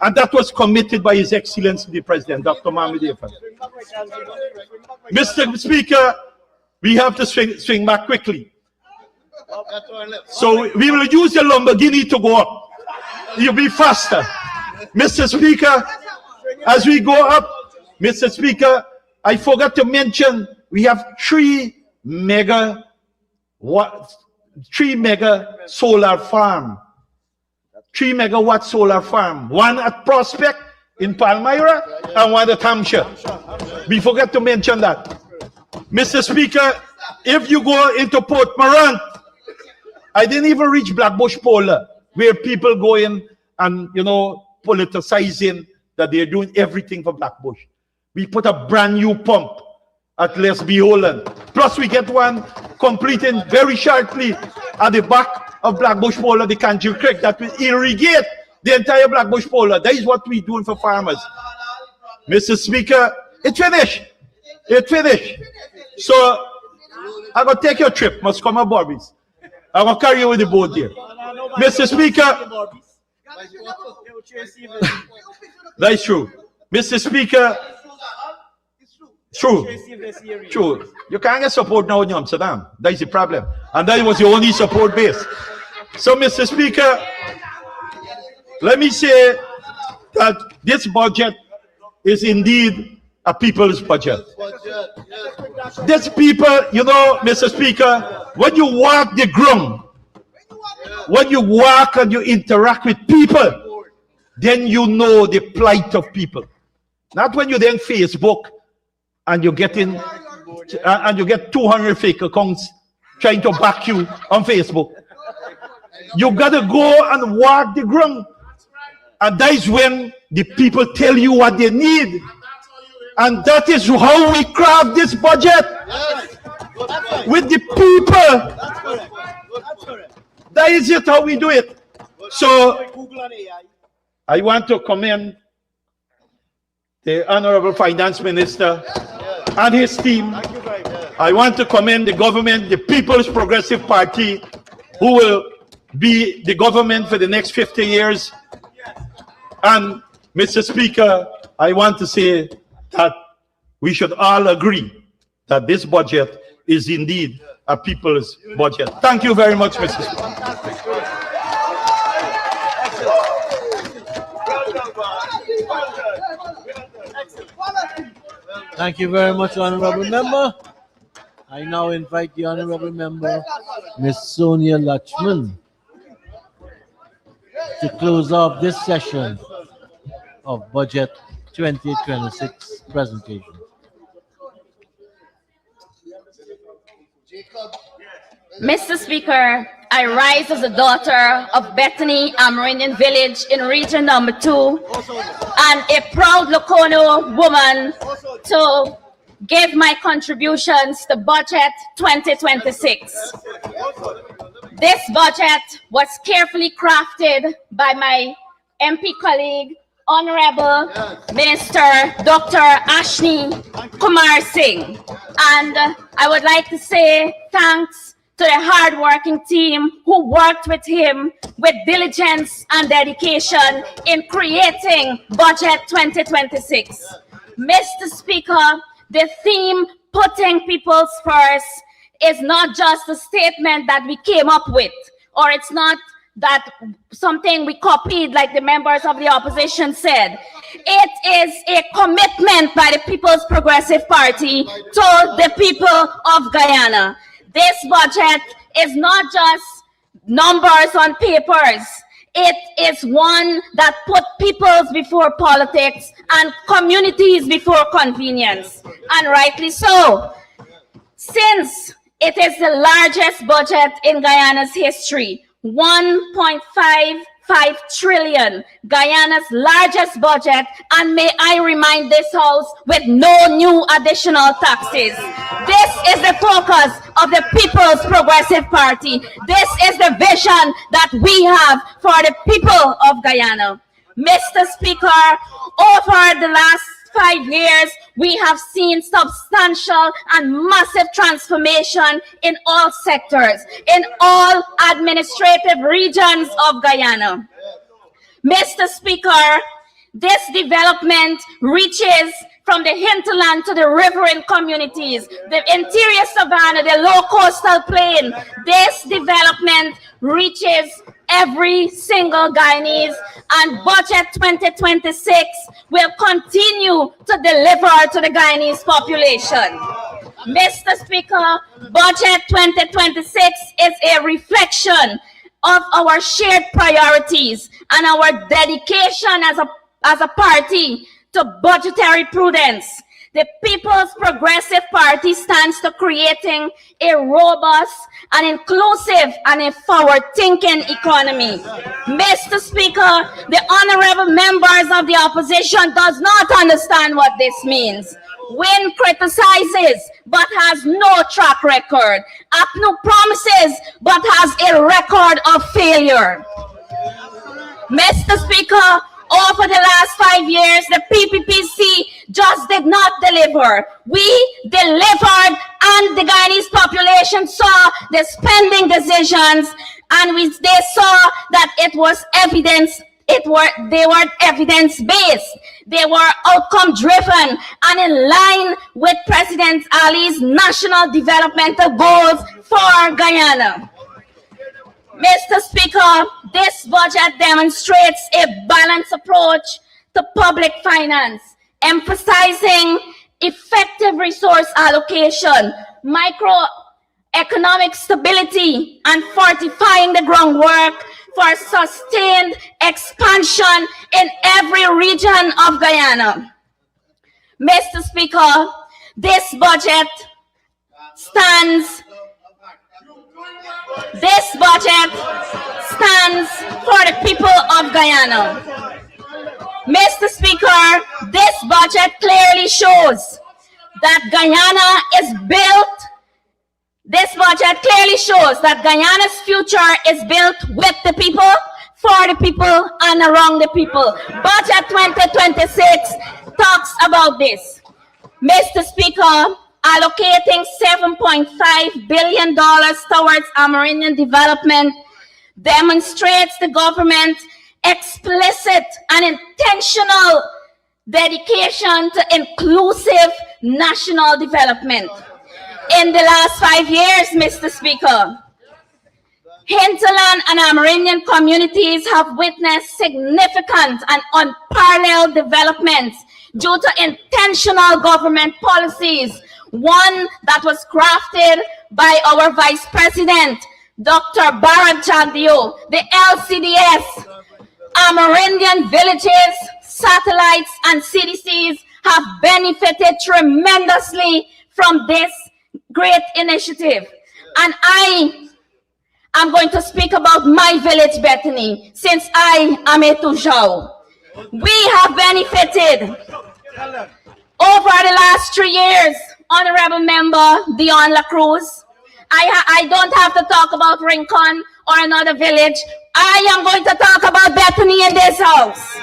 And that was committed by His Excellency the President, Dr. Mohamed Irfan. Mr. Speaker, we have to swing back quickly. So we will use the Lamborghini to go up. You'll be faster. Mr. Speaker, as we go up, Mr. Speaker, I forgot to mention we have 3 mega solar farm. 3 megawatt solar farm. One at Prospect in Palmyra and one at Hampshire. We forgot to mention that. Mr. Speaker, if you go into Port Morant, I didn't even reach Blackbush Polar, where people go in and, you know, politicizing that they're doing everything for Blackbush. We put a brand new pump at Lesby Holland. Plus we get one completing very shortly at the back of Blackbush Polar, the Kanju Creek, that will irrigate the entire Blackbush Polar. That is what we're doing for farmers. Mr. Speaker, it's finished. It's finished. So I'm going to take your trip, must come on Barbies. I'm going to carry you with the boat there. Mr. Speaker, that is true. Mr. Speaker, true. True. You can't get support now in Amsterdam. That is the problem. And that was the only support base. So, Mr. Speaker, let me say that this budget is indeed a people's budget. These people, you know, Mr. Speaker, when you walk the ground, when you walk and you interact with people, then you know the plight of people. Not when you then Facebook and you get in and you get 200 fake accounts trying to back you on Facebook. You gotta go and walk the ground. And that is when the people tell you what they need. And that is how we craft this budget. With the people. That is it how we do it. So I want to commend the Honorable Finance Minister and his team. I want to commend the government, the People's Progressive Party, who will be the government for the next 50 years. And Mr. Speaker, I want to say that we should all agree that this budget is indeed a people's budget. Thank you very much, Mr. Speaker. Thank you very much, Honorable Member. I now invite the Honorable Member, Ms. Sonia Lachman, to close off this session of Budget 2026 presentation. Mr. Speaker, I rise as a daughter of Bethany Amerindian Village in Region Number 2 and a proud Locono woman to give my contributions to Budget 2026. This budget was carefully crafted by my MP colleague, Honorable Minister Dr. Ashni Kumar Singh. And I would like to say thanks to the hard-working team who worked with him with diligence and dedication in creating Budget 2026. Mr. Speaker, the theme putting people first is not just a statement that we came up with, or it's not that something we copied like the members of the opposition said. It is a commitment by the People's Progressive Party to the people of Guyana. This budget is not just numbers on papers. It is one that put peoples before politics and communities before convenience, and rightly so. Since it is the largest budget in Guyana's history, 1.55 trillion, Guyana's largest budget, and may I remind this House, with no new additional taxes. This is the focus of the People's Progressive Party. This is the vision that we have for the people of Guyana. Mr. Speaker, over the last 5 years, we have seen substantial and massive transformation in all sectors, in all administrative regions of Guyana. Mr. Speaker, this development reaches from the hinterland to the riverine communities, the interior savanna, the low coastal plain. This development reaches every single Guyanese, and Budget 2026 will continue to deliver to the Guyanese population. Mr. Speaker, Budget 2026 is a reflection of our shared priorities and our dedication as a party to budgetary prudence. The People's Progressive Party stands to creating a robust and inclusive and a forward-thinking economy. Mr. Speaker, the honorable members of the opposition does not understand what this means. Win criticizes but has no track record. APNU promises but has a record of failure. Mr. Speaker, over the last 5 years, the PPPC just did not deliver. We delivered, and the Guyanese population saw the spending decisions, and they saw that it was evidence. They were evidence-based. They were outcome-driven and in line with President Ali's national developmental goals for Guyana. Mr. Speaker, this budget demonstrates a balanced approach to public finance, emphasizing effective resource allocation, microeconomic stability, and fortifying the groundwork for sustained expansion in every region of Guyana. Mr. Speaker, this budget stands for the people of Guyana. Mr. Speaker, this budget clearly shows that Guyana is built. This budget clearly shows that Guyana's future is built with the people, for the people, and around the people. Budget 2026 talks about this. Mr. Speaker, allocating $7.5 billion towards Amerindian development demonstrates the government's explicit and intentional dedication to inclusive national development. In the last 5 years, Mr. Speaker, hinterland and Amerindian communities have witnessed significant and unparalleled developments due to intentional government policies, one that was crafted by our Vice President, Dr. Bharat Jagdeo, the LCDS. Amerindian villages, satellites, and CDCs have benefited tremendously from this great initiative. And I am going to speak about my village, Bethany, since I am a Tujao. We have benefited over the last 3 years, Honorable Member Dion La Cruz. I don't have to talk about Rincon or another village. I am going to talk about Bethany in this house.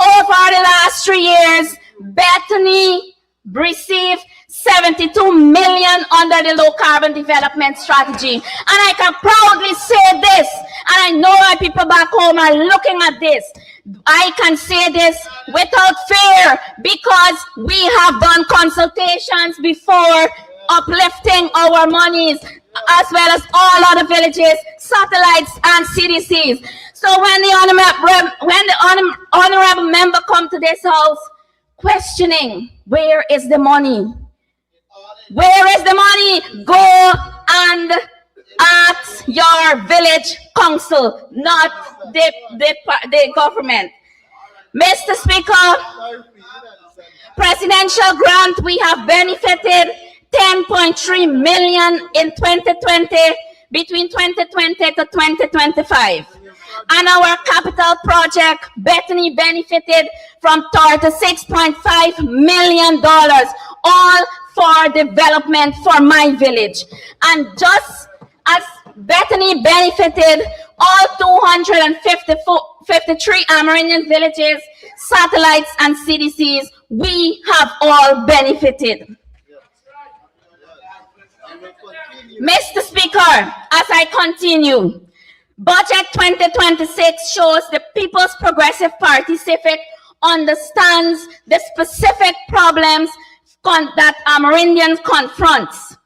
Over the last 3 years, Bethany received 72 million under the low carbon development strategy. And I can proudly say this, and I know my people back home are looking at this. I can say this without fear because we have done consultations before uplifting our monies as well as all other villages, satellites and CDCs. So when the honorable member come to this house questioning where is the money? Where is the money? Go and ask your village council, not the government. Mr. Speaker, presidential grant, we have benefited 10.3 million in 2020, between 2020 to 2025. And our capital project, Bethany, benefited from $36.5 million, all for development for my village. And just as Bethany benefited, all 253 Amerindian villages, satellites, and CDCs, we have all benefited. Mr. Speaker, as I continue, Budget 2026 shows the People's Progressive Party (CPP) understands the specific problems that Amerindians confronts,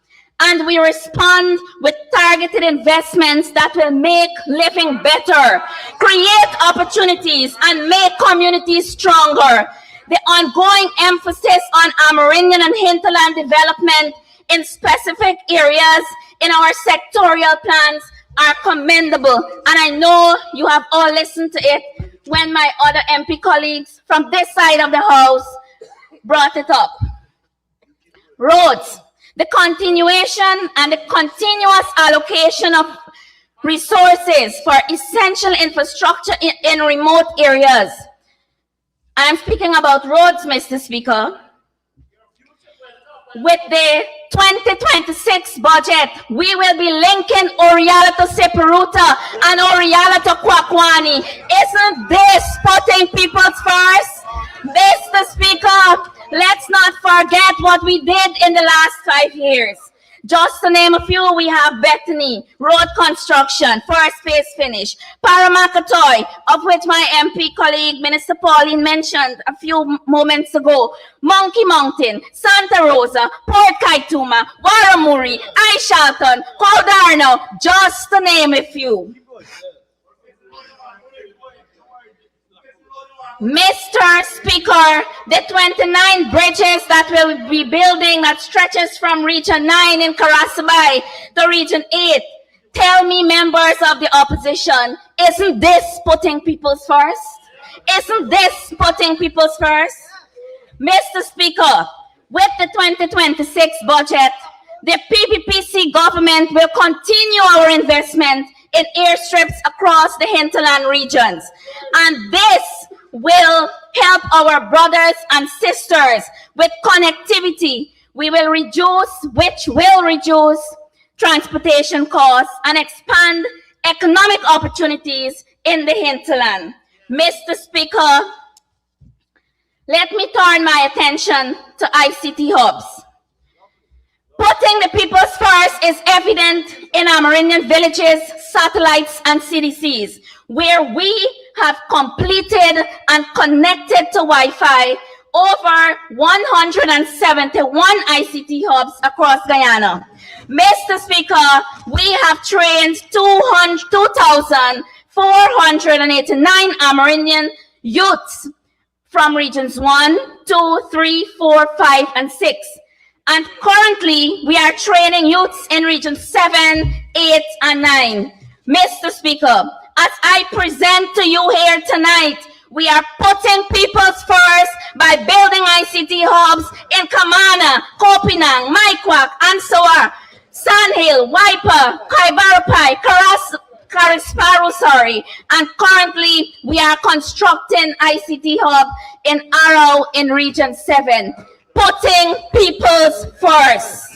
and we respond with targeted investments that will make living better, create opportunities, and make communities stronger. The ongoing emphasis on Amerindian and hinterland development in specific areas in our sectorial plans are commendable, and I know you have all listened to it when my other MP colleagues from this side of the house brought it up. Roads, the continuation and the continuous allocation of resources for essential infrastructure in remote areas. I'm speaking about roads, Mr. Speaker. With the 2026 budget, we will be linking Oriala to Separuta and Oriala to Kwakwani. Isn't this putting people's first? Mr. Speaker, let's not forget what we did in the last 5 years. Just to name a few, we have Bethany, road construction, first phase finish, Paramakatoy, of which my MP colleague, Minister Pauline, mentioned a few moments ago, Monkey Mountain, Santa Rosa, Port Kaituma, Waramuri, Aishalton, Coldarno, just to name a few. Mr. Speaker, the 29 bridges that we'll be building that stretches from Region 9 in Karasabay to Region 8, tell me, members of the opposition, isn't this putting people's first? Isn't this putting people's first? Mr. Speaker, with the 2026 budget, the PPPC government will continue our investment in airstrips across the hinterland regions, and this will help our brothers and sisters with connectivity. Which will reduce transportation costs and expand economic opportunities in the hinterland. Mr. Speaker, let me turn my attention to ICT hubs. Putting the people's first is evident in Amerindian villages, satellites, and CDCs, where we have completed and connected to Wi-Fi over 171 ICT hubs across Guyana. Mr. Speaker, we have trained 2,489 Amerindian youths from regions 1, 2, 3, 4, 5, and 6. And currently, we are training youths in regions 7, 8, and 9. Mr. Speaker, as I present to you here tonight, we are putting people's first by building ICT hubs in Kamana, Kopinang, Maikwak, Ansawar, Sandhill, Waipa, Kaibarapai, Karisparu, and currently we are constructing ICT hub in Arrow in Region 7, putting people's first.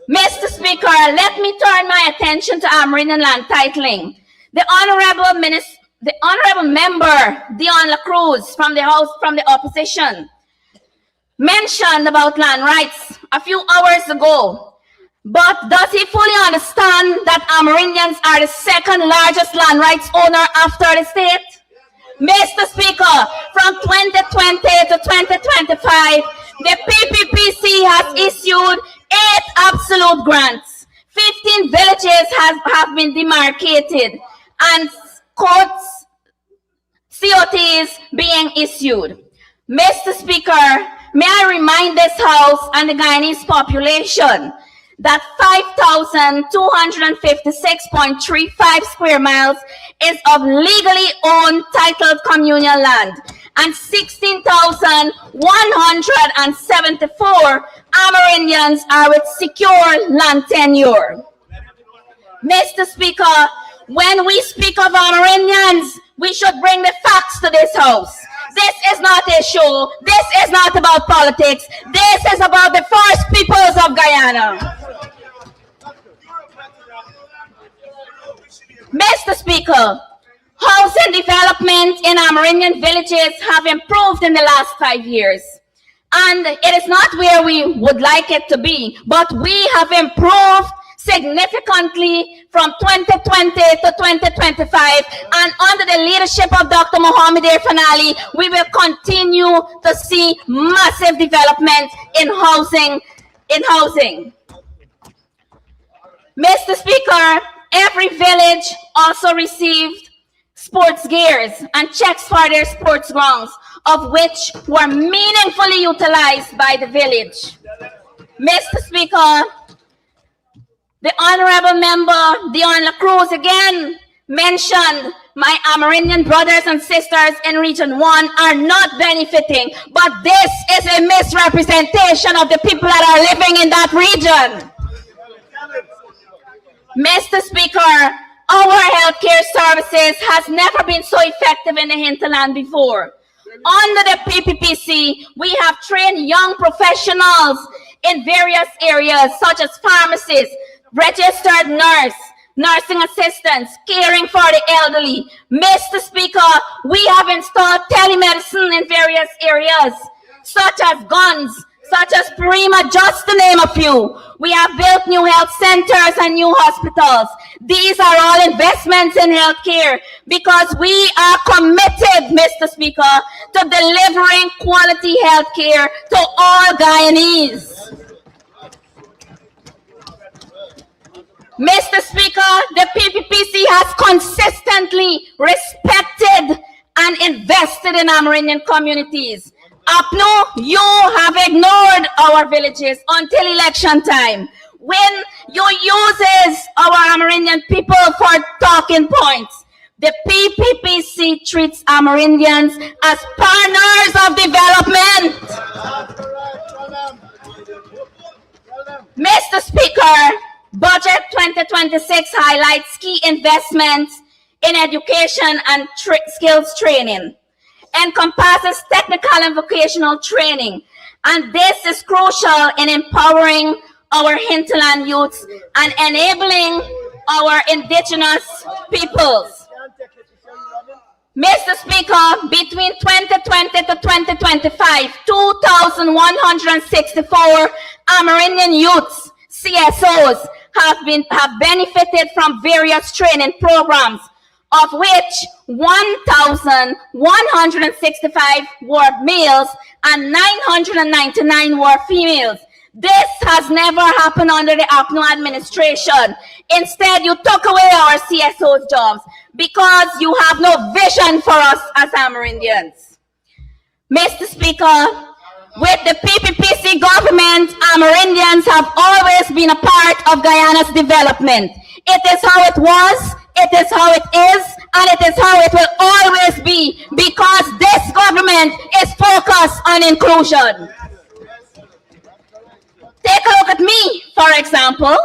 Mr. Speaker, let me turn my attention to Amerindian land titling. The honorable member, Dion La Cruz, from the opposition, mentioned about land rights a few hours ago. But does he fully understand that Amerindians are the second largest land rights owner after the state? Mr. Speaker, from 2020 to 2025, the PPPC has issued 8 absolute grants. 15 villages have been demarcated and COTs being issued. Mr. Speaker, may I remind this House and the Guyanese population that 5,256.35 square miles is of legally owned titled communal land, and 16,174 Amerindians are with secure land tenure. Mr. Speaker, when we speak of Amerindians, we should bring the facts to this House. This is not a show. This is not about politics. This is about the first peoples of Guyana. Mr. Speaker, housing development in Amerindian villages have improved in the last 5 years. And it is not where we would like it to be, but we have improved significantly from 2020 to 2025, and under the leadership of Dr. Mohamed Irfanali, we will continue to see massive development in housing. Mr. Speaker, every village also received sports gears and checks for their sports grounds, of which were meaningfully utilized by the village. Mr. Speaker, the Honorable Member, Dion La Cruz, again mentioned my Amerindian brothers and sisters in Region 1 are not benefiting, but this is a misrepresentation of the people that are living in that region. Mr. Speaker, our healthcare services has never been so effective in the hinterland before. Under the PPPC, we have trained young professionals in various areas such as pharmacists, registered nurse, nursing assistants, caring for the elderly. Mr. Speaker, we have installed telemedicine in various areas such as guns, such as Prima, just to name a few. We have built new health centers and new hospitals. These are all investments in healthcare because we are committed, Mr. Speaker, to delivering quality healthcare to all Guyanese. Mr. Speaker, the PPPC has consistently respected and invested in Amerindian communities. APNU, you have ignored our villages until election time, when you uses our Amerindian people for talking points. The PPPC treats Amerindians as partners of development. Mr. Speaker, Budget 2026 highlights key investments in education and skills training, encompasses technical and vocational training, and this is crucial in empowering our hinterland youths and enabling our indigenous peoples. Mr. Speaker, between 2020 to 2025, 2,164 Amerindian youths, CSOs, have benefited from various training programs, of which 1,165 were males and 999 were females. This has never happened under the APNU administration. Instead, you took away our CSO's jobs because you have no vision for us as Amerindians. Mr. Speaker, with the PPPC government, Amerindians have always been a part of Guyana's development. It is how it was, it is how it is, and it is how it will always be, because this government is focused on inclusion. Take a look at me, for example.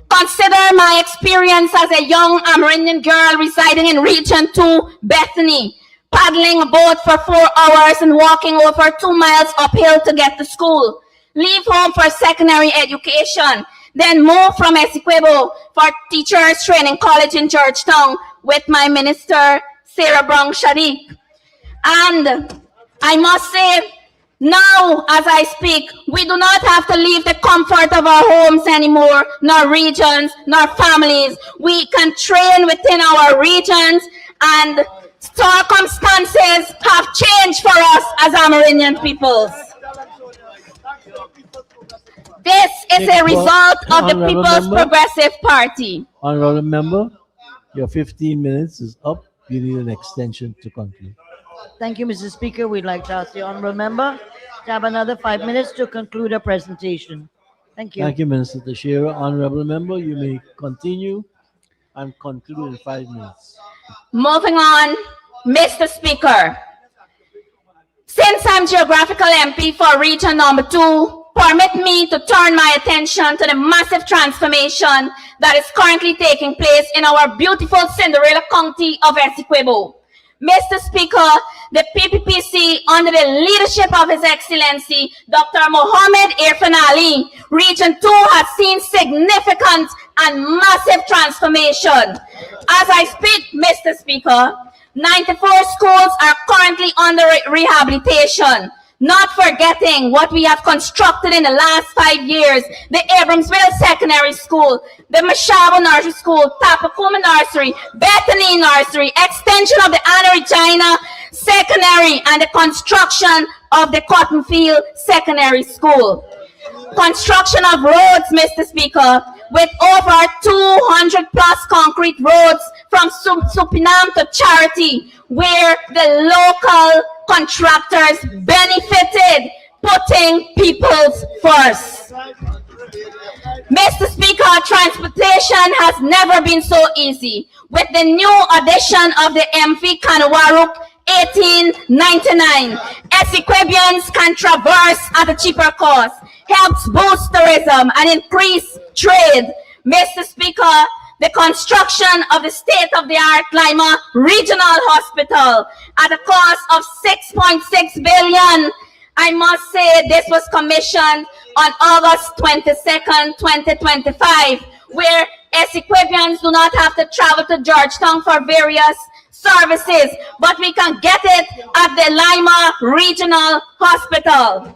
Consider my experience as a young Amerindian girl residing in Region 2, Bethany, paddling a boat for 4 hours and walking over 2 miles uphill to get to school. Leave home for secondary education, then move from Essequibo for teachers training college in Georgetown with my minister, Sarah Brown Shadiq. And I must say, Now, as I speak, we do not have to leave the comfort of our homes anymore, nor regions, nor families. We can train within our regions, and circumstances have changed for us as Amerindian peoples. This is a result of the Honourable People's Member. Progressive Party. Honourable Member, your 15 minutes is up. You need an extension to conclude. Thank you, Mr. Speaker. We'd like to ask the honourable member to have another 5 minutes to conclude her presentation. Thank you. Thank you, Minister Teixeira. Honourable Member, you may continue and conclude in 5 minutes. Moving on, Mr. Speaker. Since I'm geographical MP for region number 2, permit me to turn my attention to the massive transformation that is currently taking place in our beautiful Cinderella County of Essequibo. Mr. Speaker, the PPPC, under the leadership of His Excellency Dr. Mohammed Irfan Ali, Region 2 has seen significant and massive transformation. As I speak, Mr. Speaker, 94 schools are currently under rehabilitation. Not forgetting what we have constructed in the last 5 years, the Abramsville Secondary School, the Mashabo Nursery School, Tapakuma Nursery, Bethany Nursery, extension of the Anna Regina Secondary, and the construction of the Cottonfield Secondary School. Construction of roads, Mr. Speaker, with over 200 plus concrete roads from Supinam to Charity, where the local contractors benefited, putting peoples first. Mr. Speaker, transportation has never been so easy. With the new addition of the MV Kanawaruk 1899, Essequibians can traverse at a cheaper cost, helps boost tourism and increase trade. Mr. Speaker, the construction of the state-of-the-art Lima Regional Hospital at a cost of 6.6 billion. I must say this was commissioned on August 22nd, 2025, where Essequibians do not have to travel to Georgetown for various services, but we can get it at the Lima Regional Hospital.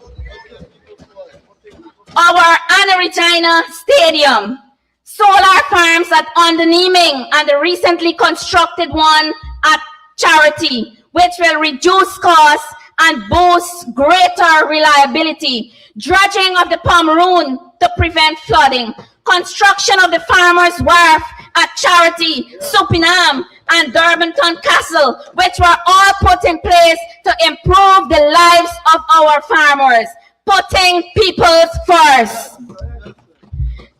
Our Anna Regina Stadium, solar farms at Underneming, and the recently constructed one at Charity, which will reduce costs and boost greater reliability. Dredging of the Pomeroon to prevent flooding. Construction of the Farmers' Wharf at Charity, Supinam, and Durbanton Castle, which were all put in place to improve the lives of our farmers, putting people first.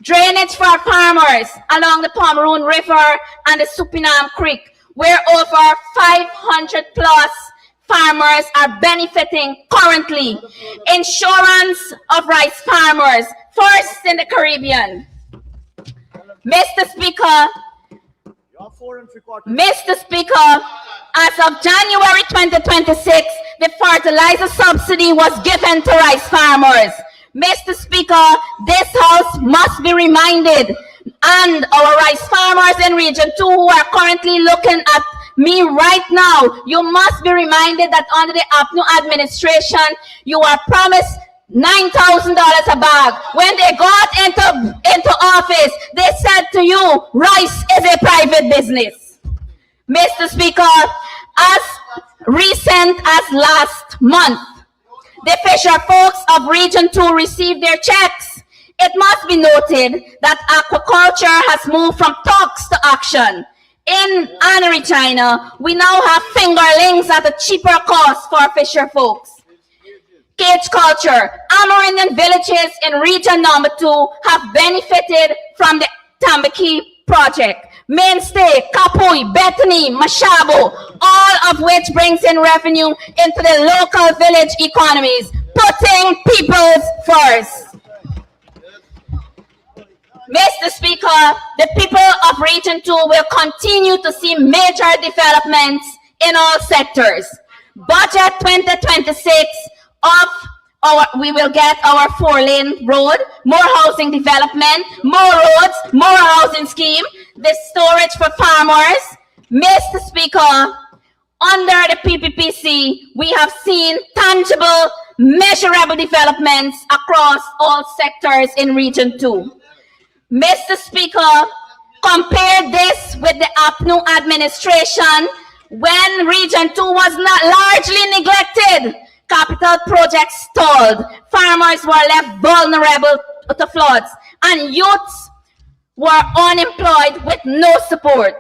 Drainage for farmers along the Pomeroon River and the Supinam Creek, where over 500 plus farmers are benefiting currently. Insurance of rice farmers, first in the Caribbean. Mr. Speaker, as of January 2026, the fertilizer subsidy was given to rice farmers. Mr. Speaker, this House must be reminded, and our rice farmers in Region 2 who are currently looking at me right now, you must be reminded that under the APNU administration, you are promised $9,000 a bag. When they got into office, they said to you, rice is a private business. Mr. Speaker, as recent as last month, the fisher folks of Region 2 received their checks. It must be noted that aquaculture has moved from talks to action. In Anna Regina, we now have fingerlings at a cheaper cost for fisher folks. Cage culture. Amerindian villages in Region number 2 have benefited from the Tambaki project. Mainstay, Kapui, Bethany, Mashabo, all of which brings in revenue into the local village economies, putting people first. Mr. Speaker, the people of Region 2 will continue to see major developments in all sectors. Budget 2026 we will get our 4-lane road, more housing development, more roads, more housing scheme, the storage for farmers. Mr. Speaker, under the PPPC, we have seen tangible measurable developments across all sectors in Region 2. Mr. Speaker, compare this with the APNU administration when Region 2 was not largely neglected. Capital projects stalled, farmers were left vulnerable to floods, and youths were unemployed with no support.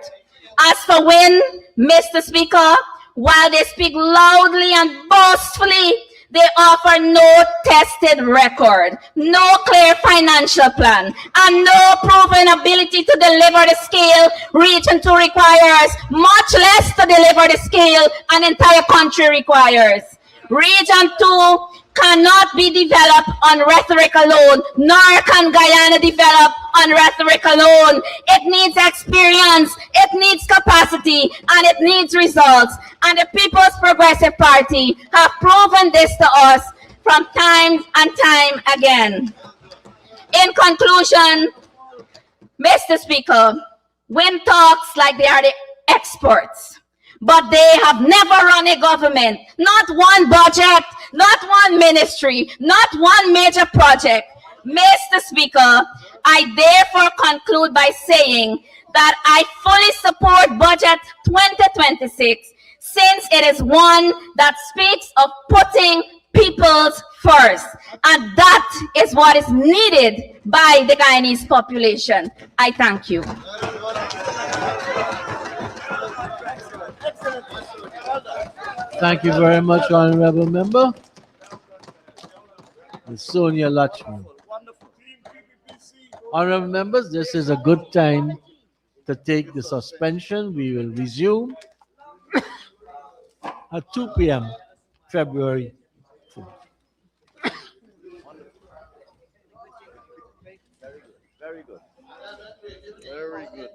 As for WIN, Mr. Speaker, while they speak loudly and boastfully, they offer no tested record, no clear financial plan, and no proven ability to deliver the scale Region 2 requires, much less to deliver the scale an entire country requires. Region 2 cannot be developed on rhetoric alone, nor can Guyana develop on rhetoric alone. It needs experience, it needs capacity, and it needs results. And the People's Progressive Party have proven this to us from time and time again. In conclusion, Mr. Speaker, WIN talks like they are the experts, but they have never run a government, not one budget, not one ministry, not one major project. Mr. Speaker, I therefore conclude by saying that I fully support Budget 2026 since it is one that speaks of putting peoples first. And that is what is needed by the Guyanese population. I thank you. Thank you very much, Honorable Member. Ms. Sonia Lachman. Honorable members, this is a good time to take the suspension. We will resume at 2 p.m. February 4th. Very good. Very good.